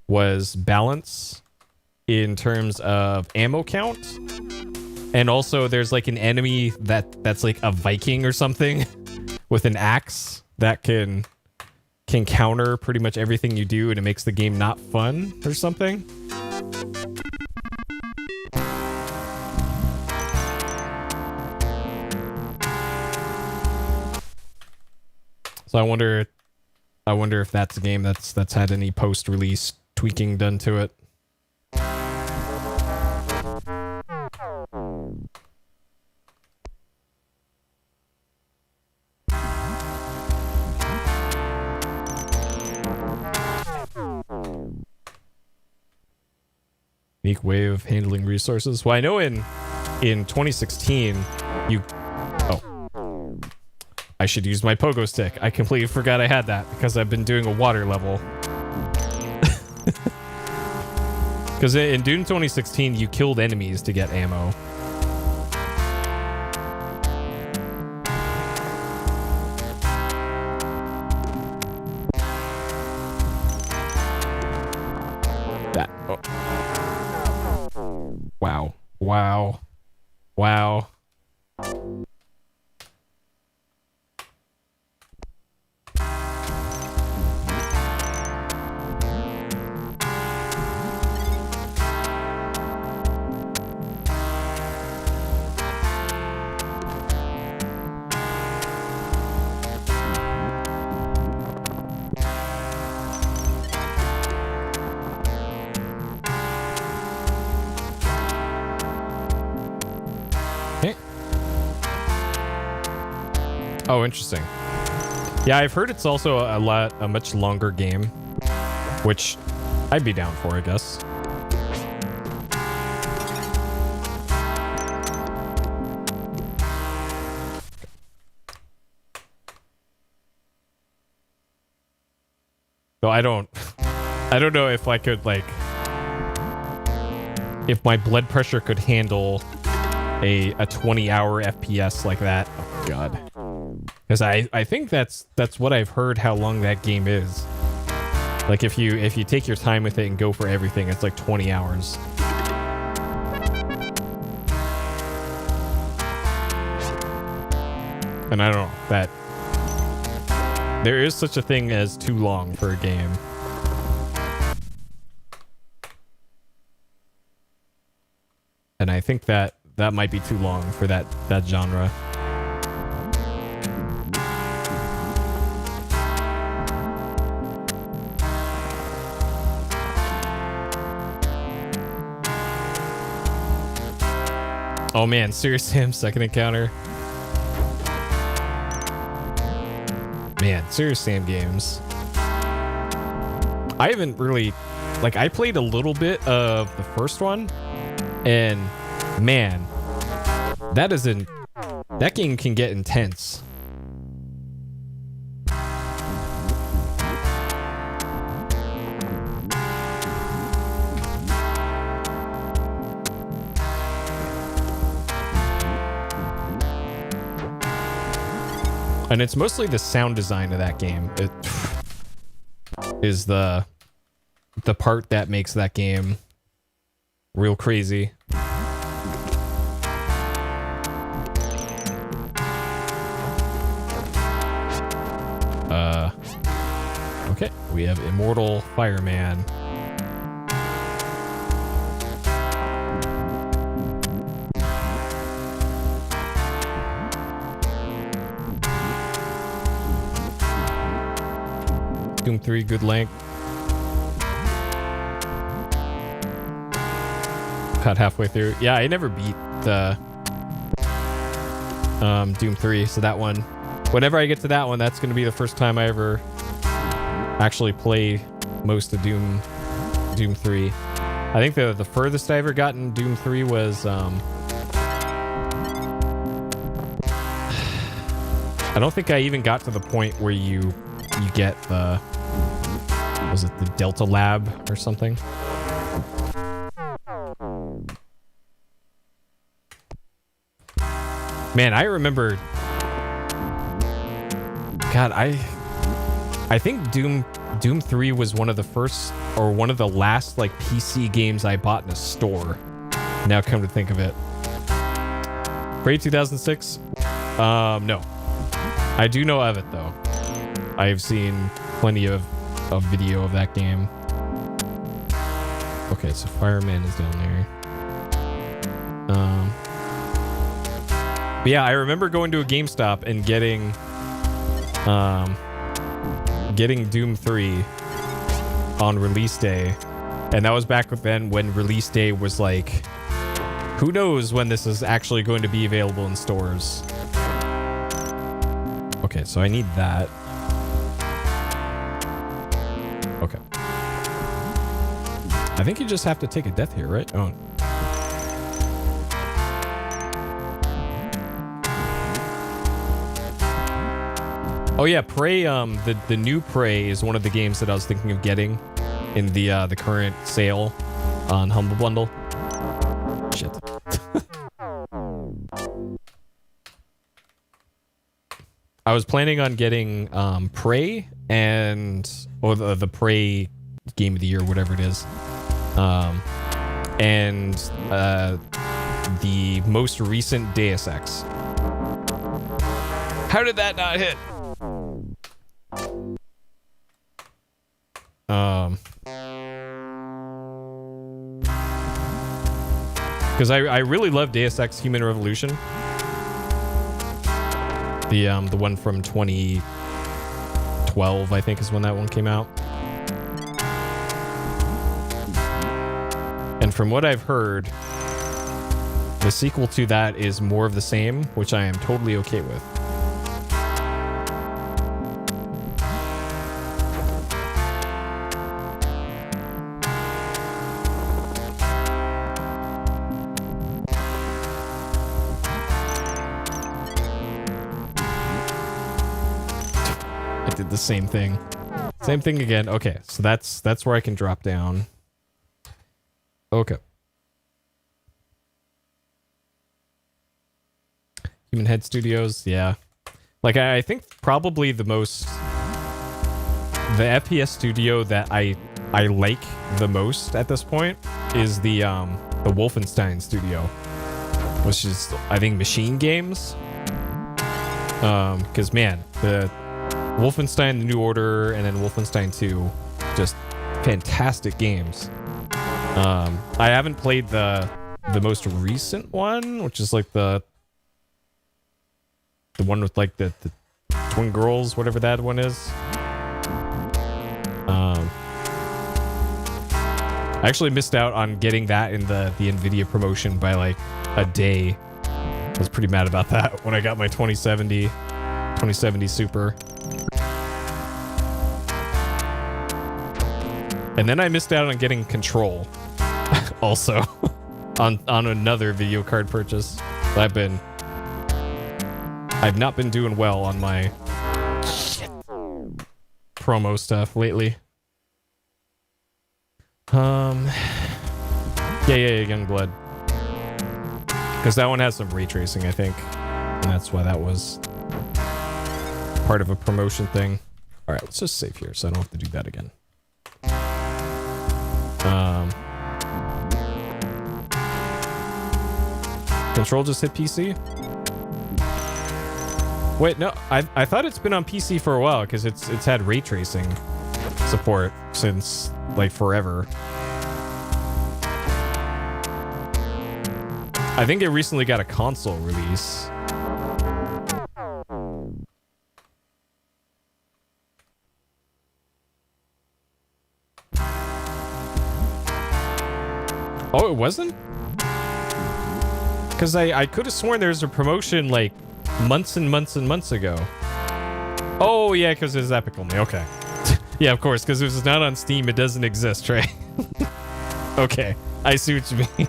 was balance in terms of ammo count, and also there's like an enemy that's like a Viking or something with an axe that can counter pretty much everything you do, and it makes the game not fun or something. So I wonder if that's a game that's had any post-release tweaking done to it. Unique way of handling resources. Well, I know in 2016 you. I should use my pogo stick. I completely forgot I had that because I've been doing a water level. Because in Doom 2016, you killed enemies to get ammo. That. Oh. Wow. Wow. Wow. Oh, interesting. Yeah, I've heard it's also a much longer game, which I'd be down for, I guess. So I don't know if I could, like, if my blood pressure could handle a 20-hour FPS like that. Oh God. Because I think that's what I've heard how long that game is. Like if you take your time with it and go for everything, it's like 20 hours. And I don't know, that there is such a thing as too long for a game. And I think that might be too long for that genre. Oh man, Serious Sam's second encounter. Man, Serious Sam games. I haven't really, like, I played a little bit of the first one, and man, that game can get intense. And it's mostly the sound design of that game. It is the part that makes that game real crazy. Okay, we have Immortal Fireman. Doom 3, good length. Cut halfway through. Yeah, I never beat the Doom 3, so that one, whenever I get to that one, that's going to be the first time I ever actually play most of Doom 3. I think the furthest I ever got in Doom 3 was I don't think I even got to the point where you get the, was it the Delta Lab or something? Man, I remember, God, I think Doom 3 was one of the first or one of the last like PC games I bought in a store. Now come to think of it. Prey 2006? No. I do know of it though. I've seen plenty of video of that game. Okay, so Fireman is down there. But yeah, I remember going to a GameStop and getting Doom 3 on release day. And that was back then when release day was like, who knows when this is actually going to be available in stores. Okay, so I need that. Okay. I think you just have to take a death here, right? Oh. Oh yeah, Prey, the new Prey is one of the games that I was thinking of getting in the current sale on Humble Bundle. Shit. I was planning on getting Prey or the Prey Game of the Year, whatever it is, and the most recent Deus Ex. How did that not hit? Because I really love Deus Ex Human Revolution. The one from 2012, I think, is when that one came out. And from what I've heard, the sequel to that is more of the same, which I am totally okay with. The same thing again. Okay, so that's where I can drop down. Okay. Human Head Studios, yeah. Like I think probably the FPS studio that I like the most at this point is the Wolfenstein studio, which is I think Machine Games. Because man, the Wolfenstein The New Order and then Wolfenstein 2, just fantastic games. I haven't played the most recent one, which is like the one with like the twin girls, whatever that one is. I actually missed out on getting that in the Nvidia promotion by like a day. I was pretty mad about that when I got my 2070 Super. And then I missed out on getting Control also on another video card purchase. I've not been doing well on my promo stuff lately. Yeah, Youngblood. Because that one has some ray tracing, I think. And that's why that was part of a promotion thing. Alright, let's just save here so I don't have to do that again. Control just hit PC? Wait, no, I thought it's been on PC for a while because it's had ray tracing support since like forever. I think it recently got a console release. Oh, it wasn't? Because I could have sworn there was a promotion like months and months and months ago. Oh, yeah, because it's Epic only. Okay. Yeah, of course, because if it's not on Steam, it doesn't exist, right? Okay, I see what you mean.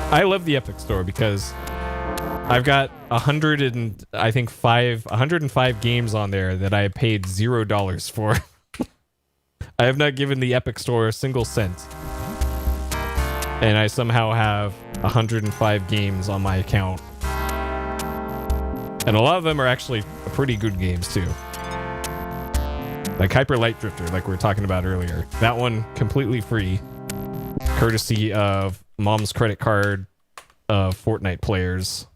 I love the Epic Store because I've got 105 games on there that I paid $0 for. I have not given the Epic Store a single cent. And I somehow have 105 games on my account. And a lot of them are actually pretty good games too. Like Hyper Light Drifter, like we were talking about earlier. That one completely free. Courtesy of Mom's credit card Fortnite players.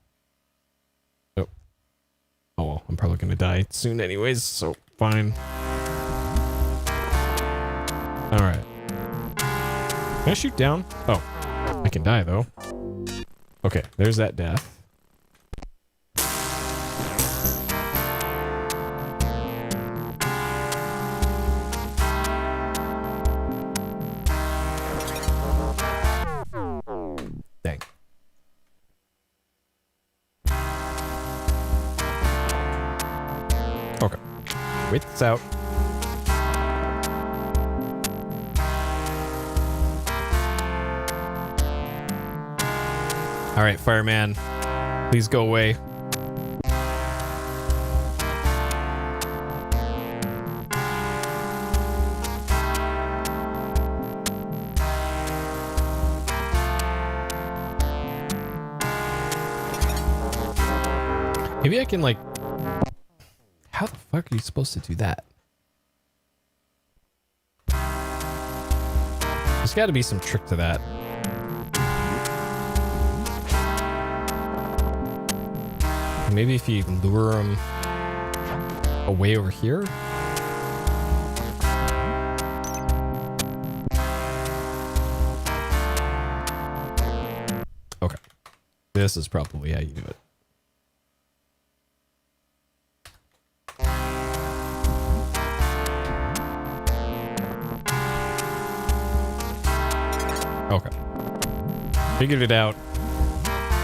Oh well, I'm probably gonna die soon anyways, so fine. Alright. Can I shoot down? Oh, I can die though. Okay, there's that death. Dang. Okay. Wait this out. All right, fireman, please go away. Maybe I can, like... How the fuck are you supposed to do that? There's got to be some trick to that. Maybe if you lure them away over here? Okay. This is probably how you do it. Okay. Figured it out.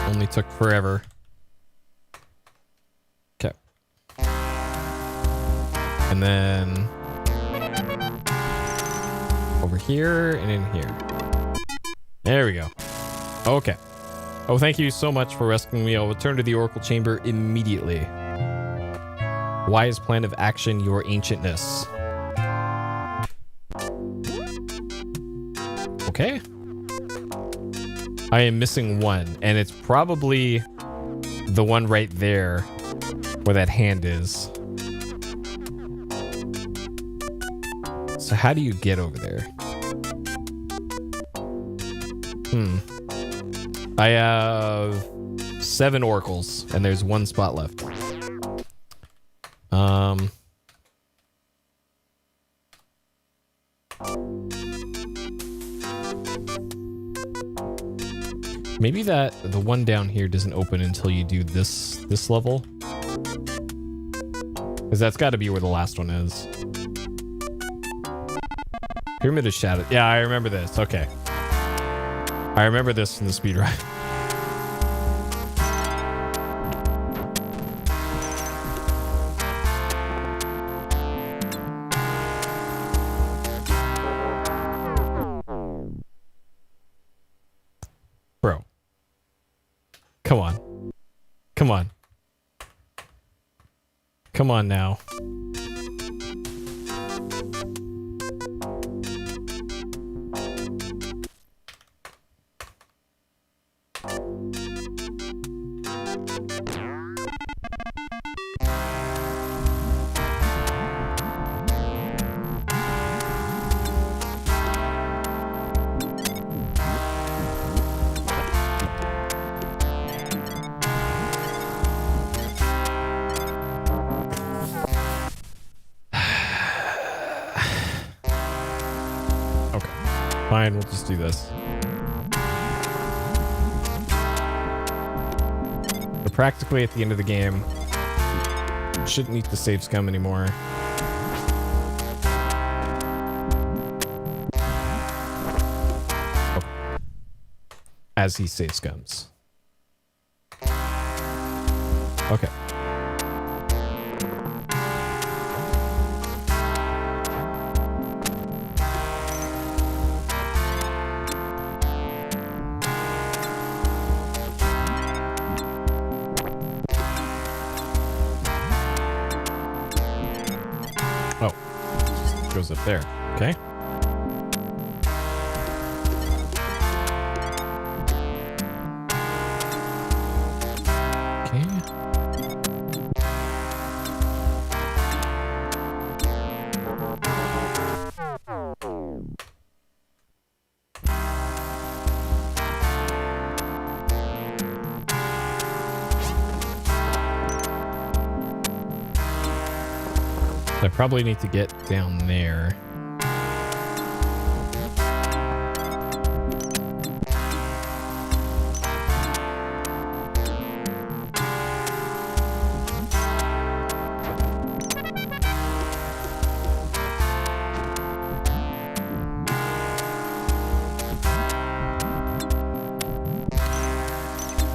Only took forever. Okay. And then over here and in here. There we go. Okay. Oh, thank you so much for rescuing me. I'll return to the Oracle Chamber immediately. Wise plan of action, your ancientness. Okay. I am missing one, and it's probably the one right there where that hand is. So how do you get over there? I have 7 oracles, and there's 1 spot left. Maybe the one down here doesn't open until you do this level. Because that's got to be where the last one is. Pyramid of Shadow. Yeah, I remember this. Okay. I remember this from the speedrun. Bro. Come on. Come on. Come on now. Fine, we'll just do this. We're practically at the end of the game. Shouldn't need to save scum anymore. Oh. As he save scums. Okay. Oh, just goes up there. Okay. I probably need to get down there.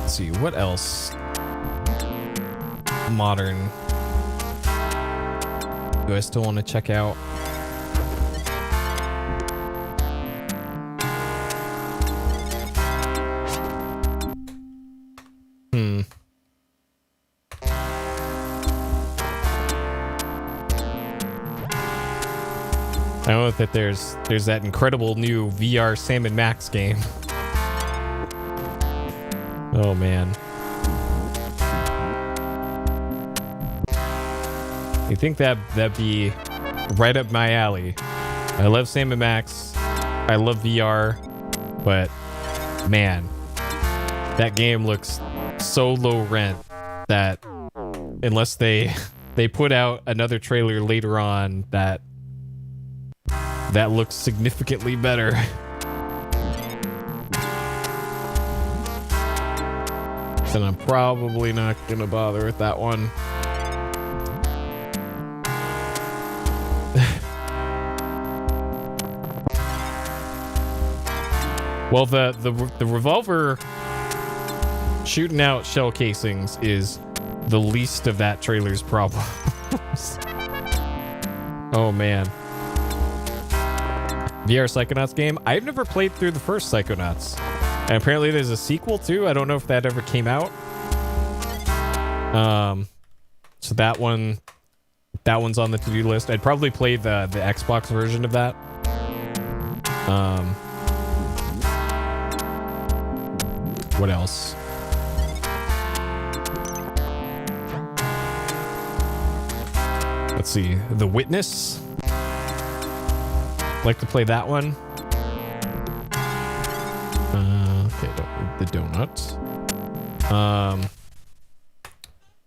Let's see, what else modern do I still want to check out? I know that there's that incredible new VR Sam and Max game. Oh man. You think that'd be right up my alley? I love Sam and Max. I love VR, but man, that game looks so low rent that unless they put out another trailer later on that looks significantly better. Then I'm probably not gonna bother with that one. Well, the revolver shooting out shell casings is the least of that trailer's problems. Oh man. VR Psychonauts game. I've never played through the first Psychonauts. And apparently there's a sequel too. I don't know if that ever came out. So that one's on the to-do list. I'd probably play the Xbox version of that. What else? Let's see. The Witness. Like to play that one. Okay, don't need the donuts.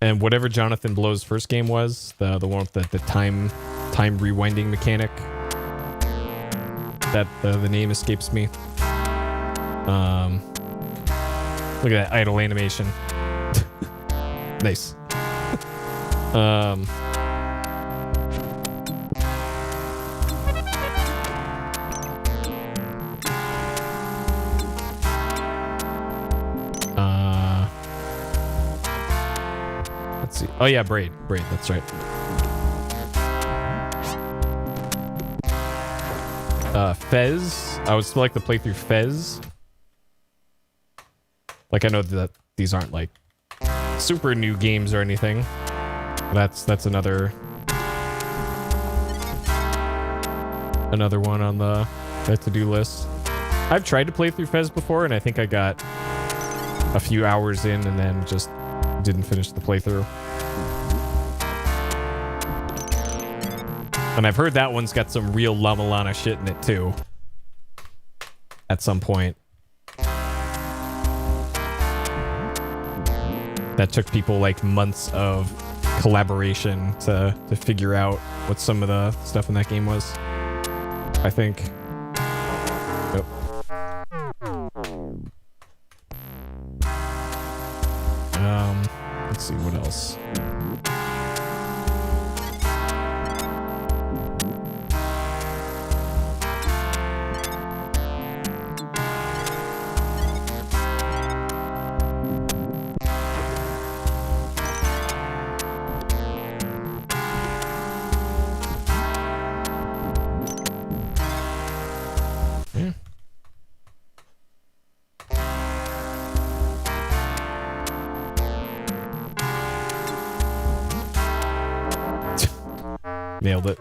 And whatever Jonathan Blow's first game was, the one with the time rewinding mechanic. That the name escapes me. Look at that idle animation. Nice. Let's see. Oh yeah, Braid, that's right. Fez. I would still like to play through Fez. Like, I know that these aren't like super new games or anything. That's another one on the to-do list. I've tried to play through Fez before, and I think I got a few hours in and then just didn't finish the playthrough. And I've heard that one's got some real Lama Lana shit in it too. At some point. That took people like months of collaboration to figure out what some of the stuff in that game was. I think. Yep. Let's see what else. Nailed it.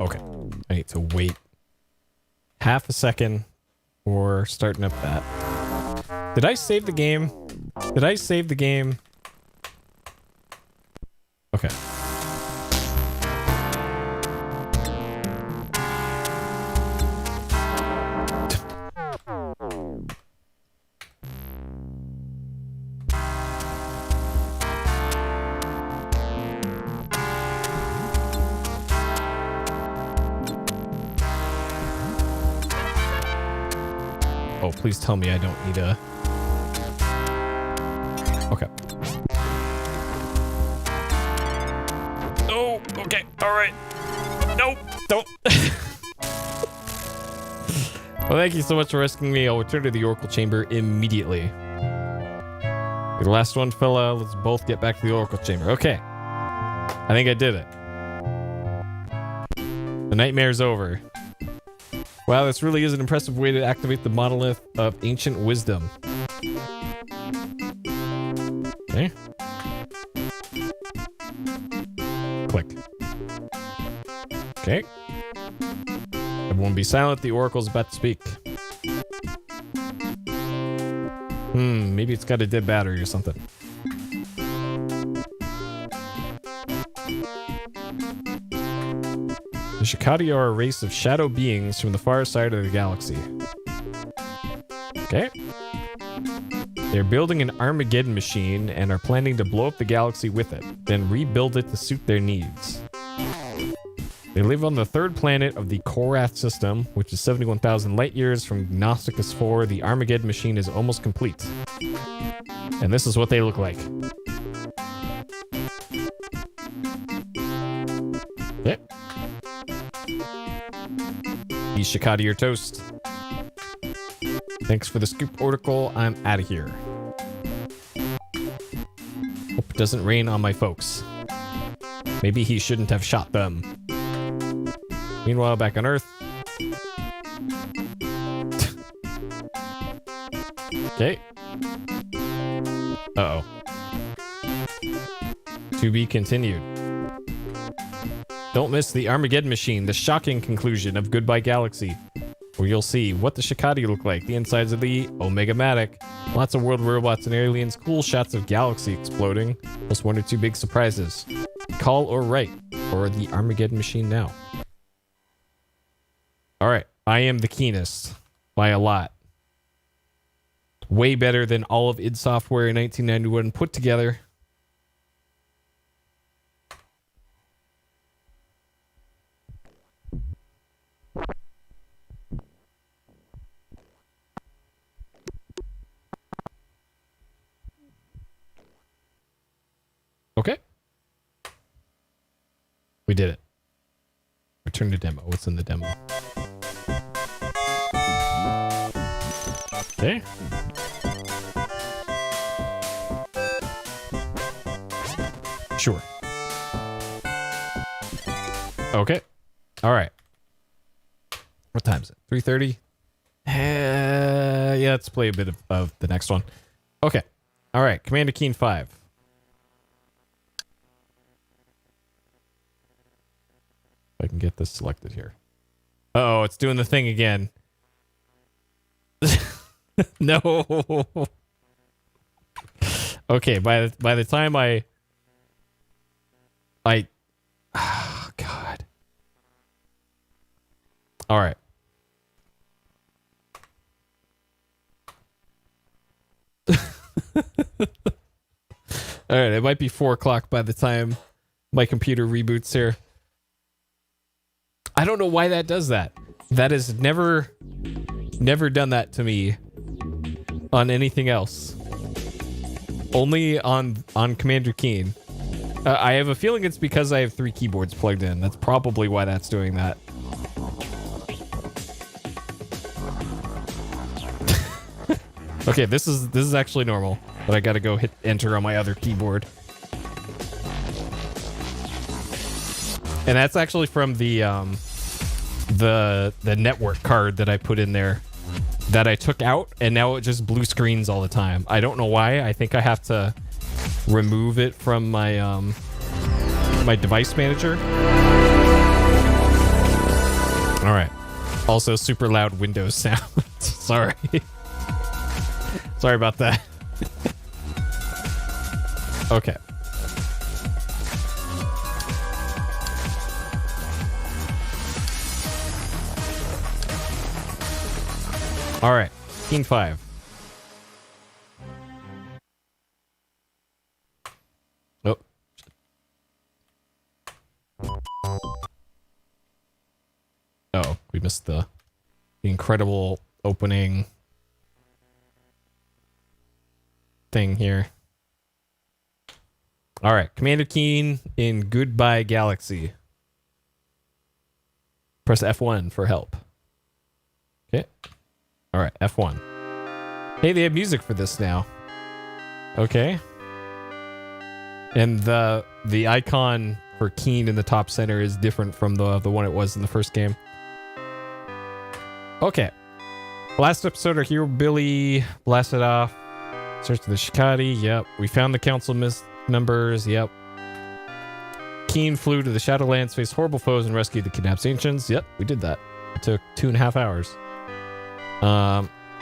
Okay. I need to wait half a second for starting up that. Did I save the game? Did I save the game? Okay. Oh, please tell me I don't need a... Okay. Oh, okay. All right. Nope. Don't. Well, thank you so much for rescuing me. I'll return to the Oracle Chamber immediately. You're the last one, fella. Let's both get back to the Oracle Chamber. Okay. I think I did it. The nightmare's over. Wow, this really is an impressive way to activate the monolith of ancient wisdom. Okay. Click. Okay. Everyone be silent. The oracle's about to speak. Maybe it's got a dead battery or something. The Shikati are a race of shadow beings from the far side of the galaxy. Okay. They're building an Armageddon machine and are planning to blow up the galaxy with it, then rebuild it to suit their needs. They live on the third planet of the Korath system, which is 71,000 light years from Gnosticus 4. The Armageddon machine is almost complete. And this is what they look like. Okay. These Shikati are toast. Thanks for the scoop, Oracle. I'm out of here. Hope it doesn't rain on my folks. Maybe he shouldn't have shot them. Meanwhile, back on Earth. Okay. Uh-oh. To be continued. Don't miss the Armageddon machine, the shocking conclusion of Goodbye Galaxy, where you'll see what the Shikati look like, the insides of the Omega-Matic, lots of world robots and aliens, cool shots of galaxy exploding, plus one or two big surprises. Call or write for the Armageddon machine now. Alright, I am the keenest by a lot. Way better than all of id Software in 1991 put together. Okay. We did it. Return to demo. What's in the demo? Okay. Sure. Okay. All right. What time is it? 3:30? Yeah, let's play a bit of the next one. Okay. All right. Commander Keen 5. If I can get this selected here. Uh-oh, it's doing the thing again. No. Okay, by the time oh God. All right. All right, it might be 4 o'clock by the time my computer reboots here. I don't know why that does that. That has never done that to me on anything else. Only on Commander Keen. I have a feeling it's because I have 3 keyboards plugged in. That's probably why that's doing that. Okay, this is actually normal, but I gotta go hit enter on my other keyboard. And that's actually from the the network card that I put in there that I took out, and now it just blue screens all the time. I don't know why. I think I have to remove it from my my device manager. All right. Also, super loud Windows sound. Sorry. Sorry about that. Okay. All right. King 5. Oh. Oh, we missed the incredible opening thing here. All right, Commander Keen in Goodbye Galaxy. Press F1 for help. Okay. All right, F1. Hey, they have music for this now. Okay. And the icon for Keen in the top center is different from the one it was in the first game. Okay. Last episode, our hero Billy blasted off. Search the Shikadi. Yep. We found the council members. Yep. Keen flew to the Shadowlands, faced horrible foes, and rescued the kidnapped ancients. Yep, we did that. It took 2.5 hours.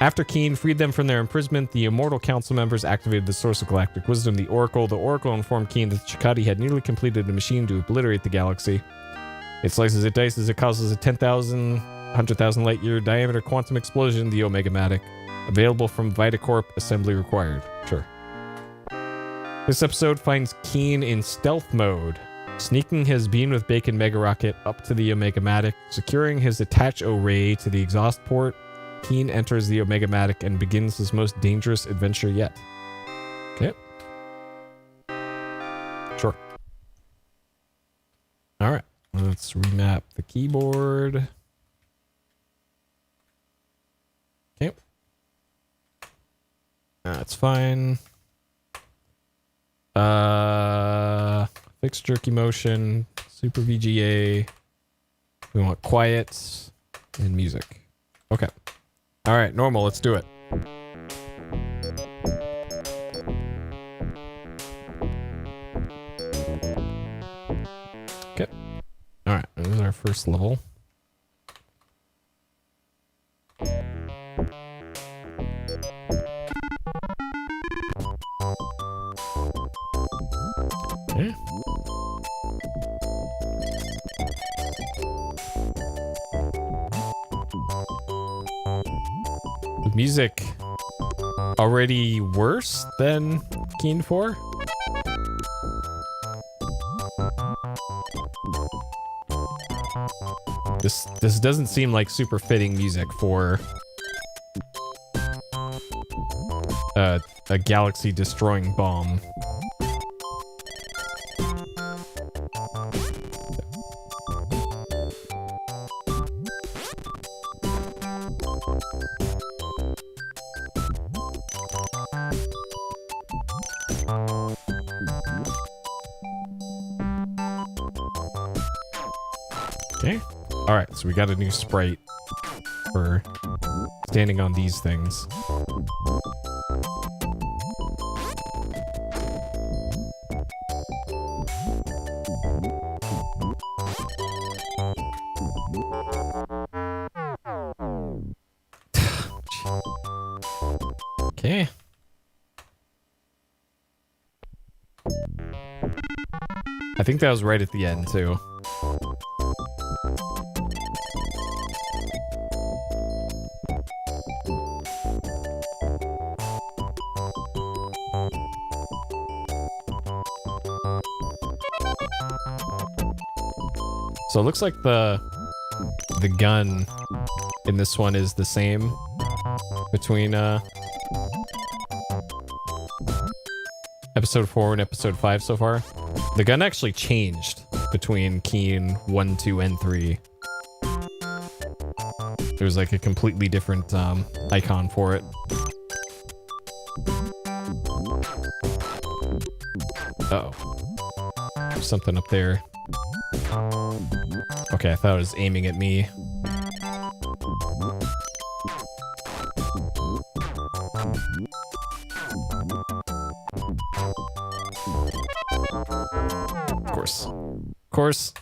After Keen freed them from their imprisonment, the immortal council members activated the source of galactic wisdom, the Oracle. The Oracle informed Keen that the Shikadi had nearly completed a machine to obliterate the galaxy. It slices, it dices, it causes a 10,000, 100,000 light year diameter quantum explosion, the Omega-matic. Available from Vitacorp, assembly required. Sure. This episode finds Keen in stealth mode, sneaking his Bean with Bacon mega rocket up to the Omega-matic, securing his attach array to the exhaust port. Keen enters the Omega-matic and begins his most dangerous adventure yet. Okay. Sure. All right. Let's remap the keyboard. Okay. That's fine. Fixed jerky motion, super VGA. We want quiet and music. Okay. All right, normal. Let's do it. Okay. All right, this is our first level. Okay. The music already worse than Keen 4? This doesn't seem like super fitting music for a galaxy destroying bomb. Okay. All right, so we got a new sprite for standing on these things. Okay. I think that was right at the end, too. So it looks like the gun in this one is the same between episode 4 and episode 5 so far. The gun actually changed between Keen 1, 2, and 3. There's like a completely different icon for it. Uh-oh. There's something up there. Okay, I thought it was aiming at me. course.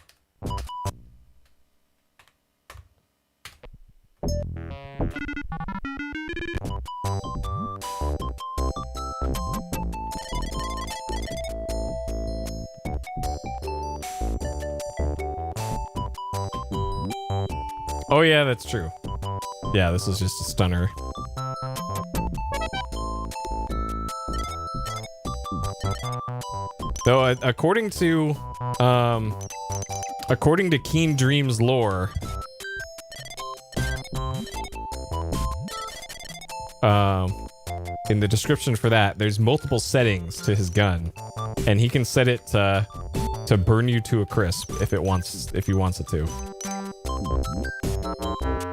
Oh yeah, that's true. Yeah, this is just a stunner. Though, according to Keen Dream's lore, in the description for that, there's multiple settings to his gun, and he can set it to burn you to a crisp if he wants it to.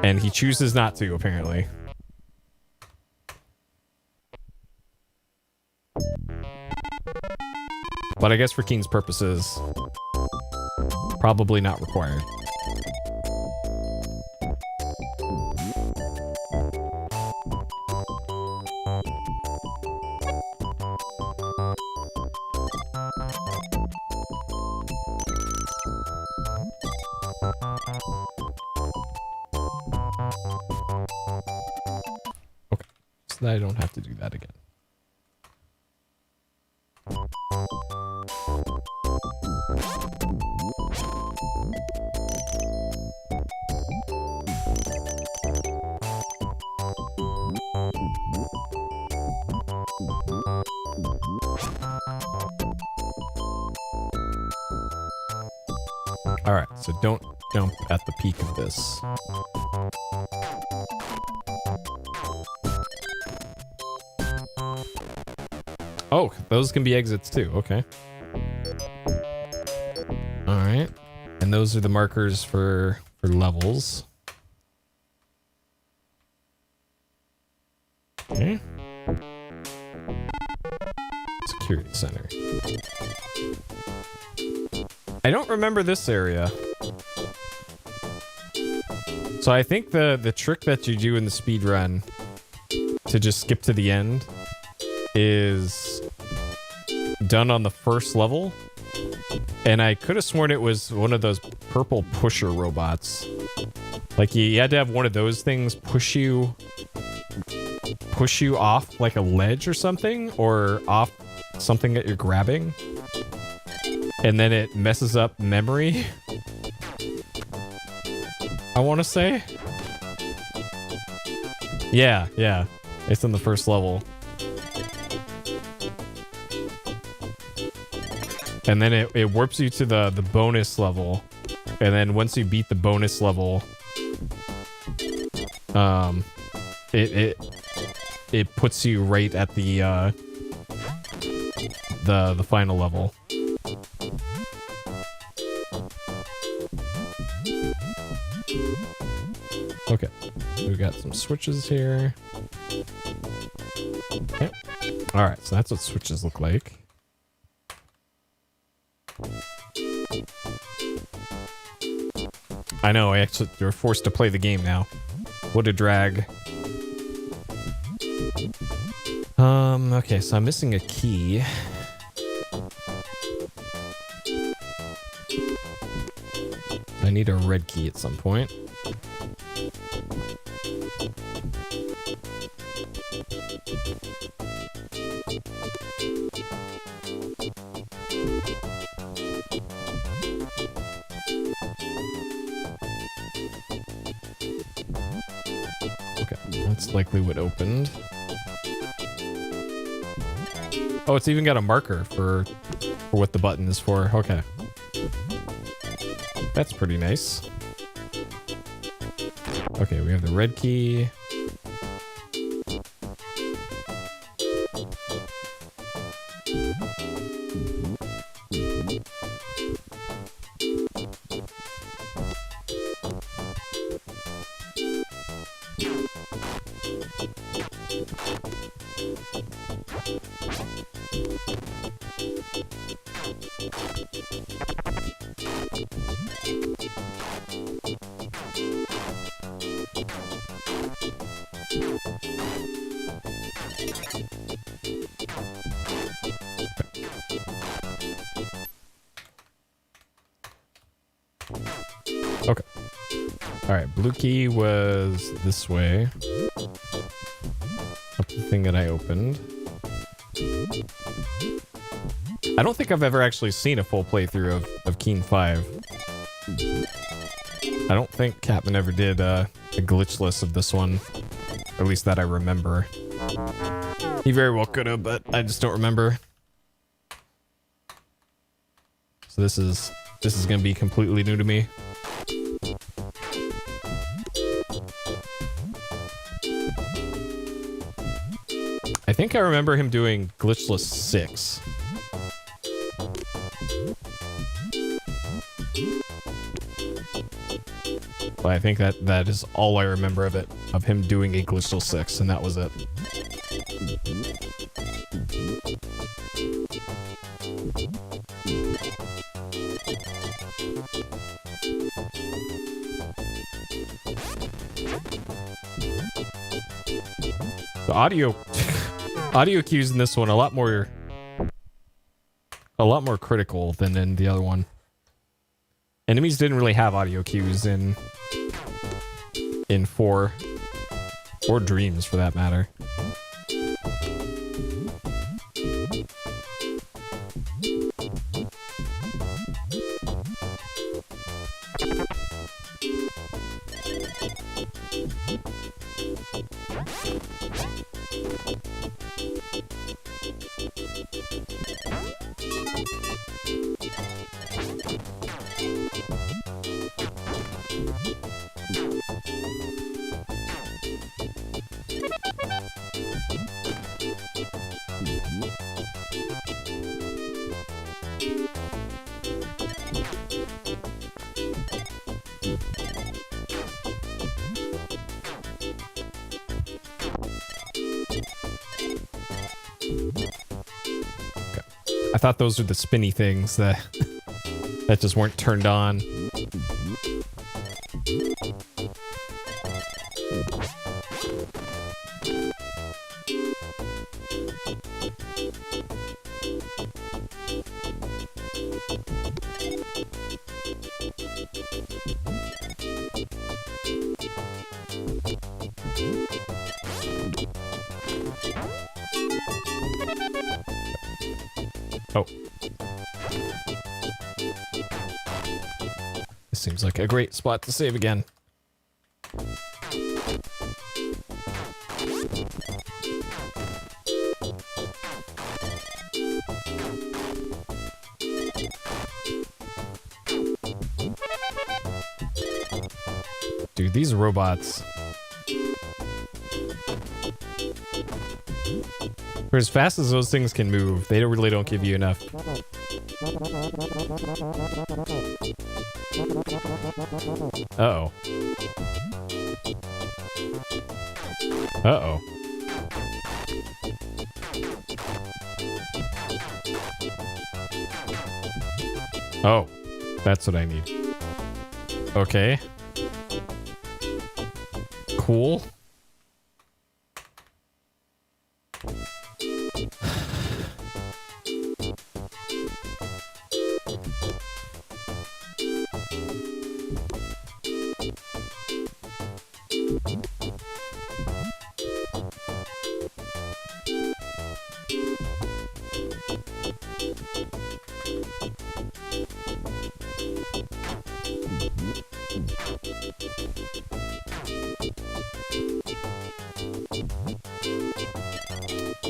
And he chooses not to, apparently. But I guess for Keen's purposes, probably not required. Okay, so that I don't have to do that again. Alright, so don't jump at the peak of this. Oh, those can be exits too, okay. Alright. And those are the markers for levels. Okay. Security center. I don't remember this area. So I think the trick that you do in the speed run to just skip to the end is done on the first level. And I could have sworn it was one of those purple pusher robots. Like you had to have one of those things push you off like a ledge or something, or off something that you're grabbing. And then it messes up memory. I want to say. Yeah. It's in the first level. And then it warps you to the bonus level. And then once you beat the bonus level, it puts you right at the final level. Okay, we've got some switches here. Okay. All right, so that's what switches look like. I know, you're forced to play the game now. What a drag. Okay, so I'm missing a key. I need a red key at some point. Okay, that's likely what opened. Oh, it's even got a marker for what the button is for. Okay. That's pretty nice. Okay, we have the red key. Okay. Alright, blue key was this way. Up the thing that I opened. I don't think I've ever actually seen a full playthrough of Keen 5. I don't think Captain ever did a glitchless of this one. Or at least that I remember. He very well could have, but I just don't remember. So this is gonna be completely new to me. I think I remember him doing glitchless 6. But I think that is all I remember of it, of him doing a glitchless 6, and that was it. The audio cues in this one a lot more critical than in the other one. Enemies didn't really have audio cues in 4 or Dreams for that matter. I thought those were the spinny things that that just weren't turned on. Oh. This seems like a great spot to save again. Dude, these robots... For as fast as those things can move, they really don't give you enough. Uh-oh. Uh-oh. Oh, that's what I need. Okay. Cool.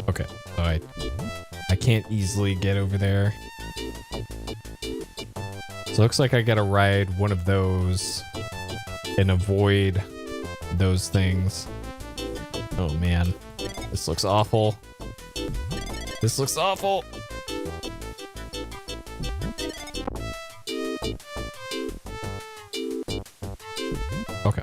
Okay, so I can't easily get over there. So it looks like I gotta ride one of those and avoid those things. Oh man, this looks awful. This looks awful. Okay.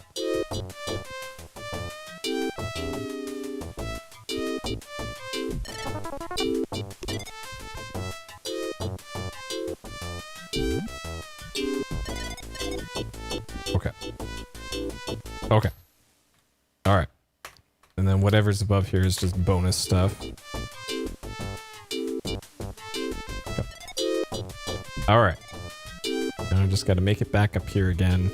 Okay. Okay. All right. And then whatever's above here is just bonus stuff. Okay. All right. Now just gotta make it back up here again.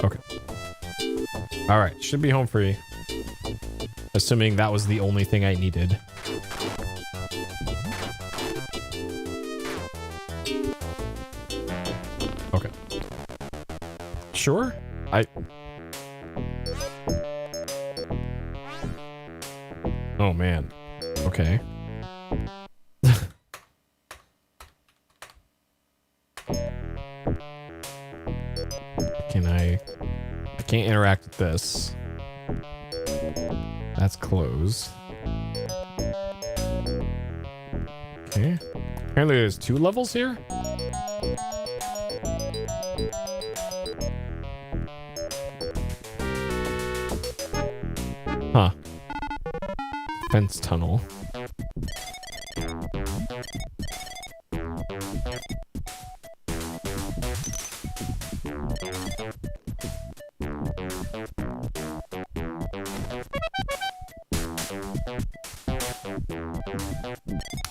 Okay. Alright, should be home free. Assuming that was the only thing I needed. Okay. Sure? Oh man. Okay. I can't interact with this. That's closed. Okay. Apparently there's 2 levels here? Huh. Fence tunnel.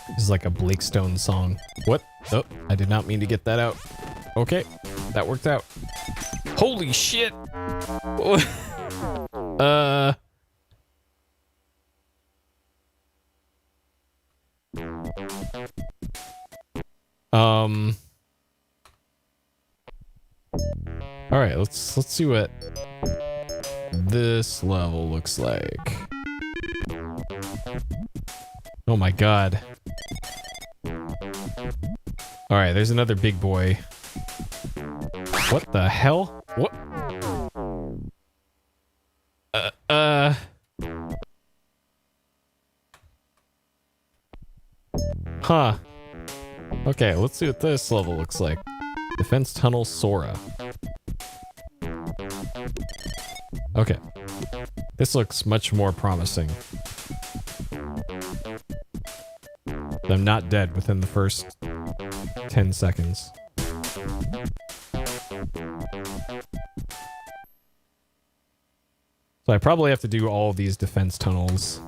This is like a Blake Stone song. What? Oh, I did not mean to get that out. Okay, that worked out. Holy shit! All right, let's see what this level looks like. Oh my god. All right, there's another big boy. What the hell? What? Huh. Okay, let's see what this level looks like. Defense Tunnel Sora. Okay. This looks much more promising. I'm not dead within the first 10 seconds. So I probably have to do all these defense tunnels.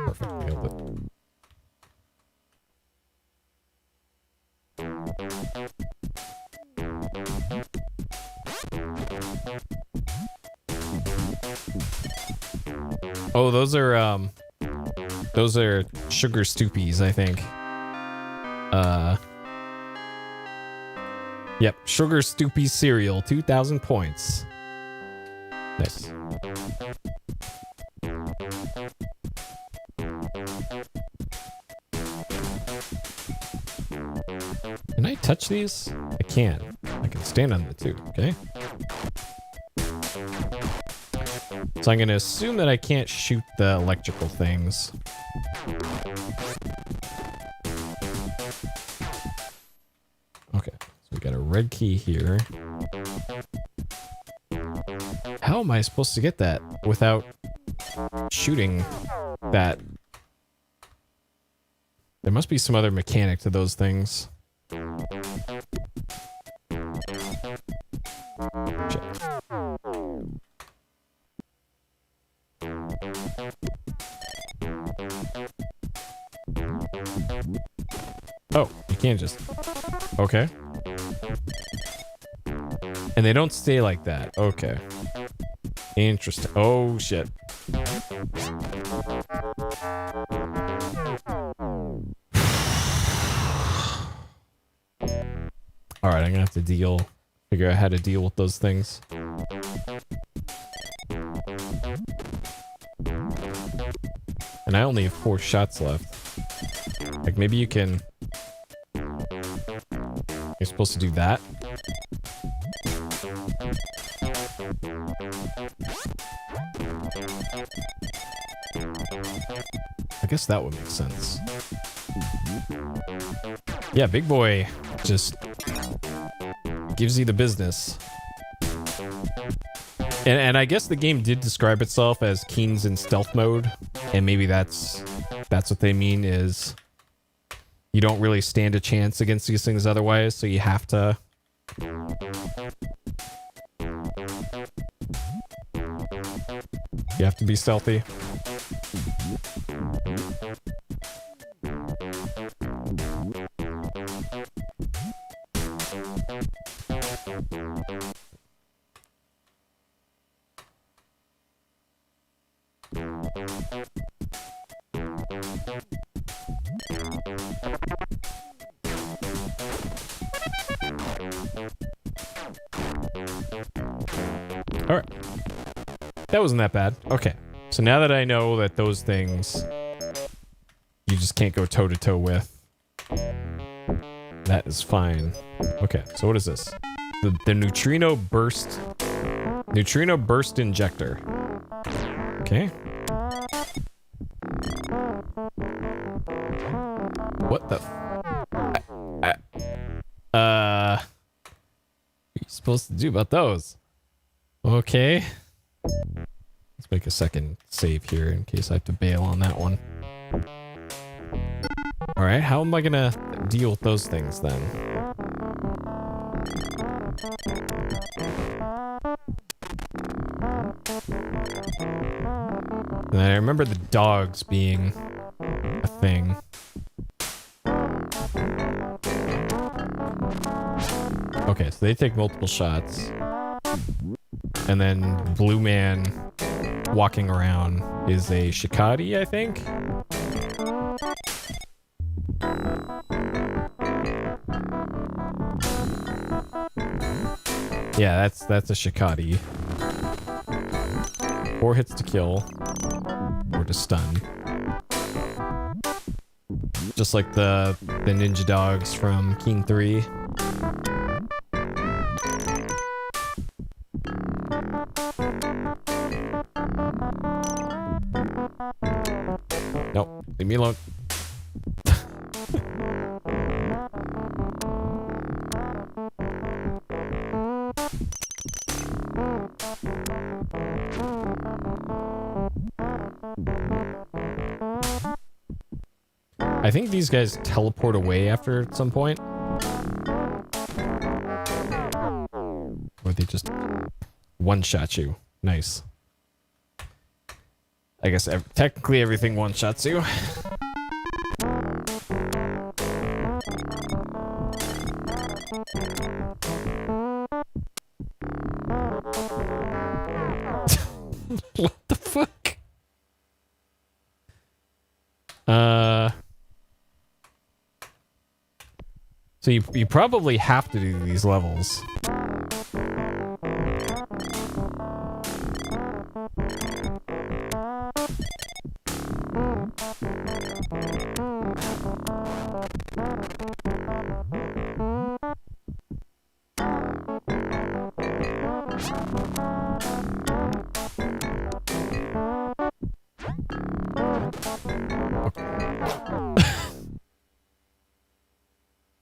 Perfect, nailed it. Oh, those are sugar stoopies, I think. Yep, sugar stoopy cereal, 2,000 points. Nice. Can I touch these? I can. I can stand on it too, okay? So I'm gonna assume that I can't shoot the electrical things. Okay, so we got a red key here. How am I supposed to get that without shooting that? There must be some other mechanic to those things. Shit. Oh, you can't just... Okay. And they don't stay like that. Okay. Interesting. Oh, shit. Alright, I'm gonna have to figure out how to deal with those things. And I only have 4 shots left. Like, maybe you can... You're supposed to do that? I guess that would make sense. Yeah, big boy just gives you the business. And I guess the game did describe itself as Keen's in stealth mode, and maybe that's what they mean is you don't really stand a chance against these things otherwise, so you have to be stealthy. Alright. That wasn't that bad. Okay. So now that I know that those things you just can't go toe-to-toe with, that is fine. Okay, so what is this? The neutrino burst injector. Okay. What the what are you supposed to do about those? Okay. Let's make a second save here in case I have to bail on that one. Alright, how am I gonna deal with those things then? And I remember the dogs being a thing. Okay, so they take multiple shots. And then Blue Man walking around is a Shikadi, I think? Yeah, that's a Shikadi. 4 hits to kill. Or to stun. Just like the ninja dogs from Keen 3. Nope, leave me alone. I think these guys teleport away after at some point. Or they just one-shot you. Nice. I guess technically everything one-shots you. What the fuck? So you probably have to do these levels.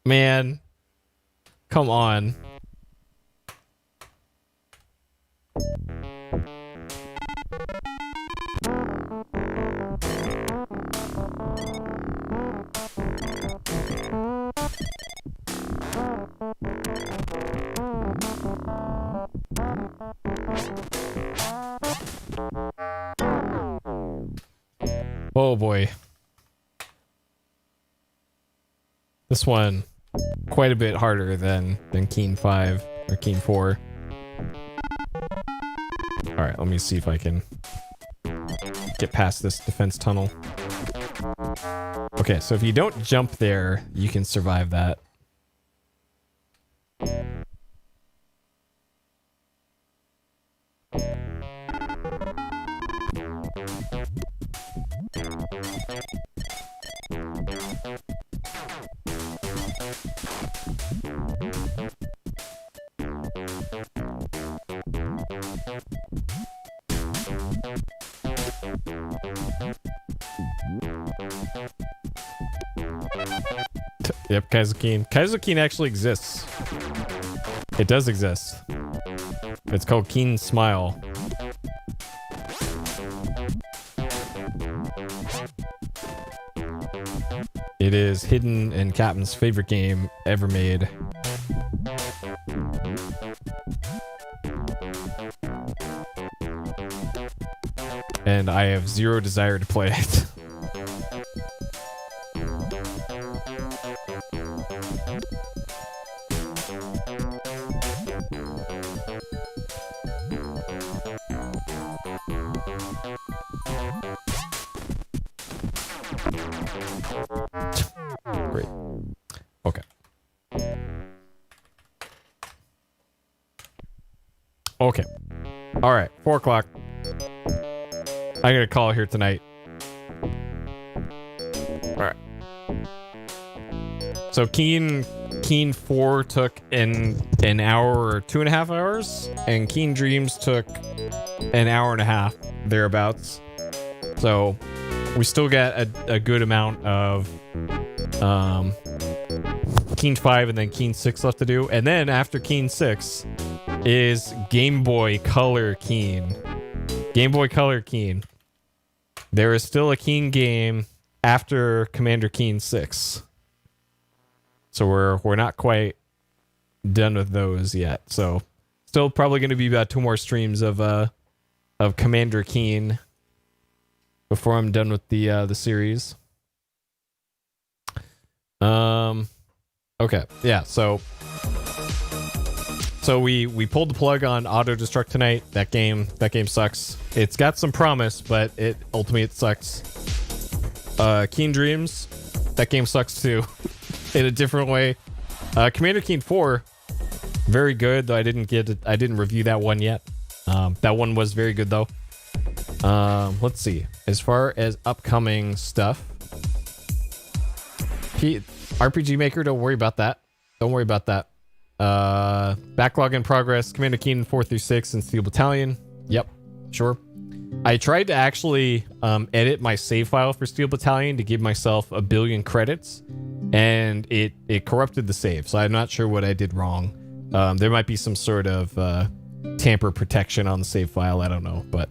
Man, come on. Oh boy. This one quite a bit harder than Keen 5 or Keen 4. Alright, let me see if I can get past this defense tunnel. Okay, so if you don't jump there, you can survive that. Yep, Kaizukine. Kaizukine actually exists. It does exist. It's called Keen Smile. It is Hidden and Captain's favorite game ever made. And I have zero desire to play it. Great. Okay. Okay. All right. 4 o'clock. I'm gonna call here tonight. All right. So Keen 4 took an hour or 2.5 hours, and Keen Dreams took an hour and a half thereabouts. So we still got a good amount of Keen 5 and then Keen 6 left to do, and then after Keen 6 is Game Boy Color Keen. Game Boy Color Keen. There is still a Keen game after Commander Keen 6. So we're not quite done with those yet. So still probably going to be about 2 more streams of Commander Keen before I'm done with the series. Okay. Yeah, so we pulled the plug on Auto Destruct tonight. That game sucks. It's got some promise, but it ultimately sucks. Keen Dreams, that game sucks too. In a different way. Commander Keen 4, very good, though I didn't review that one yet. That one was very good though. Let's see. As far as upcoming stuff, RPG Maker, don't worry about that. Don't worry about that. Backlog in progress, Commander Keen 4 through 6 and Steel Battalion. Yep, sure. I tried to actually edit my save file for Steel Battalion to give myself 1 billion credits, and it corrupted the save, so I'm not sure what I did wrong. There might be some sort of tamper protection on the save file, I don't know, but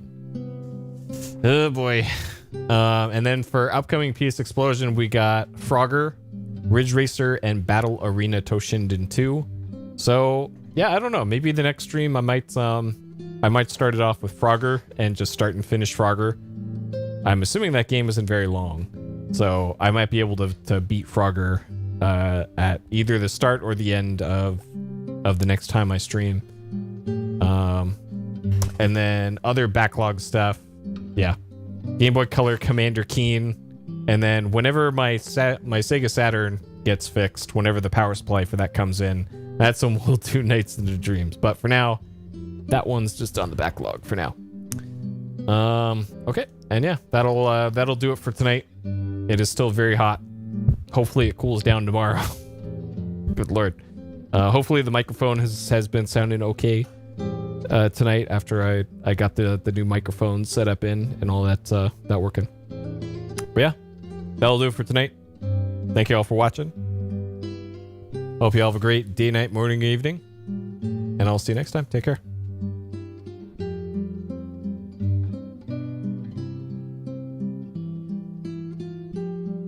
oh boy. And then for upcoming PS Explosion, we got Frogger, Ridge Racer, and Battle Arena Toshinden 2. So yeah, I don't know, maybe the next stream I might start it off with Frogger and just start and finish Frogger. I'm assuming that game isn't very long, so I might be able to beat Frogger at either the start or the end of the next time I stream. And then other backlog stuff, yeah. Game Boy Color Commander Keen, and then whenever my Sega Saturn gets fixed, whenever the power supply for that comes in, that's when we'll do Nights into Dreams. But for now, that one's just on the backlog for now. Okay, and yeah, that'll do it for tonight. It is still very hot. Hopefully it cools down tomorrow. Good lord. Hopefully the microphone has been sounding okay tonight after I got the new microphone set up and all that working. But yeah, that'll do it for tonight. Thank you all for watching. Hope you all have a great day, night, morning, evening, and I'll see you next time. Take care.